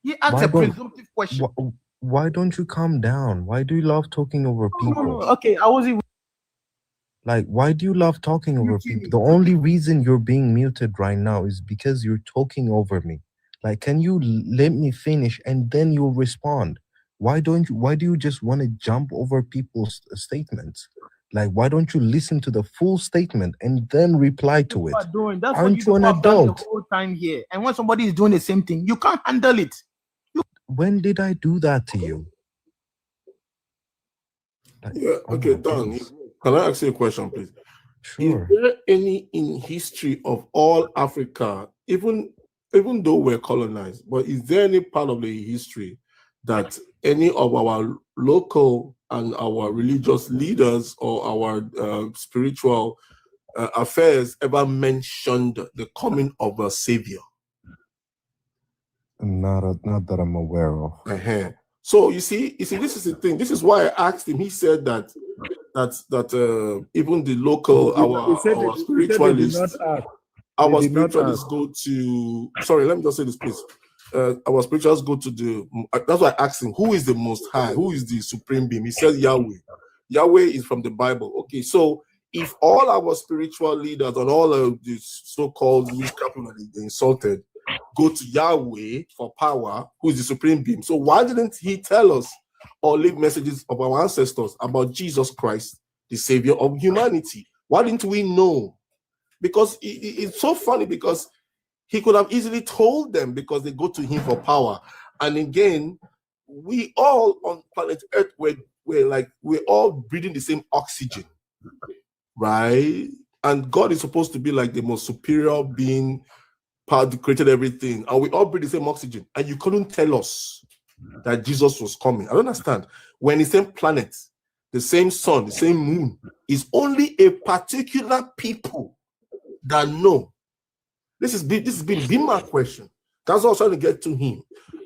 He asked a presumptive question. Why don't you calm down? Why do you love talking over people? Okay, I wasn't. Like, why do you love talking over people? The only reason you're being muted right now is because you're talking over me. Like, can you let me finish and then you'll respond? Why do you just want to jump over people's statements? Like, why don't you listen to the full statement and then reply to it? Aren't you an adult? The whole time here, and when somebody is doing the same thing, you can't handle it. When did I do that to you? Like, yeah, okay, Don. Can I ask you a question, please? Sure. Is there any in history of all Africa, even though we're colonized, but is there any part of the history that any of our local and our religious leaders or our spiritual affairs ever mentioned the coming of a savior? Not that I'm aware of. So you see, this is the thing. This is why I asked him. He said that even the local our spiritualists go to. Sorry, let me just say this, please. Our spiritualists go to the. That's why I asked him, who is the Most High? Who is the Supreme Being? He says Yahweh. Yahweh is from the Bible. Okay, so if all our spiritual leaders and all of these so-called witchcraft people that they insulted go to Yahweh for power, who is the Supreme Being, so why didn't he tell us or leave messages of our ancestors about Jesus Christ, the Savior of humanity? Why didn't we know? Because it's so funny, because he could have easily told them, because they go to him for power. And again, we all on planet Earth, we're all breathing the same oxygen, right? And God is supposed to be like the most superior being, that created everything, and we all breathe the same oxygen. And you couldn't tell us that Jesus was coming. I don't understand. When the same planet, the same sun, the same moon, is only a particular people that know. This has been my question. That's what I was trying to get to him.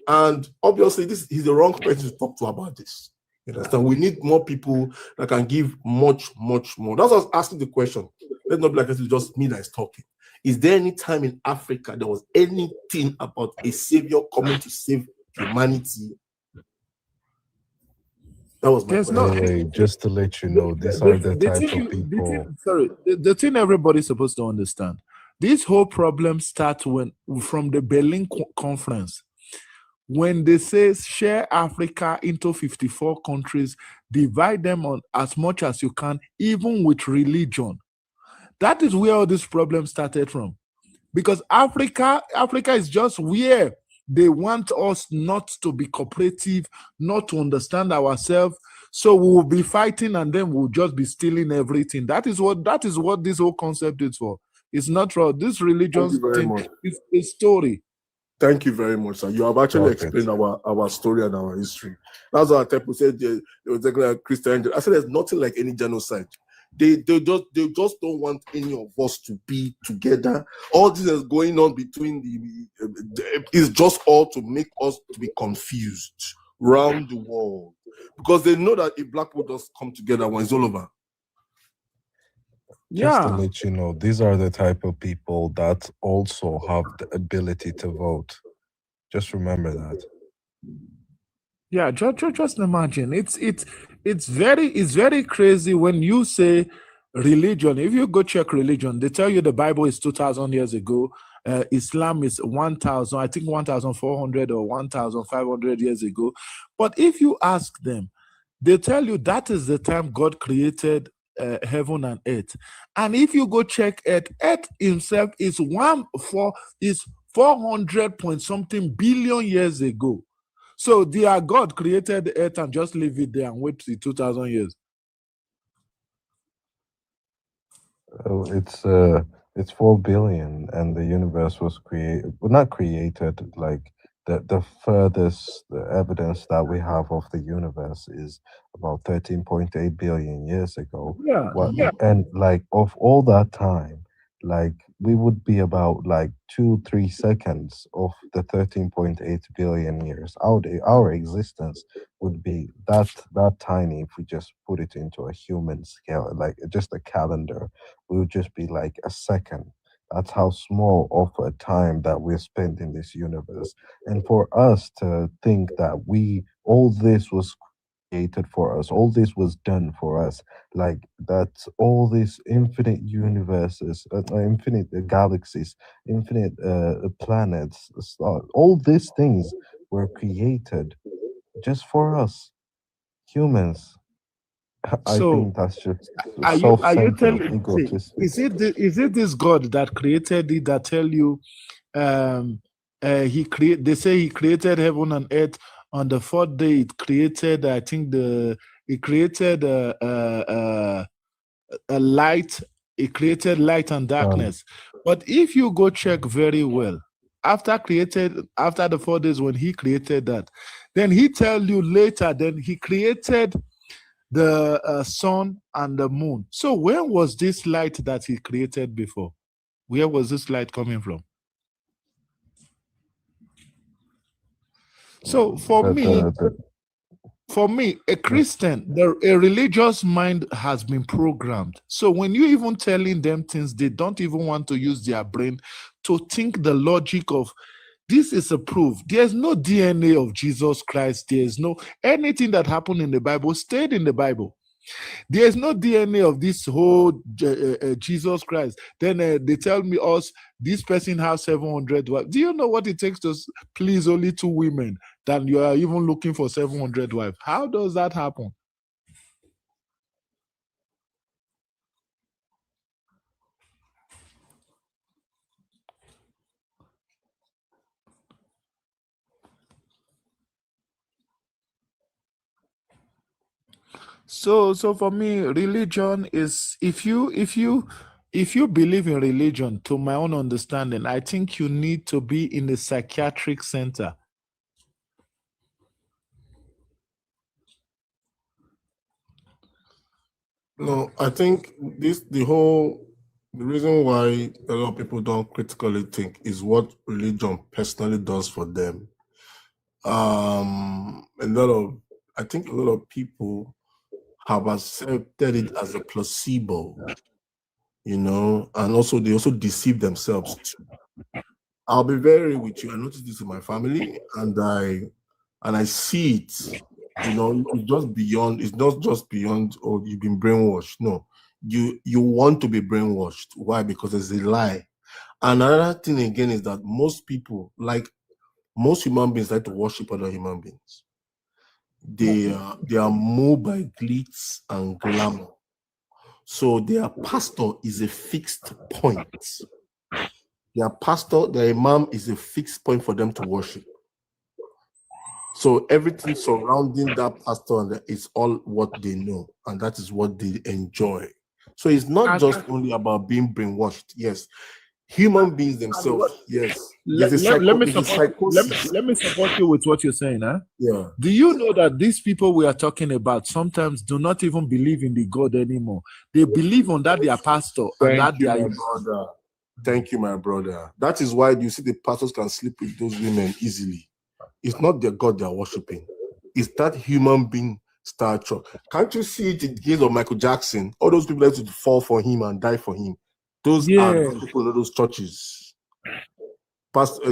And obviously, he's the wrong person to talk to about this. You understand? We need more people that can give much, much more. That's why I was asking the question. Let's not be like it's just me that is talking. Is there any time in Africa there was anything about a savior coming to save humanity? That was my question. Just to let you know, these are the type of people. The thing everybody's supposed to understand. This whole problem starts from the Berlin Conference, when they say share Africa into 54 countries, divide them on as much as you can, even with religion. That is where all this problem started from. Because Africa is just where they want us not to be cooperative, not to understand ourselves. So we will be fighting and then we'll just be stealing everything. That is what this whole concept is for. It's not wrong. This religion Thank you very thing much. is a story. Thank you very much, sir. You have actually explained our story and our history. That's why people said there was like Christian. I said there's nothing like any genocide. They just don't want any of us to be together. All this is going on between is just all to make us to be confused around the world, because they know that if black people just come together when it's all over. Just to let you know, these are the type of people that also have the ability to vote. Just remember that. Yeah, just imagine. It's very crazy when you say religion. If you go check religion, they tell you the Bible is 2,000 years ago. Islam is 1,000, I think 1,400 or 1,500 years ago. But if you ask them, they tell you that is the time God created heaven and earth. And if you go check Earth himself is 400 point something billion years ago. So their God created the earth and just leave it there and wait till 2,000 years. It's 4 billion, and the universe was not created. Like the furthest evidence that we have of the universe is about 13.8 billion years ago. Yeah. And like of all that time, like we would be about like 2-3 seconds of the 13.8 billion years. Our existence would be that tiny if we just put it into a human scale, like just a calendar. We would just be like a second. That's how small of a time that we're spent in this universe. And for us to think that all this was created for us, all this was done for us, like that all these infinite universes, infinite galaxies, infinite planets, all these things were created just for us, humans. I think that's just are you self-centered, telling egotistic. is it this God that created it that tell you they say he created heaven and earth on the fourth day? It created, I think it created a light. It created light and darkness. But if you go check very well, after the 4 days when he created that, then he tell you later, then he created the sun and the moon. So where was this light that he created before? Where was this light coming from? So for me, a Christian, a religious mind has been programmed. So when you even telling them things, they don't even want to use their brain to think the logic of this is a proof. There's no DNA of Jesus Christ. There's no anything that happened in the Bible stayed in the Bible. There's no DNA of this whole Jesus Christ. Then they tell me this person has 700 wives. Do you know what it takes to please only 2 women than you are even looking for 700 wives? How does that happen? So for me, religion is if you believe in religion, to my own understanding, I think you need to be in a psychiatric center. No, I think the reason why a lot of people don't critically think is what religion personally does for them. I think a lot of people have accepted it as a placebo, and also they also deceive themselves too. I'll be very real with you. I noticed this in my family, and I see it. It's not just beyond, oh, you've been brainwashed. No, you want to be brainwashed. Why? Because it's a lie. And another thing again is that most people, like most human beings like to worship other human beings. They are moved by glitz and glamour. So their pastor is a fixed point. Their pastor, their imam is a fixed point for them to worship. So everything surrounding that pastor is all what they know, and that is what they enjoy. So it's not just only about being brainwashed. Yes, human beings themselves. Yes, Let me support you with what you're saying, huh? Yeah. Do you know that these people we are talking about sometimes do not even believe in the God anymore? They believe on that their pastor and that their brother. Thank you, my brother. That is why you see the pastors can sleep with those women easily. It's not the God they are worshiping. It's that human being stature. Can't you see it in the case of Michael Jackson? All those people that to fall for him and die for him. Those are the people in those churches.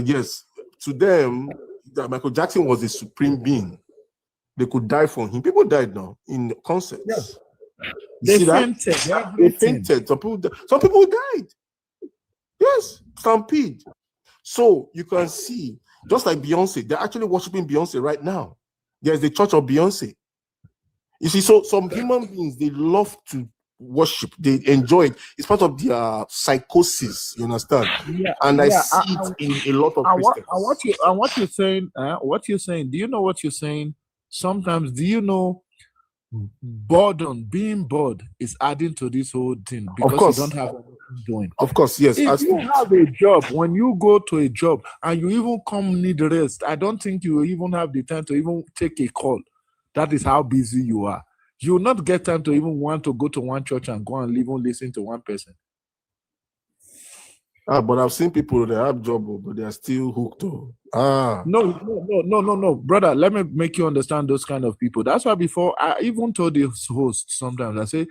Yes, to them, Michael Jackson was a supreme being. They could die for him. People died now in concerts. Yeah. You see that? They fainted. Some people died. Yes, stampede. So you can see, just like Beyonce, they're actually worshiping Beyonce right now. There's the church of Beyonce. You see, so some human beings, they love to worship, they enjoy it. It's part of their psychosis, you understand? Yeah, and I see it in a lot of Christians. What you're saying, do you know what you're saying? Sometimes, do you know boredom, being bored is adding to this whole thing because you don't have anything doing. Of course, yes. If you have a job, when you go to a job and you even come need rest, I don't think you will even have the time to even take a call. That is how busy you are. You will not get time to even want to go to one church and go and even listen to one person. But I've seen people that have job, but they are still hooked. No, brother. Let me make you understand those kind of people. That's why before I even told the host sometimes I say,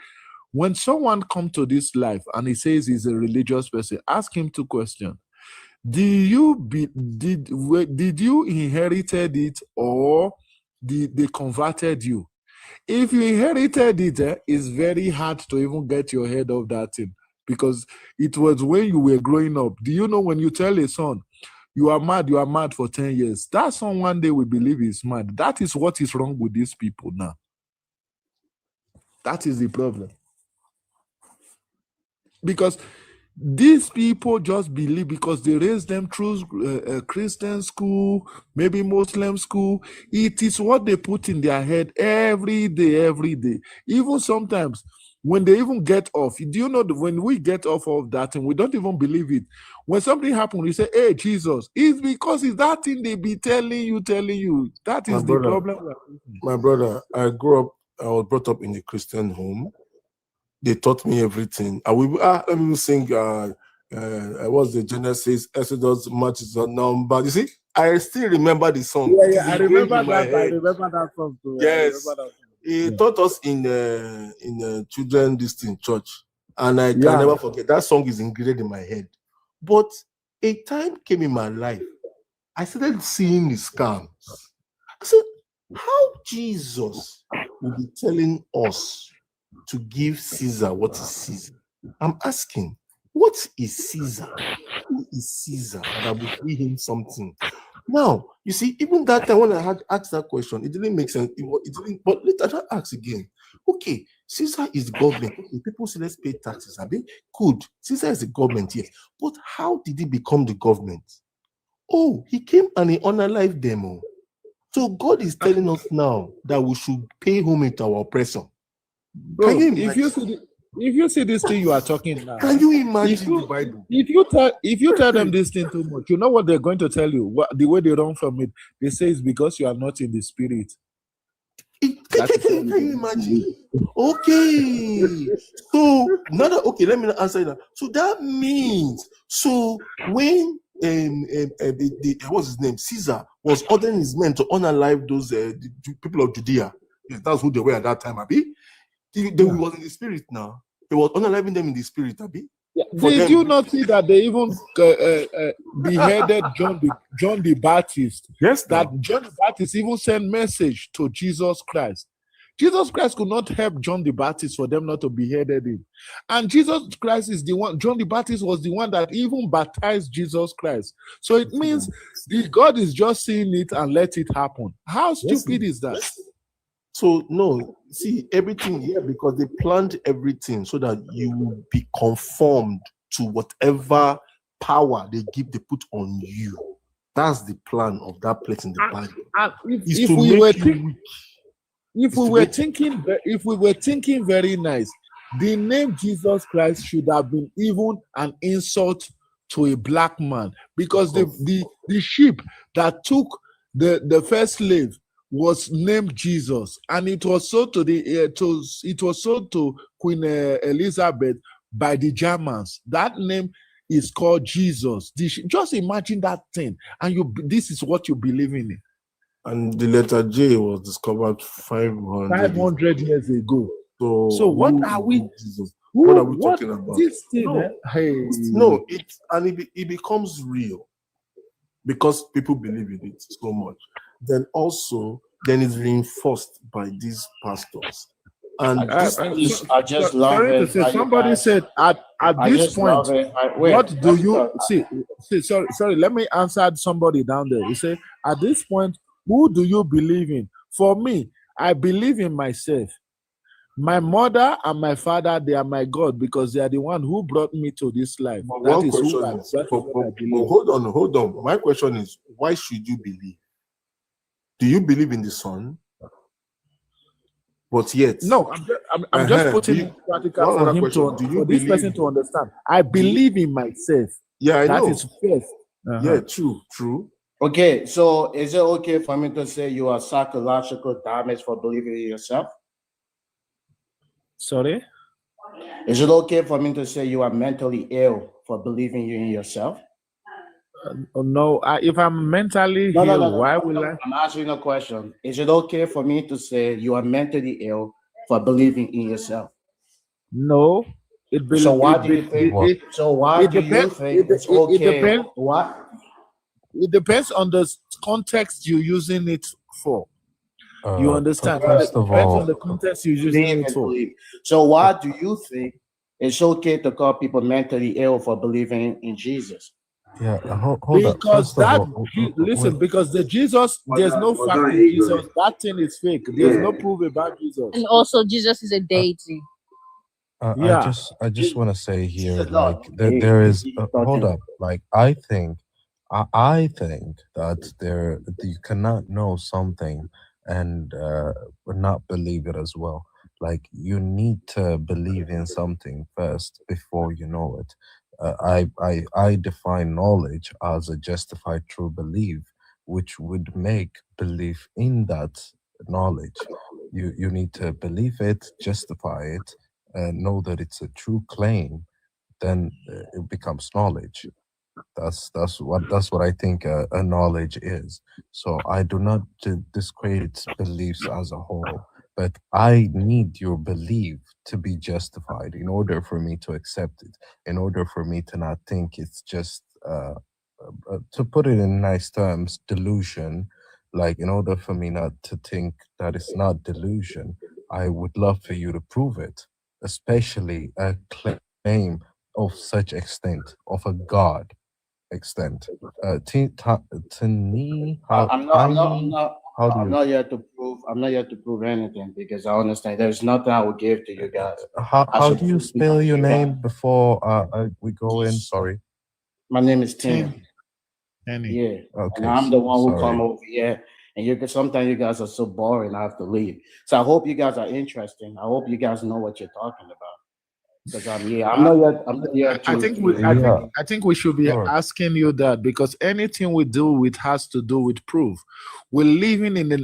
when someone comes to this life and he says he's a religious person, ask him 2 questions. Did you inherited it or did they converted you? If you inherited it, it's very hard to even get your head off that thing because it was when you were growing up. Do you know when you tell a son, you are mad for 10 years, that son one day will believe he's mad. That is what is wrong with these people now. That is the problem. Because these people just believe because they raised them through Christian school, maybe Muslim school. It is what they put in their head every day. Even sometimes when they even get off, do you know that when we get off of that and we don't even believe it? When something happens, we say, hey, Jesus. It's because it's that thing they be telling you. That is the problem. My brother, I was brought up in a Christian home. They taught me everything. Let me sing. What's the Genesis, Exodus, Matthew, number? You see, I still remember the song. Yeah, I remember that song too. Yes, he taught us in children distinct church, and I can never forget. That song is ingrained in my head. But a time came in my life, I started seeing the scams. I said, how Jesus will be telling us to give Caesar what is Caesar? I'm asking, what is Caesar? Who is Caesar that I will give him something? Now, you see, even that time when I had asked that question, it didn't make sense. But later I asked again. Okay, Caesar is government. Okay, people say let's pay taxes. I mean, good. Caesar is the government, yes. But how did he become the government? Oh, he came and he unalived them. So God is telling us now that we should pay homage to our oppressor. Bro, if you see this thing you are talking now, can you imagine the Bible? If you tell them this thing too much, you know what they're going to tell you? The way they run from it, they say it's because you are not in the spirit. Can you imagine? Okay. So now let me answer that. So that means when what's his name? Caesar was ordering his men to unalive those the people of Judea. Yes, that's who they were at that time, Abi. They was in the spirit now. He was unaliving them in the spirit, Abi. Yeah. Did you not see that they even beheaded John the Baptist? Yes. That John the Baptist even sent message to Jesus Christ. Jesus Christ could not help John the Baptist for them not to beheaded him. And Jesus Christ is the one, John the Baptist was the one that even baptized Jesus Christ. So it means God is just seeing it and let it happen. How stupid is that? So no, see everything here because they planned everything so that you will be conformed to whatever power they put on you. That's the plan of that place in the Bible. If we were thinking very nice, the name Jesus Christ should have been even an insult to a black man, because the sheep that took the first slave was named Jesus, and it was sold to Queen Elizabeth by the Germans. That name is called Jesus. Just imagine that thing, and this is what you believe in. And the letter J was discovered 500 years ago. So what are we? What are we talking about? This thing, it becomes real because people believe in it so much. Then it's reinforced by these pastors. And I just love it. Somebody said at this point, what do you see? Sorry, let me answer somebody down there. He said, at this point, who do you believe in? For me, I believe in myself. My mother and my father, they are my God because they are the one who brought me to this life. Hold on. My question is, why should you believe? Do you believe in the Son? But yet, no, I'm just putting it practical for him for this person to understand. I believe in myself. Yeah, I know. That is first. Yeah, true. Okay, so is it okay for me to say you are psychological damaged for believing in yourself? Sorry? Is it okay for me to say you are mentally ill for believing in yourself? No, if I'm mentally ill, why will I? I'm asking a question. Is it okay for me to say you are mentally ill for believing in yourself? No. So why do you think it's okay? What? It depends on the context you're using it for. You understand? First of all, on the context you're using it for. So why do you think it's okay to call people mentally ill for believing in Jesus? Yeah, hold up. Because because the Jesus, there's no fact in Jesus. That thing is fake. There's no proof about Jesus. And also, Jesus is a deity. I just want to say here, like there is. Hold up. Like I think that you cannot know something and not believe it as well. Like you need to believe in something first before you know it. I define knowledge as a justified true belief, which would make belief in that knowledge. You need to believe it, justify it, and know that it's a true claim. Then it becomes knowledge. That's what I think a knowledge is. So I do not discredit beliefs as a whole, but I need your belief to be justified in order for me to accept it, in order for me to not think it's just, to put it in nice terms, delusion. Like in order for me not to think that it's not delusion, I would love for you to prove it, especially a claim of such extent, of a God extent. To me, I'm not here to prove anything because I understand there's nothing I will give to you guys. How do you spell your name before we go in? Sorry. My name is Tim. Yeah. Okay. And I'm the one who come over here. And sometimes you guys are so boring, I have to leave. So I hope you guys are interesting. I hope you guys know what you're talking about. Because I think we should be asking you that, because anything we do with has to do with proof. We're living in a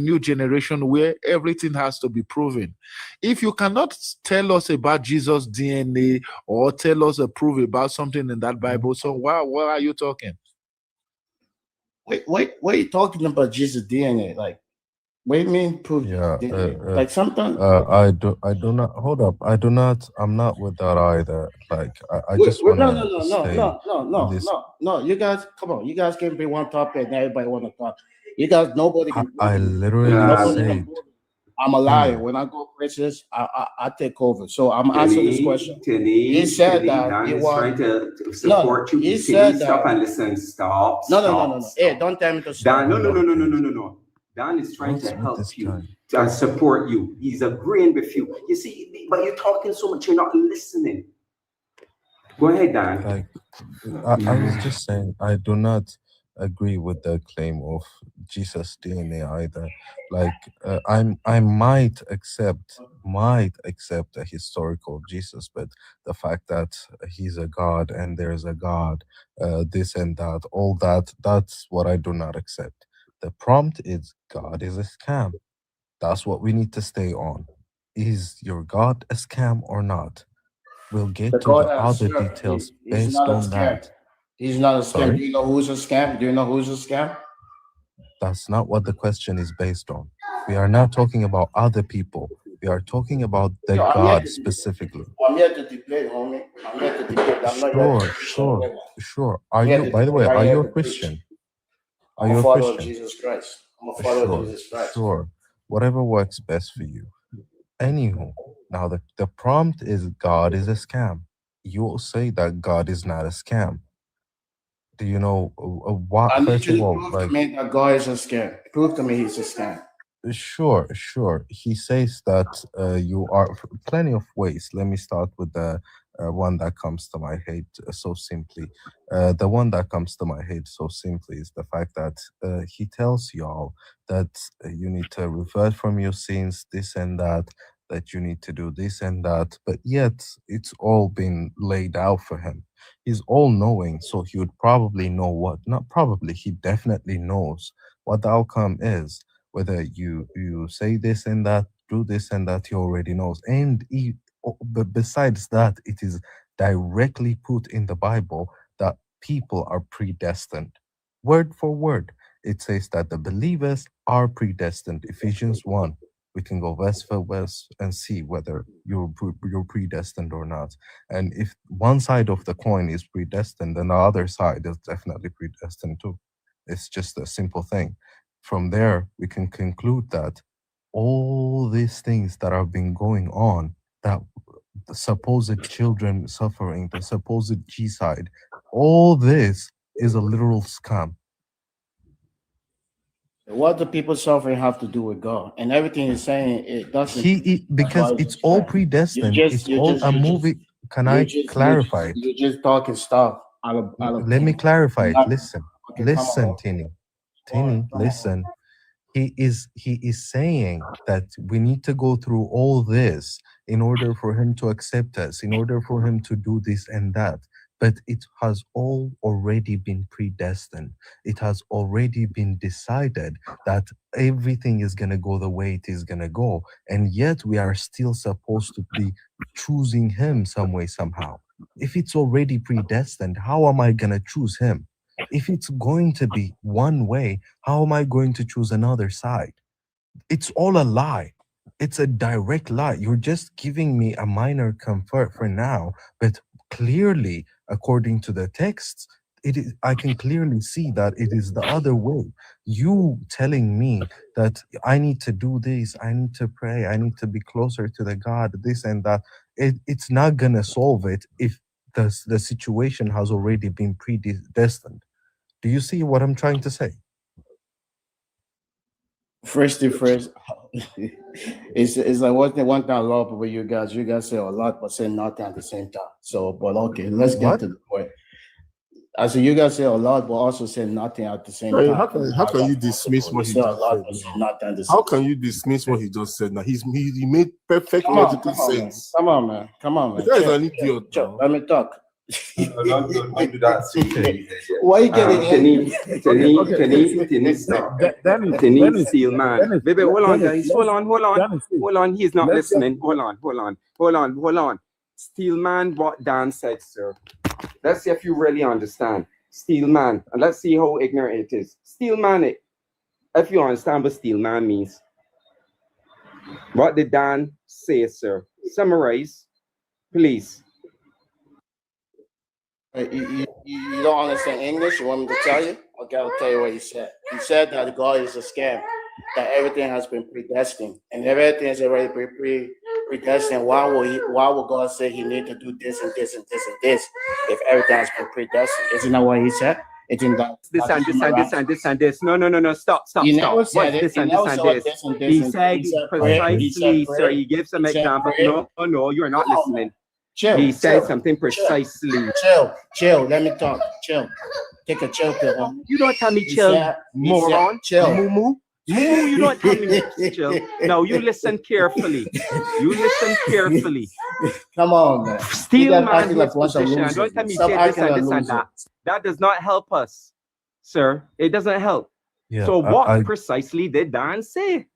new generation where everything has to be proven. If you cannot tell us about Jesus' DNA or tell us a proof about something in that Bible, so why are you talking? Wait, what are you talking about Jesus' DNA? Like, what do you mean proof? Like something? I do not. Hold up. I'm not with that either. Like I just want to No. You guys, come on. You guys can be one topic and everybody want to talk. You guys, nobody can. I literally Nobody said, can. I'm a liar. When I go places, I take over. So I'm answering this question. He said that Dan he is was trying to support you. He He said stop that. and listen. Stop. No. Hey, don't tell me to stop. Dan, no. Dan is trying to help you, to support you. He's agreeing with you. You see, but you're talking so much, you're not listening. Go ahead, Dan. like, I was just saying, I do not agree with the claim of Jesus DNA either. Like, I might accept a historical Jesus, but the fact that he's a God and there's a God, this and that, all that, that's what I do not accept. The prompt is God is a scam. That's what we need to stay on. Is your God a scam or not? We'll get The to God the that other served, details he's based not a on scam. that. He's not a scam. Sorry? Do you know who's a scam? Do you know who's a scam? That's not what the question is based on. We are not talking about other people. We are talking about the Yo, God specifically. I'm here to debate, homie. I'm here to debate. I'm not here to Sure. Are you, by the way, are you a Christian? Are I'm you a a follower of Christian? Jesus Christ. I'm a follower of Jesus Christ. Sure. Whatever works best for you. Anywho, now the prompt is God is a scam. You will say that God is not a scam. Do you know what? I need First you of to all, prove like, to me that God is a scam. Prove to me he's a scam. Sure. He says that you are plenty of ways. Let me start with the one that comes to my head so simply. The one that comes to my head so simply is the fact that he tells y'all that you need to revert from your sins, this and that you need to do this and that, but yet it's all been laid out for him. He's all knowing, so he would probably know what, not probably, he definitely knows what the outcome is. Whether you say this and that, do this and that, he already knows. And but besides that, it is directly put in the Bible that people are predestined. Word for word, it says that the believers are predestined. Ephesians 1. We can go verse for verse and see whether you're predestined or not. And if one side of the coin is predestined, then the other side is definitely predestined too. It's just a simple thing. From there, we can conclude that all these things that have been going on, that the supposed children suffering, the supposed G-side, all this is a literal scam. What do people suffering have to do with God? And everything he's saying, it doesn't. Because it's all predestined. It's all a movie. Can I clarify it? You're just talking stuff Let me clarify it. Listen, Okay, listen, Tini, listen. He is saying that we need to go through all this in order for him to accept us, in order for him to do this and that. But it has all already been predestined. It has already been decided that everything is going to go the way it is going to go. And yet we are still supposed to be choosing him some way, somehow. If it's already predestined, how am I going to choose him? If it's going to be one way, how am I going to choose another side? It's all a lie. It's a direct lie. You're just giving me a minor comfort for now, but clearly, according to the texts, I can clearly see that it is the other way. You telling me that I need to do this, I need to pray, I need to be closer to the God, this and that. It's not gonna solve it if the situation has already been predestined. Do you see what I'm trying to say? First, it's like one thing I love about you guys. You guys say a lot but say nothing at the same time. So, but okay, let's get to the point. I said you guys say a lot but also say nothing at the same time. How can you dismiss what he just said? How can you dismiss what he just said? Now he made perfect logical sense. Come on, man. The guy is an idiot. Let me talk. Don't do that. Why you getting Tini, Steel Man. Baby, hold on, guys. Hold on. He's not listening. Hold on. Steel Man, what Dan said, sir. Let's see if you really understand. Steel Man. And let's see how ignorant it is. Steel Man, if you understand what Steel Man means. What did Dan say, sir? Summarize, please. You don't understand English? You want me to tell you? Okay, I'll tell you what he said. He said that God is a scam, that everything has been predestined, and everything is already predestined. Why will God say he need to do this and this and this and this if everything has been predestined? Isn't that what he said? Isn't that this and this? No. Stop. He never said What's it. this He and never this and said this? this and this He and said he said precisely, pray. sir. He gave some He said examples. pray. No, you're not Come on, listening. man. Chill. He said chill, something precisely. Chill. Let me talk. Chill. Take a chill pill. Huh? You don't tell me He chill, said- he moron. said chill. Moo. You don't tell me chill. No, you listen carefully. Come on, man. Steel You guys man acting like his bunch of position. losers, Don't tell man. me Stop say this acting and like this and losers. that. That does not help us, sir. It doesn't help. Yeah, So what I precisely did Dan say?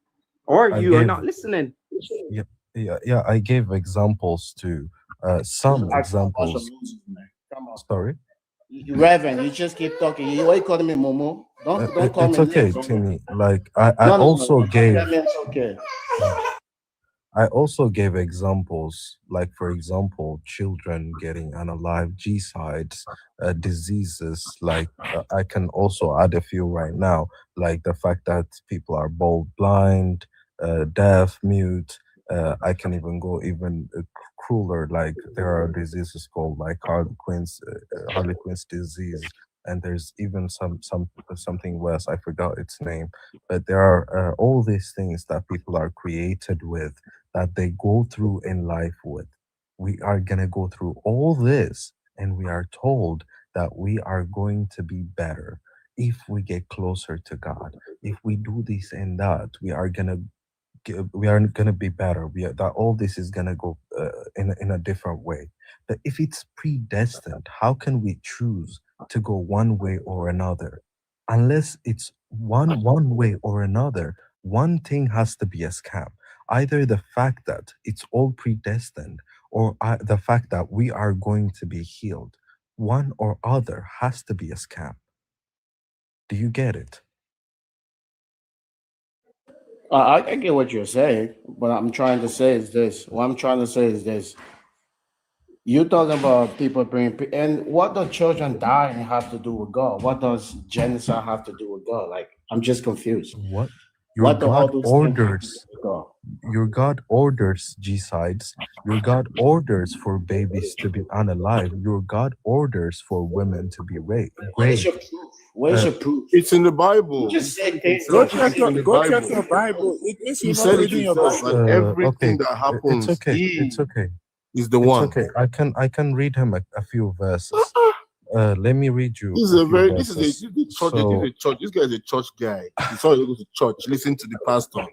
Or I you are gave- not listening? yeah. I gave examples to some examples. Come on. Sorry. Reverend, you just keep talking. Why you calling me Momo? Don't call It's me okay, names. Timmy. Like I No, also gave. It's okay. I also gave examples, like for example, children getting unalive, G-sides, diseases. Like I can also add a few right now, like the fact that people are both blind, deaf, mute. I can even go even crueler. Like there are diseases called like Harlequin's disease, and there's even something worse. I forgot its name, but there are all these things that people are created with, that they go through in life with. We are going to go through all this, and we are told that we are going to be better if we get closer to God. If we do this and that, we are going to be better. That all this is going to go in a different way. But if it's predestined, how can we choose to go one way or another? Unless it's one way or another, one thing has to be a scam. Either the fact that it's all predestined, or the fact that we are going to be healed. One or other has to be a scam. Do you get it? I get what you're saying, but I'm trying to say is this. What I'm trying to say is this. You're talking about people bringing, and what does children dying have to do with God? What does genocide have to do with God? Like, I'm just confused. What? Your What do all God those things have to do orders. with God? Your God orders G-sides. Your God orders for babies to be unalive. Your God orders for women to be raped. Where's your proof? Where's your proof? It's in the Bible. You just said things. Go It's check in the your Bible. He said it himself that everything that happens, It's okay. he It's okay. is the It's one. okay. I can read him a few verses. Let me read you. This is a few this is verses. a church. So- This is a church. This guy is a church guy. He saw you go to church, listen to the pastor.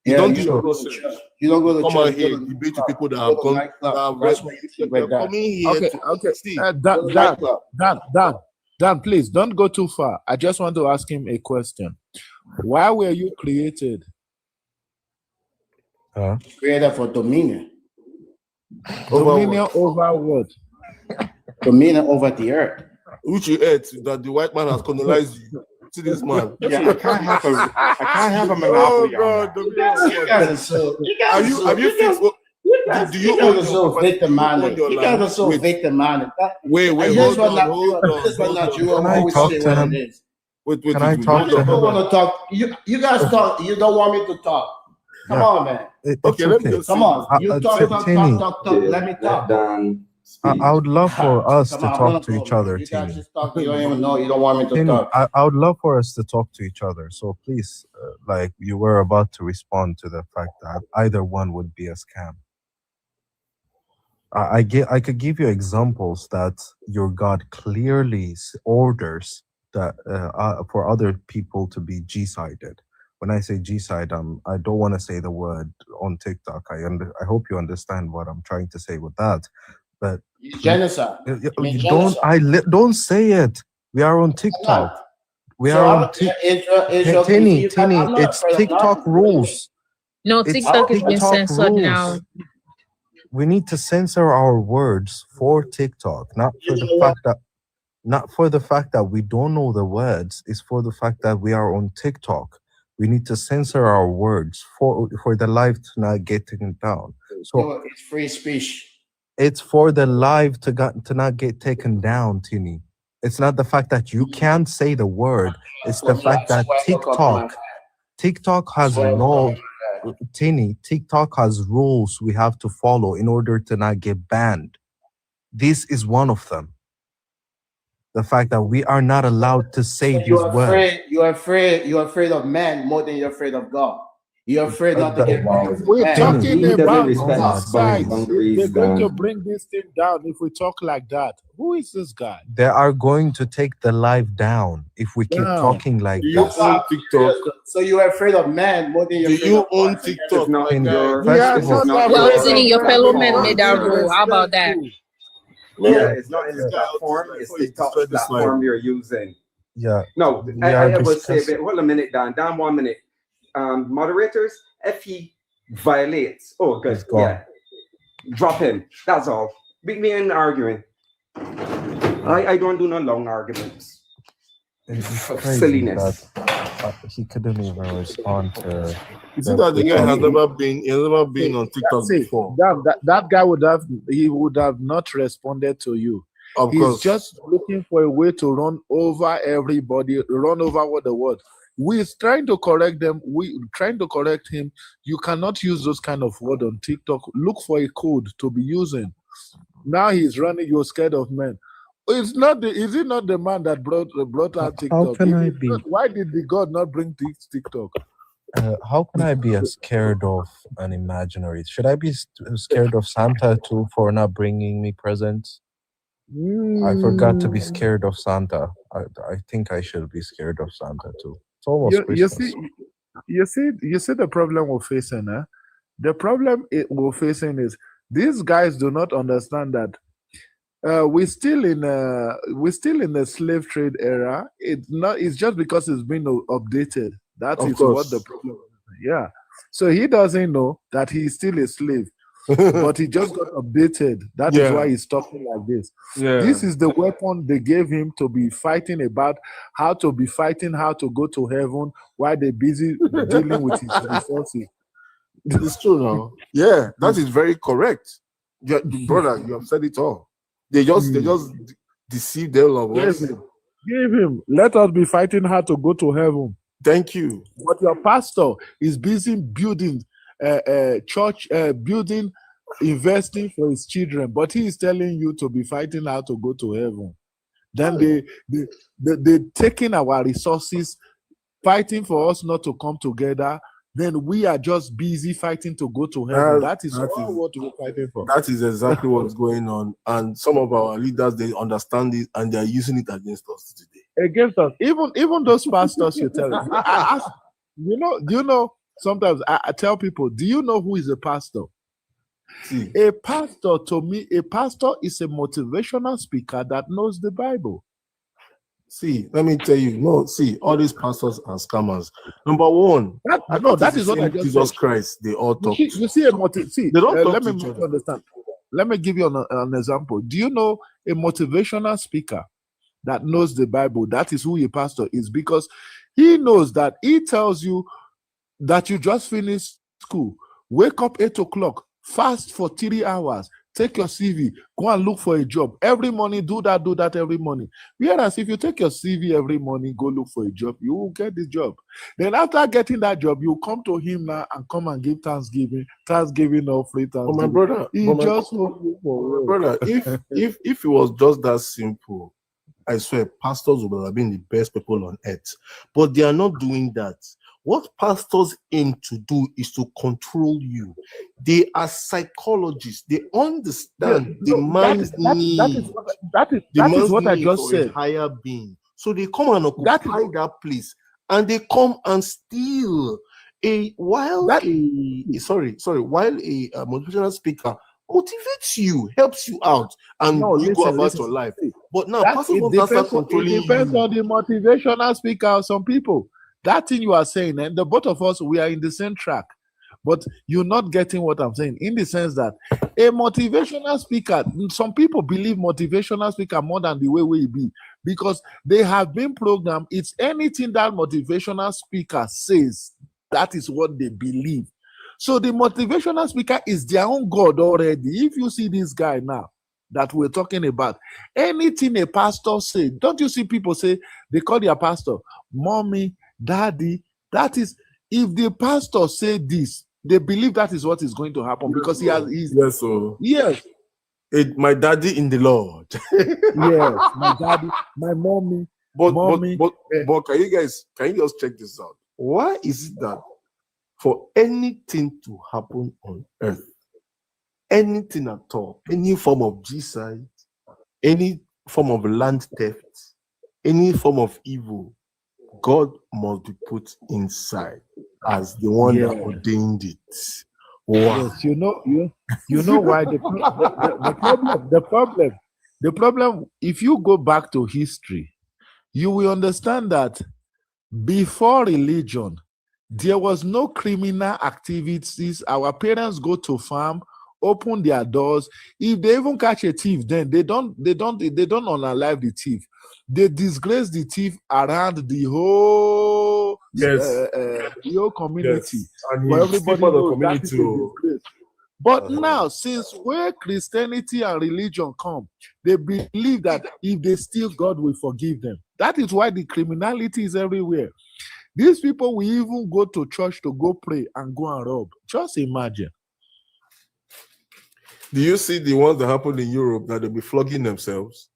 You Yeah, don't you do don't your go to research. church. You don't go to Come church. out You go here, to debate to people that you have go to gone. nightclub. That have That's read. why you think like They're that. coming here Okay, to okay. see. Dan, please don't go too far. I just want to ask him a question. Why were you created? Created for dominion. Dominion over what? Dominion over the earth. Which you ate that the white man has colonized you. See this man. Yeah, I can't have a monopoly on that. You guys are so. Have you fixed? Do you guys own are so your property? victim-minded. Do you own You your guys are land? so victim-minded. Wait, Here's hold what on. Here's what Nigeria Can I always talk say to what him? it is. Wait, Can I You talk just to don't him? want to talk. You guys talk. You don't want me to talk. Come on, man. It's Okay, let me okay. just Come on. You talk. Tini, Let me talk. I would love for us Come to on, I'm talk gonna to go, each man. other, You guys Tini. just talk. You don't even know. You don't want me to Tini, talk. I would love for us to talk to each other. So please, like you were about to respond to the fact that either one would be a scam. I could give you examples that your God clearly orders that for other people to be G-sided. When I say G-side, I don't want to say the word on TikTok. I hope you understand what I'm trying to say with that. But Genocide. you don't say it. We are on TikTok. We So are on Israel, Tini, I'm not it's afraid of TikTok nothing. rules. No, It's TikTok is being TikTok censored rules. now. We need to censor our words for TikTok, not for the fact that we don't know the words. It's for the fact that we are on TikTok. We need to censor our words for the live to not get taken down. So It's free speech. it's for the live to not get taken down, Tini. It's not the fact that you can't say the word. It's the fact that TikTok has no TikTok has rules we have to follow in order to not get banned. This is one of them. The fact that we are not allowed to say these words. You're afraid of man more than you're afraid of God. You're afraid not to get We're talking He doesn't about respect both sides. boundaries, They're going to Dan. bring this thing down if we talk like that. Who is this guy? They are going to take the live down if we keep Down. talking like Do you this. own TikTok? So you're afraid of man more than you're Do afraid you of own God. TikTok? Not In- your, first Yeah, of all, it's not Well, your seeing your fellow men made that platform. rule. How about that? Yeah, it's not his platform. It's TikTok's platform you're using. yeah, No, we I are will say, discussing. but hold a minute, Dan. Dan, 1 minute. Moderators, if he violates, oh, good, He's gone. yeah, drop him. That's all. We ain't arguing. I don't do no long arguments. It's crazy Silliness. that he couldn't even respond to. You see that the guy has never been on TikTok See, before. that guy would have not responded to you. Of He's course. just looking for a way to run over everybody, run over what the word. We're trying to correct them. We trying to correct him. You cannot use those kind of word on TikTok. Look for a code to be using. Now he's running. You're scared of men. It's not the. Is it not the man that brought out TikTok? How can If I it's be? not, why did the God not bring TikTok? How can I be scared of an imaginary? Should I be scared of Santa too for not bringing me presents? I forgot to be scared of Santa. I think I should be scared of Santa too. It's almost You Christmas. see the problem we're facing. The problem we're facing is these guys do not understand that we're still in the slave trade era. It's just because it's been updated. That Of is course. what the problem is. Yeah. So he doesn't know that he's still a slave, but he just got updated. That is Yeah. why he's talking like this. Yeah. This is the weapon they gave him to be fighting about how to go to heaven while they're busy dealing with his resources. It's true now. Yeah, that is very correct. Brother, you have said it all. They just deceive them of us. Give him. Let us be fighting how to go to heaven. Thank you. But your pastor is busy building church, building, investing for his children. But he is telling you to be fighting how to go to heaven. Then they taking our resources, fighting for us not to come together. Then we are just busy fighting to go to heaven. That is all what we're fighting for. That is exactly what's going on. And some of our leaders, they understand it and they are using it against us today. Against us. Even those pastors you tell them. I ask, do you know, sometimes I tell people, do you know who is a pastor? See. A pastor, to me, a pastor is a motivational speaker that knows the Bible. See, let me tell you, all these pastors are scammers. Number one, that is what I just Jesus said. Christ, they all talk. You see a they don't talk let to me each make you other. understand. Let me give you an example. Do you know a motivational speaker that knows the Bible? That is who a pastor is, because he knows that he tells you that you just finished school, wake up 8 o'clock, fast for 3 hours, take your CV, go and look for a job every morning. Do that every morning. Whereas if you take your CV every morning, go look for a job, you will get the job. Then after getting that job, you come to him now and come and give Thanksgiving offering. But my brother, if it was just that simple, I swear pastors would have been the best people on earth. But they are not doing that. What pastors aim to do is to control you. They are psychologists. They understand the man's need. That is what I just said. Higher being. So they come and occupy that place, and they come and steal. While a motivational speaker motivates you, helps you out, and you go about your life. But now pastors want to start controlling you. It depends on the motivational speaker of some people. That thing you are saying, and the both of us, we are in the same track. But you're not getting what I'm saying, in the sense that a motivational speaker, some people believe motivational speaker more than the way we be, because they have been programmed. It's anything that motivational speaker says, that is what they believe. So the motivational speaker is their own God already. If you see this guy now, that we're talking about. Anything a pastor say, don't you see people say they call their pastor mommy, daddy? That is, if the pastor say this, they believe that is what is going to happen because he has. Yes, so Yes. My daddy in the Lord. Yes, my daddy, my mommy. But mommy. But can you just check this out? Why is it that for anything to happen on earth, anything at all, any form of genocide, any form of land theft, any form of evil, God must be put inside as the one that ordained it? Wow. Yes, you know why the problem. If you go back to history, you will understand that before religion, there was no criminal activities. Our parents go to farm, open their doors. If they even catch a thief, then they don't unalive the thief. They disgrace the thief around the whole the whole community. Yes. And For he's everybody still part of knows that community is a disgrace. But now, since where Christianity and religion come, they believe that if they steal, God will forgive them. That is why the criminality is everywhere. These people will even go to church to go pray and go and rob. Just imagine. Do you see the ones that happened in Europe that they'll be flogging themselves?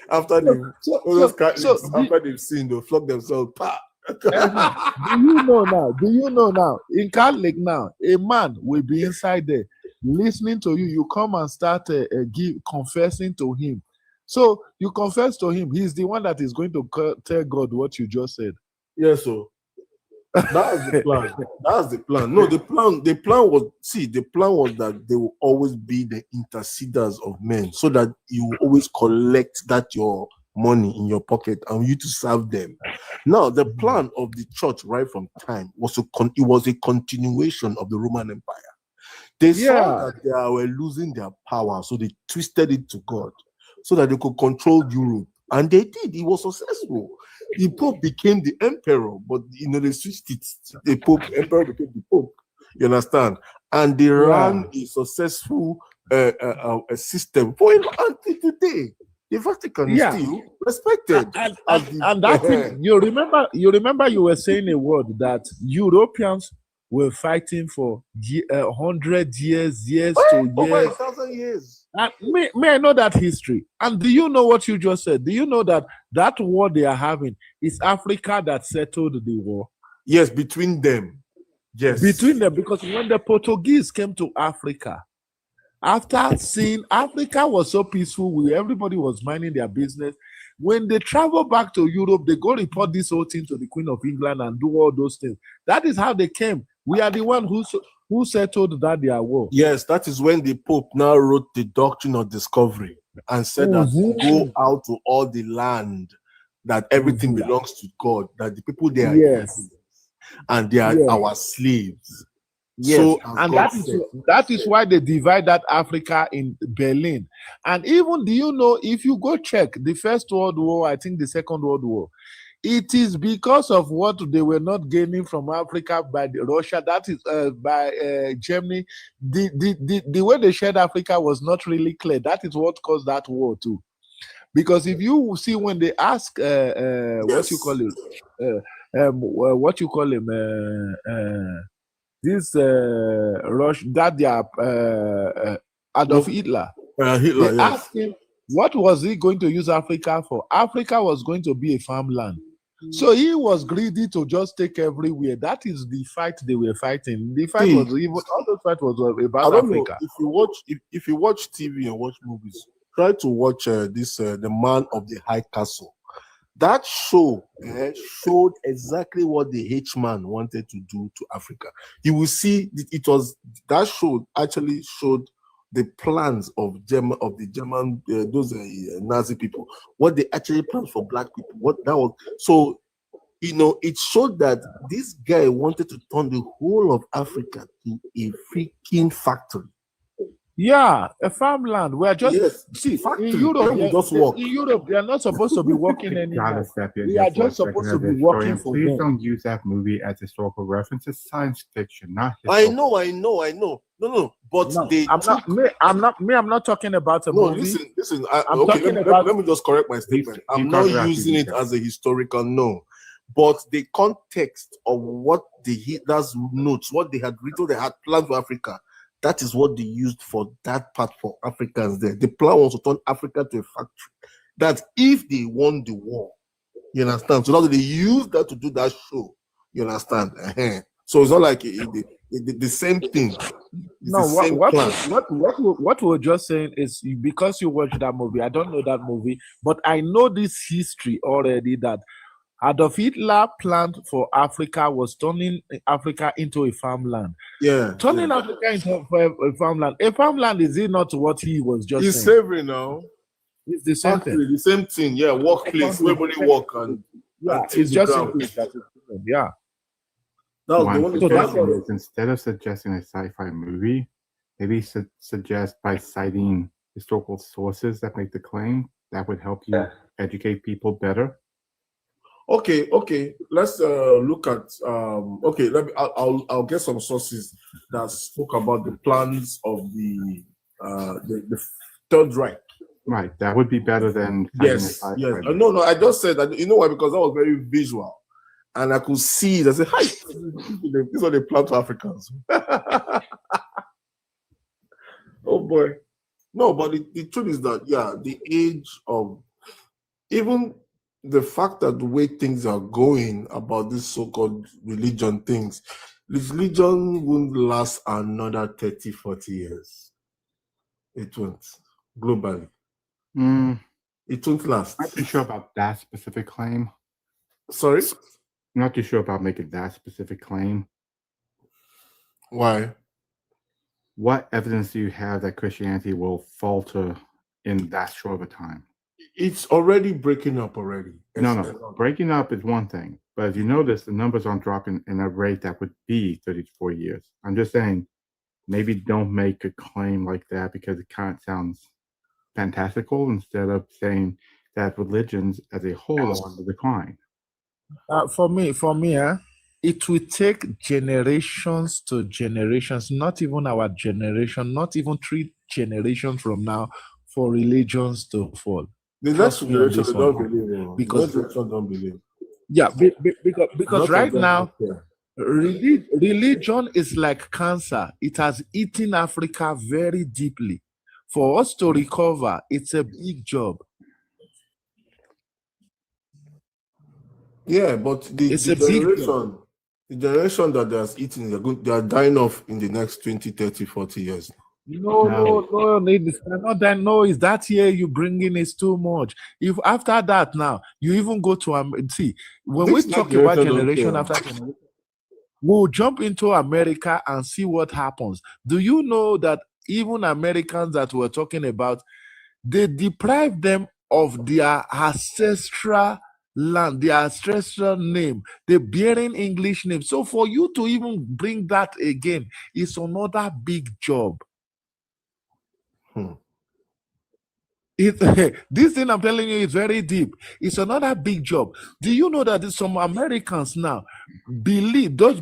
after they've sinned, they'll flog themselves. Do you know now? In Catholic now, a man will be inside there listening to you. You come and start confessing to him. So you confess to him. He's the one that is going to tell God what you just said. Yes, so that's the plan. That's the plan. No, the plan was that they will always be the interceders of men, so that you will always collect that your money in your pocket and you to serve them. Now, the plan of the church right from time was it was a continuation of the Roman Empire. They saw that they were losing their power, so they twisted it to God so that they could control Europe. And they did. It was successful. The Pope became the emperor, but they switched it. The emperor became the Pope. You understand? And they ran a successful a system for until today. The Vatican is still respected. And that thing, you remember you were saying a word that Europeans were fighting for 100 years to years. Over 1,000 years. May I know that history? And do you know what you just said? Do you know that war they are having is Africa that settled the war? Yes, between them. Yes. Between them, because when the Portuguese came to Africa, after seeing Africa was so peaceful, everybody was minding their business. When they travel back to Europe, they go report this whole thing to the Queen of England and do all those things. That is how they came. We are the one who settled that their war. Yes, that is when the Pope now wrote the Doctrine of Discovery and said that go out to all the land, that everything belongs to God, that the people there are and they are our slaves. Yes, so, and that is why they divide that Africa in Berlin. And even, do you know, if you go check the First World War, I think the Second World War, it is because of what they were not gaining from Africa by Russia, that is by Germany. The way they shared Africa was not really clear. That is what caused that war too. Because if you see when they ask what you call him, this Rush that they are Adolf Hitler. They asked him what was he going to use Africa for. Africa was going to be a farmland. So he was greedy to just take everywhere. That is the fight they were fighting. The fight was even all the fight was about Africa. Know, if you watch TV and watch movies, try to watch the Man of the High Castle. That show showed exactly what the H-man wanted to do to Africa. You will see that show actually showed the plans of the German those Nazi people, what they actually planned for black people. What that was. So it showed that this guy wanted to turn the whole of Africa to a freaking factory. Yeah, a farmland. We are just Yes. See, in Europe. we just walk. In Europe, they are not supposed to be working Gotta anymore. step in We here are for a just supposed to second be as a working historian. for Please them. don't use that movie as historical reference. It's science fiction, not I historical. know. No. But No, they I'm not talking about a No, movie. listen. I'm Okay, talking let about me just correct my statement. I'm not using it as a historical, no. But the context of what the Hitler's notes, what they had written, they had planned for Africa, that is what they used for that part for Africans there. The plan was to turn Africa to a factory. That if they won the war, you understand? So now they used that to do that show. You understand? So it's not like the same thing. It's No, the same plan. what we're just saying is because you watched that movie. I don't know that movie, but I know this history already that Adolf Hitler planned for Africa was turning Africa into a farmland. Yeah. Turning Africa into a farmland. A farmland is it not what he was just It's saying? slavery now. It's the same thing. The same thing. Yeah, workplace. Everybody work and it's just English that is different. Yeah. One suggestion is instead of suggesting a sci-fi movie, maybe suggest by citing historical sources that make the claim. That would help you educate people better. Okay. Let's look at okay. I'll get some sources that spoke about the plans of the Third Reich. Right, that would be better than Yes. No. I just said that. You know why? Because that was very visual, and I could see it. I said, "Hi, these are the plan to Africans." Oh boy, no. But the truth is that the age of even the fact that the way things are going about this so-called religion things, this religion won't last another 30, 40 years. It won't globally. It won't last. I'm not too sure about that specific claim. Sorry? I'm not too sure about making that specific claim. Why? What evidence do you have that Christianity will falter in that short of a time? It's already breaking up already. No. Breaking up is one thing. But as you notice, the numbers aren't dropping in a rate that would be 30 to 40 years. I'm just saying, maybe don't make a claim like that because it kind of sounds fantastical instead of saying that religions as a whole are on the decline. For me, it will take generations to generations, not even our generation, not even 3 generations from now, for religions to fall. The next generation don't believe. Because don't believe. Yeah, because right now, religion is like cancer. It has eaten Africa very deeply. For us to recover, it's a big job. Yeah, but the generation that has eaten, they are dying off in the next 20, 30, 40 years. No, ladies, no, is that year you bring in is too much. If after that now, you even go to see, when we talk about generation after generation, we'll jump into America and see what happens. Do you know that even Americans that we're talking about, they deprive them of their ancestral land, their ancestral name, the bearing English name. So for you to even bring that again is another big job. This thing I'm telling you is very deep. It's another big job. Do you know that some Americans now believe, those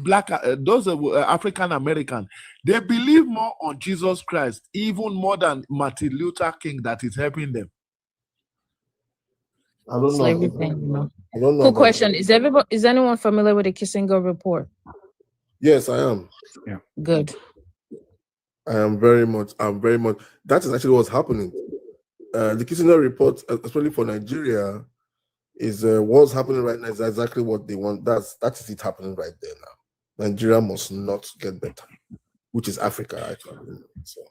African American, they believe more on Jesus Christ, even more than Martin Luther King that is helping them? I don't Slavery know. thing, you know. I don't know. Cool question. Is anyone familiar with the Kissinger report? Yes, I am. Yeah. Good. I'm very much. That is actually what's happening. The Kissinger report, especially for Nigeria, is what's happening right now is exactly what they want. That is it happening right there now. Nigeria must not get better, which is Africa actually. So.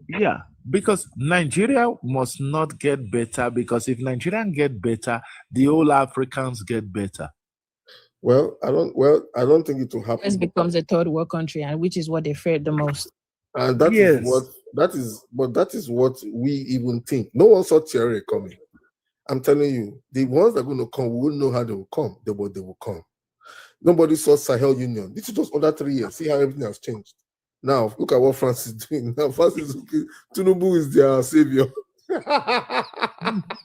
Yeah, because Nigeria must not get better, because if Nigerians get better, the whole Africans get better. Well, I don't think it will happen. It becomes a third world country, and which is what they feared the most. And that is what we even think. No one saw Thierry coming. I'm telling you, the ones that are going to come, we wouldn't know how they will come. They will come. Nobody saw Sahel Union. This is just under 3 years. See how everything has changed. Now look at what France is doing. Now France is Tinubu is their savior.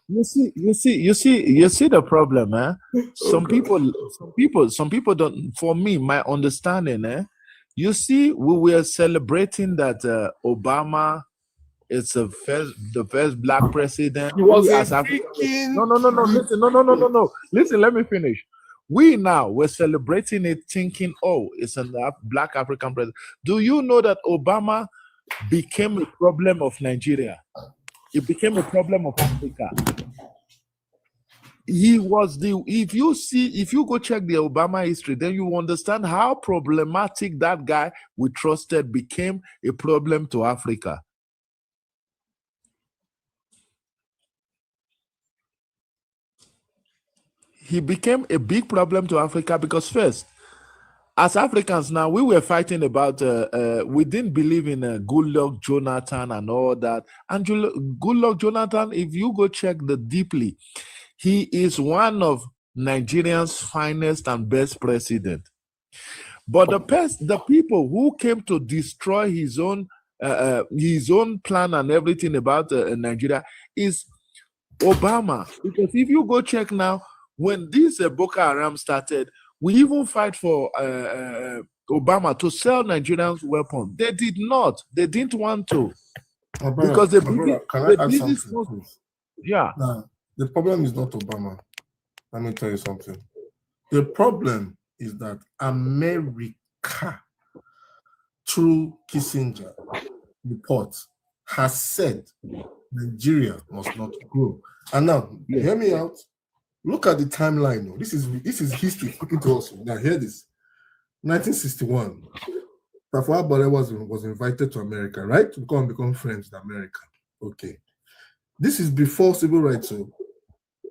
You see the problem, eh? Some people don't. For me, my understanding, eh? You see, we were celebrating that Obama is the first black president. He was We a as Africans, freaking no. Listen, let me finish. We now we're celebrating it, thinking, oh, it's a black African president. Do you know that Obama became a problem of Nigeria? It became a problem of Africa. He was if you go check the Obama history, then you understand how problematic that guy we trusted became a problem to Africa. He became a big problem to Africa because first, as Africans now, we were fighting about, we didn't believe in Goodluck Jonathan and all that. And Goodluck Jonathan, if you go check the deeply, he is one of Nigeria's finest and best president. But the people who came to destroy his own plan and everything about Nigeria is Obama. Because if you go check now, when this Boko Haram started, we even fight for Obama to sell Nigerians weapons. They did not. They didn't want to. Because can I add something, please? Yeah. Now, the problem is not Obama. Let me tell you something. The problem is that America, through Kissinger report, has said Nigeria must not grow. And now, hear me out. Look at the timeline. This is history speaking to us. Now, hear this. 1961, Tafawa Balewa was invited to America, right? To become friends with America. Okay. This is before civil rights. So,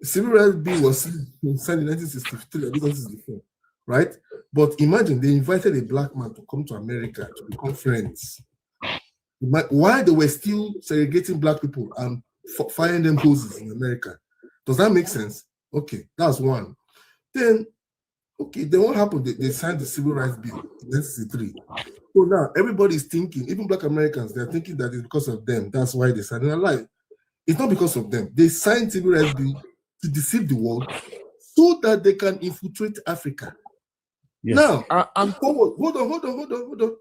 civil rights bill was signed in 1963, 1964, right? But imagine they invited a black man to come to America to become friends. Why they were still segregating black people and firing them hoses in America? Does that make sense? Okay, that's one. Then what happened? They signed the Civil Rights Bill in 1963. So now everybody's thinking, even black Americans, they're thinking that it's because of them. That's why they signed it. Like, it's not because of them. They signed Civil Rights Bill to deceive the world so that they can infiltrate Africa. Yes. Now, I'm forward. Hold on.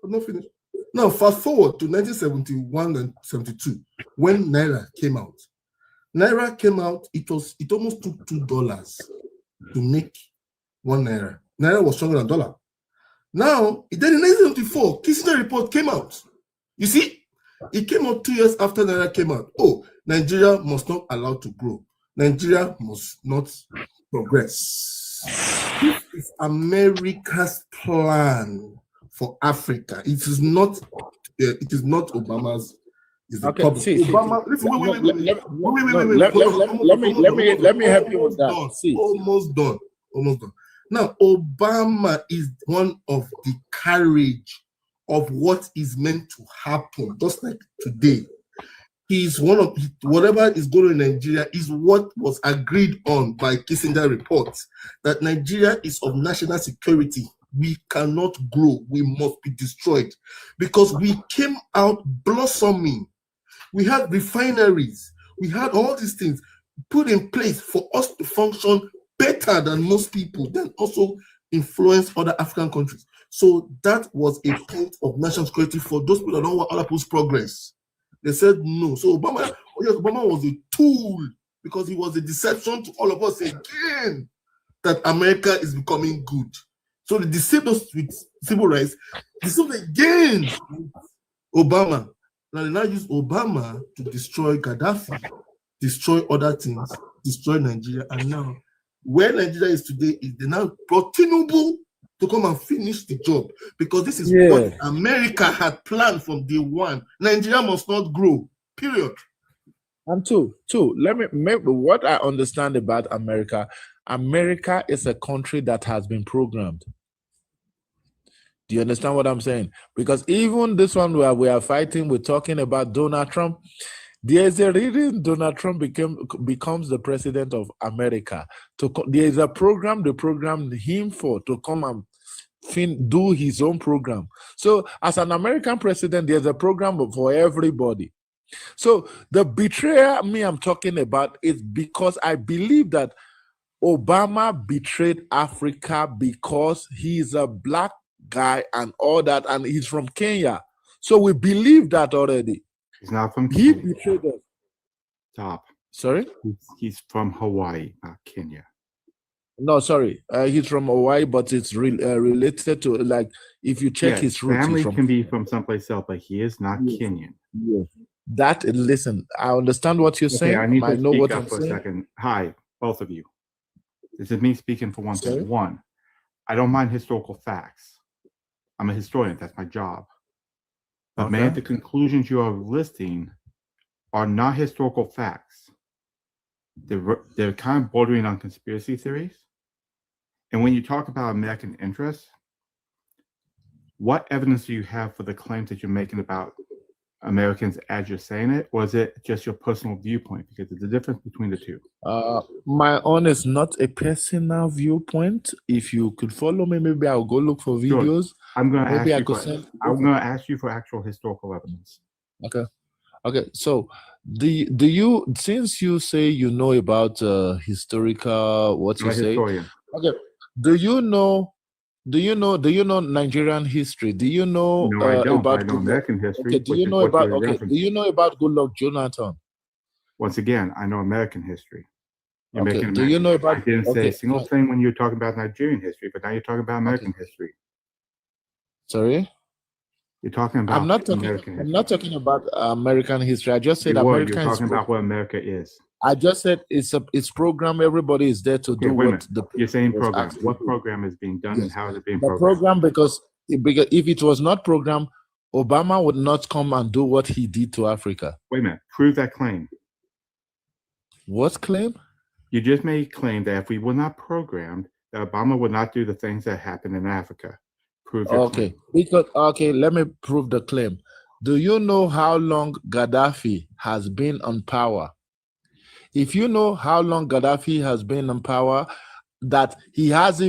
I'm not finished. Now, fast forward to 1971 and 72 when Naira came out. It almost took $2 to make 1 Naira. Naira was stronger than dollar. Now, then in 1974, Kissinger report came out. You see, it came out 2 years after Naira came out. Oh, Nigeria must not allow to grow. Nigeria must not progress. This is America's plan for Africa. It is not Obama's. Okay. Let me help you with that. Almost done. Now, Obama is one of the carriage of what is meant to happen, just like today. He's one of whatever is going on in Nigeria is what was agreed on by Kissinger reports, that Nigeria is of national security. We cannot grow. We must be destroyed because we came out blossoming. We had refineries. We had all these things put in place for us to function better than most people, then also influence other African countries. So that was a point of national security for those people that don't want other people's progress. They said no. So Obama was a tool because he was a deception to all of us again that America is becoming good. So they deceived us with civil rights, deceived again Obama. Now they now use Obama to destroy Gaddafi, destroy other things, destroy Nigeria. And now where Nigeria is today is they now brought Tinubu to come and finish the job because this is what America had planned from day one. Nigeria must not grow, period. And two, what I understand about America is a country that has been programmed. Do you understand what I'm saying? Because even this one where we are fighting, we're talking about Donald Trump. There's a reason Donald Trump becomes the president of America. There is a program they programmed him for to come and do his own program. So as an American president, there's a program for everybody. So the betrayal I'm talking about is because I believe that Obama betrayed Africa because he's a black guy and all that, and he's from Kenya. So we believe that already. He's not from He Kenya. betrayed us. Stop. Sorry? He's from Hawaii, not Kenya. No, sorry. He's from Hawaii, but it's related to, like, if you check his roots. Family can be from someplace else, but he is not Kenyan. Yes. That, listen, I understand what you're saying. I need to know speak what up I'm for saying. a second. Hi, both of you. This is me speaking for one Sorry? thing. One, I don't mind historical facts. I'm a historian. That's my job. But many of the conclusions you are listing are not historical facts. They're kind of bordering on conspiracy theories. And when you talk about American interests, what evidence do you have for the claims that you're making about Americans as you're saying it, or is it just your personal viewpoint? Because there's a difference between the two. My own is not a personal viewpoint. If you could follow me, maybe I'll go look for videos. Sure. I'm going to maybe ask I you. could send. I'm going to ask you for actual historical evidence. Okay. So, do you, since you say you know about historical, what I'm you a say? historian. Okay. Do you know Nigerian history? Do you know No, I don't. about I know American history. Okay. Do you know about Do you know about Goodluck Jonathan? Once again, I know American history. You're Okay. making Do you know about? I didn't say Okay. a single thing when you were talking about Nigerian history, but now you're talking about American history. Sorry. You're talking about I'm not talking. American history. I'm not talking about American history. I just said You were. American You're talking history. about what America is. I just said it's program. Everybody is there to Okay, do wait a what minute. the You're saying was program. asked to What do. program is being done and Yes. how is it being The programmed? program, because if it was not programmed, Obama would not come and do what he did to Africa. Wait a minute. Prove that claim. What claim? You just made a claim that if we were not programmed, that Obama would not do the things that happened in Africa. Prove your Okay, claim. let me prove the claim. Do you know how long Gaddafi has been on power? If you know how long Gaddafi has been in power, that he has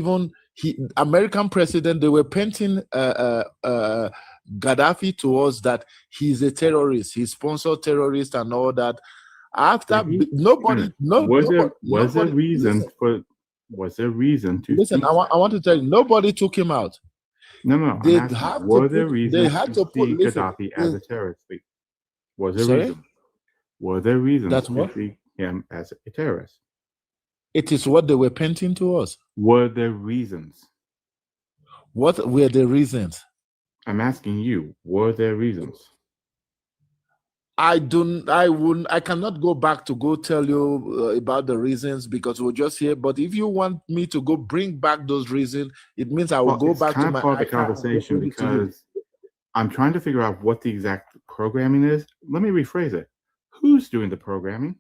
American president, they were painting Gaddafi towards that he's a terrorist, he sponsored terrorists and all that. After nobody, was there reason to listen? I want to tell you, nobody took him out. No. They I'm asking, have were to there put. reasons They had to put. see Listen, Gaddafi as a terrorist? Was there sorry? reason? Were there reasons That's to what? see him as a terrorist? It is what they were painting to us. Were there reasons? What were the reasons? I'm asking you, were there reasons? I cannot go back to go tell you about the reasons because we're just here. But if you want me to go bring back those reasons, it means I will go back to my part of the iPad and conversation give it to you. because I'm trying to figure out what the exact programming is. Let me rephrase it. Who's doing the programming?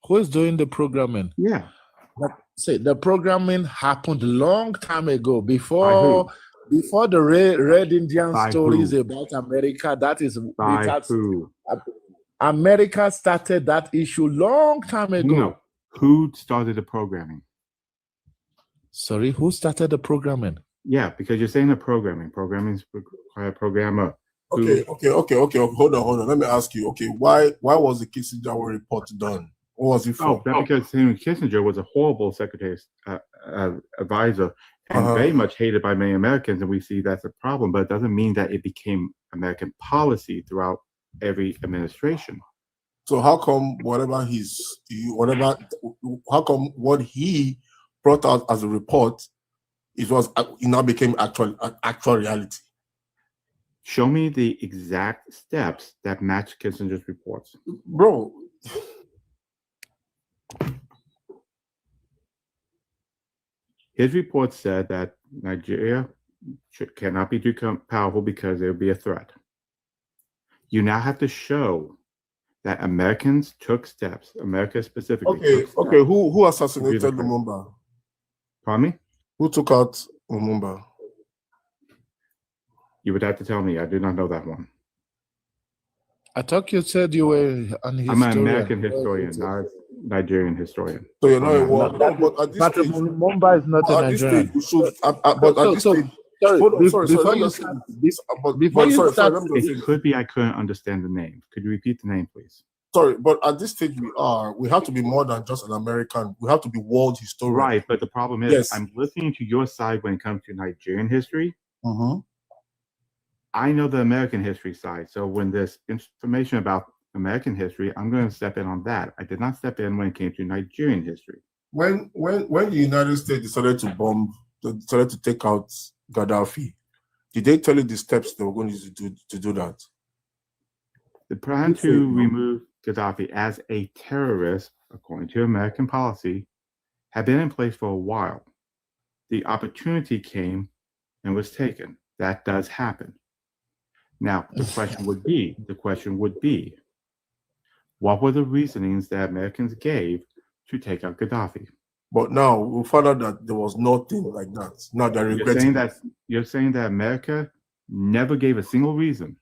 Who is doing the programming? Yeah. Say the programming happened a long time ago before the Red Indian stories about America. That is who? America started that issue long time ago. No. Who started the programming? Sorry, who started the programming? Yeah, because you're saying the programming. Programming requires a programmer. Okay. Hold on. Let me ask you. Okay, why was the Kissinger report done? What was it for? Because Henry Kissinger was a horrible secretary advisor and very much hated by many Americans, and we see that's a problem. But it doesn't mean that it became American policy throughout every administration. So how come what he brought out as a report, it now became actual reality? Show me the exact steps that match Kissinger's reports, bro. His report said that Nigeria cannot be too powerful because there will be a threat. You now have to show that Americans took steps, America specifically. Okay. Who assassinated Lumumba? Pardon me? Who took out Lumumba? You would have to tell me. I do not know that one. I thought you said you were an historian. I'm an American historian. Nigerian historian. So you're not a war. No, but at this Patrick stage, Mumba is not a at this Nigerian. stage, we should. But At this stage, sorry, hold on, sorry. before Let me you just say start, this. before you start, Let me just say It this. could be I couldn't understand the name. Could you repeat the name, please? Sorry, but at this stage we have to be more than just an American. We have to be world historian. Right, but the problem is, Yes. I'm listening to your side when it comes to Nigerian history. Mm-hmm. I know the American history side. So when there's information about American history, I'm going to step in on that. I did not step in when it came to Nigerian history. When the United States decided to bomb, decided to take out Gaddafi, did they tell you the steps they were going to do that? The plan to remove Gaddafi as a terrorist, according to American policy, had been in place for a while. The opportunity came and was taken. That does happen. Now, the question would be, what were the reasonings that Americans gave to take out Gaddafi? But now we found out that there was nothing like that. Now they're regretting. You're saying that America never gave a single reason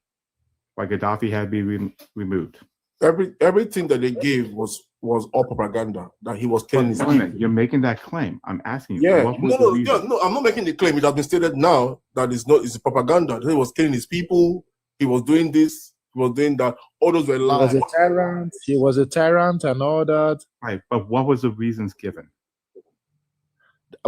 why Gaddafi had to be removed. Everything that they gave was all propaganda, that he was killing his people. You're making that claim. I'm asking you. Yeah, what was the reason? no, I'm not making the claim. It has been stated now that it's propaganda. He was killing his people. He was doing this. He was doing that. All those were lies. He was a tyrant and all that. Right, but what was the reasons given?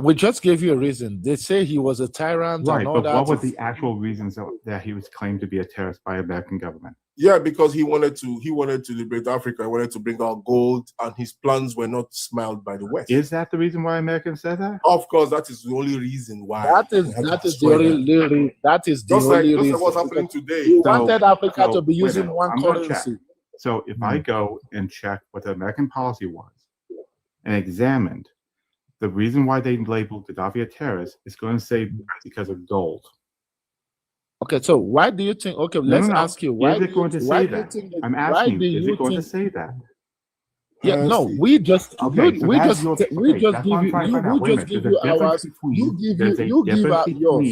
We just gave you a reason. They say he was a tyrant Right, and all but that. what were the actual reasons that he was claimed to be a terrorist by American government? Yeah, because he wanted to liberate Africa. He wanted to bring out gold, and his plans were not smiled by the West. Is that the reason why Americans said that? Of course, that is the only reason why. That is the only reason. Just what's happening today. He wanted Africa to be using one I'm gonna check. currency. So if I go and check what the American policy was and examined the reason why they labeled Gaddafi a terrorist, it's going to say because of gold. Okay, so why do you think? Okay, let's ask you. Why is it going to say that? I'm asking you. Is it going to say that? Yeah, no, we just okay. we just give you ours. You give out yours.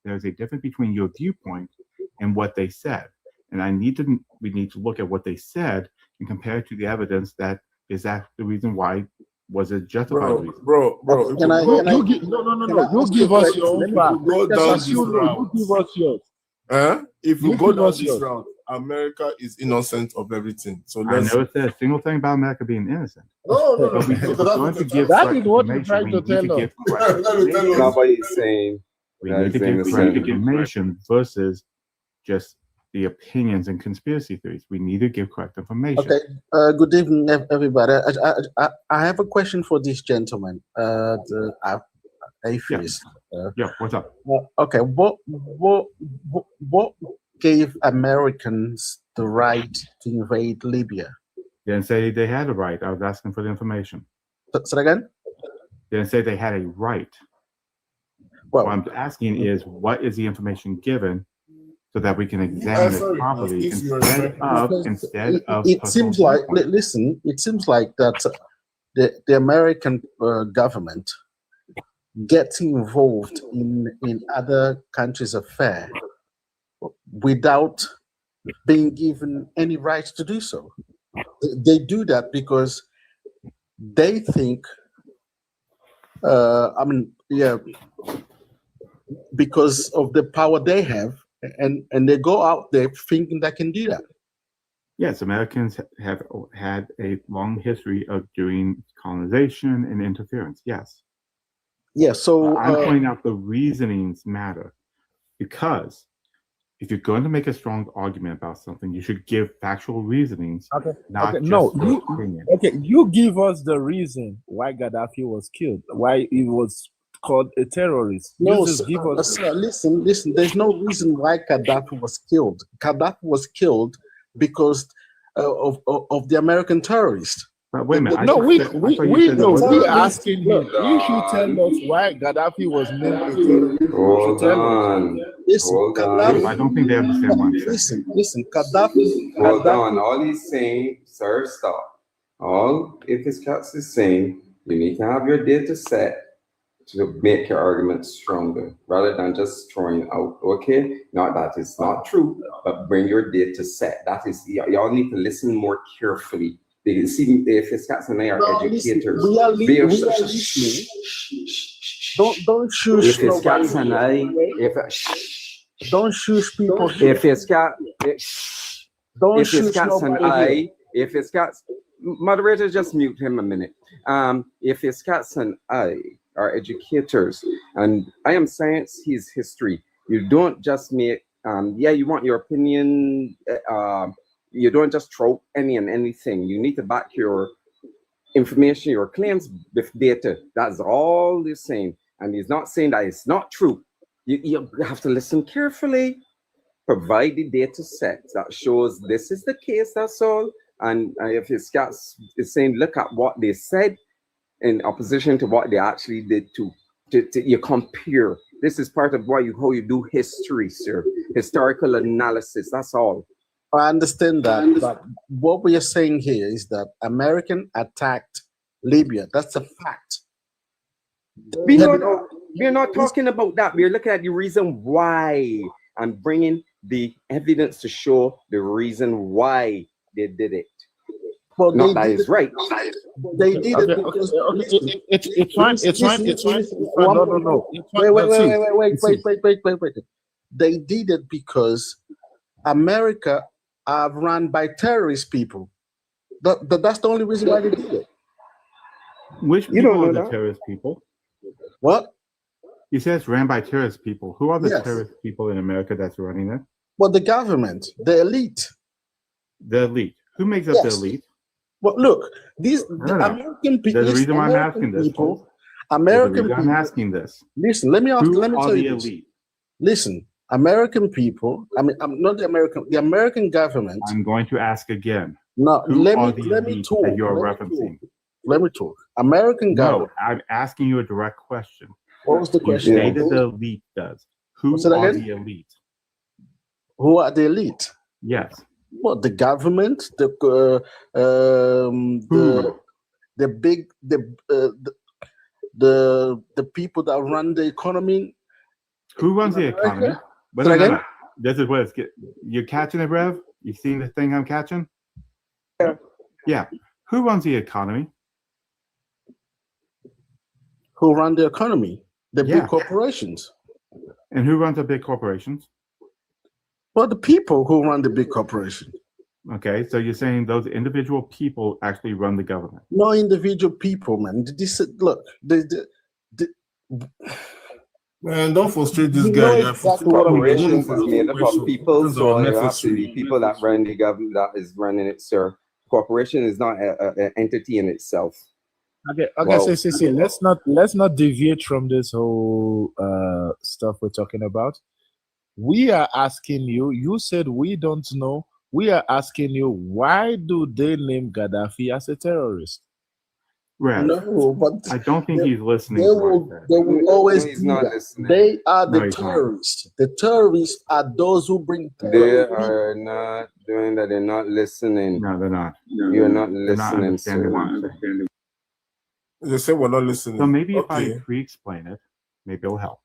There's a difference between your viewpoint and what they said, and we need to look at what they said and compare it to the evidence that is that the reason why. Was it justified reason? Bro. You give us your own fact. Go down this route. You give us yours. If you go down this route, America is innocent of everything. So I never said a single thing about America being innocent. No. That is what you're trying to tell us. Nobody's saying. We need to give correct information versus just the opinions and conspiracy theories. We need to give correct information. Okay. Good evening, everybody. I have a question for this gentleman, the atheist. What's up? Okay. What gave Americans the right to invade Libya? They didn't say they had a right. I was asking for the information. Say that again? They didn't say they had a right. Well, what I'm asking is, what is the information given so that we can examine it properly instead of. It seems like, listen, it seems like that the American government gets involved in other countries' affairs without being given any rights to do so. They do that because they think, because of the power they have, and they go out there thinking they can do that. Yes, Americans have had a long history of doing colonization and interference. Yes. Yeah. So I'm pointing out the reasonings matter, because if you're going to make a strong argument about something, you should give factual reasonings. You give us the reason why Gaddafi was killed, why he was called a terrorist. No, listen. There's no reason why Gaddafi was killed. Gaddafi was killed because of the American terrorists. But wait a minute. We're asking him. You should tell us why Gaddafi was named a terrorist. Hold on. I don't think they understand what I'm saying. Listen, Gaddafi. Hold on. All he's saying, sir, stop. All Atheist is saying, you need to have your data set to make your argument stronger, rather than just throwing out, okay, not that is not true, but bring your data set. That is, y'all need to listen more carefully They see if his cats and I are No, educators. listen, we are They are listening. Don't shoot if his nobody cats and I, don't shoot people here. if his cat, Don't if his shoot cats and nobody here. if his cats, moderator, just mute him a minute. If his cats and I are educators, and I am science, he's history. You don't just make, yeah, you want your opinion. You don't just throw any and anything. You need to back your information, your claims with data. That's all he's saying. And he's not saying that it's not true. You have to listen carefully. Provide the data set that shows this is the case, that's all. And if his cats is saying, look at what they said in opposition to what they actually did to you compare. This is part of how you do history, sir. Historical analysis, that's all. I understand that, but what we are saying here is that American attacked Libya. That's a fact. We're not talking about that. We're looking at the reason why and bringing the evidence to show the reason why they did it. Well, not that it's right. They did it because it's fine. No. Wait. They did it because America are run by terrorist people. That's the only reason why they did it. Which people are the terrorist people? What? He says ran by terrorist people. Who are the terrorist people in America that's running it? Well, the government, the elite. The elite. Who makes up the elite? Well, look, these American people. There's a reason why I'm asking this. American people. I'm asking this. Listen, let me tell you this. Elite? Listen, American people. I mean, I'm not the American government. I'm going to ask again. No, let me talk. That you're referencing. Let me talk. American government. No, I'm asking you a direct question. What was the question? You stated the elite does. Who are the elite? Who are the elite? Yes. What, the government, the people that run the economy. Who runs the economy? But no. This is what it's get. You're catching it, Rev? You seeing the thing I'm catching? Yeah. Who runs the economy? Who run the economy? The big corporations. And who runs the big corporations? Well, the people who run the big corporation. Okay, so you're saying those individual people actually run the government? No individual people, man. Man, don't frustrate this guy. Corporations is made up of people, so you have to be people that run the government that is running it, sir. Corporation is not an entity in itself. Okay. Let's not deviate from this whole stuff we're talking about. We are asking you. You said we don't know. We are asking you, why do they name Gaddafi as a terrorist? Right. No, but I don't think he's listening. They will always do that. Listening. They are the terrorists. The terrorists are those who bring terror. They are not doing that. They're not listening. No, they're not. You're not listening, sir. They say we're not listening. So maybe if I re-explain it, maybe it'll help.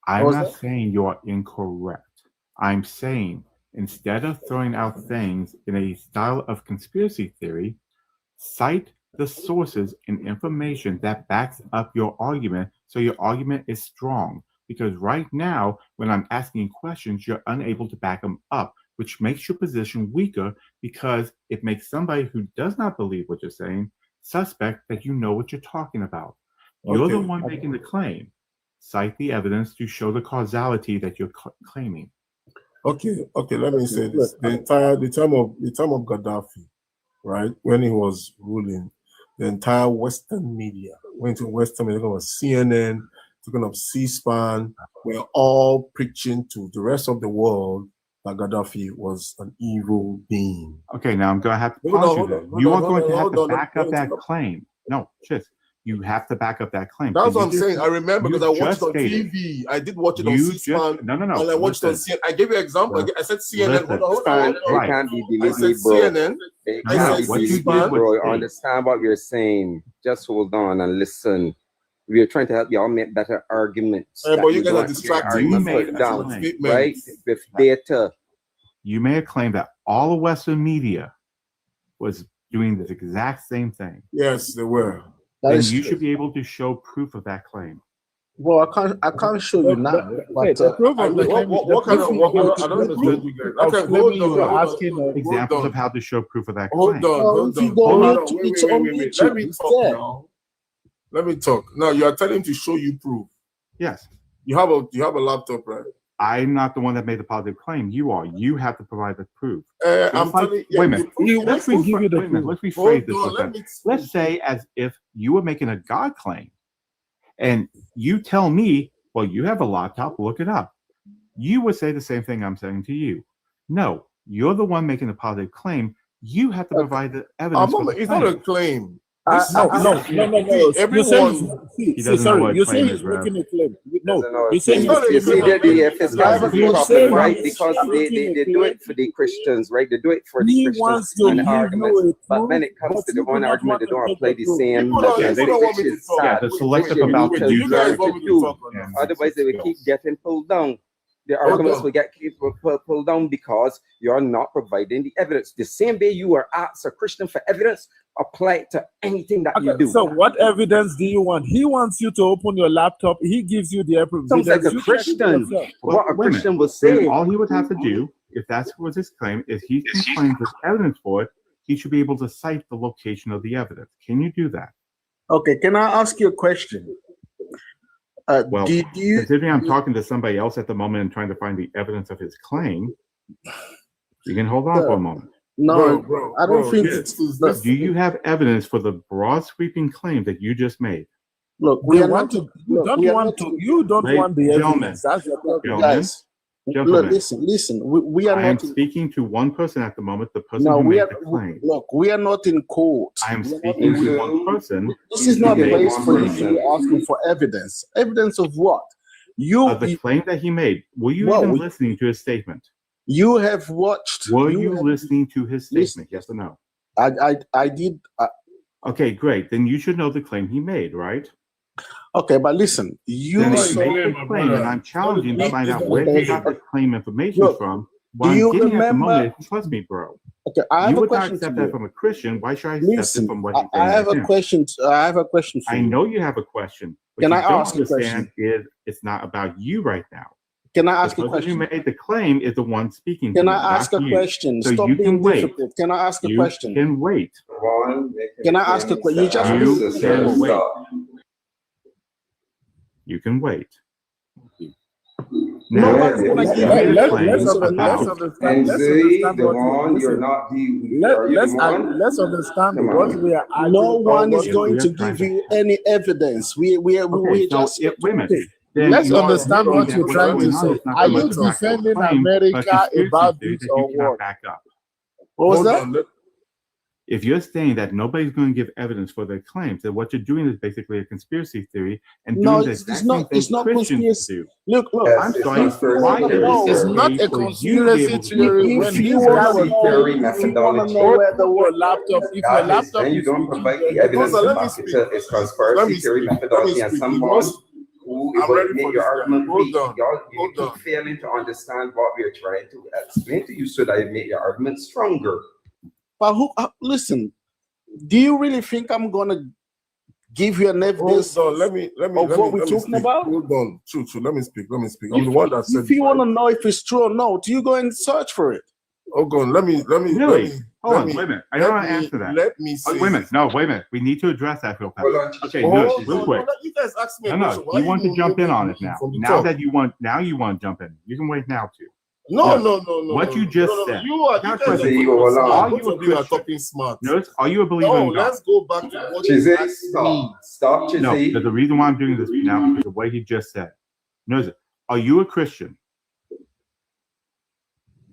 I'm not saying you're incorrect. I'm saying instead of throwing out things in a style of conspiracy theory, cite the sources and information that backs up your argument so your argument is strong. Because right now, when I'm asking questions, you're unable to back them up, which makes your position weaker because it makes somebody who does not believe what you're saying suspect that you know what you're talking about. You're the one making the claim. Cite the evidence to show the causality that you're claiming. Okay. Let me say this: the time of Gaddafi, right, when he was ruling, the entire Western media went to Western media, talking about CNN, talking of C-SPAN, were all preaching to the rest of the world that Gaddafi was an evil being. Okay, now I'm going to have to pause you there. You are going to have to back up that claim. No, just. You have to back up that claim. That's what I'm saying. I remember because I watched it on TV. I did watch it on C-SPAN. No. And I watched it on CNN. I gave you an example. I said CNN. Hold on. It can't be believed, I said bro. CNN. It can't be believed, bro. I understand what you're saying. Just hold on and listen. We are trying to help y'all make better arguments. But you guys are distracted. Right? With data. You may have claimed that all the Western media was doing this exact same thing. Yes, they were. That Then is you true. should be able to show proof of that claim. Well, I can't show you now, but the proof of the claim. What kind of? I don't understand you guys. Okay, hold on. Asking Examples of how to show proof of that Hold claim. on, hold if you on. go Hold on on. YouTube, Wait, it's wait, on wait, wait. YouTube, Let me it's talk there. now. Let me talk. Now you are telling him to show you proof. Yes. You have a laptop, right? I'm not the one that made the positive claim. You are. You have to provide the proof. I'm telling you. Wait a minute. Let's give you the proof. Let's rephrase Hold this. on, With let that. me- Let's say as if you were making a God claim, and you tell me, well, you have a laptop, look it up. You would say the same thing I'm saying to you. No, you're the one making the positive claim. You have to provide the evidence. For the It's claim. not a claim. No. You Everyone. say, sorry. You say he's making a claim. No, you say You he's see, making the a fiscal claim. problem, right? Because they do it for the Christians, right? They do it for the He Christians wants to and give you arguments. a But proof, when it comes but to the you do one not argument, want they to don't take apply the the proof. same People don't want which me to is talk. sad. the selective Which about is the You guys want me to do. talk or not? Otherwise, they will keep getting pulled down. The Hold arguments on. will get pulled down because you're not providing the evidence. The same way you are asked a Christian for evidence, apply it to anything that you do. So what evidence do you want? He wants you to open your laptop. He gives you the evidence. Sounds like a You check it Christian. yourself. What a Wait a Christian minute. will Then say. all he would have to do, if that was his claim, is he can claim this evidence for it. He should be able to cite the location of the evidence. Can you do that? Okay, can I ask you a question? Well, do you considering I'm talking to somebody else at the moment and trying to find the evidence of his claim, you can hold on for a moment. No, I don't think Yes. Do you have evidence for the broad sweeping claim that you just made? Look, You don't want the evidence. That's the problem. Guys, Gentlemen, look, listen. We are I am not. speaking to one person at the moment, the person No, who we made are. the claim. Look, we are not in court. I am We are not speaking in to court. one person. This is not a who made place the for you claim. to be asking for evidence. Evidence of what? Of the claim that he made. Were you even listening to his statement? You have watched. Were you listening to his statement? Yes or no? I did. Okay, great. Then you should know the claim he made, right? Okay, but listen, you Then saw make the claim, and I'm challenging to find out where he got the claim information Look, from. do What you I'm getting at the remember- moment is, trust me, bro. Okay, I have You a would not question accept to that you. from a Christian. Why should I accept Listen, it from what he's I saying? have to a him? question. I have a question for I you. know you have a question. What Can you I don't ask a understand is it's not about you right now. Can I ask the a person who question? made the claim is the one speaking Can to I me, ask not a you. question? So Stop you being can wait. difficult. Can I ask a You question? can wait. Can I ask a question? You just You being can difficult. wait. You can wait. No Now, one's gonna you give made you a evidence claim of about- nothing. Let's understand what we are arguing. No one is about. going to give you any evidence. We just wait a minute. talking. Then Let's you are understand admitting what that you're what's trying to going on say. is not Are so much you a factual defending claim, America but a conspiracy about theory this that or you cannot what? back up. What was that? If you're saying that nobody's going to give evidence for their claims, then what you're doing is basically a conspiracy theory and No, doing the it's exact not. same It's thing not Christians conspiracy. do. Look. I'm sorry. Why there is It's a not way a for you to be able conspiracy to theory when If this you guy wanna was know, theory saying, if you wanna methodology. know where the your word, laptop, if your That is, laptop then you is don't reading provide the the evidence news, to back it to its conspiracy theory methodology and someone who I'm will ready make for your this guy. argument Hold weak. on. You keep failing to understand what we are trying to explain to you so that you make your argument stronger. but who? Listen. Do you really think I'm gonna give you an evidence Hold on. Let me of what we're talking speak. about? Hold on. True. Let me speak. I'm the one that said. If you want to know if it's true or not, you go and search for it. Hold on. Let me. Really? Hold on, wait a minute. I don't want to answer that. Let me say. Wait a minute. No, wait a minute. We need to address that real fast. Okay, Hold no, on, real quick. you guys asked me a No, question. Why you want to you jump in moving on it now. from the Now top? that you want to jump in. You can wait now too. No. What you just said. You are. Now, You guys question. are Are you a both of you are Christian? talking smart. Notice, are you a believer No, in God? let's go back to what you Chizzy, asked me. stop, No, Chizzy. but the reason why I'm doing this now is because of what he just said. Notice, are you a Christian?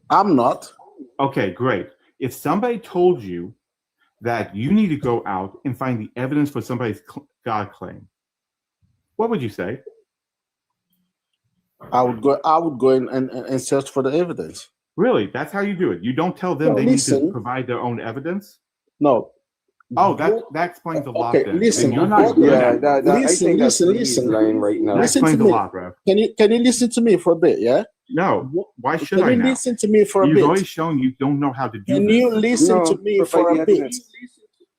I'm not. Okay, great. If somebody told you that you need to go out and find the evidence for somebody's God claim, what would you say? I would go and search for the evidence. Really? That's how you do it. You don't tell them No, they need listen. to provide their own evidence? No. Oh, that explains a lot Okay, then. listen. You're not good at it. Listen. That Listen explains to a me. lot, bro. Can you listen to me for a bit? Yeah. No. Why should Can I you now? listen to me for a You've bit? already shown you don't know how to do Can this. you listen to me for a bit?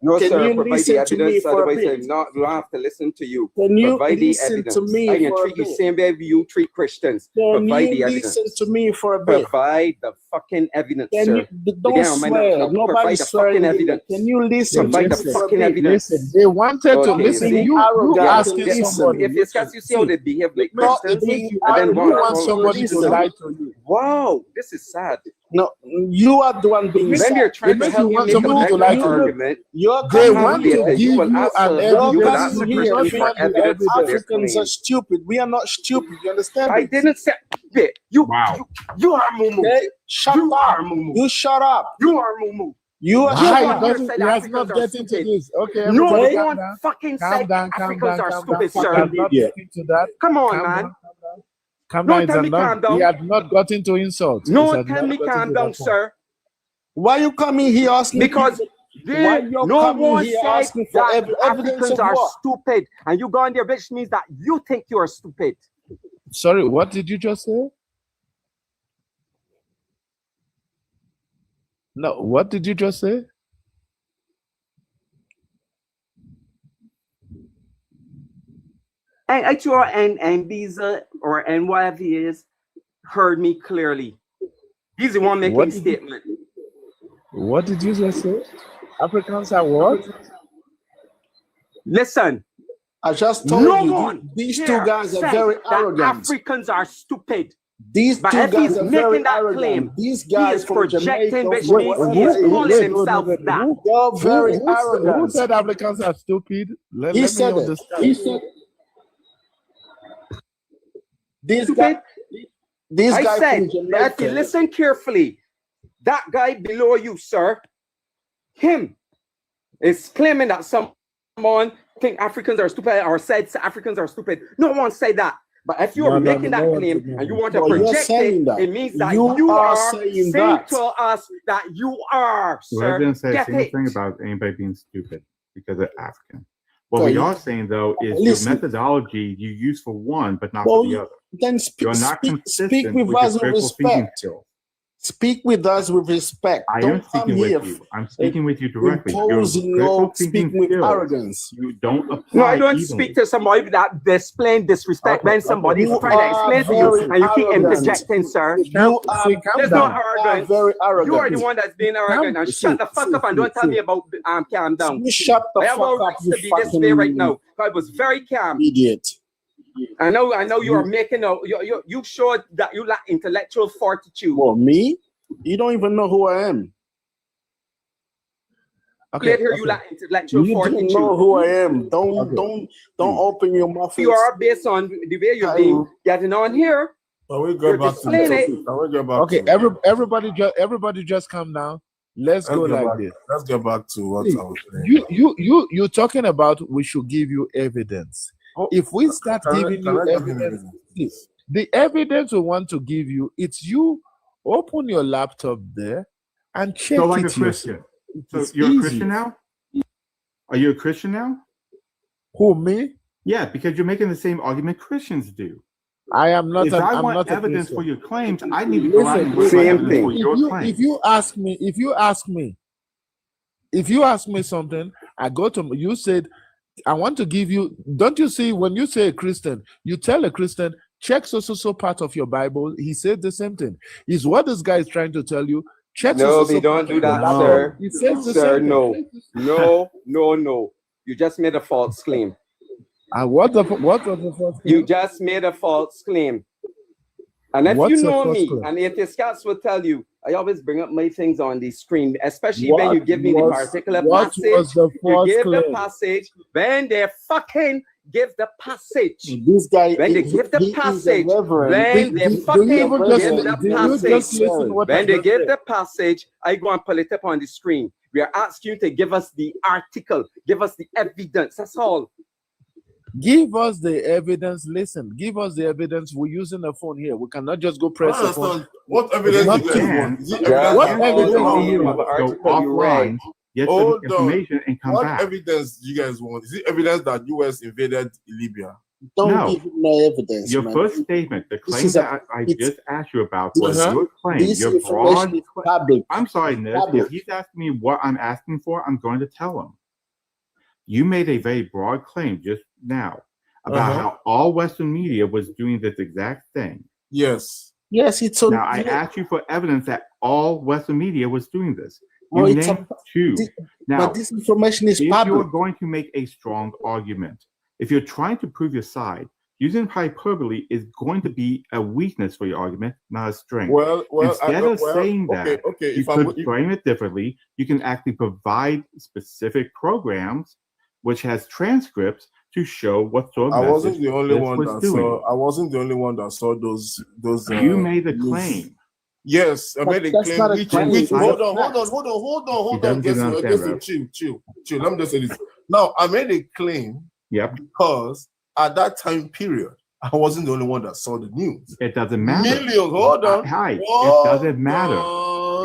No, Can sir, you provide the listen to me evidence, for a otherwise bit? I'm not going to have to listen to you. Can you Provide the listen evidence. to me I can for a treat you bit? same way you treat Christians. Can Provide you the listen evidence. to me for a bit? Provide the fucking evidence, Can sir. you don't swear? No, Nobody's provide the swearing fucking here. evidence. Can you listen to Provide me the for a fucking bit? evidence. Listen, they wanted to Okay, listen. Being You arrogant. asking Listen. somebody. If it's because you see how they behave like No, Christians, being and then You arrogant. want somebody to Listen. lie to you. Wow, this is sad. No, you are the one being When sad. they're trying to Because help you you want make a somebody to better lie to you. argument, You're They coming want here. to give you an You're evidence. coming ask a here. Christian You for want evidence for their Africans are claim. stupid. We are not stupid. You understand? I it? didn't say it. You are Mumu. Okay? Shut You up. are Mumu. You shut up. You are Mumu. You are No shut one up. here said Let's Africans not are get into stupid. this. Okay, No everybody calm one down. fucking Calm said down, calm Africans down, are calm down. stupid, We sir. are not getting to that. Come on, Calm man. down. Calm No down. tell me calm He down. had not gotten to insult. It No had tell not me gotten calm to down, that point. sir. Why you coming here asking Because people? Why you no coming one here said asking for that evidence Africans of are what? stupid, and you go on there, which means that you think you are stupid. Sorry, what did you just say? No, what did you just say? And actually, and Visa or and whatever he is heard me clearly. He's the one making What the did you- statement. What did you just say? Africans are what? Listen, I just told no you, one these two here guys are said very that arrogant. Africans are stupid. These But two if guys he's are making very that arrogant. claim, These he guys is from Jamaica, projecting, which from means he is wherever calling he is. himself that. They're very Who arrogant. said Africans are stupid? Let He me said it. understand. He said this Stupid. guy. This I guy said from that if you Jamaica. listen carefully, that guy below you, sir, him is claiming that someone think Africans are stupid or said Africans are stupid. No one said that. But if you're making that claim and you want to Well, you're project saying it, that. it means that You you are are saying saying that. to us that you are, Well, I sir. didn't say a Get single it? thing about anybody being stupid because they're African. What Okay, we are saying, though, is listen. your methodology you use for one, but not Well, for the other. then You're not speak consistent with with your us with critical thinking respect. skills. Speak with us with respect. I am Don't come speaking here with you. I'm speaking with you directly. Your imposing critical or thinking speaking with skills, arrogance. you don't apply No, I don't evenly. speak to somebody that displays disrespect when somebody's You trying to are explain to you very and you keep arrogant. interjecting, sir. You are, There's no arrogance. very arrogant. You are the one that's being arrogant. Now shut the fuck up and don't tell me about calm down. You shut the I have no fuck up, rights you to be this way right now. I was very calm. Idiot. I know you are making you showed that you lack intellectual fortitude. Well, me? You don't even know who I am. Clear here, you lack intellectual You fortitude. don't know who I am. Don't open your mouth. You are based on the way you're being getting on here. Can we You're go back to the displaying topic? it. Can we go back Okay, to everybody just calm down. Let's go let's get like back, this. let's get back to what See, I was saying. you're talking about we should give you evidence. If we start giving you evidence, see, the evidence we want to give you, it's you open your laptop there and check So like it a Christian. yourself. So It's you're easy. a Christian now? Are you a Christian now? Who, me? Yeah, because you're making the same argument Christians do. I am not. If I I'm want not a evidence Christian. for your claims, I need to go out and look for Same evidence thing. for your claims. If you ask me something, I go to you said, I want to give you. Don't you see when you say a Christian, you tell a Christian check so part of your Bible. He said the same thing. Is what this guy is trying to tell you. Check No, so we don't part do of your that, Bible. sir. He says the Sir, same thing. no. You just made a false claim. And what was the first You claim? just made a false claim. And if What's you the know false me, claim? and atheist cats will tell you, I always bring up my things on the screen, especially when you give me the particular what passage. was the You false give the claim? passage, when they fucking give the passage. This guy, When they give the he is a passage, reverend. when they Do you fucking even just give the do you passage, just listen what I when they just give said? the passage, I go and pull it up on the screen. We are asking you to give us the article, give us the evidence. That's all. Give us the evidence. Listen, give us the evidence. We're using the phone here. We cannot just go press the phone. What evidence Not do you to- guys want? Is it Just evidence? What all the evidence do name you of the want? Go article you read. offline, get some Hold on. information, and come What back. evidence do you guys want? Is it evidence that US invaded Libya? Don't No. give him no evidence, Your man. first statement, the This claim is a- that I it's- just asked you about was Uh-huh. your claim, This your information broad is public. I'm sorry, Ned. Public. If he's asking me what I'm asking for, I'm going to tell him. You made a very broad claim just now about how all Western media was doing this exact thing. Yes. Yes, it's Now I asked you for evidence that all Western media was doing this. You Well, it's named two. Now, but this information is if public. you're going to make a strong argument, if you're trying to prove your side, using hyperbole is going to be a weakness for your argument, not a strength. Instead of saying that, you could frame it differently. You can actually provide specific programs which has transcripts to show what sort of I message wasn't the only this one was that doing. saw. I wasn't the only one that saw those. You made a claim. Yes, I made a That's claim. not a Which, claim. hold It's on. Chill. Let me just say this. Now, I made a claim. Yep. Because at that time period, I wasn't the only one that saw the news. It doesn't matter. Millions. Hold on. It doesn't matter.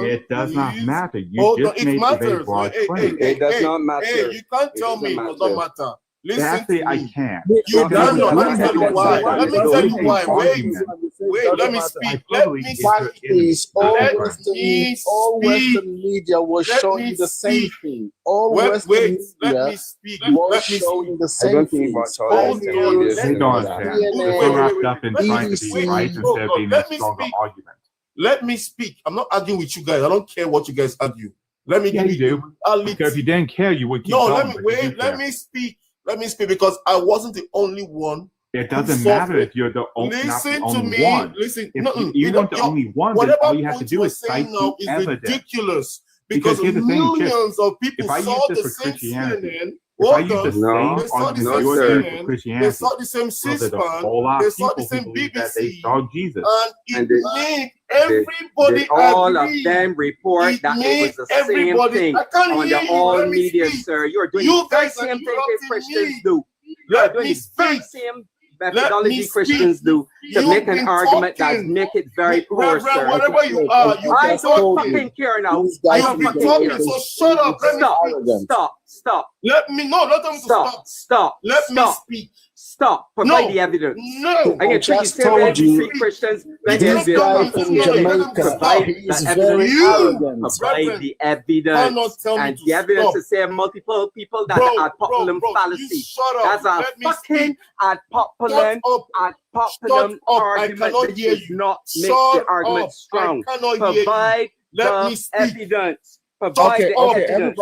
It does not matter. You just made a very broad claim. It does not matter. Hey, you can't tell me it does not matter. Listen Actually, to I me. can. You damn not. Let me tell you why. Wait, let me speak. Let me speak. All Western media was showing the same thing. All Western media was showing the same thing. Let me speak. I'm not arguing with you guys. I don't care what you guys argue. Let me. Yeah, you do. Because if you didn't care, you would keep going. No, let me speak. Let me speak because I wasn't the only one. It doesn't matter if you're the only one. Listen to me. Listen. If you weren't the only one, then all you have to do is cite the evidence. Ridiculous because millions of people saw the same CNN. They saw the same C-SPAN. They saw the same BBC. And it made everybody all agree. of them report that it was the same thing on the all media, sir. You're doing the very same thing that Christians do. You're doing the very same methodology Christians do to make an argument that make it very poor, sir. Whatever you are, I don't fucking care now. I don't fucking care. So shut up. Stop. Let me stop. Let me speak. Stop. Provide the evidence. No. I just told you. Christians. This guy from Jamaica, he's very arrogant. Provide the evidence. And the evidence to say multiple people that are populum fallacy. That's a fucking ad populum argument that does not make the argument strong. Provide the evidence. Provide the evidence.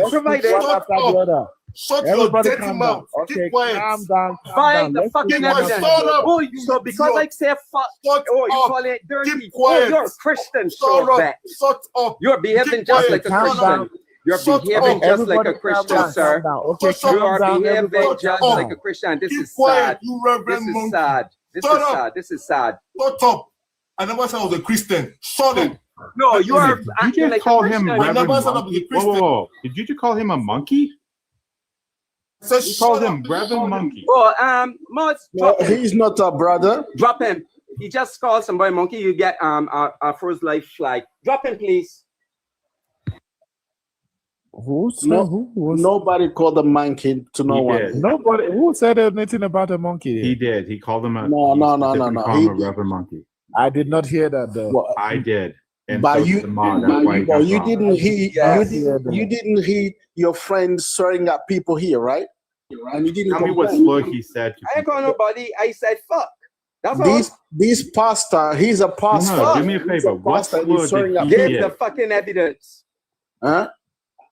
Provide it. Shut your dirty mouth. Keep quiet. Calm down. Find the fucking evidence. Oh, so because I say fuck, you call it dirty. Keep quiet. You're a Christian, so that. Shut up. You're behaving just like a Christian. You're behaving just like a Christian, sir. You are behaving just like a Christian. This is sad. This is sad. Shut up. I never said I was a Christian. Shut up. No, you are. Did you just call him Reverend Monkey? Whoa. Did you just call him a monkey? So you called him Reverend Monkey. Oh, Mods, he's not a brother. Drop him. He just called somebody monkey. You get a first life flag. Drop him, please. Nobody called the monkey to no one. Nobody. Who said anything about a monkey? He did. He called him a. No. He called him a Reverend Monkey. I did not hear that though. Well, I did. And but so you didn't hear your friend swearing at people here, right? And you didn't tell me what slur he said. I ain't call nobody. I said fuck. That's all. This pastor, he's a pastor. No, do me a favor. What slur did he give the fucking evidence? Huh?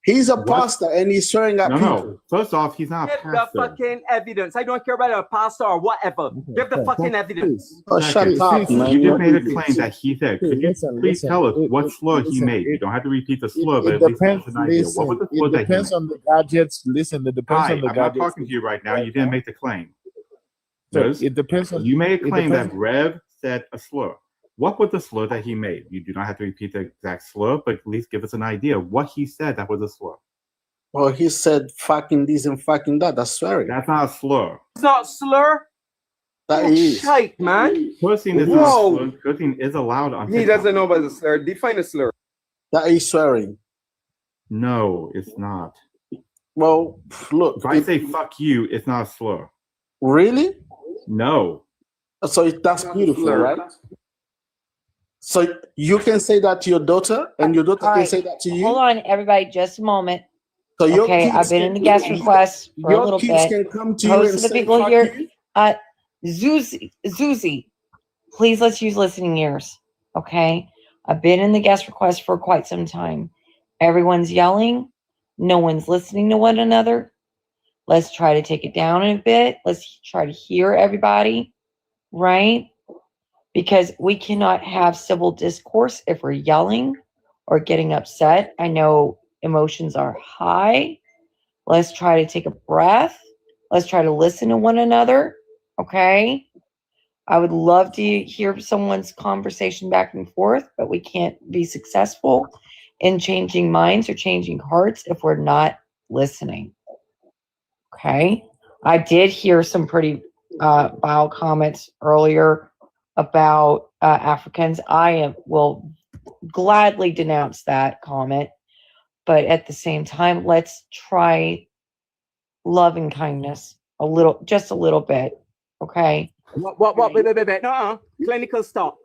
He's a pastor and he's swearing at people. No. First off, he's not a pastor. Give the fucking evidence. I don't care about a pastor or whatever. Give the fucking evidence. Oh, shut up, man. You just made a claim that he said. Could you please tell us what slur he made? You don't have to repeat the slur, but at least give us an idea. What was the slur that he made? It depends on the gadgets. Listen, it depends on the gadgets. I'm not talking to you right now. You didn't make the claim. So it depends on. You made a claim that Rev said a slur. What was the slur that he made? You do not have to repeat the exact slur, but at least give us an idea of what he said that was a slur. Well, he said fucking this and fucking that. That's swearing. That's not a slur. It's not a slur. That is. Shite, man. Cursing is not a slur. Cursing is allowed on TikTok. He doesn't know about the slur. Define a slur. That is swearing. No, it's not. Well, look. If I say fuck you, it's not a slur. Really? No. So that's beautiful, right? So you can say that to your daughter, and your daughter can say that to you. Hold on, everybody, just a moment. So your Okay, kids I've been in the guest can- request for a your little kids bit. can come to you Most and of the say, people "Fuck here, you." Zuzi, please let's use listening ears. Okay, I've been in the guest request for quite some time. Everyone's yelling. No one's listening to one another. Let's try to take it down a bit. Let's try to hear everybody, right? Because we cannot have civil discourse if we're yelling or getting upset. I know emotions are high. Let's try to take a breath. Let's try to listen to one another. Okay. I would love to hear someone's conversation back and forth, but we can't be successful in changing minds or changing hearts if we're not listening. Okay. I did hear some pretty vile comments earlier about Africans. I will gladly denounce that comment. But at the same time, let's try love and kindness just a little bit. Okay. Wait. No, clinical stop.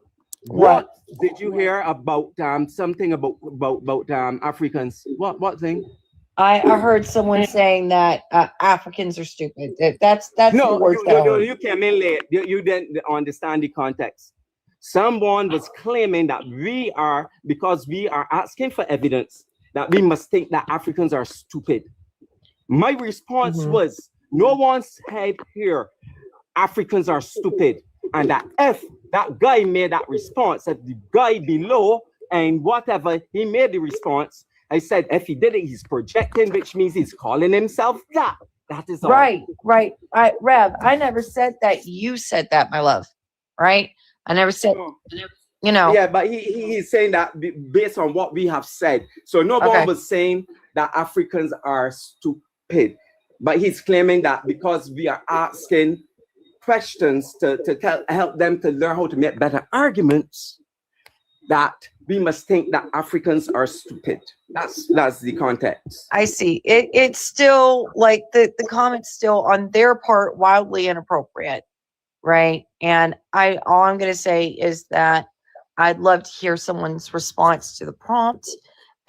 What did you hear about something about Africans? What thing? I heard someone saying that Africans are stupid. That's the words that I heard. You came in late. You didn't understand the context. Someone was claiming that because we are asking for evidence, that we must think that Africans are stupid. My response was, no one said here Africans are stupid. And that if that guy made that response, that the guy below and whatever, he made the response, I said, if he did it, he's projecting, which means he's calling himself that. That is all. Right. Rev, I never said that. You said that, my love. Right? I never said, Yeah, but he's saying that based on what we have said. So no one was saying that Africans are stupid. But he's claiming that because we are asking questions to help them to learn how to make better arguments, that we must think that Africans are stupid. That's the context. I see. It's still like the comment's still on their part wildly inappropriate, right? And all I'm going to say is that I'd love to hear someone's response to the prompt,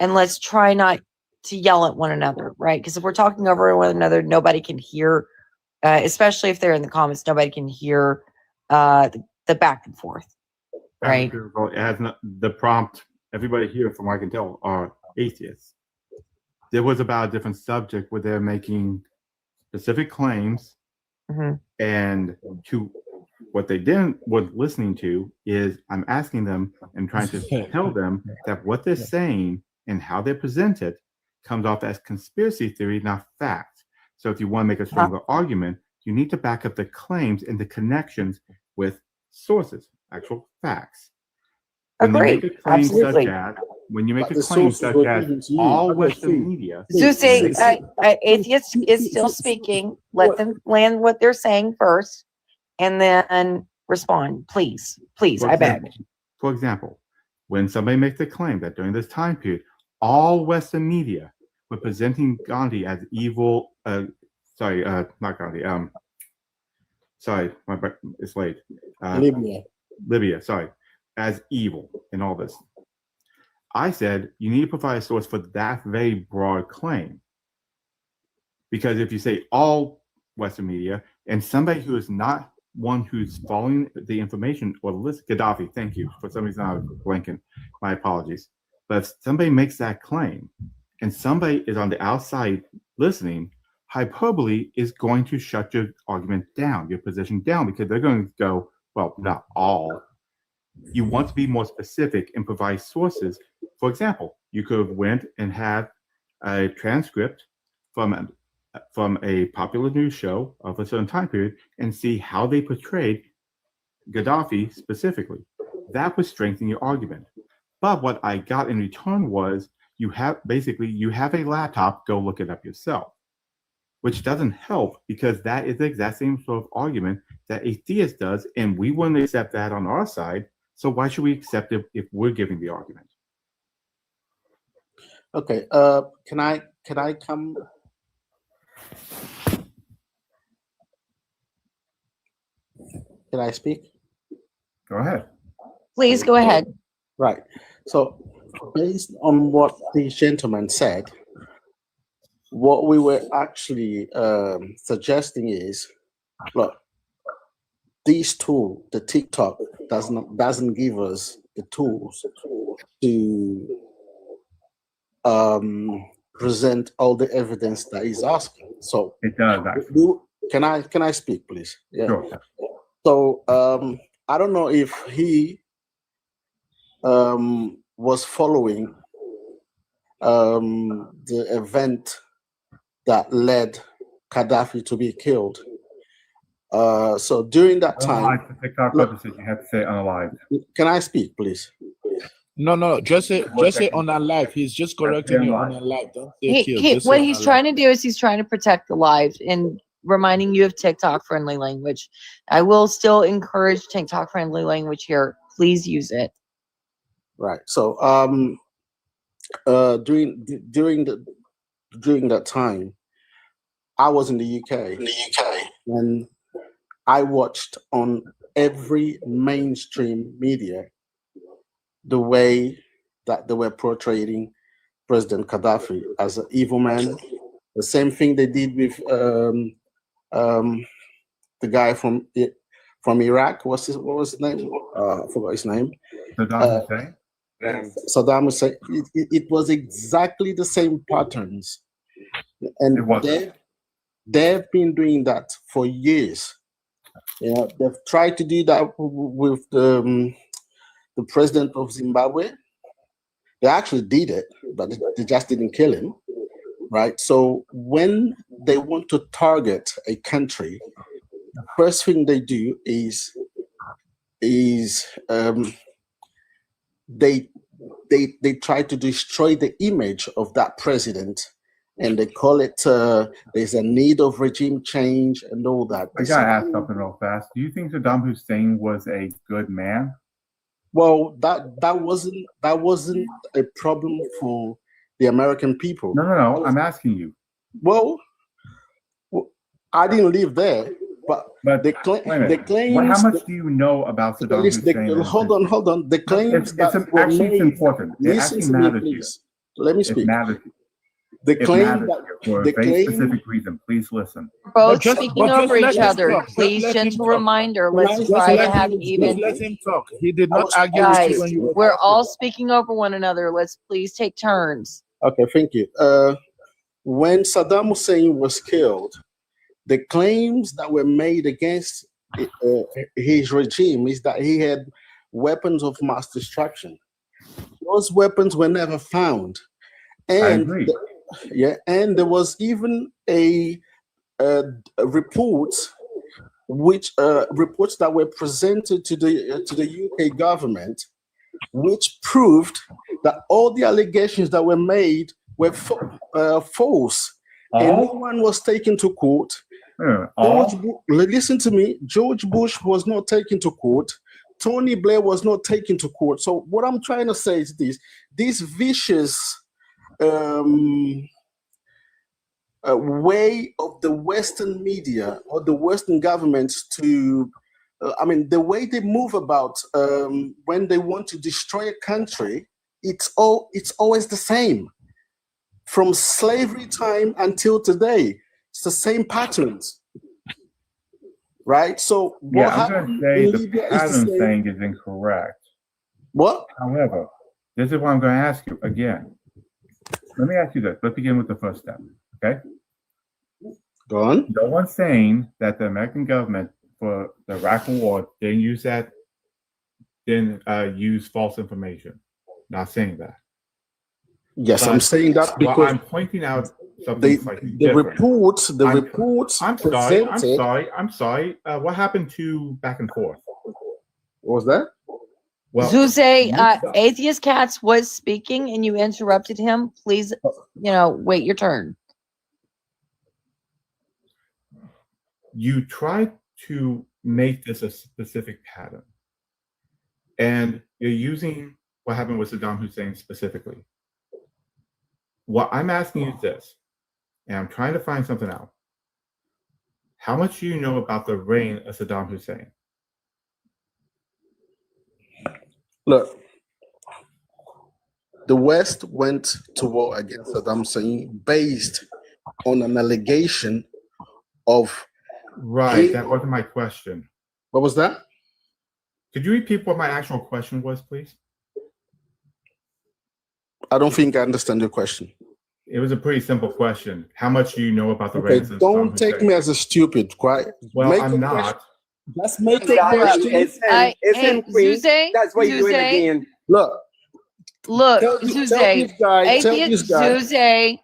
and let's try not to yell at one another, right? Because if we're talking over one another, nobody can hear, especially if they're in the comments, nobody can hear the back and forth, right? It has the prompt. Everybody here, from what I can tell, are atheists. There was about a different subject where they're making specific claims, and to what they didn't was listening to is I'm asking them and trying to tell them that what they're saying and how they present it comes off as conspiracy theory, not fact. So if you want to make a stronger argument, you need to back up the claims and the connections with sources, actual facts. When you make a claim such as all Western media. Zeus, atheist is still speaking. Let them land what they're saying first, and then respond, please. I beg. For example, when somebody makes the claim that during this time period, all Western media were presenting Gandhi as evil. Not Gandhi. Sorry, it's late. Libya. Sorry, as evil in all this. I said you need to provide a source for that very broad claim, because if you say all Western media and somebody who is not one who's following the information or the list, Gaddafi, thank you. For some reason I was blanking. My apologies. But if somebody makes that claim and somebody is on the outside listening, hyperbole is going to shut your argument down, your position down, because they're going to go, well, not all. You want to be more specific and provide sources. For example, you could have went and had a transcript from a popular news show of a certain time period and see how they portrayed Gaddafi specifically. That would strengthen your argument. But what I got in return was you have a laptop, go look it up yourself, which doesn't help, because that is the exact same sort of argument that a theist does, and we wouldn't accept that on our side. So why should we accept it if we're giving the argument? Okay. Can I come? Can I speak? Go ahead. Please go ahead. Right. So, based on what the gentleman said, what we were actually suggesting is, look, this tool, the TikTok, doesn't give us the tools to present all the evidence that he's asking. So it does actually. Can I speak, please? Yeah. Sure. So I don't know if he was following the event that led Gaddafi to be killed. So during that time, for TikTok purposes, you have to say unalive. Can I speak, please? No, just say on a live. He's just correcting you on a live. Don't say kill. Just What say he's unalive. trying to do is he's trying to protect the live and reminding you of TikTok friendly language. I will still encourage TikTok friendly language here. Please use it. Right. So during that time, I was in the UK. And I watched on every mainstream media the way that they were portraying President Gaddafi as an evil man. The same thing they did with the guy from Iraq. What was his name? I forgot his name. Saddam Hussein. Saddam Hussein. It was exactly the same patterns, and they've been doing that for years. Yeah, they've tried to do that with the president of Zimbabwe. They actually did it, but they just didn't kill him, right? So when they want to target a country, the first thing they do is they try to destroy the image of that president, and they call it there's a need of regime change and all that. I gotta ask something real fast. Do you think Saddam Hussein was a good man? Well, that wasn't a problem for the American people. No. I'm asking you. Well, I didn't live there, but they claim. How much do you know about Saddam Hussein? Hold on. The claims it's important. It actually matters to you. Let me speak. It matters to you. The claim that for a very specific reason. Please listen. Both speaking over each other. Please, gentle reminder. Let's try to have even. Let him talk. He did not argue Guys, with you when you were we're talking. all speaking over one another. Let's please take turns. Okay, thank you. When Saddam Hussein was killed, the claims that were made against his regime is that he had weapons of mass destruction. Those weapons were never found, and I agree. And there was even a reports that were presented to the UK government, which proved that all the allegations that were made were false, and no one was taken to court. Listen to me. George Bush was not taken to court. Tony Blair was not taken to court. So what I'm trying to say is this vicious way of the Western media or the Western governments to, the way they move about when they want to destroy a country, it's always the same. From slavery time until today, it's the same patterns, right? So what I'm going to say the pattern thing is incorrect. What? However, this is what I'm going to ask you again. Let me ask you this. Let's begin with the first step, okay? Go on. No one's saying that the American government for the Iraq War didn't use false information. Not saying that. Yes, but I'm saying that because I'm pointing out something slightly the different. reports. I'm sorry. What happened to back and forth? What was that? Well, Zeus, Atheist Cats was speaking and you interrupted him. Please, wait your turn. You try to make this a specific pattern, and you're using what happened with Saddam Hussein specifically. What I'm asking you is this, and I'm trying to find something out. How much do you know about the reign of Saddam Hussein? Look, the West went to war against Saddam Hussein based on an allegation of Right. That wasn't my question. What was that? Could you repeat what my actual question was, please? I don't think I understand your question. It was a pretty simple question. How much do you know about the Okay, reigns of don't Saddam take Hussein? me as a stupid, right? Well, Make I'm a not. question. Just make a Look, question. It's him, Queen. Zuze, That's what you're doing Zuze, again. Look, look, tell this Zuze, guy, tell this atheist, guy, Zuze,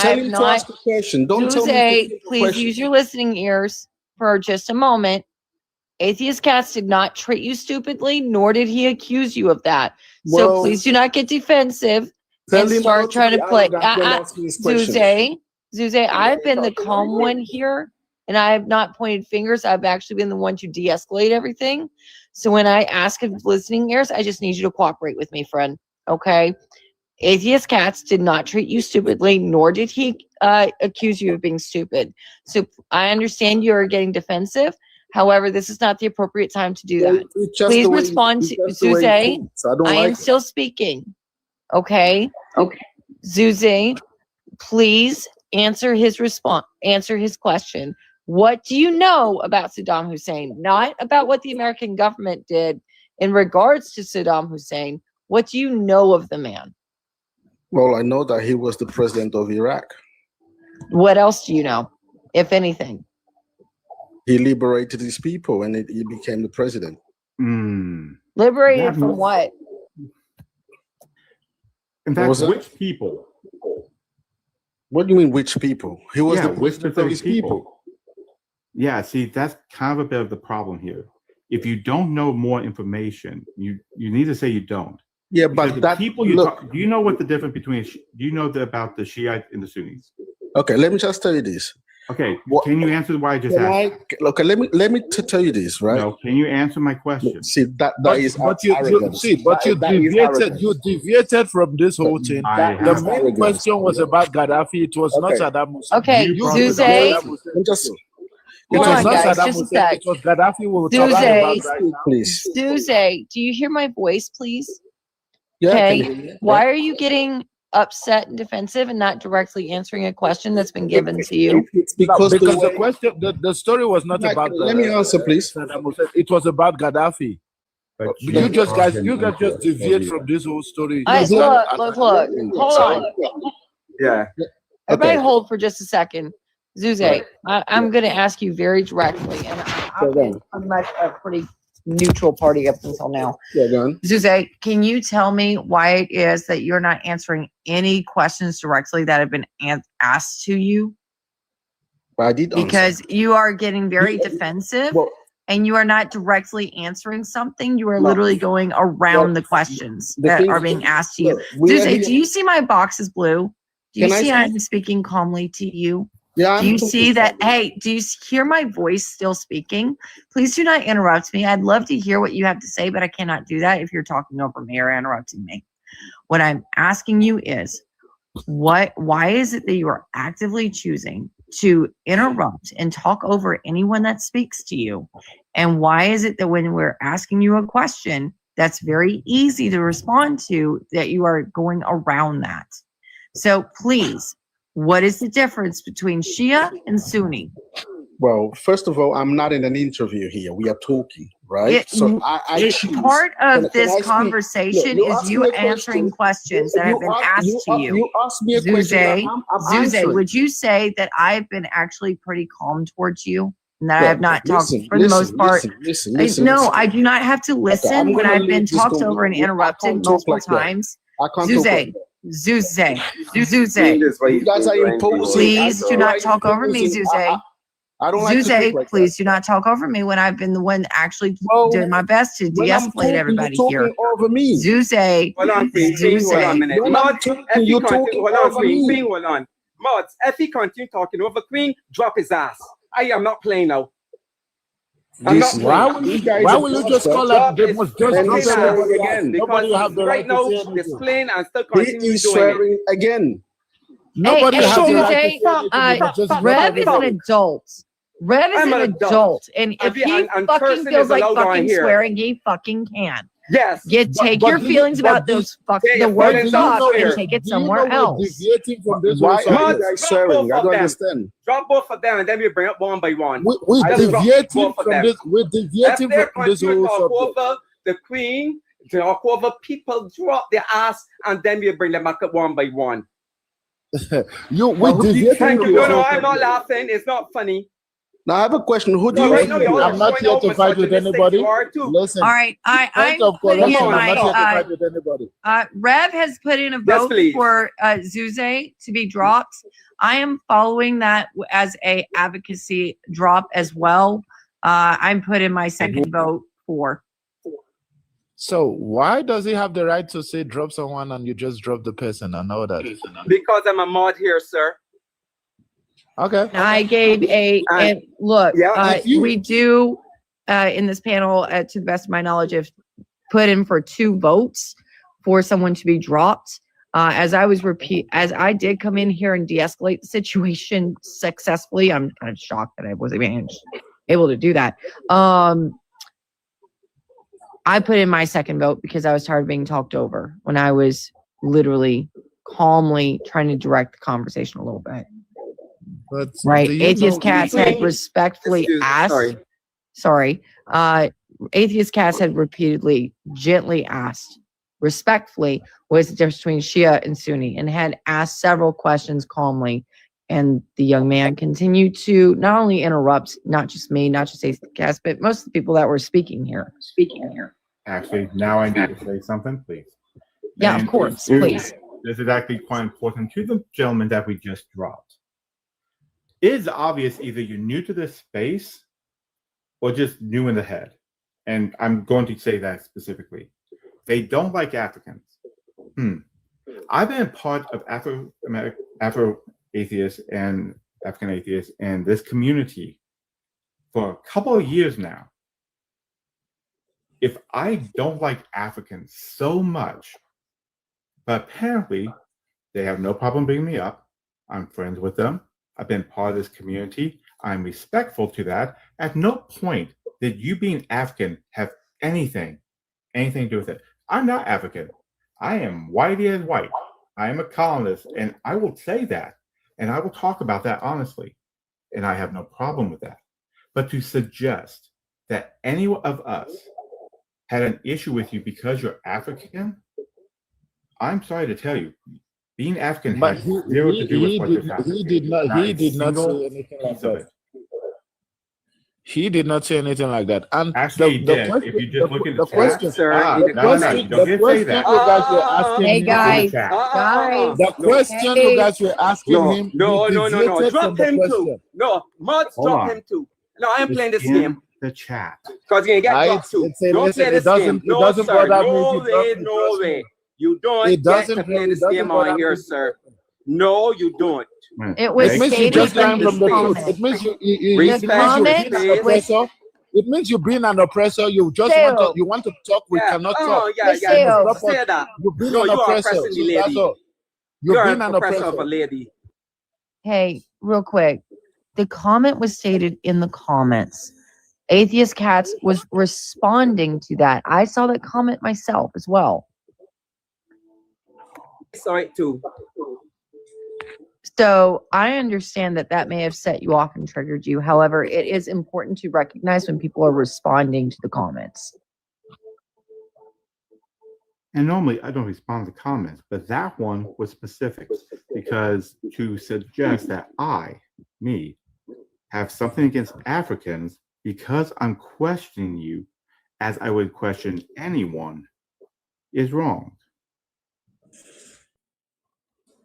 tell I've him to not, ask a question. Don't tell me to Zuze, think a please question. use your listening ears for just a moment. Atheist Cats did not treat you stupidly, nor did he accuse you of that. So Well, please do not get defensive tell and him start not to trying be to play. arrogant when asking his questions. Zuze, I've been the calm one here, and I have not pointed fingers. I've actually been the one to de-escalate everything. So when I ask of listening ears, I just need you to cooperate with me, friend. Okay? Atheist Cats did not treat you stupidly, nor did he accuse you of being stupid. So I understand you are getting defensive. However, this is not the appropriate time to do that. Please respond to Zuze. I am still speaking. Okay? Okay. Zuze, please answer his response. Answer his question. What do you know about Saddam Hussein? Not about what the American government did in regards to Saddam Hussein. What do you know of the man? Well, I know that he was the president of Iraq. What else do you know, if anything? He liberated his people and he became the president. Liberated from what? In What was fact, it? which people? What do you mean, which people? He was the which president of his people. Yeah, see, that's kind of a bit of the problem here. If you don't know more information, you need to say you don't. Yeah, Because but the that people you look. talk, do you know what the difference between? Do you know about the Shiite and the Sunnis? Okay, let me just tell you this. Okay, can you answer why I just Can asked? okay, let me tell you this, right? No, can you answer my question? See that But is you arrogance. see, but you That is deviated. arrogance. You deviated from this whole thing. I The have main arrogance. question was about Gaddafi. It was not Okay. Saddam Hussein. Okay, You brought Zuze. Saddam Hussein. Just It Hold was on, not guys, Saddam just a Hussein. sec. It was Gaddafi we were talking Zuze, about right now. please. Zuze, do you hear my voice, please? Yeah, I can Okay. hear you. Why are you getting upset and defensive and not directly answering a question that's been given to you? It's No, because the question, the story was not Mike, about. let me answer, please. Saddam Hussein. It was about Gaddafi. But You guys just deviate from this whole story. Look. Hold on. Yeah. Everybody hold for just a second. Zuze, I'm going to ask you very directly, and I've been pretty much a pretty neutral party up until now. Yeah, go on. Zuze, can you tell me why it is that you're not answering any questions directly that have been asked to you? Well, I did Because answer. you are getting very defensive. Well, and you are not directly answering something. You are No. literally going around the questions the that thing are is, being asked to you. look, we are Zuze, here- do you see my box is blue? Do you Can I see speak? I'm speaking calmly to you? Yeah, Do you see that? Hey, do you hear my voice still speaking? Please do not interrupt me. I'd love to hear what you have to say, but I cannot do that if you're talking over me or interrupting me. What I'm asking you is, why is it that you are actively choosing to interrupt and talk over anyone that speaks to you? And why is it that when we're asking you a question that's very easy to respond to, that you are going around that? So please, what is the difference between Shia and Sunni? Well, first of all, I'm not in an interview here. We are talking, right? So I choose. Part of Can this I speak? conversation Look, is asked you me a answering questions that have been asked to you. You asked me a question. Zuze, I'm answering. would you say that I've been actually pretty calm towards you? And that I Yeah, have not talked listen, for the listen, most part? listen, No, listen. I do not have to listen I'm when gonna I've been leave this talked con- over and I can't interrupted talk multiple like that. times. I can't talk like Zuze, You guys are imposing. please I do don't not like talk over me, imposing. Zuze. I don't like to Zuze, speak like please do not talk over me when I've been the one actually Well, doing my best to when I'm de-escalate talking, everybody you're here. talking over me. Zuze, Hold on, Queen, hold on a Zuze. minute. When Mod, I'm talking, if he you're continue, talking hold on, over Queen, me. Queen, hold on. Mods, if he continue talking over Queen, drop his ass. I am not playing now. I'm not Listen, playing. Why will you just call up? They must just and drop he's everybody swearing out. again. Nobody Because have the right right now, to say they're anything. playing and still He continue is doing it. swearing again. Nobody Hey, has the right to Zuze, say anything. They must just drop Rev is an everybody. adult. Rev is I'm an an adult. adult. And if And he and fucking cursing feels is like allowed on fucking here. swearing, he fucking can. Yes. Take your feelings about those the word God and take it somewhere else. Why are you guys sharing? I don't understand. Drop both of them and then we bring up one by one. We're deviating from this. We're deviating from this whole subject. Over the queen, talk over people, drop their ass, and then we bring them back up one by one. Thank you. No, I'm not laughing. It's not funny. Now I have a question. Who do I'm not here to fight with anybody. Listen. All right, I'm putting in my Rev has put in a vote for Zuze to be dropped. I am following that as a advocacy drop as well. I'm putting my second vote for. So why does he have the right to say drop someone and you just drop the person and all that? Because I'm a mod here, sir. Okay. I gave and look, we do in this panel, to the best of my knowledge, have put in for 2 votes for someone to be dropped. As I did come in here and de-escalate the situation successfully. I'm kind of shocked that I wasn't able to do that. I put in my second vote because I was tired of being talked over when I was literally calmly trying to direct the conversation a little bit. But right. Atheist Cats had respectfully asked. Sorry. Atheist Cats had repeatedly, gently asked, respectfully, what is the difference between Shia and Sunni, and had asked several questions calmly. And the young man continued to not only interrupt, not just me, not just Atheist Cats, but most of the people that were speaking here. Actually, now I need to say something, please. Yeah, of course, please. This is actually quite important to the gentleman that we just dropped. It is obvious either you're new to this space or just new in the head. And I'm going to say that specifically. They don't like Africans. I've been a part of Afro-atheists and African atheists and this community for a couple of years now. If I don't like Africans so much, but apparently they have no problem bringing me up, I'm friends with them, I've been part of this community, I'm respectful to that. At no point did you being African have anything to do with it. I'm not African. I am whitey as white. I am a colonist, and I will say that, and I will talk about that honestly, and I have no problem with that. But to suggest that any of us had an issue with you because you're African, I'm sorry to tell you, being African has zero to do with what you're African. He did not say anything like that. He did not say anything like that. And actually, if you just look at the question, the question you guys were asking him. No. Drop him too. No, mods, drop him too. No, I am playing this game. The chat. Because you're gonna get dropped too. Don't play this game. No, sir. No way. You don't get to play this game on here, sir. No, you don't. It was stated from the comments. It means it means you being an oppressor. You just want to talk. We cannot talk. Say that. You've been an oppressor. That's all. You're an oppressor of a lady. Hey, real quick. The comment was stated in the comments. Atheist Cats was responding to that. I saw that comment myself as well. Saw it too. So I understand that may have set you off and triggered you. However, it is important to recognize when people are responding to the comments. And normally I don't respond to comments, but that one was specific because to suggest that me, have something against Africans because I'm questioning you as I would question anyone is wrong.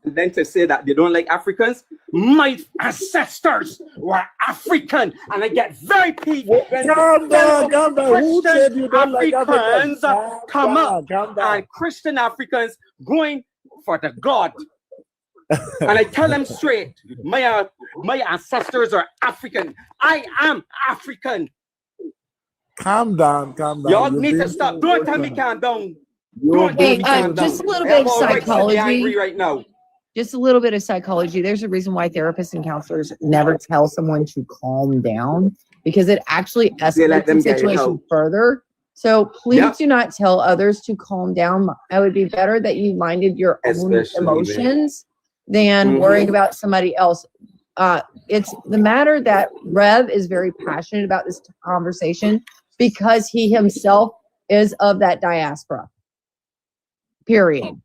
And then to say that they don't like Africans, my ancestors were African, and I get very peeved when Who said you don't like Africans come up and Christian Africans going for the God. And I tell them straight, my ancestors are African. I am African. Calm down. Y'all need to stop. Don't tell me calm down. Just a little bit of psychology. Angry right now. Just a little bit of psychology. There's a reason why therapists and counselors never tell someone to calm down, because it actually escalates the situation further. So please do not tell others to calm down. It would be better that you minded your own emotions than worrying about somebody else. It's the matter that Rev is very passionate about this conversation because he himself is of that diaspora. Period.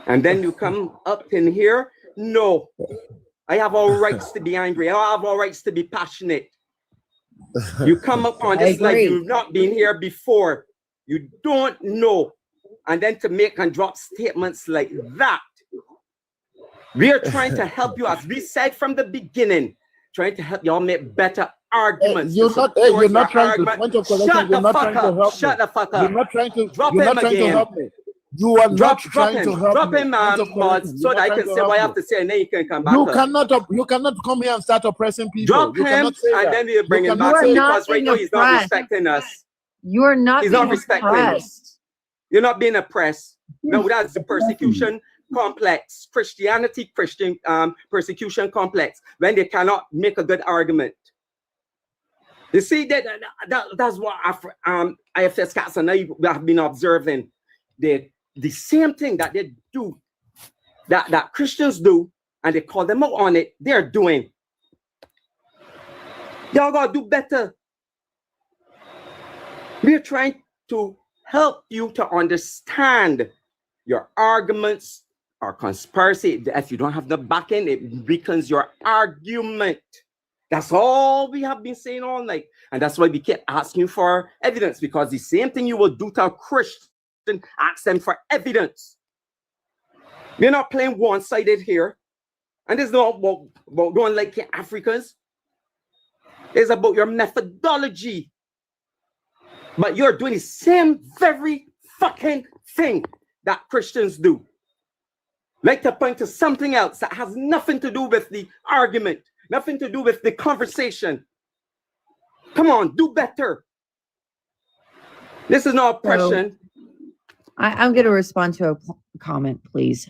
And then you come up in here. No, I have all rights to be angry. I have all rights to be passionate. You come up on this like you've not been here before. You don't know. And then to make and drop statements like that. We are trying to help you, as we said from the beginning, trying to help y'all make better arguments. You're not trying to point of correction. You're not trying to help me. Shut the fuck up. You're not trying to drop you're him not trying again. to help me. You are not trying to help drop me. him, mods, so that I can say what I have to say, and then you can come back. You cannot come here and start oppressing people. Drop him, and then we'll bring him back. Because right now he's not respecting us. You are not. He's not respecting us. You're not being oppressed. No, that's the persecution complex. Christian persecution complex. When they cannot make a good argument. You see that's what IFS cats and I have been observing. The same thing that they do, that Christians do, and they call them out on it, they're doing. Y'all gotta do better. We're trying to help you to understand your arguments are conspiracy. If you don't have the backing, it weakens your argument. That's all we have been saying all night. And that's why we keep asking for evidence, because the same thing you will do to a Christian, ask them for evidence. We're not playing one-sided here. And it's not about don't like Africans. It's about your methodology. But you're doing the same very fucking thing that Christians do. Like to point to something else that has nothing to do with the argument, nothing to do with the conversation. Come on, do better. This is not oppression. I'm going to respond to a comment, please.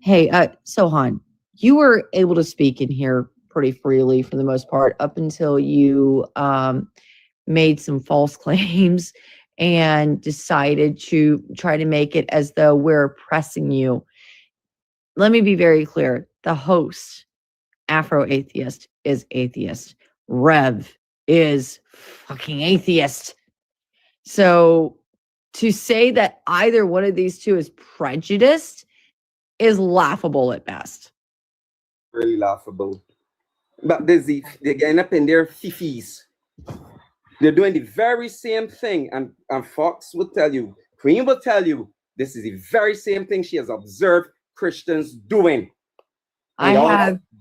Hey, Sohan, you were able to speak in here pretty freely for the most part up until you made some false claims and decided to try to make it as though we're oppressing you. Let me be very clear. The host, Afro-Atheist, is atheist. Rev is fucking atheist. So to say that either one of these two is prejudiced is laughable at best. Really laughable. But they're getting up in their fifis. They're doing the very same thing. And Fox will tell you, Queen will tell you, this is the very same thing she has observed Christians doing.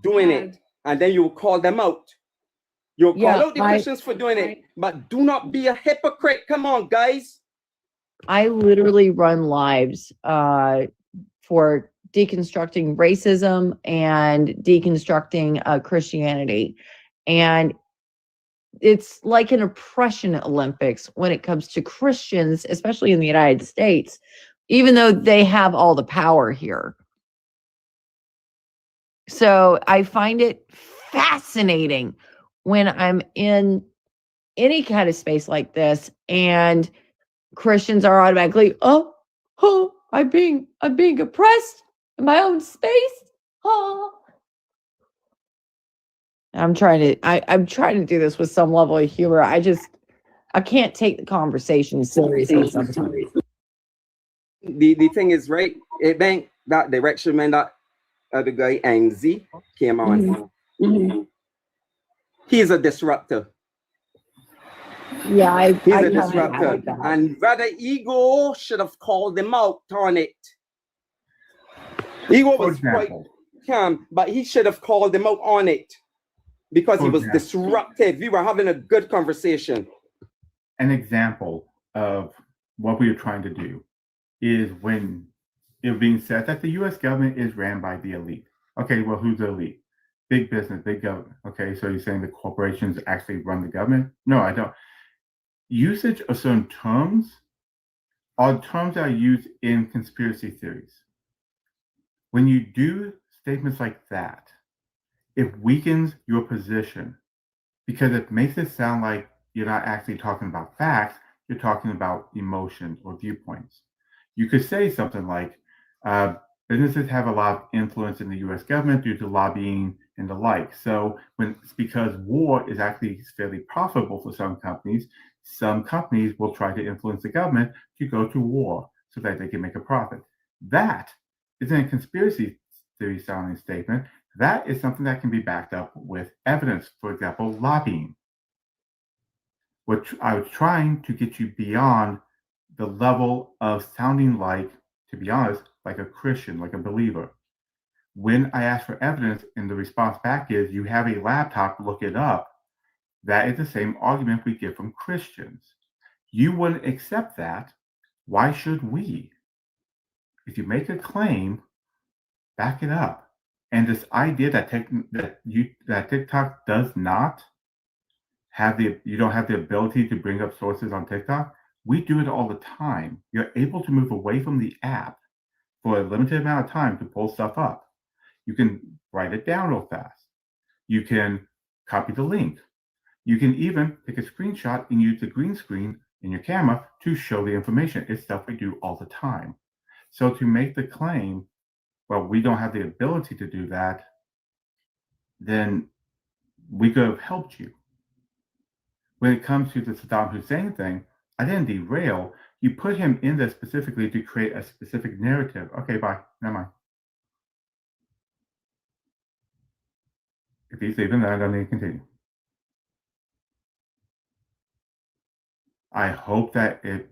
Doing it. And then you call them out. You'll call out the Christians for doing it. But do not be a hypocrite. Come on, guys. I literally run lives for deconstructing racism and deconstructing Christianity. And it's like an oppression Olympics when it comes to Christians, especially in the United States, even though they have all the power here. So I find it fascinating when I'm in any kind of space like this and Christians are automatically, I'm being oppressed in my own space. I'm trying to do this with some level of humor. I can't take the conversation seriously sometimes. The thing is, right, it went that direction when that other guy Angzi came on. He's a disruptor. Yeah, he's a disruptor. And Brother Ego should have called him out on it. Ego was quite calm, but he should have called him out on it because he was disruptive. We were having a good conversation. An example of what we are trying to do is when it being said that the U.S. government is ran by the elite. Okay, well, who's the elite? Big business, big government. Okay, so you're saying the corporations actually run the government? No, I don't. Usage of certain terms are terms that are used in conspiracy theories. When you do statements like that, it weakens your position because it makes it sound like you're not actually talking about facts, you're talking about emotions or viewpoints. You could say something like, businesses have a lot of influence in the US government due to lobbying and the like. So when it's because war is actually fairly profitable for some companies will try to influence the government to go to war so that they can make a profit. That isn't a conspiracy theory sounding statement. That is something that can be backed up with evidence, for example, lobbying. What I was trying to get you beyond the level of sounding like, to be honest, like a Christian, like a believer. When I ask for evidence and the response back is, you have a laptop, look it up, that is the same argument we get from Christians. You wouldn't accept that. Why should we? If you make a claim, back it up. And this idea that TikTok does not have you don't have the ability to bring up sources on TikTok, we do it all the time. You're able to move away from the app for a limited amount of time to pull stuff up. You can write it down real fast. You can copy the link. You can even take a screenshot and use the green screen in your camera to show the information. It's stuff we do all the time. So to make the claim, well, we don't have the ability to do that, then we could have helped you. When it comes to the Saddam Hussein thing, I didn't derail. You put him in there specifically to create a specific narrative. Okay, bye. Never mind. If he's leaving, then I don't need to continue. I hope that if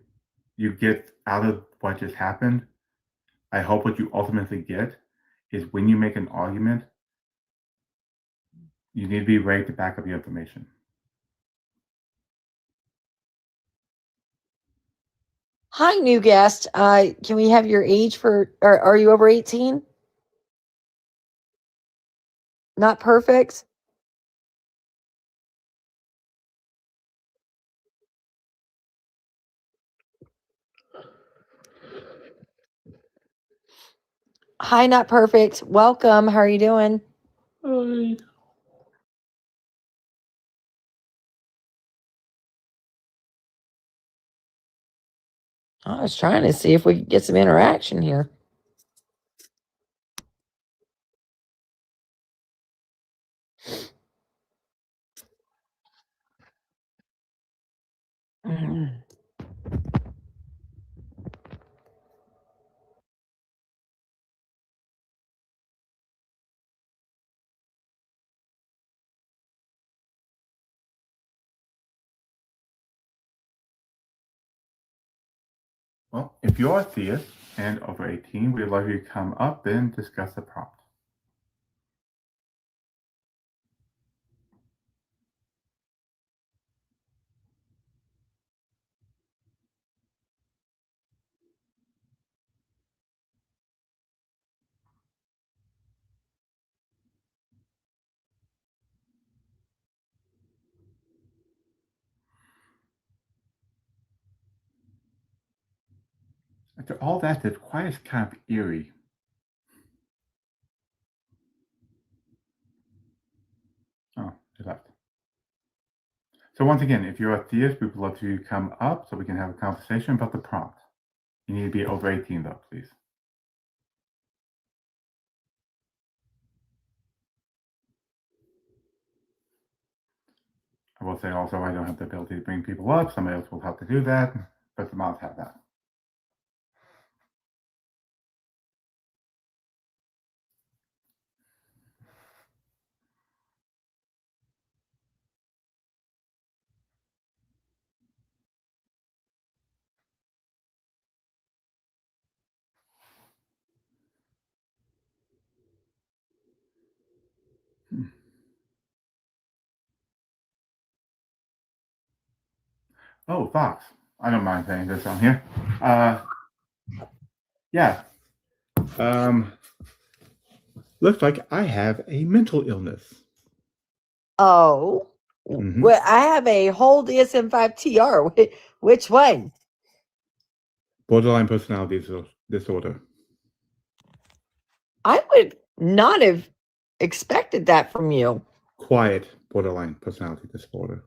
you get out of what just happened, I hope what you ultimately get is when you make an argument, you need to be ready to back up your information. Hi, new guest. Can we have your age for, or are you over 18? Not perfect? Hi, not perfect. Welcome. How are you doing? Hi. I was trying to see if we could get some interaction here. Mm. Well, if you're a theist and over 18, we'd love you to come up and discuss the prompt. After all that, the quiet is kind of eerie. Oh, they left. So once again, if you're a theist, we would love to come up so we can have a conversation about the prompt. You need to be over 18 though, please. I will say also I don't have the ability to bring people up. Somebody else will have to do that, but the mods have that. Oh, Fox. I don't mind saying this on here. Yeah. Looks like I have a mental illness. Oh, well, I have a whole DSM-5 TR. Which one? Borderline personality disorder. I would not have expected that from you. Quiet borderline personality disorder.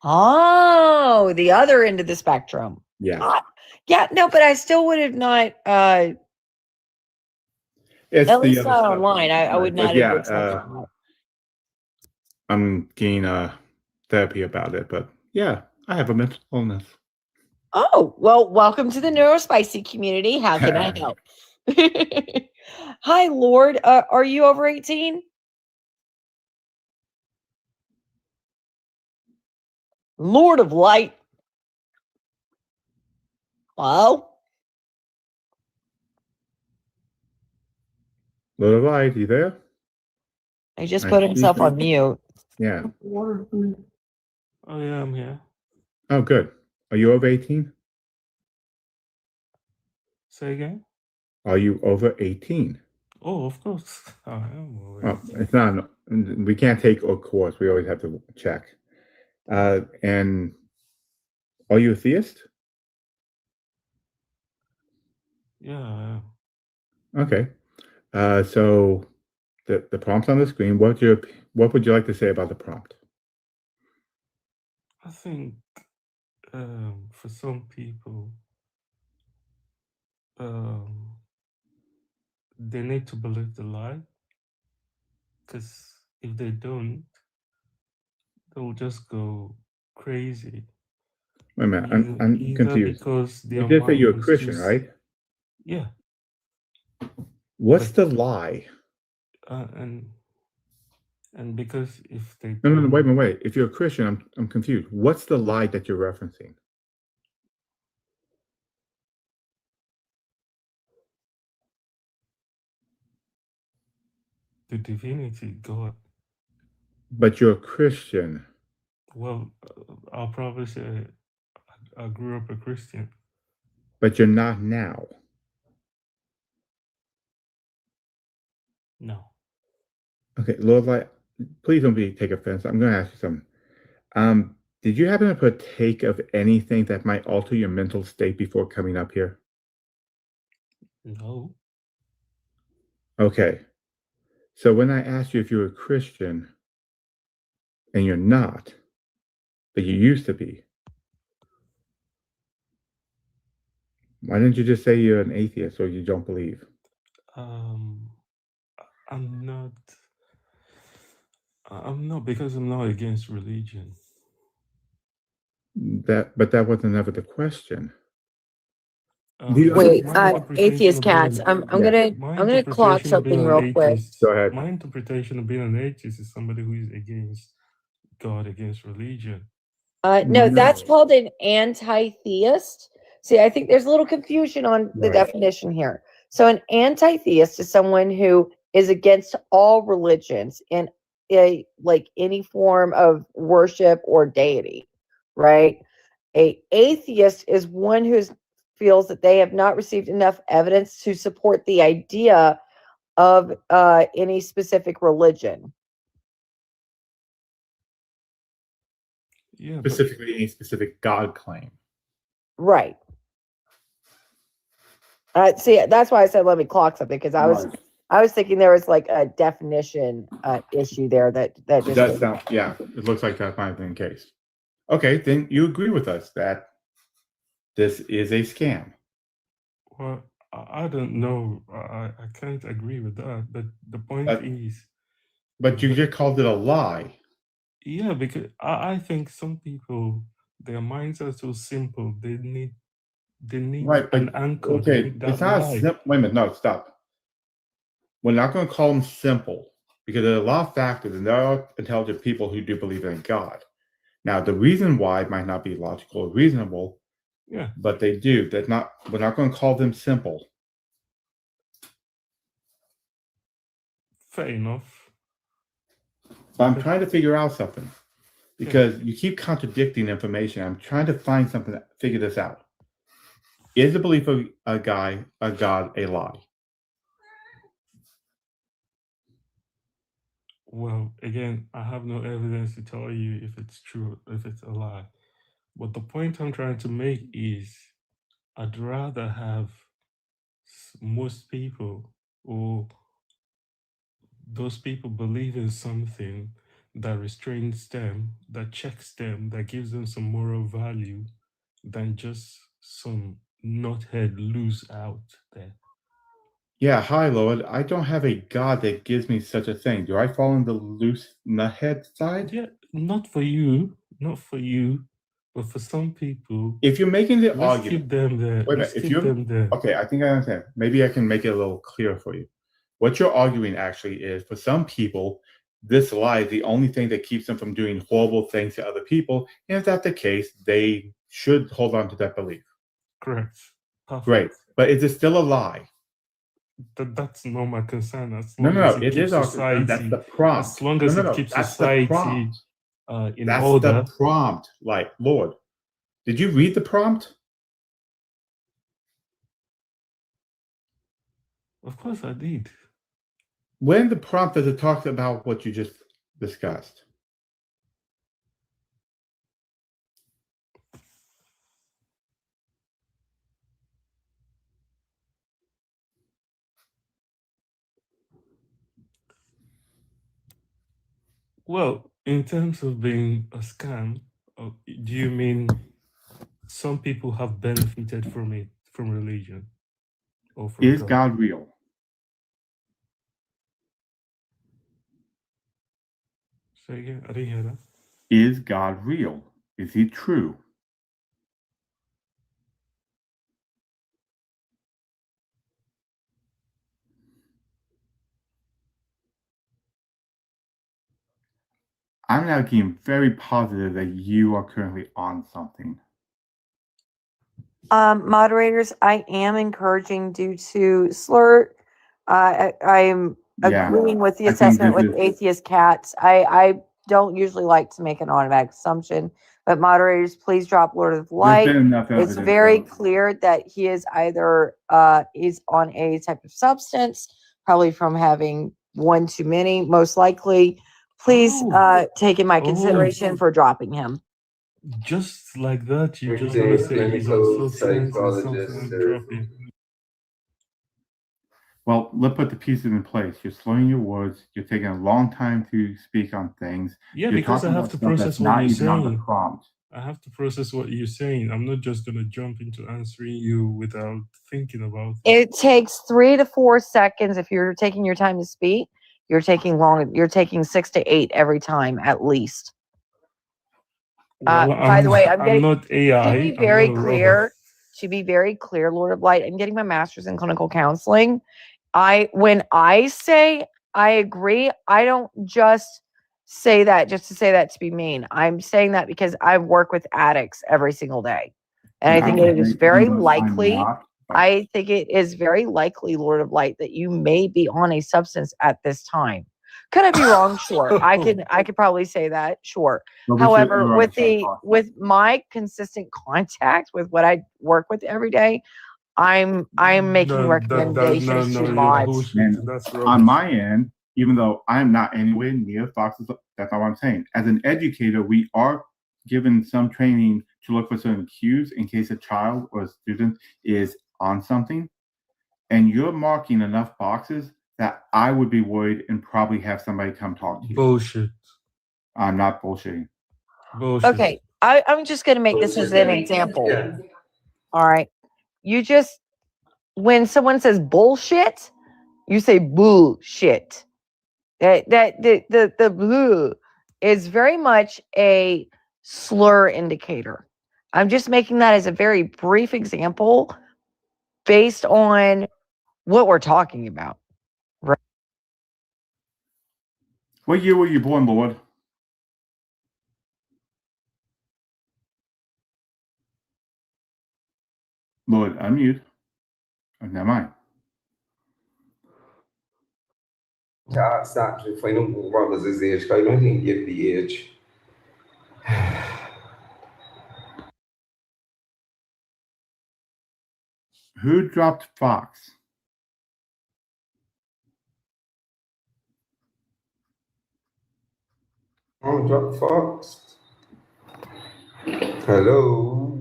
Oh, the other end of the spectrum. Yeah. Yeah, no, but I still would have not It's at the least other not stuff. online. I would But not have yeah, accepted that. I'm getting therapy about it, but yeah, I have a mental illness. Oh, well, welcome to the Neurospicy community. How can I help? Hi, Lord. Are you over 18? Lord of Light. Hello? Lord of Light, you there? He just put himself on mute. Yeah. Oh yeah, I'm here. Oh, good. Are you over 18? Say again? Are you over 18? Oh, of course. I am over Well, 18. it's not. We can't take a course. We always have to check. And are you a theist? Yeah, I am. Okay. So the prompt's on the screen. What would you like to say about the prompt? I think for some people, they need to believe the lie, because if they don't, they'll just go crazy. Wait a minute. I'm Either confused. because You their did say you're a mind is Christian, just right? yeah. What's the lie? And because if they No, don't, wait. If you're a Christian, I'm confused. What's the lie that you're referencing? the divinity, God. But you're a Christian. Well, I'll probably say I grew up a Christian. But you're not now. No. Okay, Lord Light, please don't take offense. I'm going to ask you something. Did you happen to partake of anything that might alter your mental state before coming up here? No. Okay. So when I asked you if you're a Christian, and you're not, but you used to be, why didn't you just say you're an atheist or you don't believe? I'm not, because I'm not against religion. But that wasn't ever the question. Wait, atheist cats. I'm gonna clock something real quick. Go ahead. My interpretation of being an atheist is somebody who is against God, against religion. No, that's called an anti-theist. See, I think there's a little confusion on the definition here. So an anti-theist is someone who is against all religions and like any form of worship or deity, right? A atheist is one who feels that they have not received enough evidence to support the idea of any specific religion. Yeah, specifically any specific God claim. Right. See, that's why I said let me clock something, because I was thinking there was like a definition issue there that just Does sound, yeah, it looks like that might have been the case. Okay, then you agree with us that this is a scam. Well, I don't know. I can't agree with that. But the point is. But you just called it a lie. Yeah, because I think some people, their minds are so simple. They need Right, an anchor. Okay, it's not a simple. Wait a minute, no, stop. We're not going to call them simple because there are a lot of factors, and there are intelligent people who do believe in God. Now, the reason why might not be logical or reasonable, yeah, but they do. We're not going to call them simple. Fair enough. But I'm trying to figure out something because you keep contradicting information. I'm trying to find something to figure this out. Is the belief of a God a lie? Well, again, I have no evidence to tell you if it's true, if it's a lie. But the point I'm trying to make is I'd rather have most people, or those people, believe in something that restrains them, that checks them, that gives them some moral value than just some knothead loose out there. Yeah, hi, Lord. I don't have a God that gives me such a thing. Do I fall on the loose nuthead side? Yeah, not for you, but for some people. If you're making the let's argument, keep them there. Wait a Let's minute, if keep you're them there. okay, I think I understand. Maybe I can make it a little clearer for you. What you're arguing actually is, for some people, this lie is the only thing that keeps them from doing horrible things to other people. And if that's the case, they should hold on to that belief. Correct. Perfect. Great, but is it still a lie? That's not my concern. As No, long no, as no. it It keeps is our concern. That's society, the prompt. as long as No, it no, no. keeps That's the society prompt. in That's order. the prompt. Like, Lord, did you read the prompt? Of course I did. When the prompt does it talk about what you just discussed? Well, in terms of being a scam, do you mean some people have benefited from it, from religion, or from Is God real? Say again, I didn't hear that. Is God real? Is he true? I'm now getting very positive that you are currently on something. Moderators, I am encouraging due to slur. I am agreeing with the assessment with atheist cats. I don't usually like to make an automatic assumption, but moderators, please drop Lord of Light. It's very clear that he is either is on a type of substance, probably from having one too many, most likely. Please take in my consideration for dropping him. Just like that, you just want to say he's on substance or something and drop him. Well, let's put the pieces in place. You're slurring your words. You're taking a long time to speak on things. Yeah, you're because I have to process what you're saying. I have to process what you're saying. I'm not just going to jump into answering you without thinking about it. It takes 3 to 4 seconds if you're taking your time to speak. You're taking long. You're taking 6 to 8 every time at least. Well, by the way, I'm not AI. To be very clear, Lord of Light, I'm getting my master's in clinical counseling. When I say I agree, I don't just say that just to say that to be mean. I'm saying that because I work with addicts every single day. And I think it is very likely. I think it is very likely, Lord of Light, that you may be on a substance at this time. Could I be wrong? Sure. I could probably say that. Sure. However, with my consistent contact with what I work with every day, I'm making recommendations to mods. On my end, even though I'm not anywhere near Fox's, that's all I'm saying. As an educator, we are given some training to look for certain cues in case a child or a student is on something. And you're marking enough boxes that I would be worried and probably have somebody come talk to you. Bullshit. I'm not bullshitting. Bullshit. Okay, I'm just going to make this as an example. Yeah. All right. When someone says bullshit, you say bullshit. The blue is very much a slur indicator. I'm just making that as a very brief example based on what we're talking about. Right. What year were you born, Lord? Lord, unmute. Oh, never mind. Stop. Foi no Bob Zezé, caiu no entendi the edge. Who dropped Fox? Oh, drop Fox. Hello.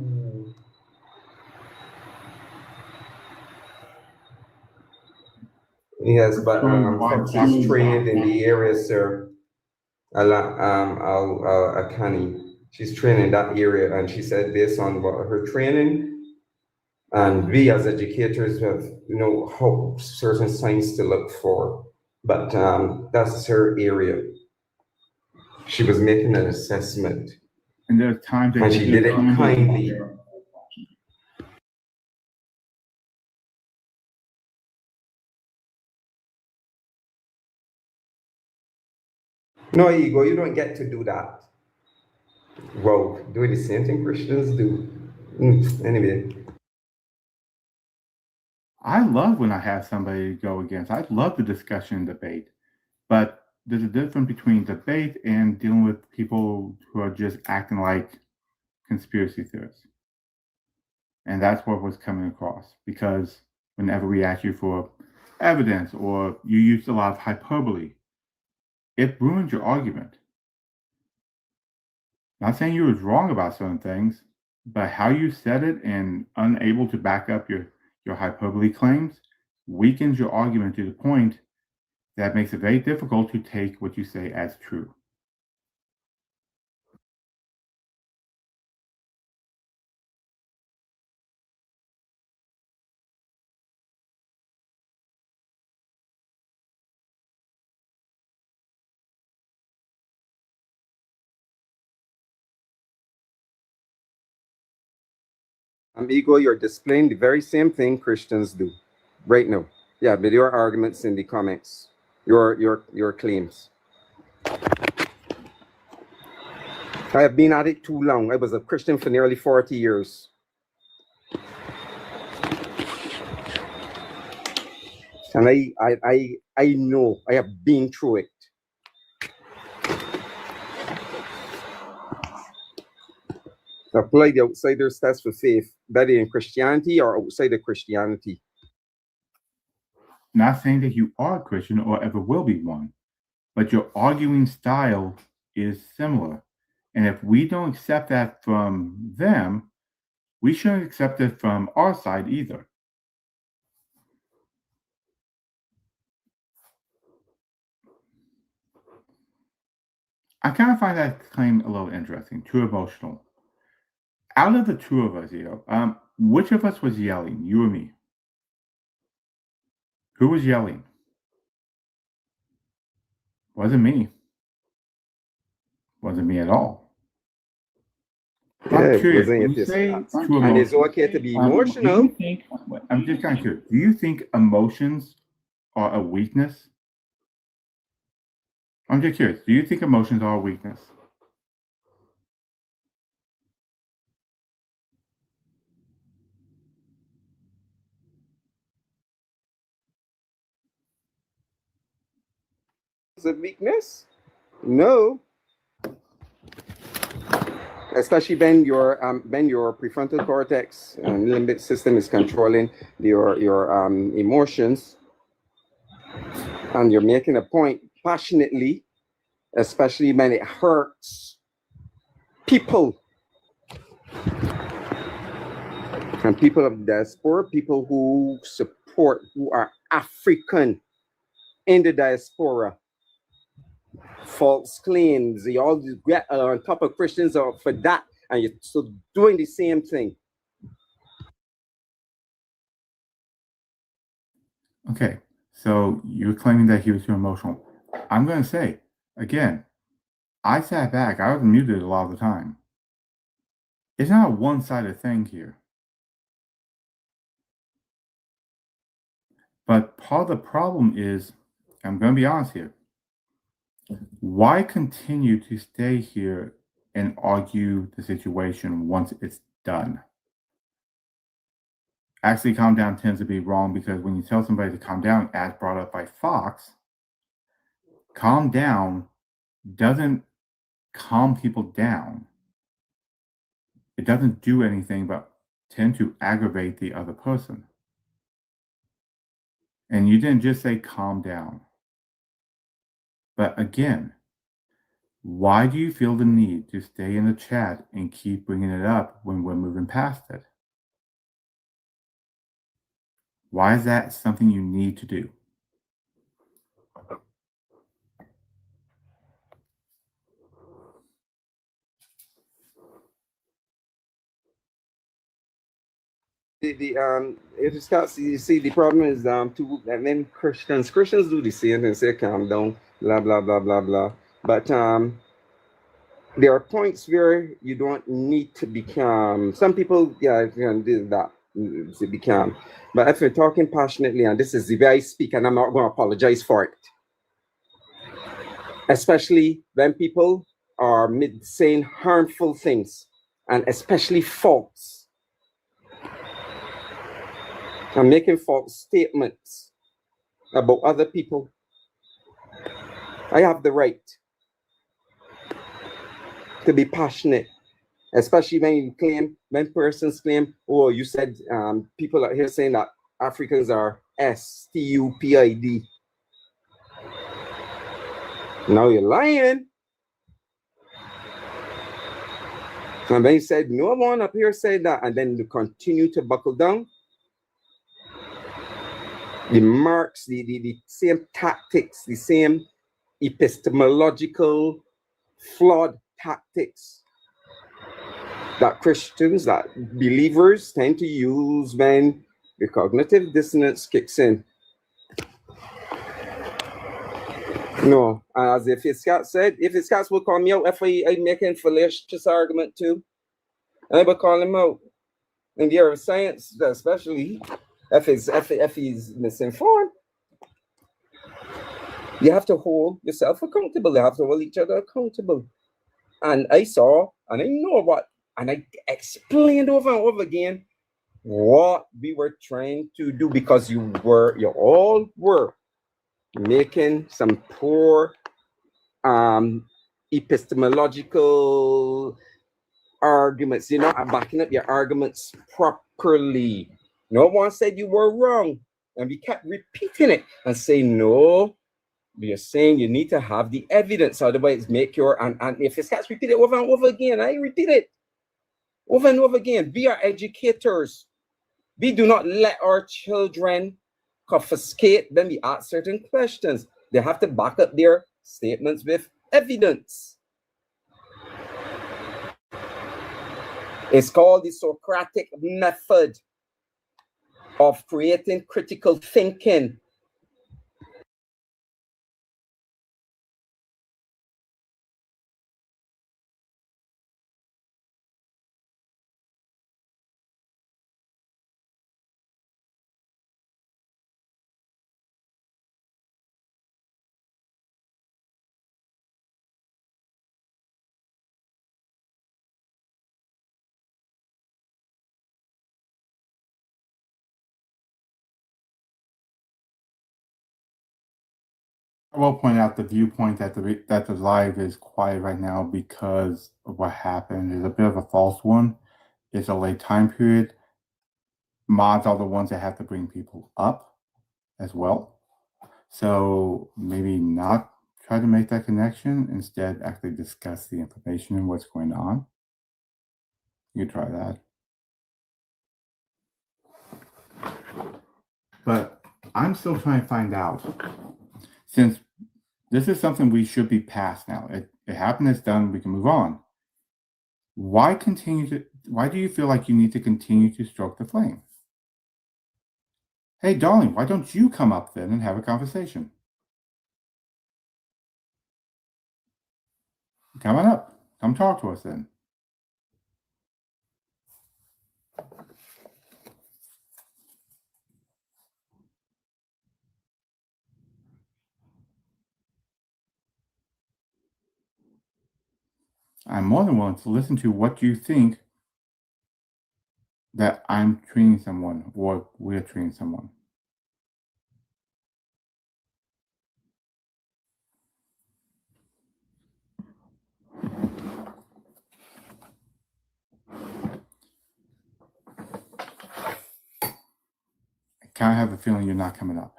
Yes, but Fox is trained in the area, sir. Akani. She's training that area, and she said based on what her training, and we as educators have how certain signs to look for, but that's her area. She was making an assessment, and there's times that and she did it kindly. No, ego, you don't get to do that. Well, doing the same thing Christians do. Anyway. I love when I have somebody to go against. I love the discussion and debate. But there's a difference between debate and dealing with people who are just acting like conspiracy theorists. And that's what was coming across. Because whenever we ask you for evidence or you use a lot of hyperbole, it ruins your argument. Not saying you was wrong about certain things, but how you said it and unable to back up your hyperbole claims weakens your argument to the point that makes it very difficult to take what you say as true. Ego, you're displaying the very same thing Christians do right now. Yeah, with your arguments in the comments, your claims. I have been at it too long. I was a Christian for nearly 40 years. And I know, I have been through it. Apply the outsider's test for faith, whether in Christianity or outside of Christianity. Not saying that you are a Christian or ever will be one, but your arguing style is similar. And if we don't accept that from them, we shouldn't accept it from our side either. I kind of find that claim a little interesting, too emotional. Out of the two of us, which of us was yelling, you or me? Who was yelling? Wasn't me. Wasn't me at all. I'm curious. When you say too and it's okay to be emotional. I'm just kind of curious. Do you think emotions are a weakness? I'm just curious. Do you think emotions are a weakness? It's a weakness? No. Especially when your prefrontal cortex and limbic system is controlling your emotions, and you're making a point passionately, especially when it hurts people. And people of diaspora, people who support, who are African in the diaspora. False claims, you all get on top of Christians for that, and you're still doing the same thing. Okay, so you're claiming that he was too emotional. I'm going to say, again, I sat back. I was muted a lot of the time. It's not a one-sided thing here. But part of the problem is, I'm going to be honest here, why continue to stay here and argue the situation once it's done? Actually, calm down tends to be wrong, because when you tell somebody to calm down, as brought up by Fox, calm down doesn't calm people down. It doesn't do anything but tend to aggravate the other person. And you didn't just say calm down. But again, why do you feel the need to stay in the chat and keep bringing it up when we're moving past it? Why is that something you need to do? it is you see the problem is and then Christians do the same and say calm down, blah blah blah blah blah. But there are points where you don't need to become. Some people, yeah, can do that to become. But if you're talking passionately, and this is the way I speak, and I'm not going to apologize for it, especially when people are saying harmful things, and especially false. I'm making false statements about other people. I have the right to be passionate, especially when persons claim, oh, you said people are here saying that Africans are stupid. Now you're lying. And then he said, no one up here said that, and then you continue to buckle down. The marks, the same tactics, the same epistemological flawed tactics that Christians, that believers tend to use when the cognitive dissonance kicks in. No, as if Scott said, if Scott will call me out if I make a fallacious argument too, I will call him out. In the area of science, especially if he's misinformed, you have to hold yourself accountable. You have to hold each other accountable. And I saw, and I know what, and I explained over and over again what we were trying to do, because you all were making some poor epistemological arguments. You're not backing up your arguments properly. No one said you were wrong, and we kept repeating it and saying no. You're saying you need to have the evidence, otherwise make your and if it gets repeated over and over again, I repeat it over and over again. We are educators. We do not let our children confiscate when we ask certain questions. They have to back up their statements with evidence. It's called the Socratic method of creating critical thinking. I will point out the viewpoint that the live is quiet right now because of what happened is a bit of a false one. It's a late time period. Mods are the ones that have to bring people up as well. So maybe not try to make that connection. Instead, actually discuss the information and what's going on. You try that. But I'm still trying to find out, since this is something we should be past now. It happened, it's done, we can move on. Why do you feel like you need to continue to stroke the flame? Hey, darling, why don't you come up then and have a conversation? Come on up. Come talk to us then. I'm more than willing to listen to what you think that I'm treating someone or we're treating someone. I kind of have a feeling you're not coming up.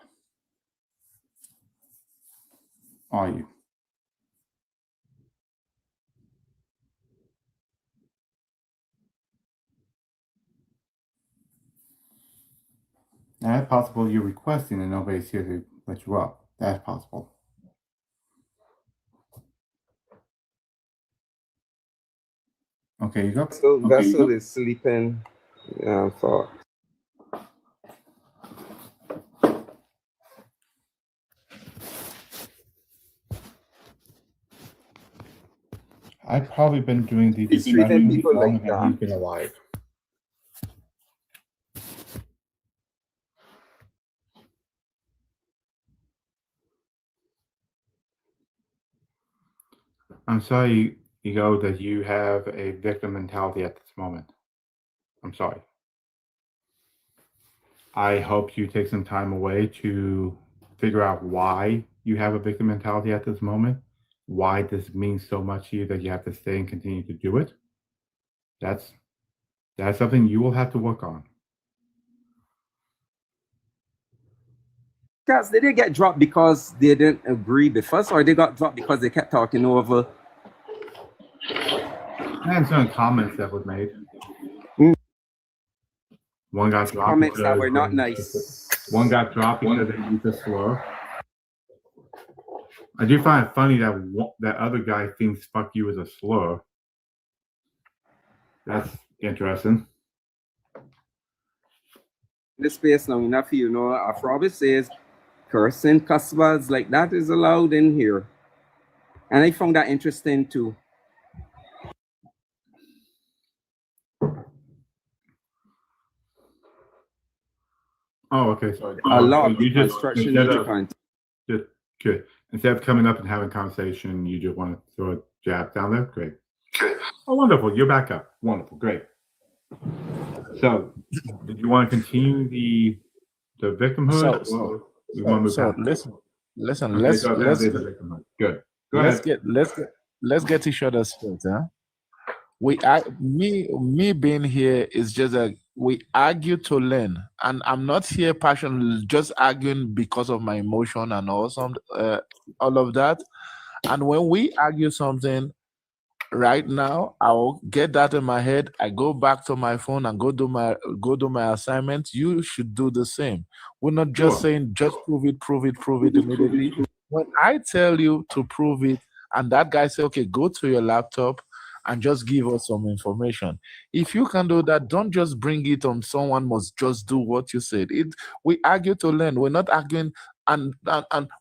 Are you? Now, it's possible you're requesting and nobody's here to let you up. That's possible. Okay, you go. So Vessel is sleeping for I've probably been doing these He's treating discussions people longer like than that. he's been alive. I'm sorry, Ego, that you have a victim mentality at this moment. I'm sorry. I hope you take some time away to figure out why you have a victim mentality at this moment, why this means so much to you that you have to stay and continue to do it. That's something you will have to work on. Guys, did they get dropped because they didn't agree with us, or they got dropped because they kept talking over? And some comments that were made. One got dropped Comments because that were not nice. One got dropped because they used a slur. I do find it funny that that other guy thinks "fuck you" is a slur. That's interesting. This space now enough, you know. After Robert says, cursing, cuss words like that is allowed in here, and I found that interesting too. Oh, okay. Sorry. A lot so you of just construction instead need of, to just good. Instead of coming up and having a conversation, you just want to throw a jab down there. Great. Oh, wonderful. You're back up. Wonderful. Great. So, did you want to continue the victimhood? or we want to move So past it? listen. Okay, Let's so now there's the victimhood. Good. Go ahead. let's get each other straight, huh? Me being here is just that we argue to learn, and I'm not here passionately just arguing because of my emotion and all of that. And when we argue something, right now I'll get that in my head. I go back to my phone and go do my assignment. You should do the same. We're not just saying just prove it immediately. When I tell you to prove it, and that guy say, okay, go to your laptop and just give us some information. If you can do that, don't just bring it on someone must just do what you said. We argue to learn. We're not arguing. And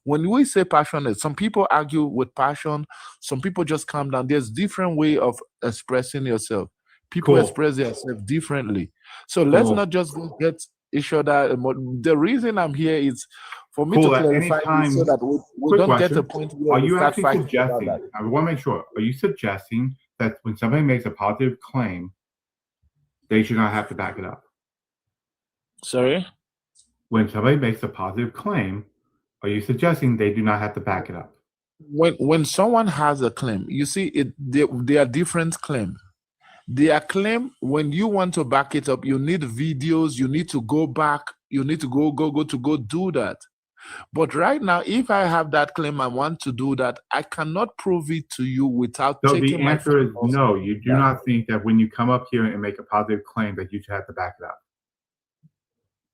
when we say passionate, some people argue with passion. Some people just calm down. There's different way of expressing yourself. People express themselves differently. So let's not just get each other. The reason I'm here is for me to clarify this so that we don't get to a point where Are we you start actually fighting about suggesting? that. I want to make sure. Are you suggesting that when somebody makes a positive claim, they should not have to back it up? Sorry? When somebody makes a positive claim, are you suggesting they do not have to back it up? When someone has a claim, you see, they are different claims. Their claim, when you want to back it up, you need videos, you need to go back, you need to go do that. But right now, if I have that claim, I want to do that, I cannot prove it to you without So taking the my answer is phone. no. You do not think that when you come up here and make a positive claim that you should have to back it up.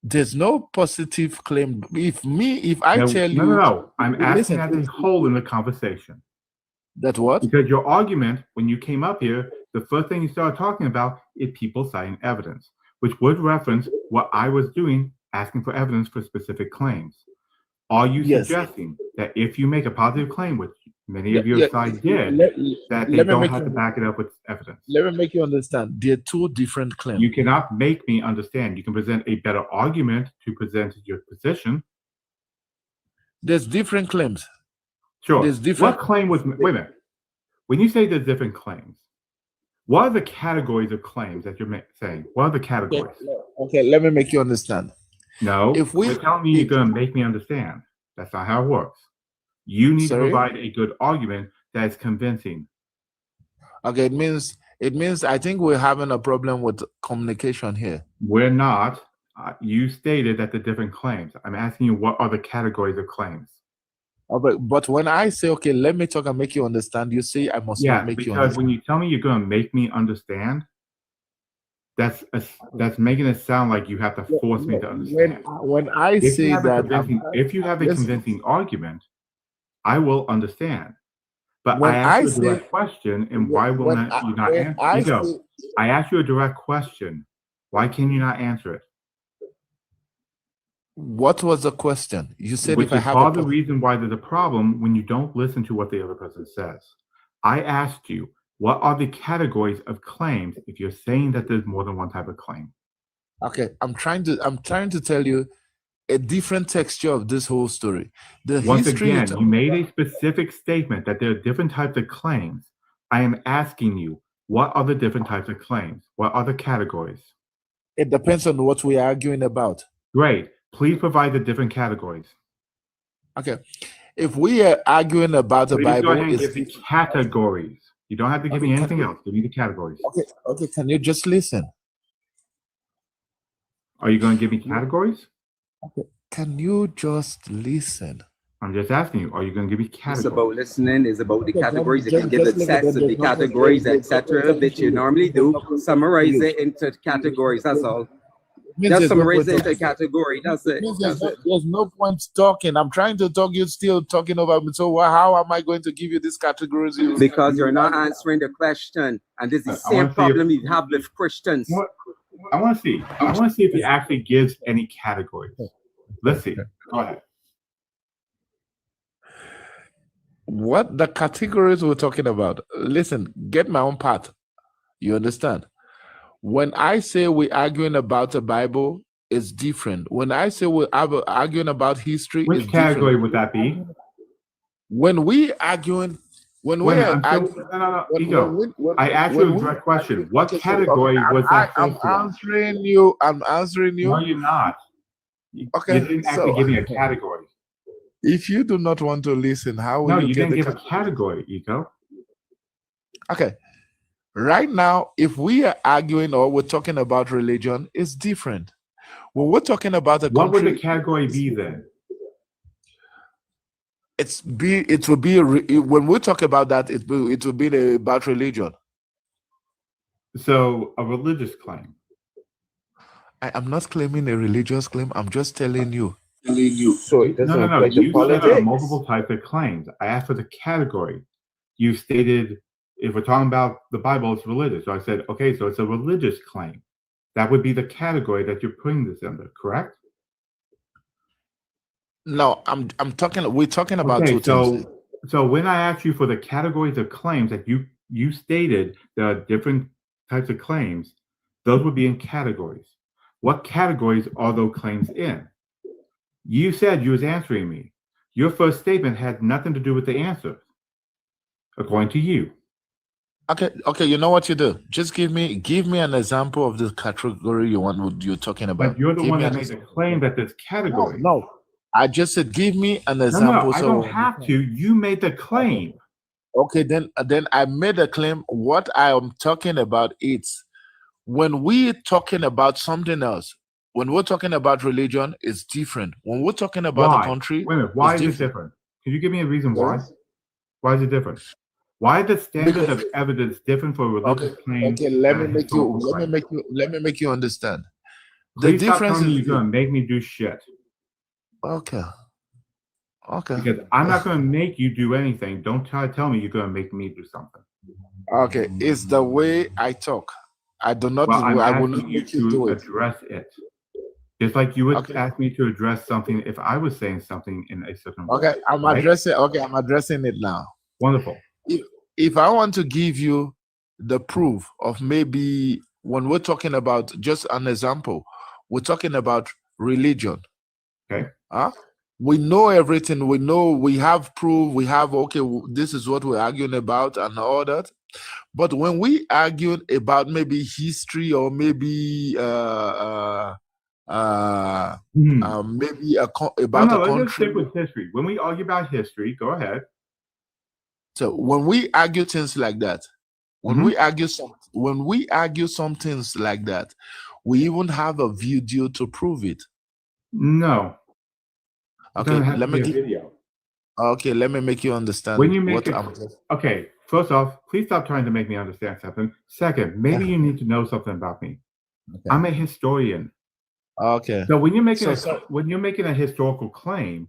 There's no positive claim. If I tell you, no. I'm asking listen, as a whole in the conversation. That what? Because your argument when you came up here, the first thing you started talking about is people citing evidence, which would reference what I was doing, asking for evidence for specific claims. Are you suggesting that if you make a positive claim, which many of your side did, that they don't have to back it up with evidence? Let me make you understand. There are two different claims. You cannot make me understand. You can present a better argument to present your position. There's different claims. Sure. There's different. What claim was? Wait a minute. When you say there's different claims, what are the categories of claims that you're saying? What are the categories? Okay, let me make you understand. No, you're telling me you're going to make me understand. That's not how it works. You need to provide a good argument that is convincing. Okay, it means I think we're having a problem with communication here. We're not. You stated that the different claims. I'm asking you what are the categories of claims. Okay, but when I say, okay, let me talk and make you understand, you say I must not make you understand. Because when you tell me you're going to make me understand, that's making it sound like you have to force me to understand. When I say that, if you have a convincing argument, I will understand. But when I asked you a I direct question, and why will you not answer? I asked you a direct question. Why can you not answer it? What was the question? You said Which if I is have part of the reason why there's a problem when you don't listen to what the other person says. I asked you, What are the categories of claims if you're saying that there's more than one type of claim? Okay, I'm trying to tell you a different texture of this whole story. The Once history again, you made a specific statement that there are different types of claims. I am asking you, what are the different types of claims? What are the categories? It depends on what we're arguing about. Great. Please provide the different categories. Okay. If we are arguing about the Please Bible, go ahead and give the categories. You don't have to give me anything else. Give me the categories. Okay, can you just listen? Are you going to give me categories? Okay. Can you just listen? I'm just asking you, are you going to give me categories? It's about listening, it's about the categories. You can give the sets of the categories, etc., which you normally do. Summarize it into categories, that's all. Just summarize it into category, that's it. There's no point talking. I'm trying to talk, you're still talking over me. So how am I going to give you these categories? Because you're not answering the question. And this is the same problem you have with Christians. I want to see if he actually gives any categories. Let's see. Go ahead. What the categories we're talking about? Listen, get my own part. You understand? When I say we're arguing about the Bible, it's different. When I say we're arguing about history, which it's category different. would that be? When we arguing, when we are arguing, I asked you a direct question. What category was that? I'm answering you. I'm answering you. No, you're not. Okay, You didn't actually give me a category. If you do not want to listen, how will No, you you get didn't the give a category, Ego. Okay. Right now, if we are arguing or we're talking about religion, it's different. When we're talking about a country, what would the category be then? It will be when we talk about that, it will be about religion. So a religious claim. I am not claiming a religious claim. I'm just telling you. So it doesn't No. apply to You said there are politics. multiple types of claims. I asked for the category. You stated if we're talking about the Bible, it's religious. So I said, okay, so it's a religious claim. That would be the category that you're putting this under, correct? No, we're talking about two things. So when I asked you for the categories of claims that you stated there are different types of claims, those would be in categories. What categories are those claims in? You said you was answering me. Your first statement had nothing to do with the answer, according to you. Okay, you know what you do? Just give me an example of the category you're talking about. But you're the one that made the claim that there's categories. No. I just said give me an example. No, I don't have to. You made the claim. Okay, then I made a claim. What I am talking about is when we're talking about something else, when we're talking about religion, it's different. When we're talking about a country, wait a minute, why is it different? Can you give me a reason why? Why is it different? Why are the standards of evidence different for a religious claim? Okay, let me make you understand. Please stop telling me you're gonna make me do shit. Okay. Because I'm not gonna make you do anything. Don't try to tell me you're gonna make me do something. Okay, it's the way I talk. I do not. Well, I will not you make you do it. address it. Just like you would ask me to address something if I was saying something in a certain way. Okay, I'm addressing it now. Wonderful. If I want to give you the proof of maybe when we're talking about just an example, we're talking about religion. Okay. We know everything. We know we have proof. We have this is what we're arguing about and all that. But when we argue about maybe history or maybe about a country. Let's stick with history. When we argue about history, go ahead. So when we argue things like that, when we argue some things like that, we even have a video to prove it. No. Okay, let me make you understand. When you make okay, first off, please stop trying to make me understand something. Second, maybe you need to know something about me. Okay. I'm a historian. Okay. So when you're making a historical claim,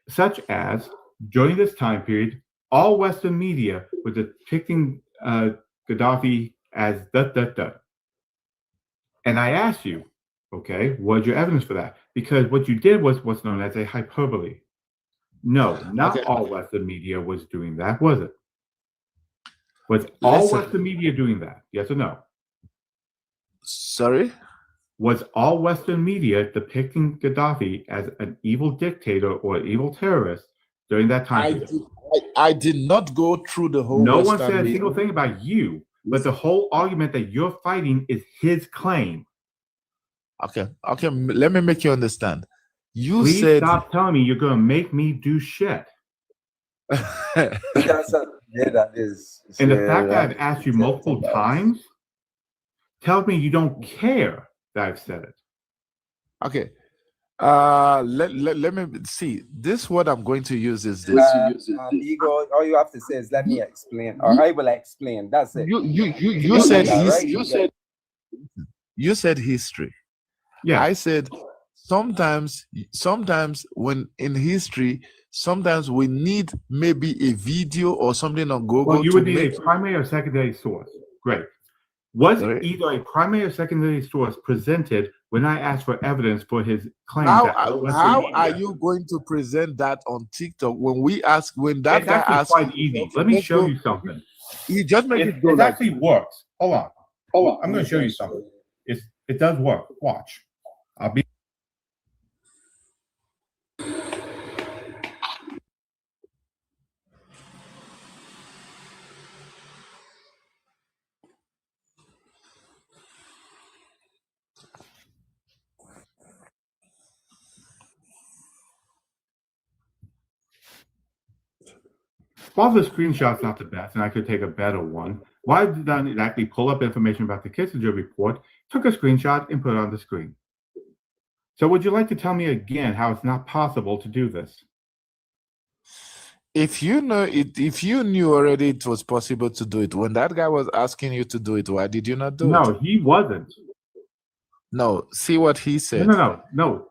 such as during this time period, all Western media were depicting Gaddafi as and I asked you, okay, what's your evidence for that? Because what you did was what's known as a hyperbole. No, not all Western media was doing that, was it? Was all Listen. Western media doing that? Yes or no? Sorry? Was all Western media depicting Gaddafi as an evil dictator or an evil terrorist during that time period? I did not go through the whole No one Western said a media. single thing about you, but the whole argument that you're fighting is his claim. Okay, let me make you understand. You Please said stop telling me you're going to make me do shit. That is. And the fact that I've asked you multiple times tells me you don't care that I've said it. Okay. Let me see. This what I'm going to use is this. Ego, all you have to say is let me explain, or I will explain. That's it. You said right? you said history. Yeah. I said sometimes when in history, sometimes we need maybe a video or something on Google. Well, you to would need make a primary or secondary source. Great. Was either a primary or secondary source presented when I asked for evidence for his claim? How are you going to present that on TikTok when that it's guy actually asked? quite easy. Let me show you something. He just make it go It like actually works. Hold on. I'm going to show you something. It does work. Watch. I'll be. While the screenshot's not the best, and I could take a better one, why did I actually pull up information about the Kissinger report, took a screenshot, and put it on the screen? So would you like to tell me again how it's not possible to do this? If you knew already it was possible to do it, when that guy was asking you to do it, why did you not do it? No, he wasn't. No, see what he said. No.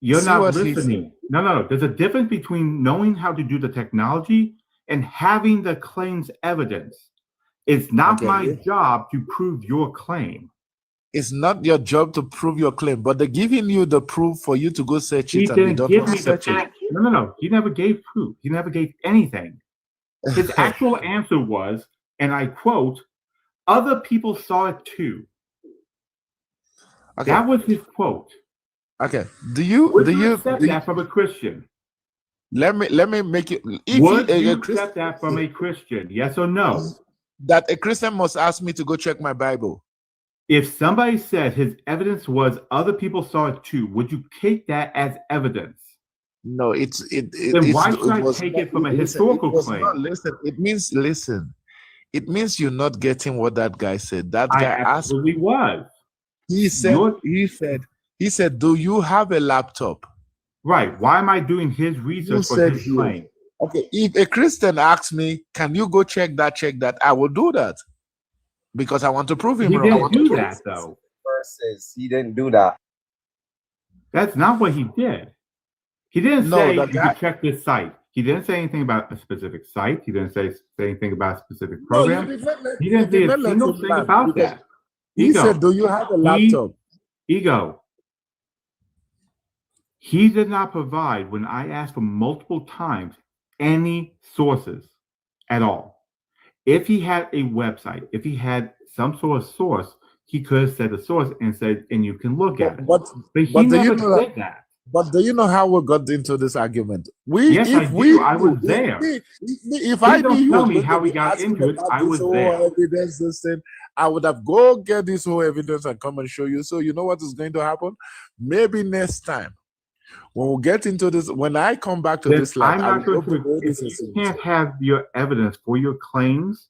You're See not what he listening. No. There's a difference between knowing how to do the technology and having the claim's evidence. It's not my job to prove your claim. It's not your job to prove your claim, but they're giving you the proof for you to go search He it, and you didn't don't give want me to the search it. No. He never gave proof. He never gave anything. His actual answer was, and I quote, "Other people saw it too." Okay. That was his quote. Okay. Would you accept that from a Christian? Let me make it. Would you accept that from a Christian? Yes or no? That a Christian must ask me to go check my Bible. If somebody said his evidence was other people saw it too, would you take that as evidence? No, Then why should I take it from a historical claim? Listen. It means you're not getting what that guy said. That guy absolutely was. He said, "Do you have a laptop?" Right. Why am I doing his research for his claim? Okay. If a Christian asks me, "Can you go check that?" I will do that because I want to prove him wrong. He didn't do that though. Versus, he didn't do that. That's not what he did. He didn't say you could check this site. He didn't say anything about a specific site. He didn't say anything about a specific program. He didn't say a single thing about that. He said, "Do you have a laptop?" Ego. He did not provide, when I asked for multiple times, any sources at all. If he had a website, if he had some sort of source, he could have said the source and said, and you can look at it. But he never said that. But do you know how we got into this argument? Yes, I do. I was there. If I knew you tell me how we got into it, I was there. Evidence, listen, I would have go get this whole evidence and come and show you. So you know what is going to happen? Maybe next time when we get into this, when I come back to this lab, I'm not going to. If you can't have your evidence for your claims,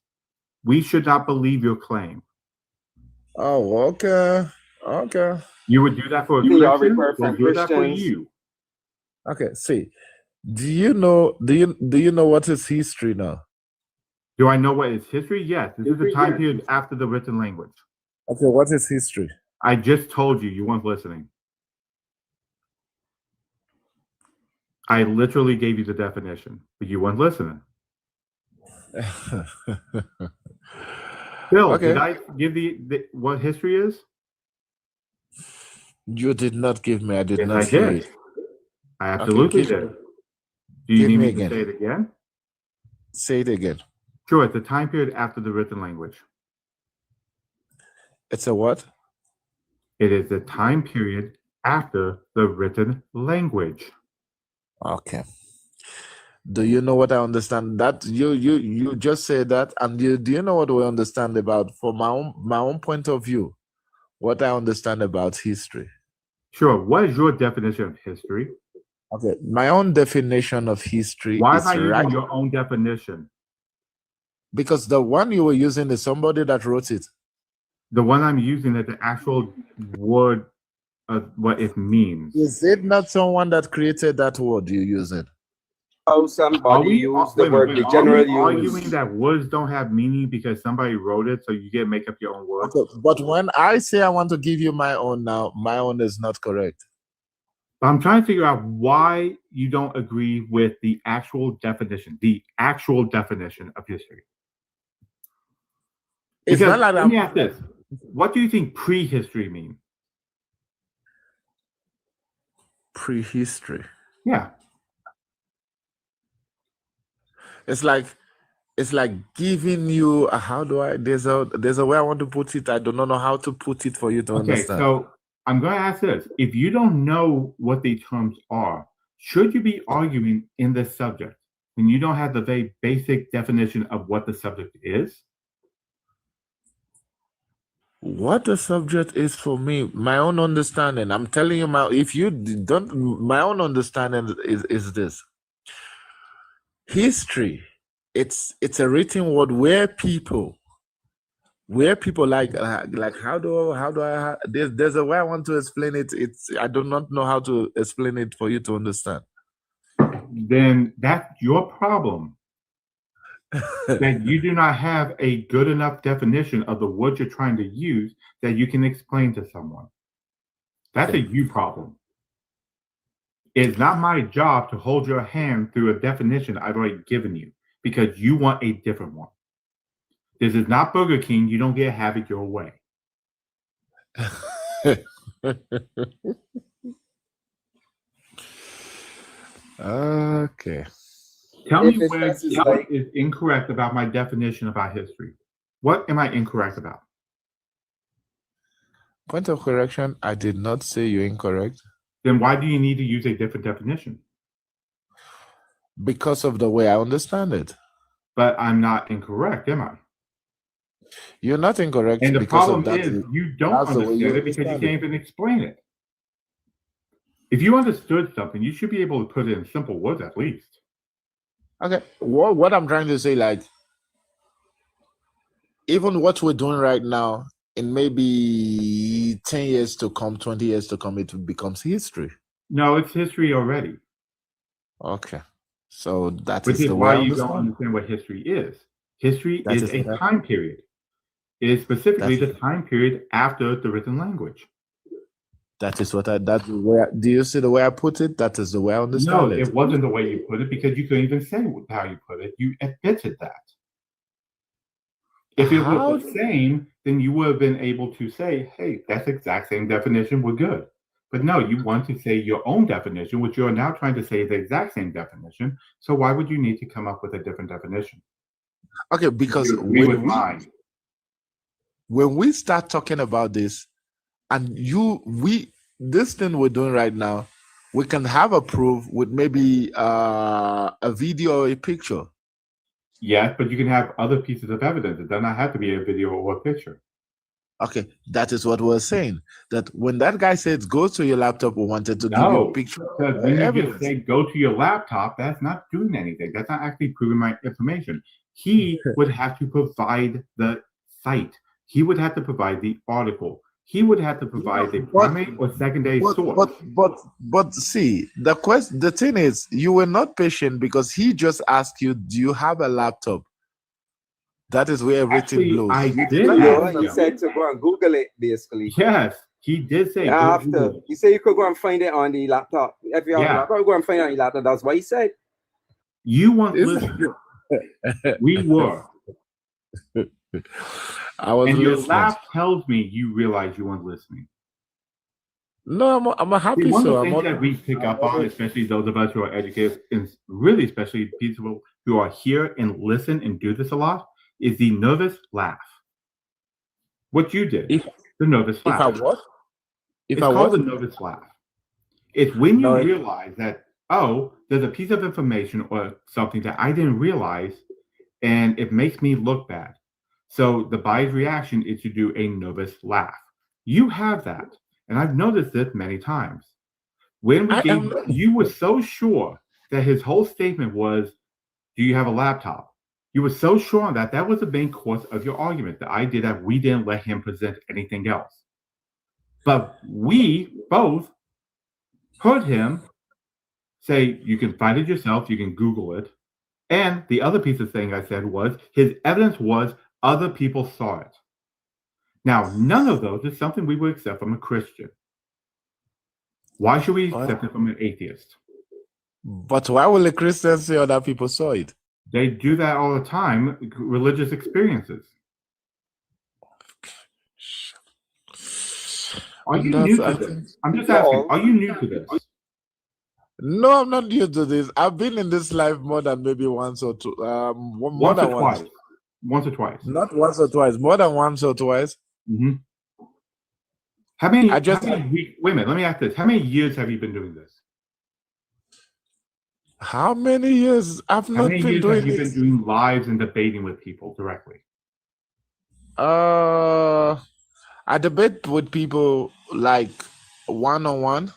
we should not believe your claim. Oh, okay. You would do that for a Christian? We'll do that for you. Okay, see. Do you know what is history now? Do I know what is history? Yes. This is the time period after the written language. Okay, what is history? I just told you. You weren't listening. I literally gave you the definition, but you weren't listening. Bill, Okay. did I give the what history is? You did not give me. I did Yes, not I hear did. it. I absolutely Okay, did. Do you give need me me to again. say it again? Say it again. Sure, it's a time period after the written language. It's a what? It is the time period after the written language. Okay. Do you know what I understand? That you just said that, and do you know what we understand about, from my own point of view, what I understand about history? Sure. What is your definition of history? Okay, my own definition of history Why is am I using right, your own definition? because the one you were using is somebody that wrote it. The one I'm using is the actual word of what it means. Is it not someone that created that word you're using? How somebody use the word, the general use. Arguing that words don't have meaning because somebody wrote it, so you get make up your own words? Okay, but when I say I want to give you my own now, my own is not correct. I'm trying to figure out why you don't agree with the actual definition of history. It's Because not like let me ask this: what do you think prehistory means? Prehistory. Yeah. It's like giving you how do I there's a way I want to put it. I do not know how to put it for you to Okay, understand. so I'm going to ask this: if you don't know what the terms are, should you be arguing in this subject when you don't have the very basic definition of what the subject is? What the subject is for me, my own understanding. I'm telling you, if you don't, my own understanding is this. History, it's a written word where people like how do I there's a way I want to explain it. I do not know how to explain it for you to understand. Then that's your problem. That you do not have a good enough definition of the word you're trying to use that you can explain to someone. That's a you problem. It's not my job to hold your hand through a definition I've already given you because you want a different one. This is not Burger King. You don't get to have it your way. Okay. Tell me what is incorrect about my definition about history. What am I incorrect about? Point of correction, I did not say you're incorrect. Then why do you need to use a different definition? Because of the way I understand it. But I'm not incorrect, am I? You're not incorrect. And the because problem of that, is you don't understand it because you can't even explain it. If you understood something, you should be able to put it in simple words at least. Okay, what I'm trying to say, like, even what we're doing right now, in maybe 10 years to come, 20 years to come, it becomes history. No, it's history already. Okay, so that Which is is the why way I you don't understand. understand what history is. History That is is a what I- time period. It is specifically That's- the time period after the written language. That is what do you see the way I put it? That is the way I understand No, it. it wasn't the way you put it because you couldn't even say how you put it. You admitted that. If it was the same, then you would have been able to say, hey, that's the exact same definition, we're good. But no, you want to say your own definition, which you're now trying to say is the exact same definition. So why would you need to come up with a different definition? Okay, because You agree with mine. when we start talking about this, and this thing we're doing right now, we can have a proof with maybe a video or a picture. Yes, but you can have other pieces of evidence. It does not have to be a video or a picture. Okay, that is what we're saying. That when that guy said, go to your laptop, we wanted to give you a picture. Because when you just say go to your laptop, that's not doing anything. That's not actually proving my information. He would have to provide the site. He would have to provide the article. He would have to provide the primary or secondary source. But see, the thing is, you were not patient because he just asked you, do you have a laptop? That is where everything blows. I You did not ask know He him. said to go and Google it, basically. Yes, he did say. After he said you could go and find it on the laptop. If you have a laptop, go and find it on your laptop. That's what he said. You weren't listening. We were. I was and your listening. laugh tells me you realize you weren't listening. No, I'm happy. See, one So of the things that we pick up on, especially those of us who are educated, and really especially people who are here and listen and do this a lot is the nervous laugh. What you did, the nervous laugh. If I what? It's called the nervous laugh. It's when you realize that, oh, there's a piece of information or something that I didn't realize, and it makes me look bad. So the body's reaction is to do a nervous laugh. You have that, and I've noticed this many times. When we you were so sure that his whole statement was, do you have a laptop? You were so sure on that. That was the main course of your argument, the idea that we didn't let him present anything else. But we both heard him say, you can find it yourself, you can Google it. And the other piece of thing I said was, his evidence was other people saw it. Now, none of those is something we would accept from a Christian. Why should we accept it from an atheist? But why will a Christian say other people saw it? They do that all the time, religious experiences. Are you new to this? I'm just asking, are you new to this? No, I'm not new to this. I've been in this life more than maybe once or two. Once or twice. Once or twice. Not once or twice. More than once or twice. Mm-hmm. How many? Wait a minute. Let me ask this: how many years have you been doing this? How many years? I've not been doing this. How many years have you been doing lives and debating with people directly? I debate with people like one-on-one.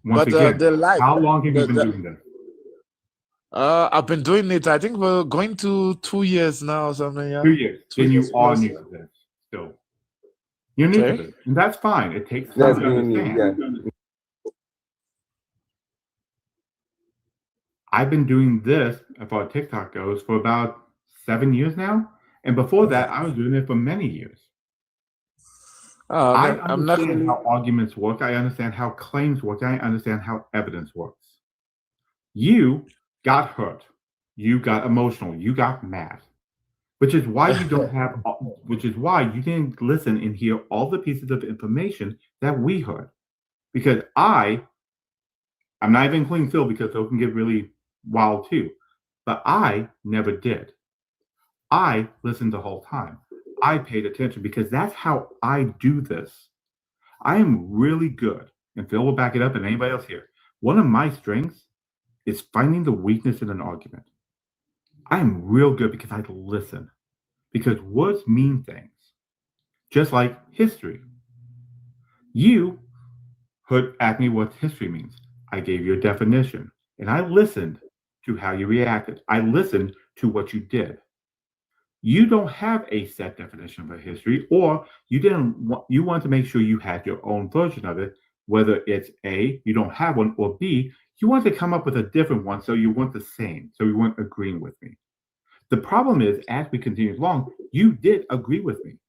But how long have you been doing this? I've been doing it. I think we're going to 2 years now or something. Yeah. 2 years. Then you are new to this still. You're new to this. And that's fine. It takes time to understand. I've been doing this, as far as TikTok goes, for about 7 years now. And before that, I was doing it for many years. I understand how arguments work. I understand how claims work. I understand how evidence works. You got hurt. You got emotional. You got mad. Which is why you don't have, which is why you didn't listen and hear all the pieces of information that we heard. Because I'm not even including Phil because Phil can get really wild too. But I never did. I listened the whole time. I paid attention because that's how I do this. I am really good, and Phil will back it up and anybody else here. One of my strengths is finding the weakness in an argument. I am real good because I listen. Because words mean things. Just like history. You asked me what history means. I gave you a definition. And I listened to how you reacted. I listened to what you did. You don't have a set definition of history, or you want to make sure you had your own version of it, whether it's A, you don't have one, or B, you want to come up with a different one so you weren't the same, so you weren't agreeing with me. The problem is, as we continue along, you did agree with me.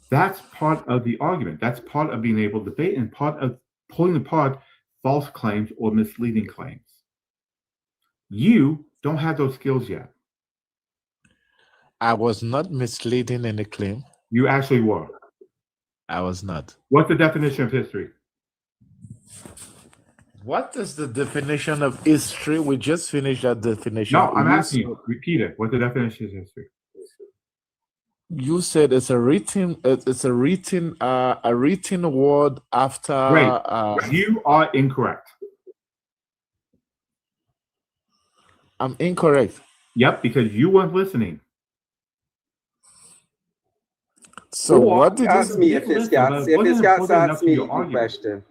That's part of the argument. That's part of being able to debate and part of pulling apart false claims or misleading claims. You don't have those skills yet. I was not misleading any claim. You actually were. I was not. What's the definition of history? What is the definition of history? We just finished that definition. No, I'm asking you. Repeat it. What's the definition of history? You said it's a written word after. Great. You are incorrect. I'm incorrect. Yep, because you weren't listening. So what did ask me if this guy asks me a question?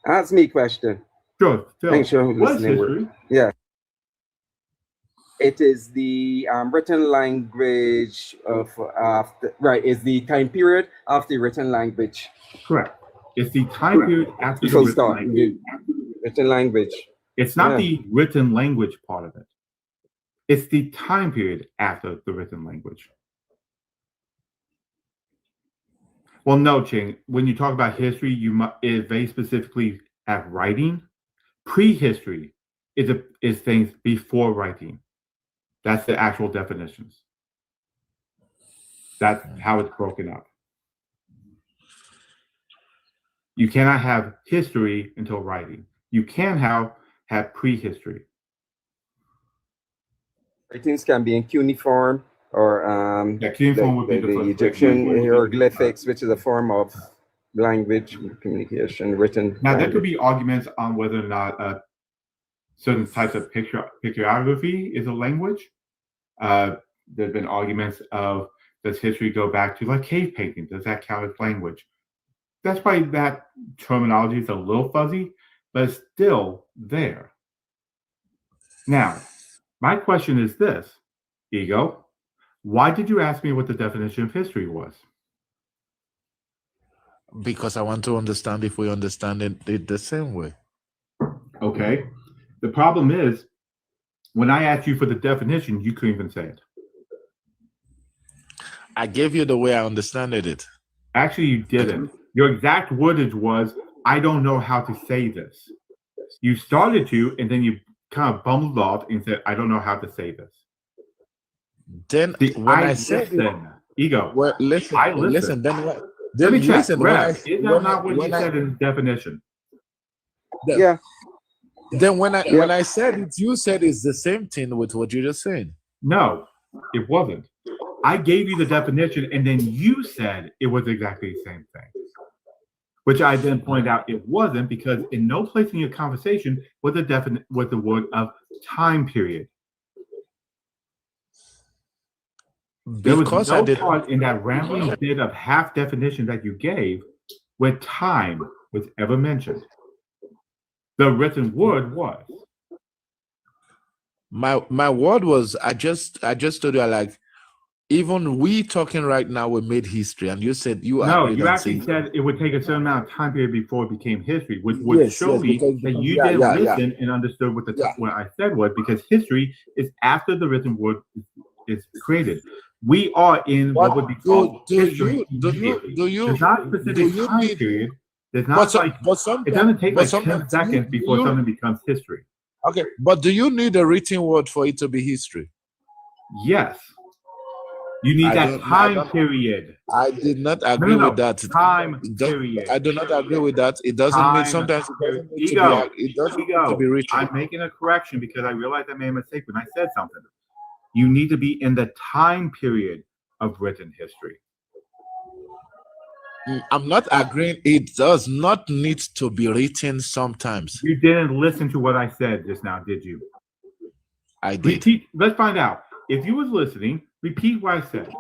Ask me a question. Sure. Make sure I'm listening. Yeah. It is the written language of is the time period of the written language. Correct. It's the time period after the written language. Written language. It's not the written language part of it. It's the time period after the written language. Well, no, Ching. When you talk about history, you is very specifically at writing. Prehistory is things before writing. That's the actual definitions. That's how it's broken up. You cannot have history until writing. You can have prehistory. writings can be in cuneiform or cuneiform would be the the first Egyptian written hieroglyphics, which is a form of language communication, written Now, there language. could be arguments on whether or not certain types of pictography is a language. There's been arguments of, does history go back to like cave painting? Does that count as language? That's why that terminology is a little fuzzy, but it's still there. Now, my question is this, Ego. Why did you ask me what the definition of history was? Because I want to understand if we understand it the same way. Okay. The problem is, when I asked you for the definition, you couldn't even say it. I gave you the way I understand it. Actually, you didn't. Your exact wordage was, I don't know how to say this. You started to, and then you kind of bumbled off and said, I don't know how to say this. Then when I said Ego, well, listen, I listen. Listen, then what? Let me check. Listen, Rev, is that not what you said in the definition? Yeah. Then when I said it, you said it's the same thing with what you just said. No, it wasn't. I gave you the definition, and then you said it was exactly the same thing, which I then pointed out it wasn't, because in no place in your conversation was the word of time period. There was no part in that rambling bit of half definition that you gave where time was ever mentioned. The written word was. My word was, I just told you, like, even we talking right now, we made history, and you said you no, agreed you and actually said it would take a certain amount of time period before it became history, which would Yes, show yes, me because- that you yeah, didn't yeah, listen and understood what what I said was, because history is after the written word is created. We are in what would be called history immediately. There's not a specific time period. There's not it doesn't take like 10 seconds before something becomes history. Okay, but do you need a written word for it to be history? Yes. You need that time period. I did not agree with that. Time period. I do not agree with that. It doesn't mean sometimes it doesn't need to be. It doesn't need to be written. I'm making a correction because I realized I made a mistake when I said something. You need to be in the time period of written history. I'm not agreeing. It does not need to be written sometimes. You didn't listen to what I said just now, did you? I did. Repeat. Let's find out. If you was listening, repeat what I said.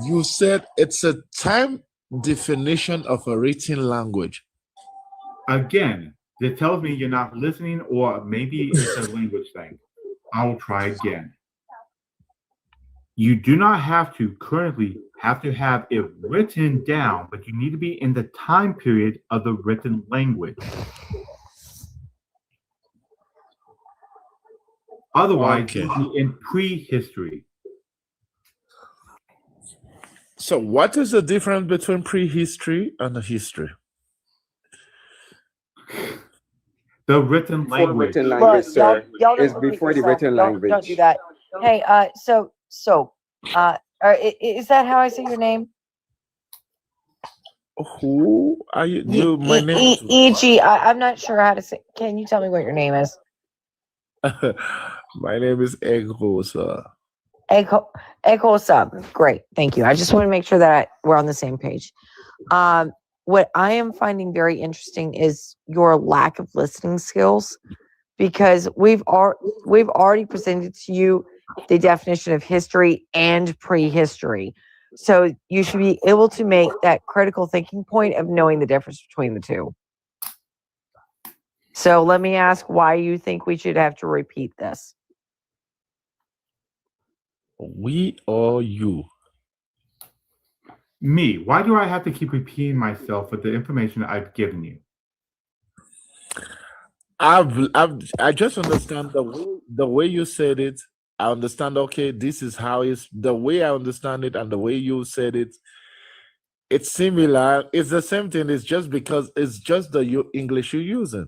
You said it's a time definition of a written language. Again, that tells me you're not listening, or maybe it's a language thing. I will try again. You do not have to currently have it written down, but you need to be in the time period of the written language. Otherwise, you'll be in prehistory. So what is the difference between prehistory and history? The written language. Written language, sir, Y'all is don't before the repeat yourself. written Don't language. do that. Hey, is that how I say your name? Who are you? My name. E.G. I'm not sure how to say. Can you tell me what your name is? My name is Ego, sir. Echo sub. Great, thank you. I just want to make sure that we're on the same page. What I am finding very interesting is your lack of listening skills, because we've already presented to you the definition of history and prehistory. So you should be able to make that critical thinking point of knowing the difference between the two. So let me ask why you think we should have to repeat this. We or you? Me. Why do I have to keep repeating myself with the information I've given you? I just understand the way you said it. I understand. Okay, this is how it's the way I understand it, and the way you said it. It's similar. It's the same thing. It's just because it's just the English you're using.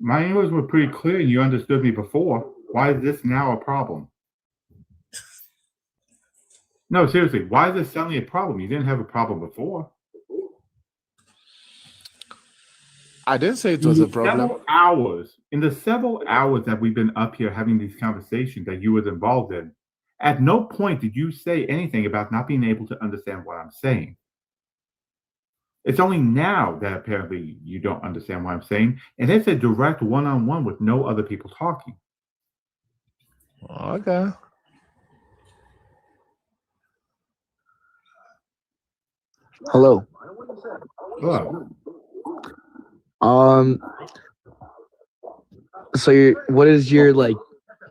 My English was pretty clear, and you understood me before. Why is this now a problem? No, seriously. Why is this suddenly a problem? You didn't have a problem before. I didn't say it was a problem. In the several hours that we've been up here having these conversations that you was involved in, at no point did you say anything about not being able to understand what I'm saying. It's only now that apparently you don't understand what I'm saying, and it's a direct one-on-one with no other people talking. Okay. Hello. Hello. So what is your like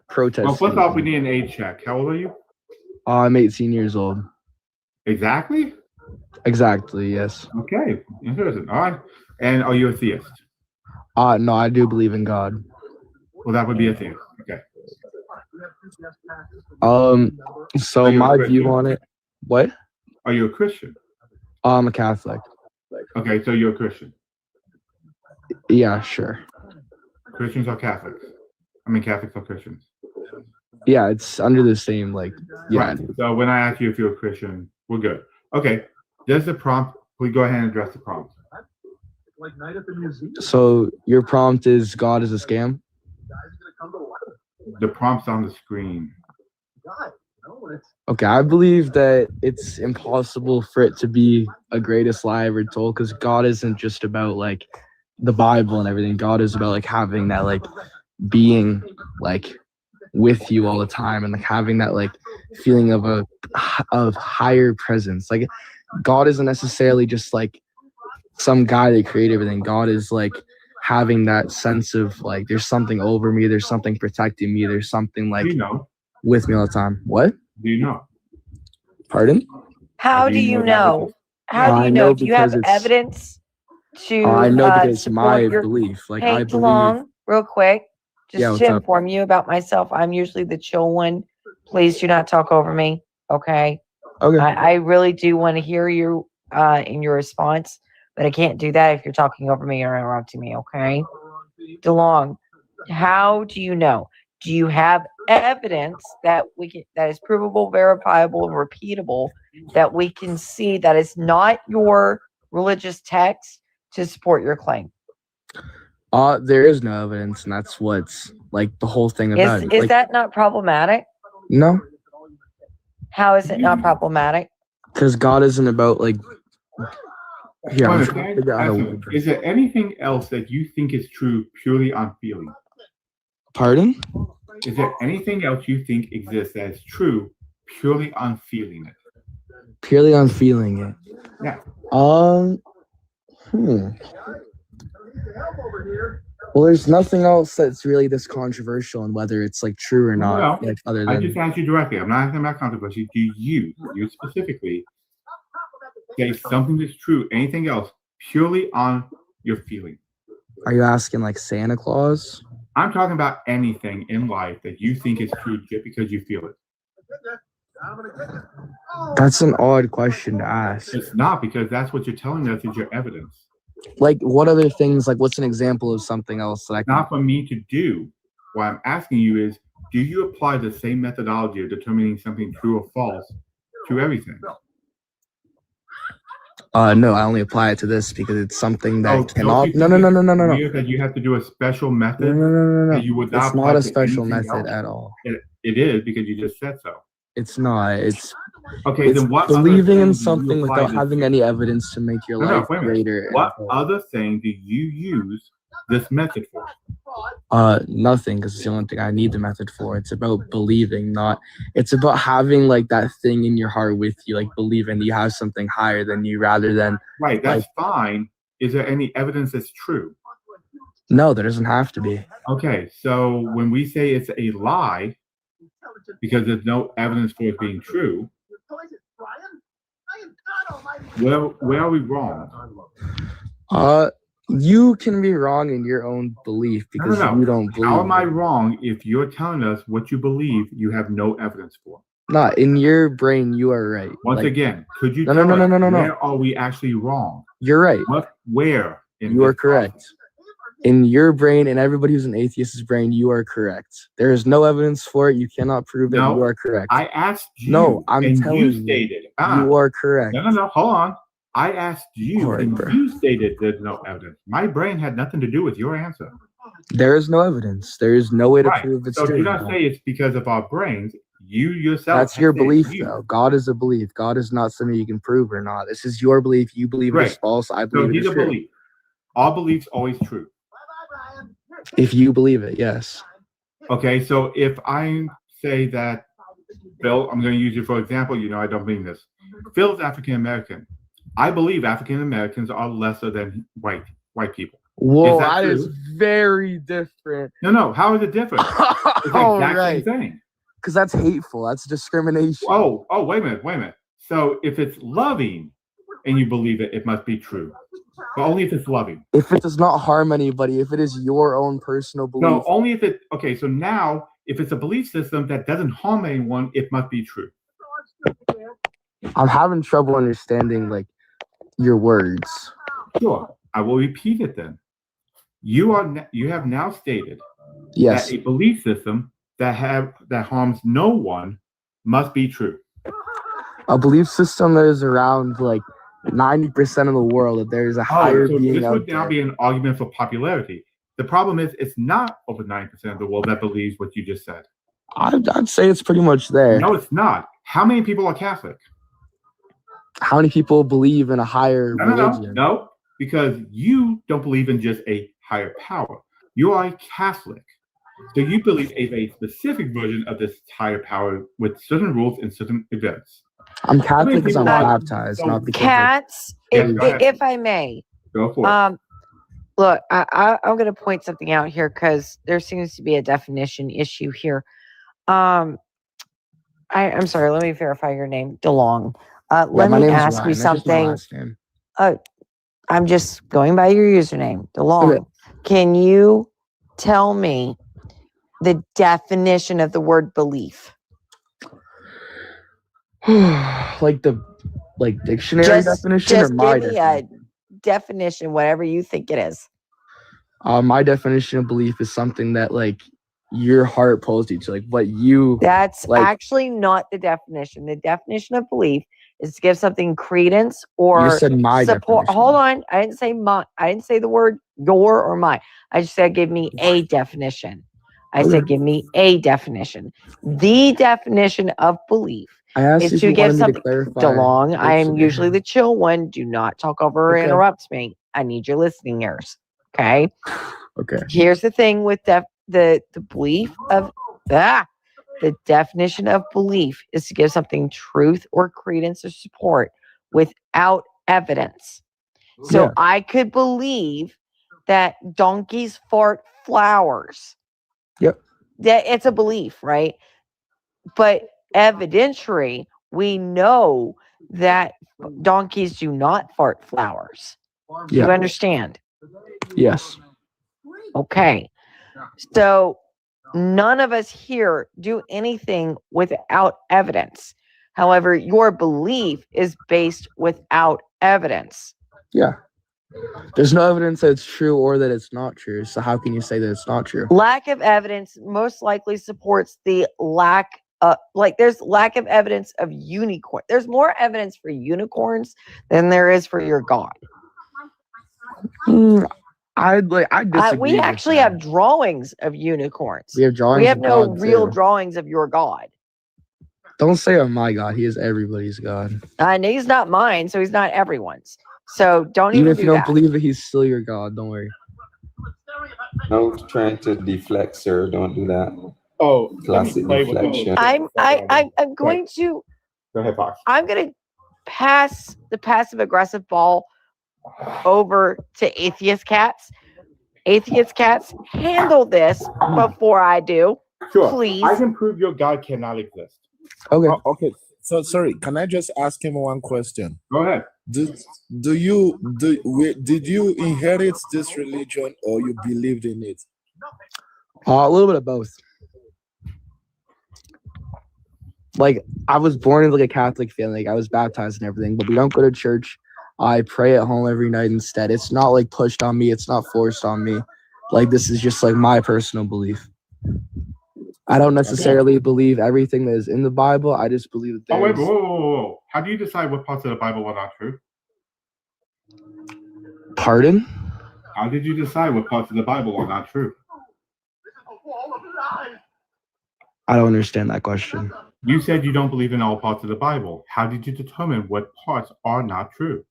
protest? Well, first off, we need an age check. How old are you? I'm 18 years old. Exactly? Exactly, yes. Okay, interesting. All right. And are you a theist? No, I do believe in God. Well, that would be a theist. Okay. So my view on it. What? Are you a Christian? I'm a Catholic. Okay, so you're a Christian. Yeah, sure. Christians are Catholics. I mean, Catholics are Christians. Yeah, it's under the same yeah. Right. So when I ask you if you're a Christian, we're good. Okay. There's the prompt. Please go ahead and address the prompt. So your prompt is God is a scam? The prompt's on the screen. Okay, I believe that it's impossible for it to be a greatest lie ever told, because God isn't just about like the Bible and everything. God is about like having that like being like with you all the time, and like having that like feeling of higher presence. Like God isn't necessarily just like some guy that created everything. God is like having that sense of like there's something over me, there's something protecting me, there's something like with me all the time. What? Do you know? Pardon? How do you know? How do you know? Do you have evidence to I know because it's support my your belief. Like Hey, I believe. DeLong, real quick, just Yeah, what's to up? inform you about myself, I'm usually the chill one. Please do not talk over me. Okay. Okay. I really do want to hear you in your response, but I can't do that if you're talking over me or interrupting me. Okay. DeLong, how do you know? Do you have evidence that that is provable, verifiable, and repeatable that we can see that is not your religious text to support your claim? There is no evidence, and that's what's like the whole thing about it. Is Like, that not problematic? no? How is it not problematic? Because God isn't about like. Here, I'm Wait a trying to minute, figure out how Ashton, is there anything else that you think is true purely on feeling? Pardon? Is there anything else you think exists that is true purely on feeling it? Purely on feeling it. Yeah. Well, there's nothing else that's really this controversial in whether it's like true or not. Well, like other I than just asked you directly. I'm not asking about controversy. Do you specifically say something that's true? Anything else purely on your feeling? Are you asking like Santa Claus? I'm talking about anything in life that you think is true just because you feel it. That's an odd question to ask. It's not, because that's what you're telling us is your evidence. Like what other things? Like what's an example of something else that I can? Not for me to do. What I'm asking you is, do you apply the same methodology of determining something true or false to everything? No, I only apply it to this because it's something that cannot. No. No. That you have to do a special method. No. That you would not It's not apply a to special anything method else? at all. It is, because you just said so. It's not. It's okay. It's Then what? believing in other thing do you something apply without this having to? any evidence to make your No, life wait a minute. greater. What other thing do you use this method for? Nothing, because it's the only thing I need the method for. It's about believing, not. It's about having like that thing in your heart with you, like believing you have something higher than you, rather than. Right. That's like, fine. Is there any evidence that's true? No, there doesn't have to be. Okay. So when we say it's a lie, because there's no evidence for it being true, where are we wrong? You can be wrong in your own belief because No. you don't believe. How am I wrong if you're telling us what you believe you have no evidence for? Not in your brain, you are right. Once again, could you No. tell us where are we actually wrong? You're right. Where? You are correct. In your brain and everybody who's an atheist's brain, you are correct. There is no evidence for it. You cannot prove it. You are correct. I asked you. No, I'm and telling you you. stated. You are correct. No. Hold on. I asked you, All right, and bro. you stated there's no evidence. My brain had nothing to do with your answer. There is no evidence. There is no way to Right. prove it's So true. do not say it's because of our brains. You yourself. That's have your said belief, you. though. God is a belief. God is not something you can prove or not. This is your belief. You believe it is Right. false. I So believe it he's is a true. belief. All beliefs always true. If you believe it, yes. Okay, so if I say that Phil, I'm going to use you for example. You know, I don't mean this. Phil's African American. I believe African Americans are lesser than white people. Whoa, that that is true? very different. No. How is it different? It's the All exact right. same thing. Because that's hateful. That's discrimination. Oh, wait a minute. So if it's loving and you believe it, it must be true. But only if it's loving. If it does not harm anybody, if it is your own personal belief. No, only if it, okay, so now if it's a belief system that doesn't harm anyone, it must be true. I'm having trouble understanding like your words. Sure. I will repeat it then. You have now stated Yes. that a belief system that harms no one must be true. A belief system that is around like 90% of the world, that there is a higher so being this out would now there. be an argument for popularity. The problem is it's not over 9% of the world that believes what you just said. I'd say it's pretty much there. No, it's not. How many people are Catholic? How many people believe in a higher religion? No, because you don't believe in just a higher power. You are a Catholic. So you believe in a specific version of this higher power with certain rules and certain events. I'm Catholic because I'm baptized, not because Cats, if I may. Go for it. Look, I'm going to point something out here because there seems to be a definition issue here. I'm sorry. Let me verify your name, DeLong. Let my me name's ask Ryan. you That's just my something. last name. I'm just going by your username, DeLong. Okay. Can you tell me the definition of the word belief? like dictionary definition or just my give me definition? a definition, whatever you think it is. My definition of belief is something that like your heart pulls you to, like what you. That's like. actually not the definition. The definition of belief is to give something credence or You said my support. definition. Hold on, I didn't say my. I didn't say the word your or my. I just said give me a definition. I said give me a definition. The definition of belief I asked is if to you give wanted me to something. clarify. DeLong, I am dictionary. usually the chill one. Do not talk over or Okay. interrupt me. I need your listening ears. Okay. Okay. Here's the thing with the belief of the definition of belief is to give something truth or credence or support without evidence. So Yeah. I could believe that donkeys fart flowers. Yep. That it's a belief, right? But evidentiary, we know that donkeys do not fart flowers. Do you Yeah. understand? Yes. Okay. So none of us here do anything without evidence. However, your belief is based without evidence. Yeah. There's no evidence that it's true or that it's not true. So how can you say that it's not true? Lack of evidence most likely supports the lack of, there's lack of evidence of unicorn. There's more evidence for unicorns than there is for your God. I disagree. We with actually that. have drawings of unicorns. We have drawings. We have of no God, real too. drawings of your God. Don't say, "Oh my God," he is everybody's God. And he's not mine, so he's not everyone's. So don't Even even if do you don't that. believe it, he's still your God. Don't worry. No trying to deflect, sir. Don't do that. Oh, Classic deflection. I'm going to Go ahead, Fox. I'm going to pass the passive aggressive ball over to atheist cats. Atheist cats, handle this before I do. Sure. Please. I can prove your God cannot exist. Okay. Okay. So sorry, can I just ask him one question? Go ahead. Did you inherit this religion or you believed in it? A little bit of both. Like I was born into like a Catholic family. Like, I was baptized and everything, but we don't go to church. I pray at home every night instead. It's not like pushed on me. It's not forced on me. Like this is just like my personal belief. I don't necessarily believe everything that is in the Bible. I just believe that Oh, wait, there's. whoa. How do you decide what parts of the Bible are not true? Pardon? How did you decide what parts of the Bible are not true? I don't understand that question. You said you don't believe in all parts of the Bible. How did you determine what parts are not true?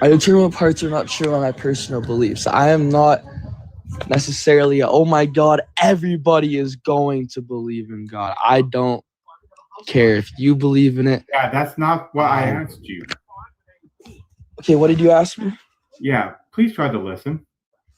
I determine what parts are not true on my personal beliefs. I am not necessarily, oh my God, everybody is going to believe in God. I don't care if you believe in it. Yeah, that's not what I asked you. Okay, what did you ask me? Yeah, please try to listen.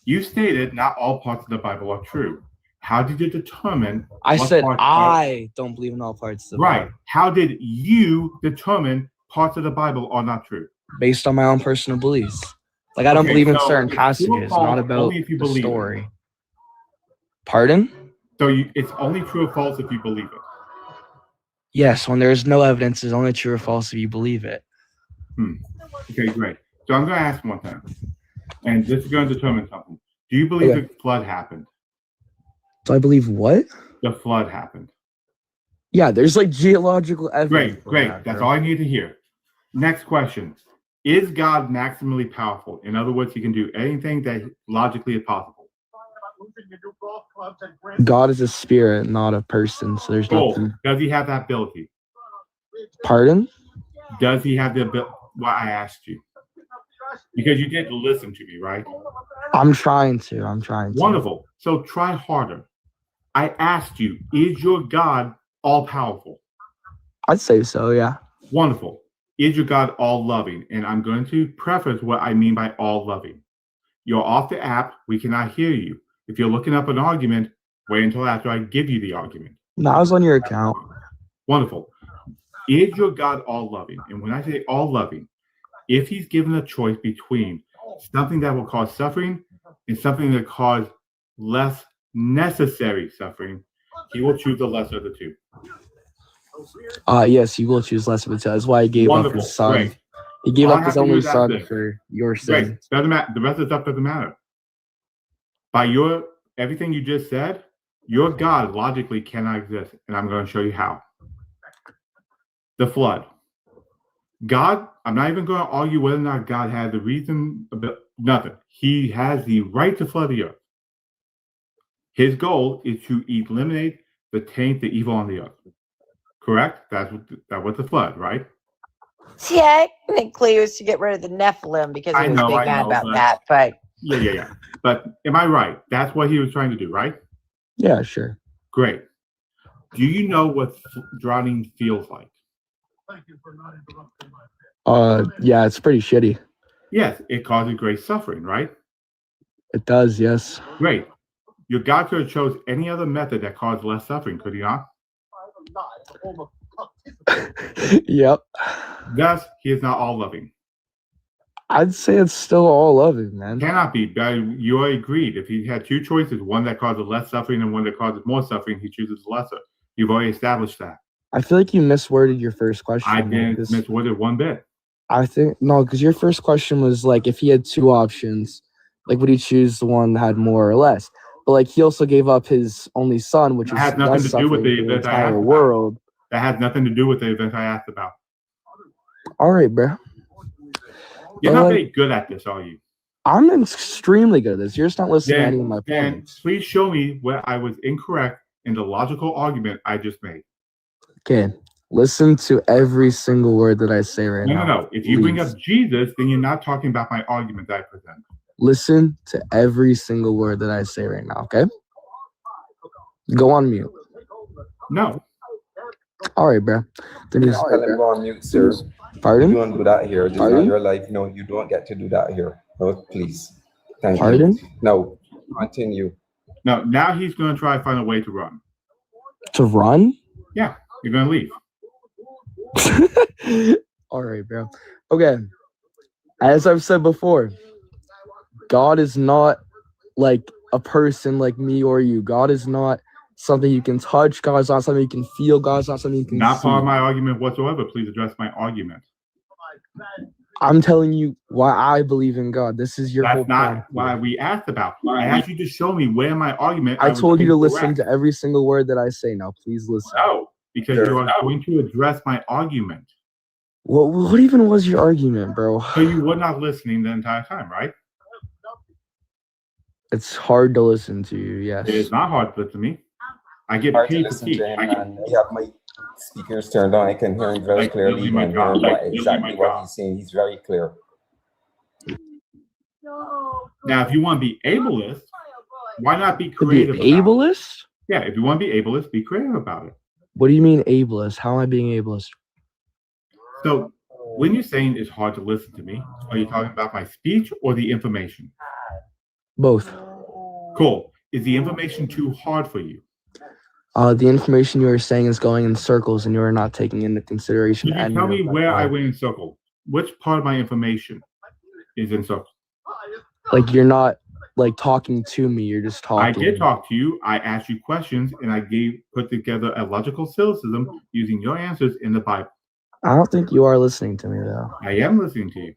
You stated not all parts of the Bible are true. How did you determine? I said parts I don't believe in all parts of the right. Bible. How did you determine parts of the Bible are not true? Based on my own personal beliefs. Like, I don't Okay, believe in so certain it's true or passages, false not about only if you the believe it. story. Pardon? So it's only true or false if you believe it. Yes, when there is no evidence, it's only true or false if you believe it. Okay, great. So I'm going to ask one thing, and this is going to determine something. Do you believe the flood happened? Do I believe what? The flood happened. Yeah, there's like geological evidence. Great. That's all I need to hear. Next question. Is God maximally powerful? In other words, he can do anything that logically is possible. God is a spirit, not a person, so there's nothing. Does he have that ability? Pardon? Does he have the ability? Well, I asked you. Because you did listen to me, right? I'm trying to. Wonderful. So try harder. I asked you, is your God all-powerful? I'd say so, yeah. Wonderful. Is your God all-loving? And I'm going to preface what I mean by all-loving. You're off the app. We cannot hear you. If you're looking up an argument, wait until after I give you the argument. No, I was on your account. Wonderful. Is your God all-loving? And when I say all-loving, if he's given a choice between something that will cause suffering and something that cause less necessary suffering, he will choose the lesser of the two. Yes, he will choose less of it. That's why he gave up his son. Great. He gave All I up have his to do only is ask son this. for your Great. sin. Doesn't matter. The rest of the stuff doesn't matter. By everything you just said, your God logically cannot exist, and I'm going to show you how. The flood. God, I'm not even going to argue whether or not God had the reason, nothing. He has the right to flood the earth. His goal is to eliminate the taint, the evil on the earth. Correct? That was the flood, right? Technically, it was to get rid of the Nephilim because he was big mad about that. But yeah. But am I right? That's what he was trying to do, right? Yeah, sure. Great. Do you know what drowning feels like? Yeah, it's pretty shitty. Yes, it causes great suffering, right? It does, yes. Great. Your God could have chose any other method that caused less suffering, could he not? Yep. Thus, he is not all loving. I'd say it's still all loving, man. Cannot be. You agreed. If he had two choices, one that causes less suffering and one that causes more suffering, he chooses lesser. You've already established that. I feel like you misworded your first question. I didn't misword it one bit. I think, no, because your first question was like, if he had two options, like, would he choose the one that had more or less? But like, he also gave up his only son, which has nothing to do with the event I asked world. About. That has nothing to do with the event I asked about. All right, bro. You're not very good at this, are you? I'm extremely good at this. You're just not listening to any of my points. Please show me where I was incorrect in the logical argument I just made. Okay. Listen to every single word that I say right now. No. If you bring up Jesus, then you're not talking about my argument that I present. Listen to every single word that I say right now, okay? Go on mute. No. All right, bro. Then Just tell him go on mute, sir. Pardon? You don't do that here. This is Pardon? not your life. No, you don't get to do that here. No, please. Thank Pardon? you. No, continue. No, now he's going to try to find a way to run. To run? Yeah, you're going to leave. All right, bro. Okay. As I've said before, God is not like a person like me or you. God is not something you can touch. God is not something you can feel. God is not something you can Not see. part of my argument whatsoever. Please address my argument. I'm telling you why I believe in God. This is your whole That's not point. why we asked about. I asked you to show me where my argument. I was told you to incorrect. listen to every single word that I say. Now, please listen. No, because you are going to address my argument. What even was your argument, bro? So you were not listening the entire time, right? It's hard to listen to you, yes. It is not hard to listen to me. I get Hard to paid to listen teach. to him, and I have my speakers turned on. I can hear him very clearly and hear exactly what he's saying. He's very clear. Now, if you want to be ableist, why not be creative? To be ableist? Yeah, if you want to be ableist, be creative about it. What do you mean ableist? How am I being ableist? So, when you're saying it's hard to listen to me, are you talking about my speech or the information? Both. Cool. Is the information too hard for you? The information you are saying is going in circles, and you are not taking into consideration. Can you tell me where I went in circle? Which part of my information is in circle? Like, you're not like talking to me. You're just talking. I did talk to you. I asked you questions, and I put together a logical syllogism using your answers in the Bible. I don't think you are listening to me, though. I am listening to you.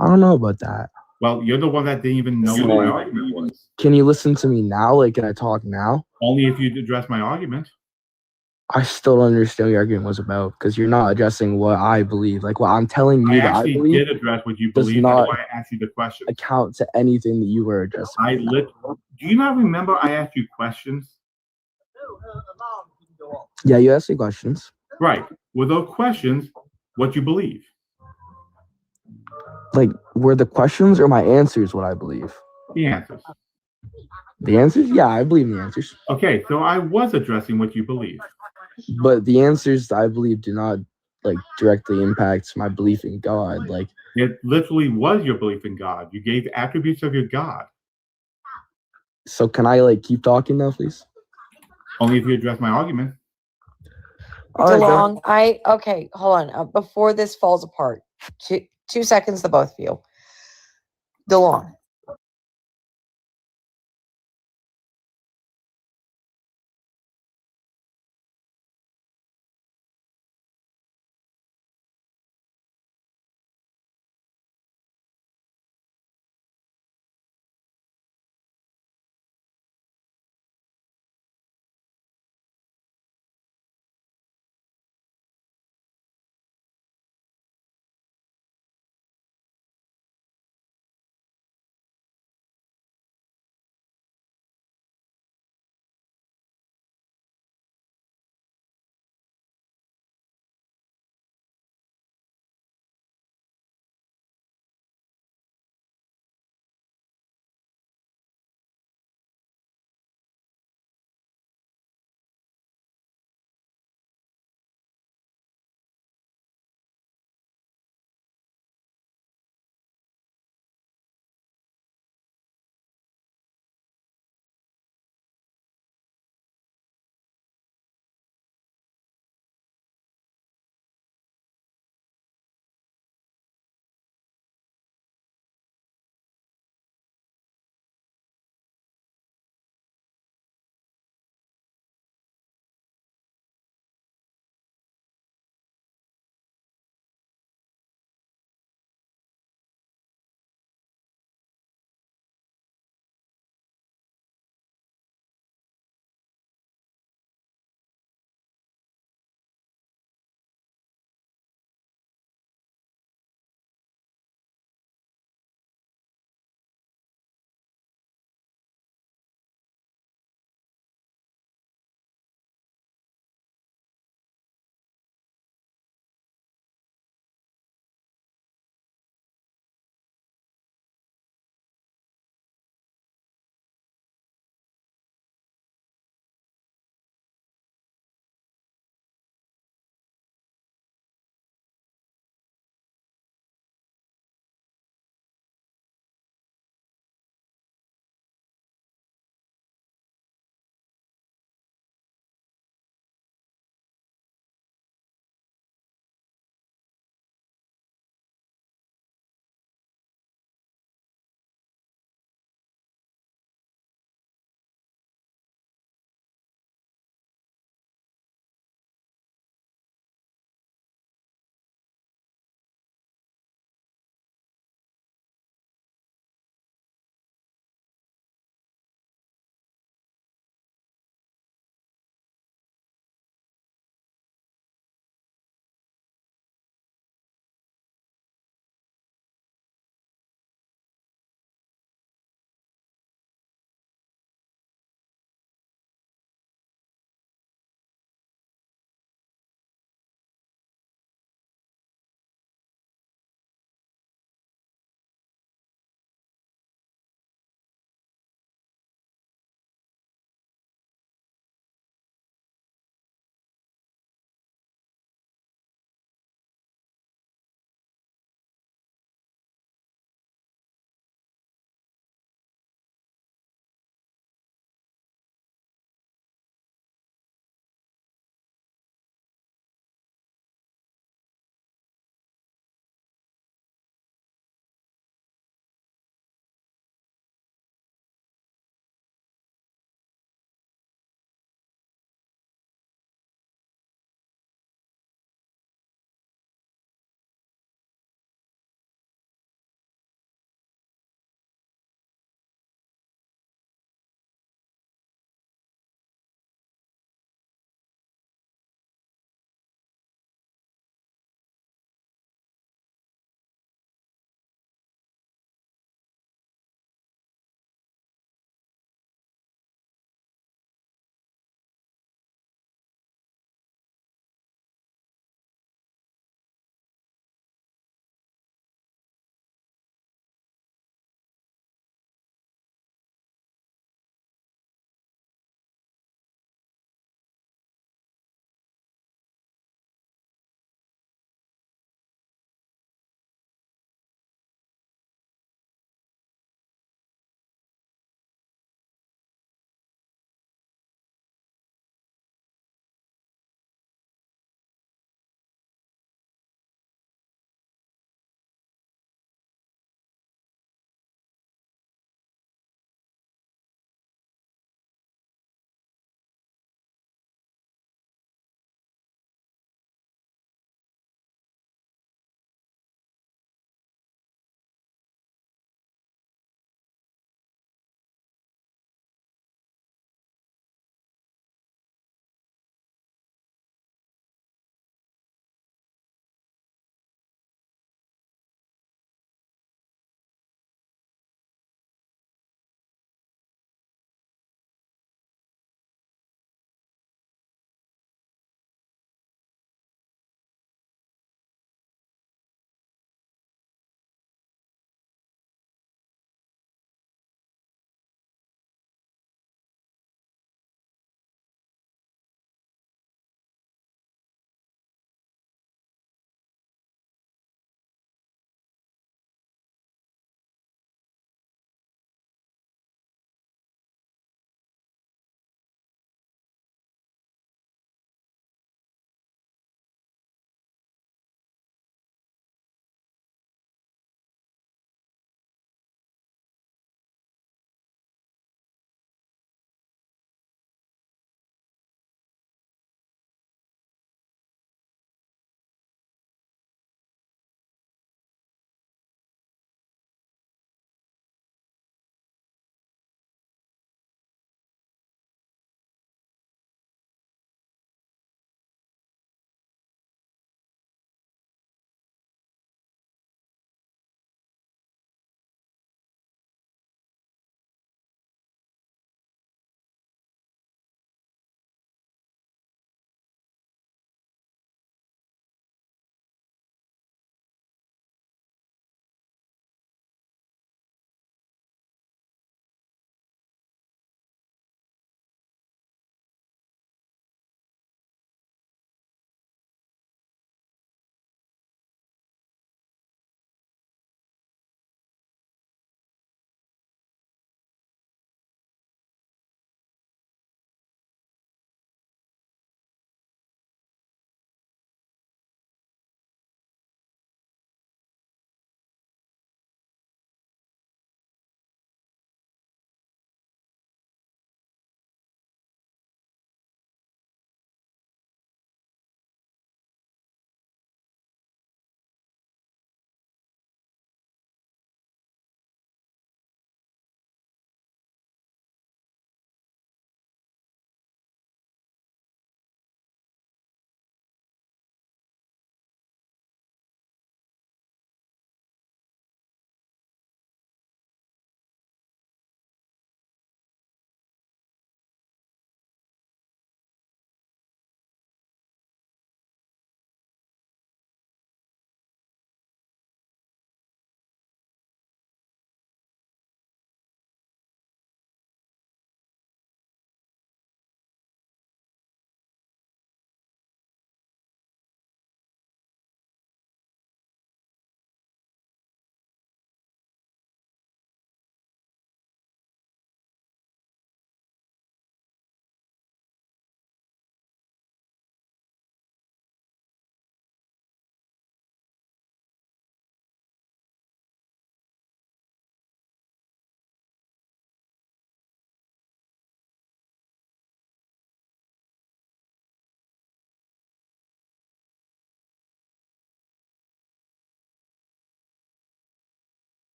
I don't know about that. Well, you're the one that didn't even know what my argument was. Can you listen to me now? Like, can I talk now? Only if you address my argument. I still don't understand what your argument was about, because you're not addressing what I believe. Like, what I'm telling you I that I actually believe did address what you does believe. not That's why I asked you the question. account to anything that you were addressing. Do you not remember I asked you questions? Yeah, you asked me questions. Right. Were those questions what you believe? Like, were the questions or my answers what I believe? The answers. The answers? Yeah, I believe in the answers. Okay, so I was addressing what you believe. But the answers I believe do not like directly impact my belief in God. Like, it literally was your belief in God. You gave attributes of your God. So can I like keep talking now, please? Only if you address my argument. DeLong, okay, hold on. Before this falls apart, two seconds to both of you. DeLong,